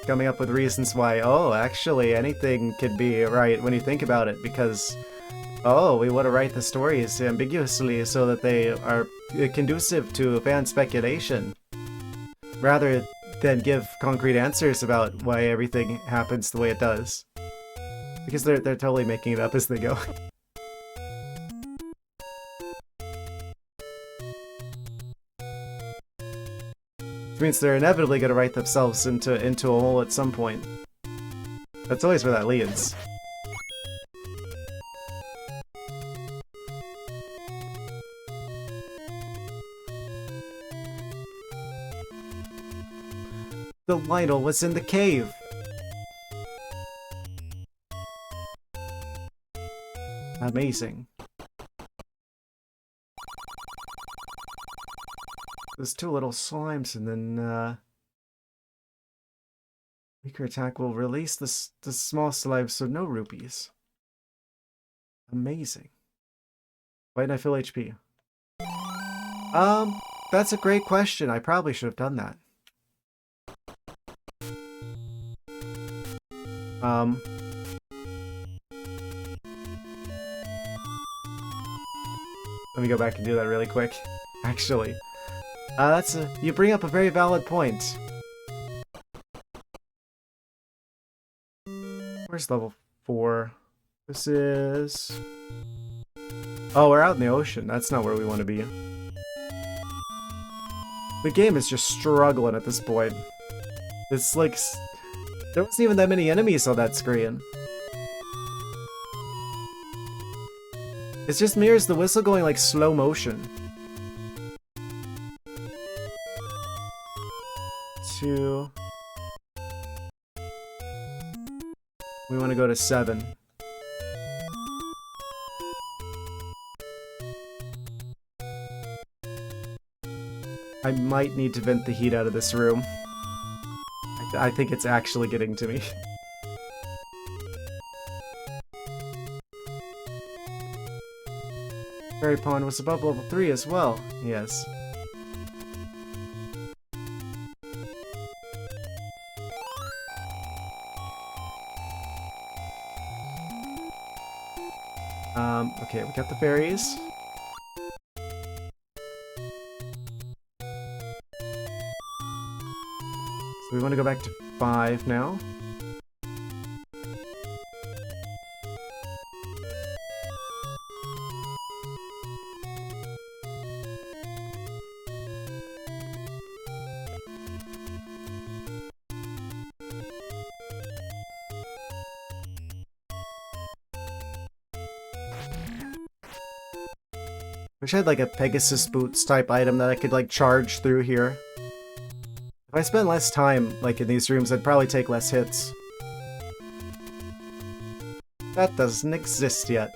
coming up with reasons why, oh, actually anything could be right when you think about it, because oh, we want to write the stories ambiguously so that they are conducive to fan speculation, rather than give concrete answers about why everything happens the way it does. Because they're totally making it up as they go. Which means they're inevitably going to write themselves into a hole at some point. That's always where that leads. The Lionel was in the cave! Amazing. There's two little slimes, and then, weaker attack will release the small slime, so no rupees. Amazing. Why didn't I fill HP? That's a great question. I probably should have done that. Let me go back and do that really quick. Actually, you bring up a very valid point. Where's level 4? This is... Oh, we're out in the ocean. That's not where we want to be. The game is just struggling at this point. It's like... There wasn't even that many enemies on that screen. It's just mirrors the whistle going like slow motion. 2. We want to go to 7. I might need to vent the heat out of this room. I think it's actually getting to me. Fairy Pond was above level 3 as well. Yes. Okay, we got the berries. So we want to go back to 5 now. Wish I had like a Pegasus boots type item that I could like charge through here. If I spent less time like in these rooms, I'd probably take less hits. That doesn't exist yet.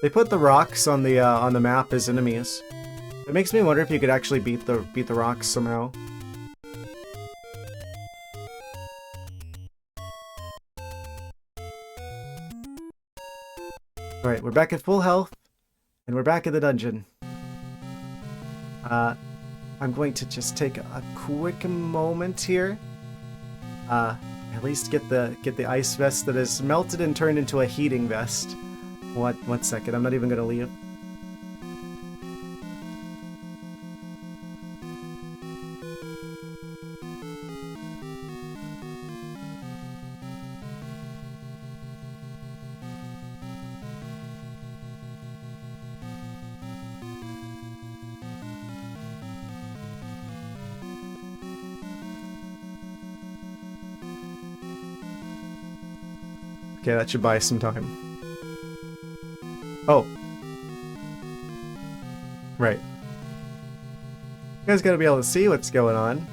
They put the rocks on the map as enemies. It makes me wonder if you could actually beat the rocks somehow. Alright, we're back at full health, and we're back in the dungeon. I'm going to just take a quick moment here. At least get the ice vest that is melted and turned into a heating vest. One second, I'm not even gonna leave. Okay, that should buy some time. Oh. Right. You guys gotta be able to see what's going on.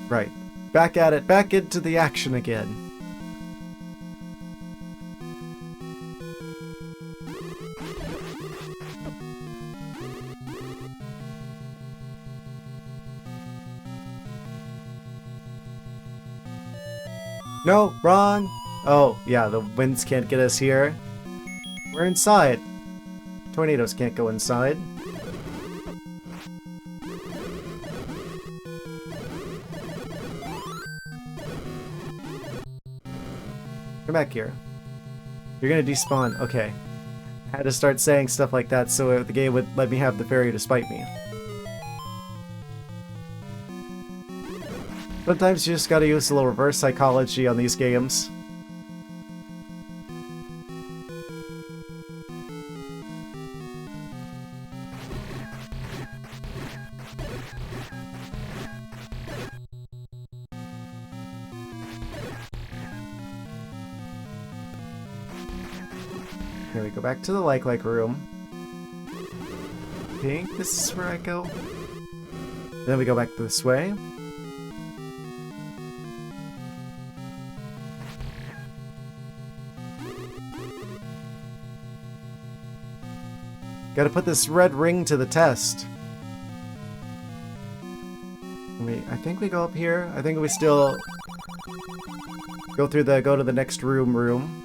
Right. Back at it, back into the action again. No, wrong! Oh, yeah, the winds can't get us here. We're inside. Tornadoes can't go inside. Come back here. You're gonna despawn. Okay. I had to start saying stuff like that so the game would let me have the fairy to spite me. Sometimes you just gotta use a little reverse psychology on these games. Here we go back to the like room. I think this is where I go. Then we go back this way. Gotta put this red ring to the test. I think we go up here. I think we still go to the next room.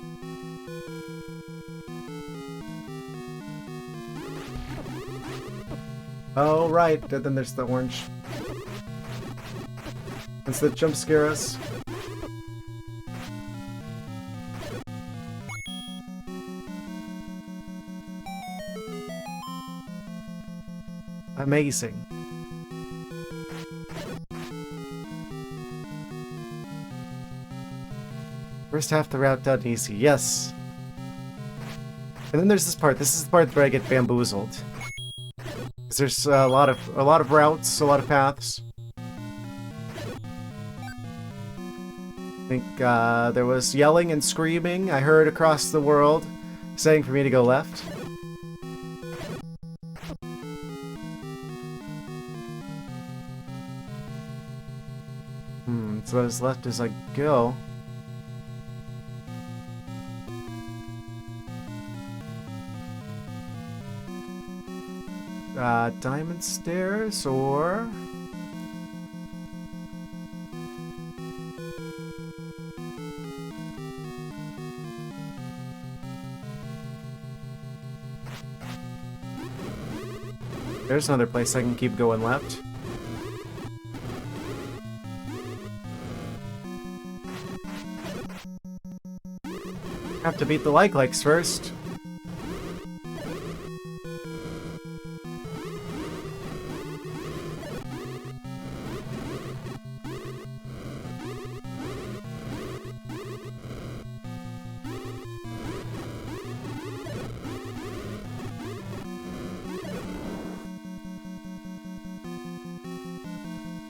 Oh right, then there's the orange. It's the jump scare us. Amazing. First half the route done easy, yes. And then there's this part. This is the part where I get bamboozled. 'Cause there's a lot of routes, a lot of paths. I think there was yelling and screaming I heard across the world, saying for me to go left. So as left as I go. Diamond stairs or... There's another place I can keep going left. Have to beat the likes first.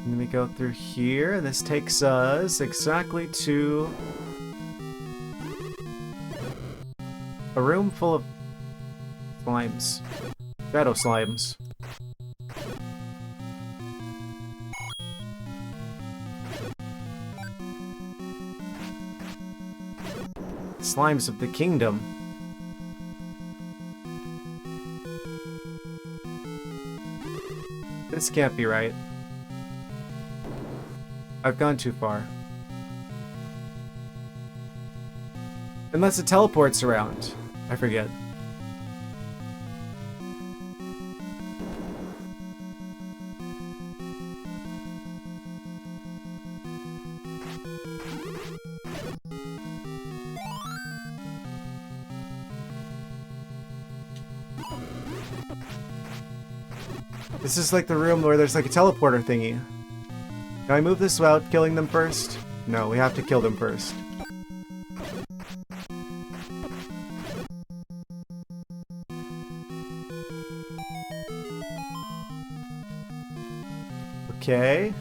And then we go through here, and this takes us exactly to a room full of slimes. Shadow slimes. Slimes of the kingdom. This can't be right. I've gone too far. Unless it teleports around. I forget. This is like the room where there's like a teleporter thingy. Can I move this without killing them first? No, we have to kill them first. Okay.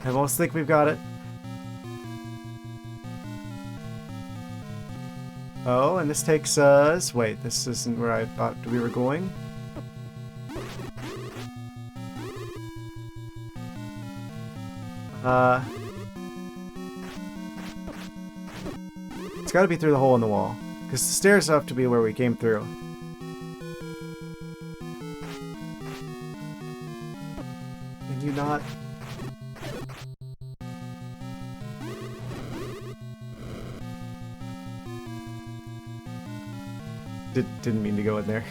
I almost think we've got it. Oh, and this takes us... Wait, this isn't where I thought we were going. It's gotta be through the hole in the wall. Because the stairs have to be where we came through. Can you not... Didn't mean to go in there.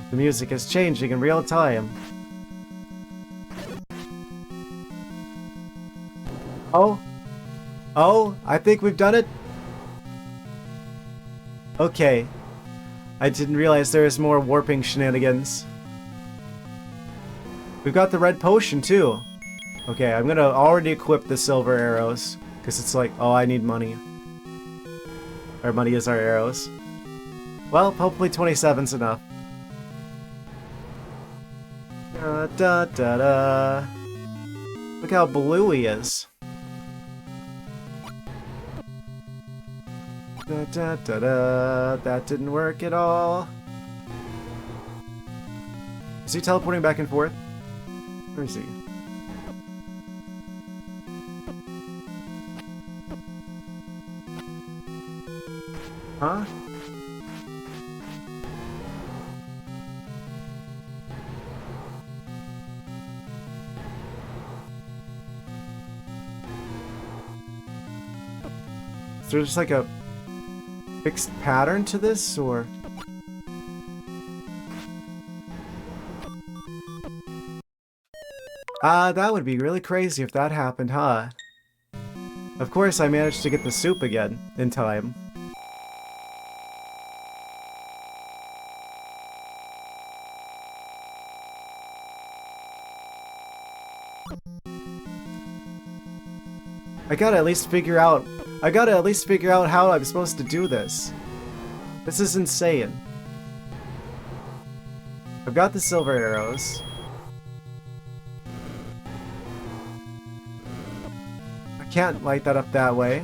The music is changing in real time. Oh? Oh, I think we've done it? Okay. I didn't realize there is more warping shenanigans. We've got the red potion too. Okay, I'm gonna already equip the silver arrows. Because it's like, oh, I need money. Our money is our arrows. Well, hopefully 27's enough. Da da da da. Look how blue he is. Da da da da. That didn't work at all. Is he teleporting back and forth? Where is he? Huh? Is there just like a fixed pattern to this, or? That would be really crazy if that happened, huh? Of course, I managed to get the soup again, in time. I gotta at least figure out how I'm supposed to do this. This is insane. I've got the silver arrows. I can't light that up that way.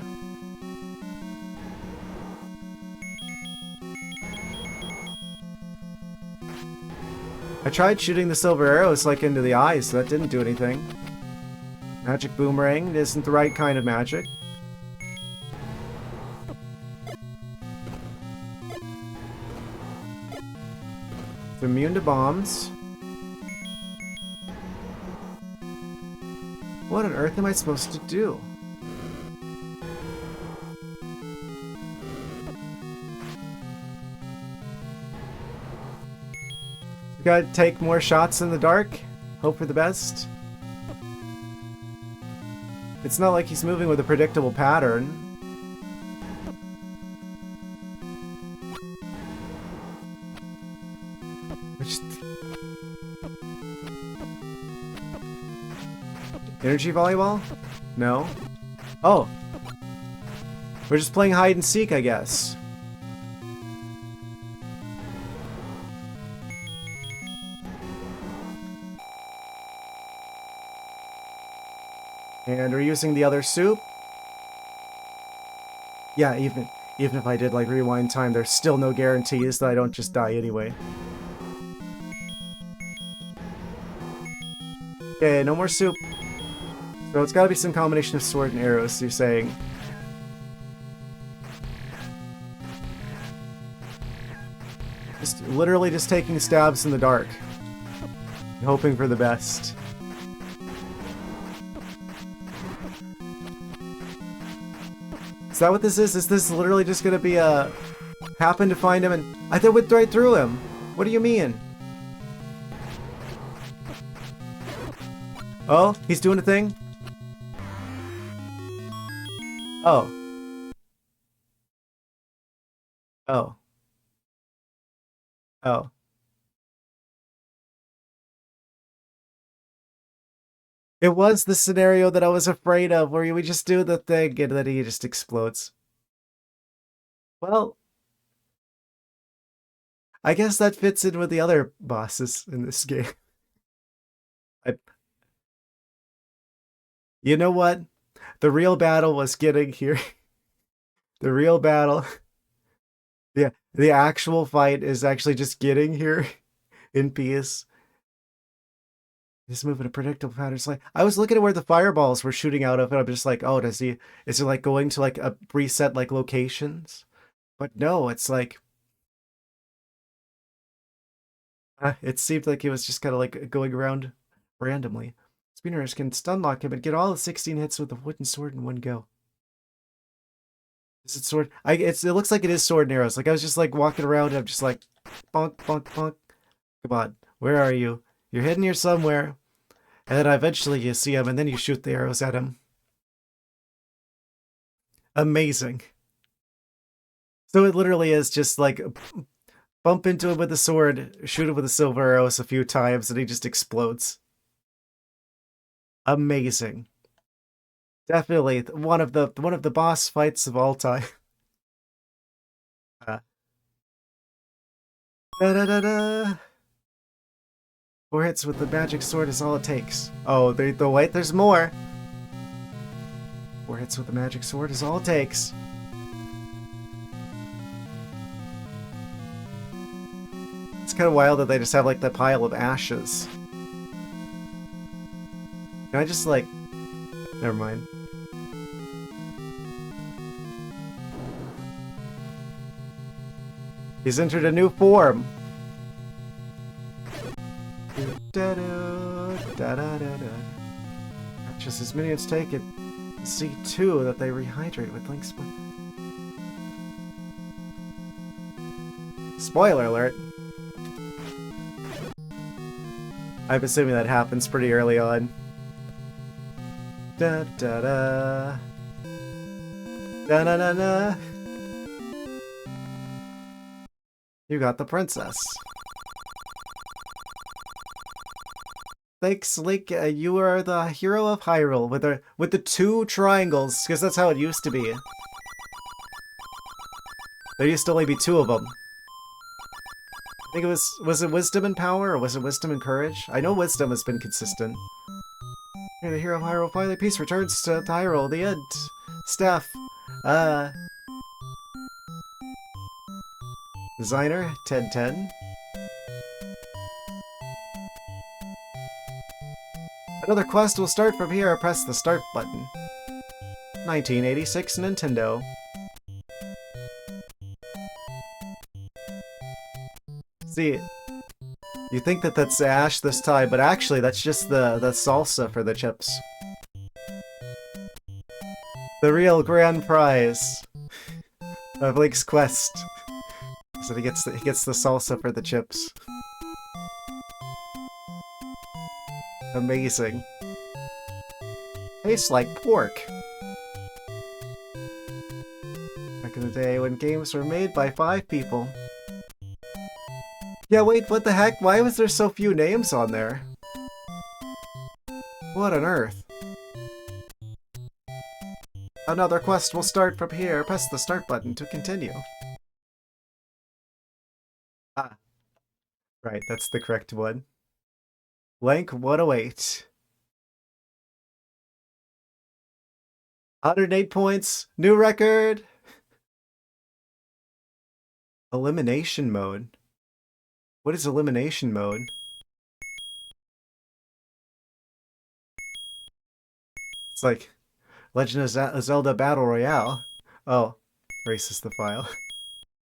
I tried shooting the silver arrows like into the eyes, so that didn't do anything. Magic boomerang isn't the right kind of magic. It's immune to bombs. What on earth am I supposed to do? You gotta take more shots in the dark. Hope for the best. It's not like he's moving with a predictable pattern. Which... Energy volleyball? No. Oh. We're just playing hide and seek, I guess. And we're using the other soup. Yeah, even if I did like rewind time, there's still no guarantees that I don't just die anyway. Okay, no more soup. So it's gotta be some combination of sword and arrows, you're saying. Just literally just taking stabs in the dark. Hoping for the best. Is that what this is? Is this literally just gonna be a... happen to find him and... I thought went right through him! What do you mean? Oh, he's doing a thing? Oh. Oh. Oh. It was the scenario that I was afraid of, where we just do the thing and then he just explodes. Well, I guess that fits in with the other bosses in this game. You know what? The real battle was getting here. The real battle... Yeah, the actual fight is actually just getting here in peace. Just moving a predictable pattern. Like, I was looking at where the fireballs were shooting out of, and I'm just like, oh, is it like going to like a preset like locations? But no, it's like it seemed like it was just kind of like going around randomly. Speedrunners can stun lock him and get all the 16 hits with a wooden sword in one go. Is it sword? It looks like it is sword and arrows. Like I was just like walking around and I'm just like bonk, bonk, bonk. Come on, where are you? You're hidden here somewhere. And then eventually you see him and then you shoot the arrows at him. Amazing. So it literally is just like bump into him with a sword, shoot him with a silver arrows a few times, and he just explodes. Amazing. Definitely one of the boss fights of all time. Da da da da. 4 hits with the magic sword is all it takes. Oh, wait, there's more. 4 hits with the magic sword is all it takes. It's kind of wild that they just have like that pile of ashes. Can I just like... Never mind. He's entered a new form. Just as minions take it. See too that they rehydrate with Link's... Spoiler alert. I'm assuming that happens pretty early on. Da da da. Da da da da. You got the princess. Thanks, Link. You are the hero of Hyrule with the 2 triangles, because that's how it used to be. There used to only be 2 of them. I think it was it wisdom and power, or was it wisdom and courage? I know wisdom has been consistent. You're the hero of Hyrule. Finally, peace returns to Hyrule. The end. Staff. Designer 1010. Another quest will start from here. Press the start button. 1986 Nintendo. See, you think that that's Ash this time, but actually that's just the salsa for the chips. The real grand prize of Link's quest. So he gets the salsa for the chips. Amazing. Tastes like pork. Back in the day when games were made by 5 people. Yeah, wait, what the heck? Why was there so few names on there? What on earth? Another quest will start from here. Press the start button to continue. Ah. Right, that's the correct one. Blank 108. 108 points. New record. Elimination mode. What is elimination mode? It's like Legend of Zelda Battle Royale. Oh, erases the file.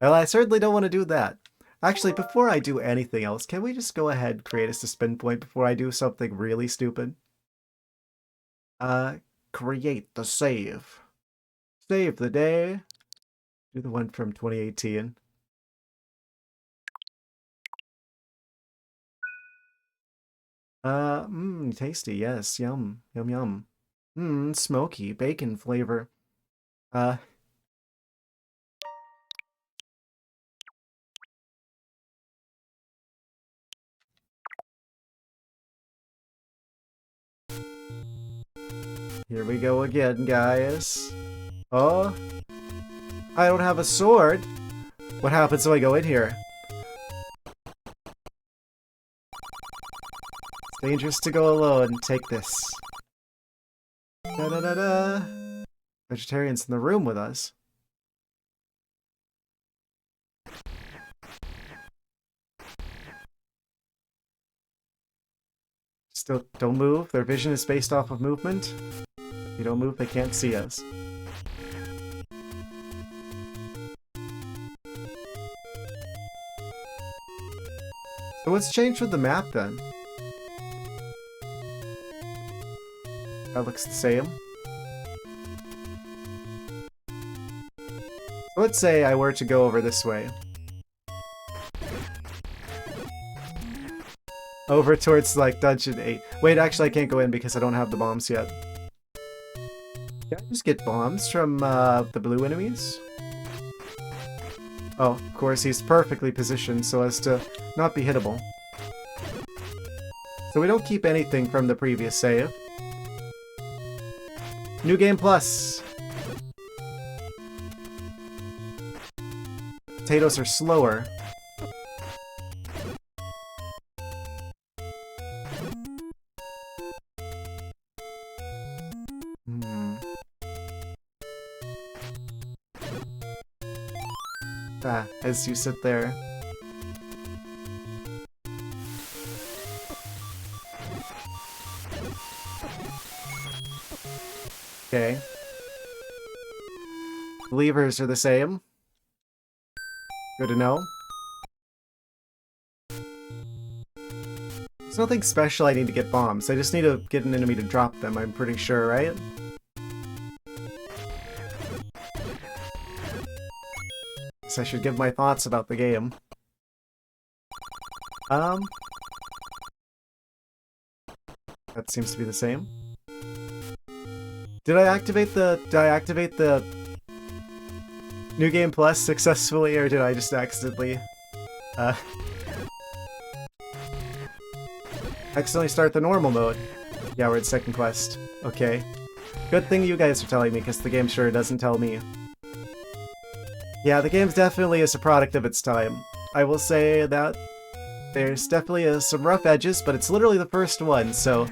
Well, I certainly don't want to do that. Actually, before I do anything else, can we just go ahead and create a suspend point before I do something really stupid? Create the save. Save the day. Do the one from 2018. Tasty, yes, yum, yum, yum. Smoky, bacon flavor. Here we go again, guys. Oh, I don't have a sword. What happens when I go in here? It's dangerous to go alone. Take this. Da-da-da-da. Vegetarians in the room with us. Still, don't move. Their vision is based off of movement. If you don't move, they can't see us. So what's changed with the map then? That looks the same. So let's say I were to go over this way. Over towards, like, Dungeon 8. Wait, actually I can't go in because I don't have the bombs yet. Can I just get bombs from, the blue enemies? Oh, of course, he's perfectly positioned so as to not be hittable. So we don't keep anything from the previous save. New Game Plus! Potatoes are slower. As you sit there. Okay. The levers are the same. Good to know. There's nothing special I need to get bombs. I just need to get an enemy to drop them, I'm pretty sure, right? I should give my thoughts about the game. That seems to be the same. Did I activate the New Game Plus successfully, or did I just accidentally accidentally start the normal mode? Yeah, we're at second quest. Okay. Good thing you guys are telling me, because the game sure doesn't tell me. Yeah, the game definitely is a product of its time. I will say that there's definitely some rough edges, but it's literally the first one, so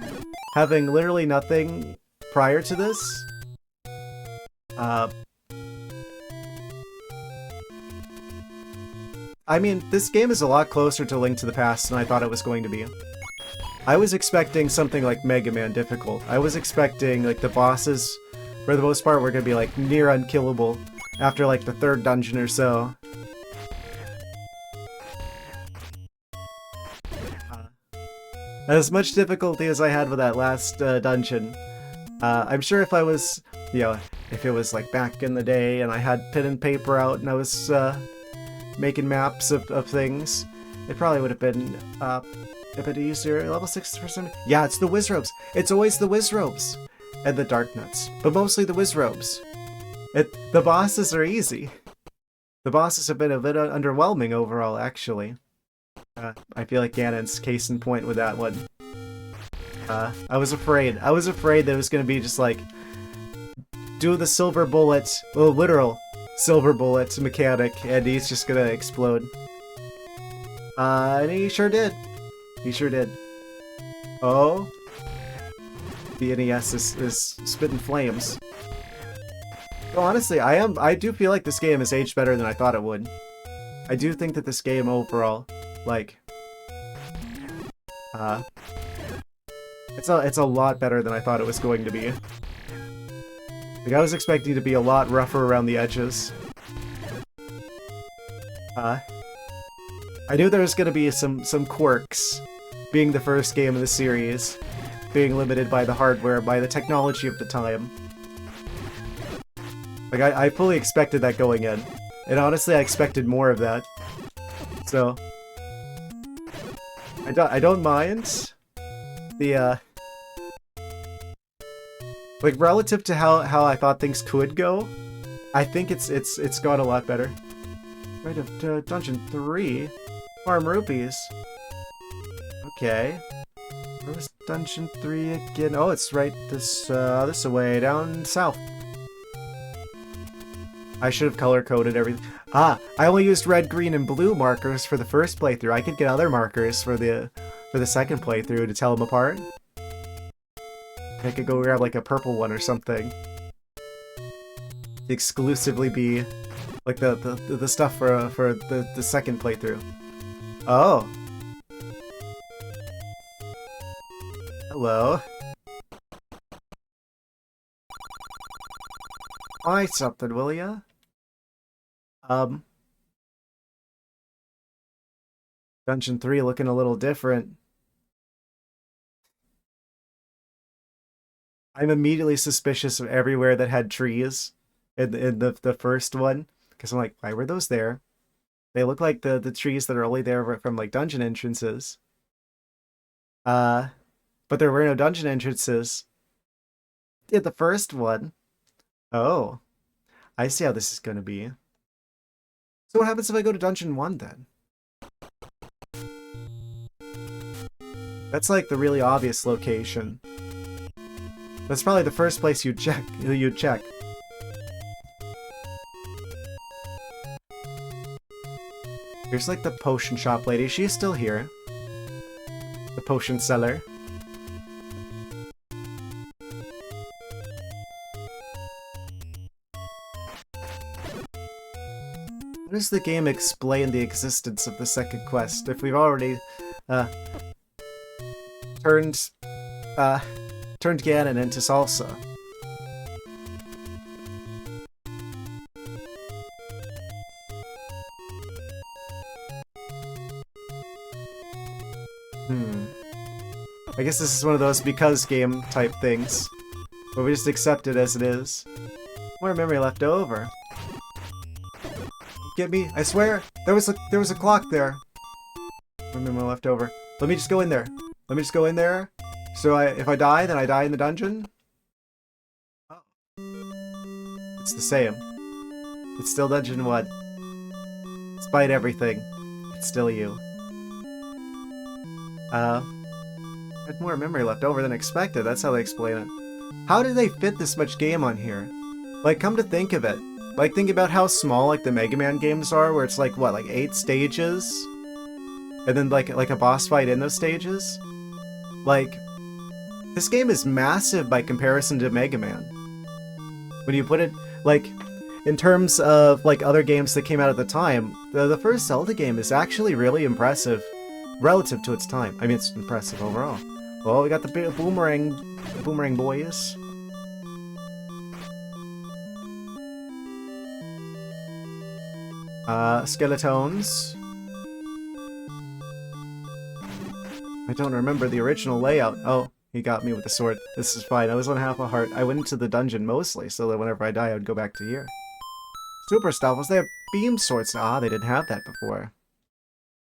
having literally nothing prior to this, I mean, this game is a lot closer to Link to the Past than I thought it was going to be. I was expecting something like Mega Man difficult. I was expecting, like, the bosses, for the most part, were gonna be, like, near unkillable after, like, the 3rd dungeon or so. As much difficulty as I had with that last dungeon, I'm sure if I was, you know, if it was, like, back in the day and I had pen and paper out and I was making maps of things, it probably would have been a bit easier. Level 6%. Yeah, it's the Wizzrobes. It's always the Wizzrobes and the Dark Nuts, but mostly the Wizzrobes. The bosses are easy. The bosses have been a bit underwhelming overall, actually. I feel like Ganon's case in point with that one. I was afraid. I was afraid that it was going to be just like, do the silver bullet, well, literal silver bullet mechanic, and he's just going to explode. And he sure did. He sure did. Oh. The NES is spitting flames. So honestly, I do feel like this game has aged better than I thought it would. I do think that this game overall, like, it's a lot better than I thought it was going to be. Like, I was expecting it to be a lot rougher around the edges. I knew there was going to be some quirks, being the first game of the series, being limited by the hardware, by the technology of the time. Like, I fully expected that going in. And honestly, I expected more of that. So, I don't mind the, like, relative to how I thought things could go, I think it's gone a lot better. Right to Dungeon 3? Farm rupees. Okay. Where was Dungeon 3 again? Oh, it's right this way, down south. I should have color-coded everything. Ah, I only used red, green, and blue markers for the first playthrough. I could get other markers for the second playthrough to tell them apart. I could go grab like a purple one or something. Exclusively be like the stuff for the second playthrough. Oh. Hello. Buy something, will ya? Dungeon 3 looking a little different. I'm immediately suspicious of everywhere that had trees in the first one, because I'm like, why were those there? They look like the trees that are only there from like dungeon entrances. But there were no dungeon entrances in the first one. Oh, I see how this is going to be. So what happens if I go to Dungeon 1 then? That's like the really obvious location. That's probably the first place you'd check. Here's like the potion shop lady. She's still here. The potion seller. How does the game explain the existence of the second quest if we've already turned Ganon into salsa? I guess this is one of those because game type things, where we just accept it as it is. More memory left over. Get me! I swear there was a clock there. More memory left over. Let me just go in there. Let me just go in there. So if I die, then I die in the dungeon? Oh. It's the same. It's still Dungeon 1. Despite everything, it's still you. I had more memory left over than expected, that's how they explain it. How did they fit this much game on here? Like, come to think of it. Like, think about how small, like, the Mega Man games are, where it's like, what, like 8 stages? And then, like a boss fight in those stages? Like, this game is massive by comparison to Mega Man. When you put it, like, in terms of, like, other games that came out at the time, the first Zelda game is actually really impressive. relative to its time. I mean, it's impressive overall. Well, we got the boomerang boys. Skeletons. I don't remember the original layout. Oh, he got me with the sword. This is fine. I was on half a heart. I went into the dungeon mostly, so that whenever I die, I would go back to here. Super stuff. Was there beam swords? Ah, they didn't have that before.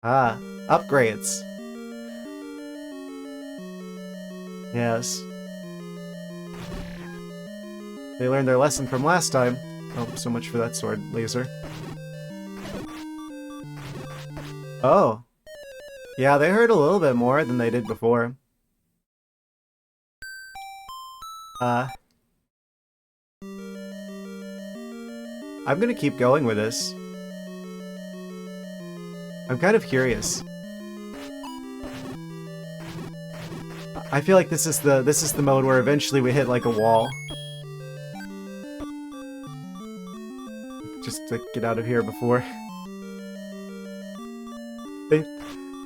Ah, upgrades. Yes. They learned their lesson from last time. Oh, so much for that sword laser. Oh. Yeah, they hurt a little bit more than they did before. I'm gonna keep going with this. I'm kind of curious. I feel like this is the mode where eventually we hit like a wall. Just to get out of here before.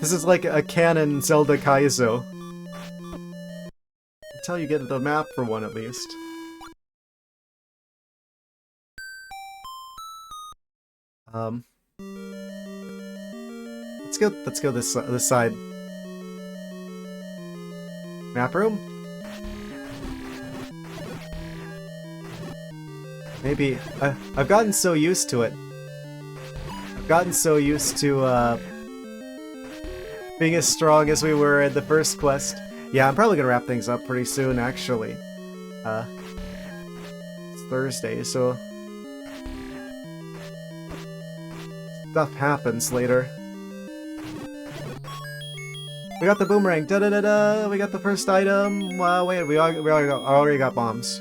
This is like a canon Zelda Kaizo. Until you get the map for one at least. Let's go this side. Map room? Maybe I've gotten so used to it. I've gotten so used to being as strong as we were in the first quest. Yeah, I'm probably gonna wrap things up pretty soon actually. It's Thursday, so stuff happens later. We got the boomerang. Da da da da. We got the first item. Wait, we already got bombs.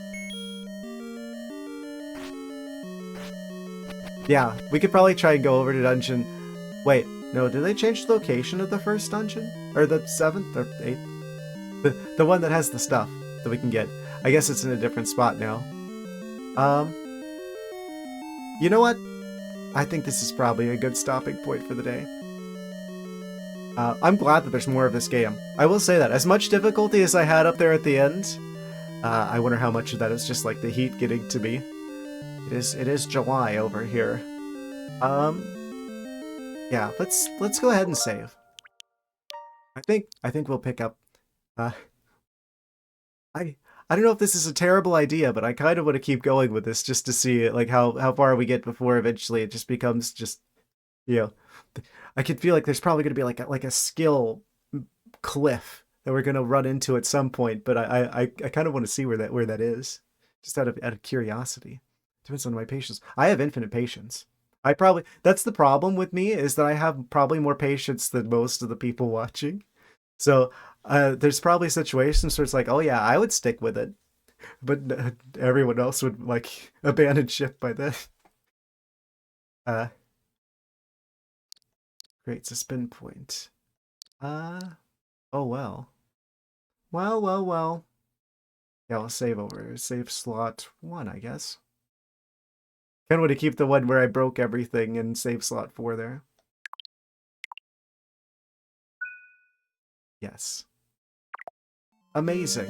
Yeah, we could probably try and go over to dungeon. Wait, no, did they change the location of the first dungeon? Or the 7th or 8th? The one that has the stuff that we can get. I guess it's in a different spot now. You know what? I think this is probably a good stopping point for the day. I'm glad that there's more of this game. I will say that. As much difficulty as I had up there at the end, I wonder how much of that is just like the heat getting to me. It is July over here. Yeah, let's go ahead and save. I think we'll pick up. I don't know if this is a terrible idea, but I kind of want to keep going with this just to see like how far we get before eventually it just becomes just, you know, I could feel like there's probably going to be like a skill cliff that we're going to run into at some point, but I kind of want to see where that is, just out of curiosity. Depends on my patience. I have infinite patience. That's the problem with me, is that I have probably more patience than most of the people watching. So there's probably situations where it's like, oh yeah, I would stick with it, but everyone else would like abandon ship by then. Creates a spin point. Oh well. Well. Yeah, I'll save over. Save slot 1, I guess. Kind of want to keep the one where I broke everything and save slot 4 there. Yes. Amazing.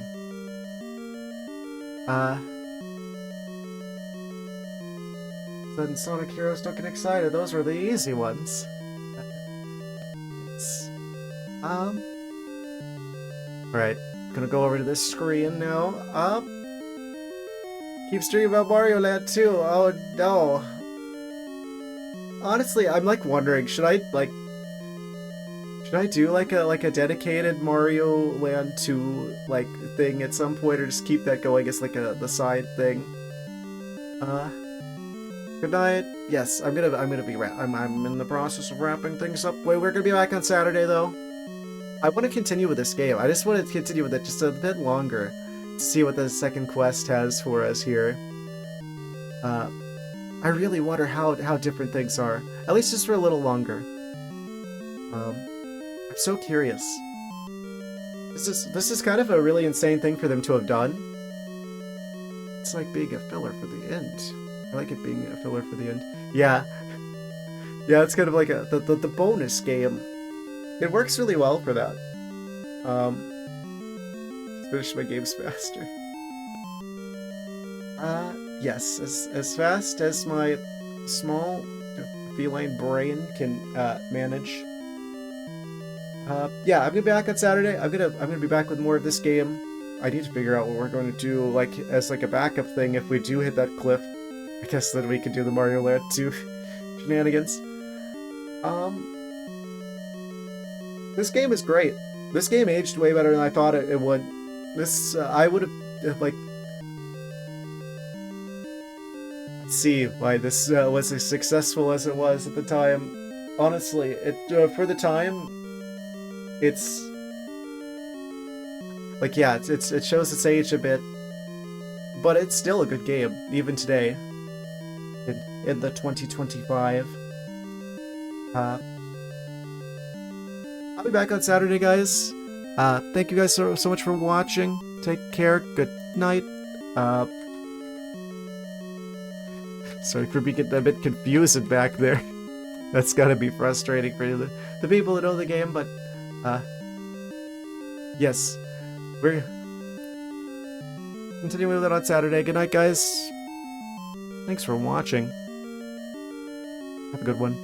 Then Sonic Heroes don't get excited. Those were the easy ones. Yes. Alright. Gonna go over to this screen now. Keep streaming about Mario Land too. Oh no. Honestly, I'm like wondering, should I do like a dedicated Mario Land 2 like thing at some point, or just keep that going as like the side thing? Good night. Yes, I'm in the process of wrapping things up. Wait, we're gonna be back on Saturday though. I want to continue with this game. I just want to continue with it just a bit longer to see what the second quest has for us here. I really wonder how different things are. At least just for a little longer. I'm so curious. This is kind of a really insane thing for them to have done. It's like being a filler for the end. I like it being a filler for the end. Yeah. Yeah, it's kind of like the bonus game. It works really well for that. Finish my games faster. Yes, as fast as my small feline brain can manage. Yeah, I'm gonna be back on Saturday. I'm gonna be back with more of this game. I need to figure out what we're going to do, like as like a backup thing if we do hit that cliff. I guess then we can do the Mario Land 2 shenanigans. This game is great. This game aged way better than I thought it would. This I would have like. Let's see why this was as successful as it was at the time. Honestly, it for the time, it's like yeah, it shows its age a bit, but it's still a good game even today. In the 2025. I'll be back on Saturday, guys. Thank you guys so much for watching. Take care. Good night. Sorry for being a bit confused back there. That's gotta be frustrating for the people that know the game, but yes, we're continuing with it on Saturday. Good night, guys. Thanks for watching. Have a good one.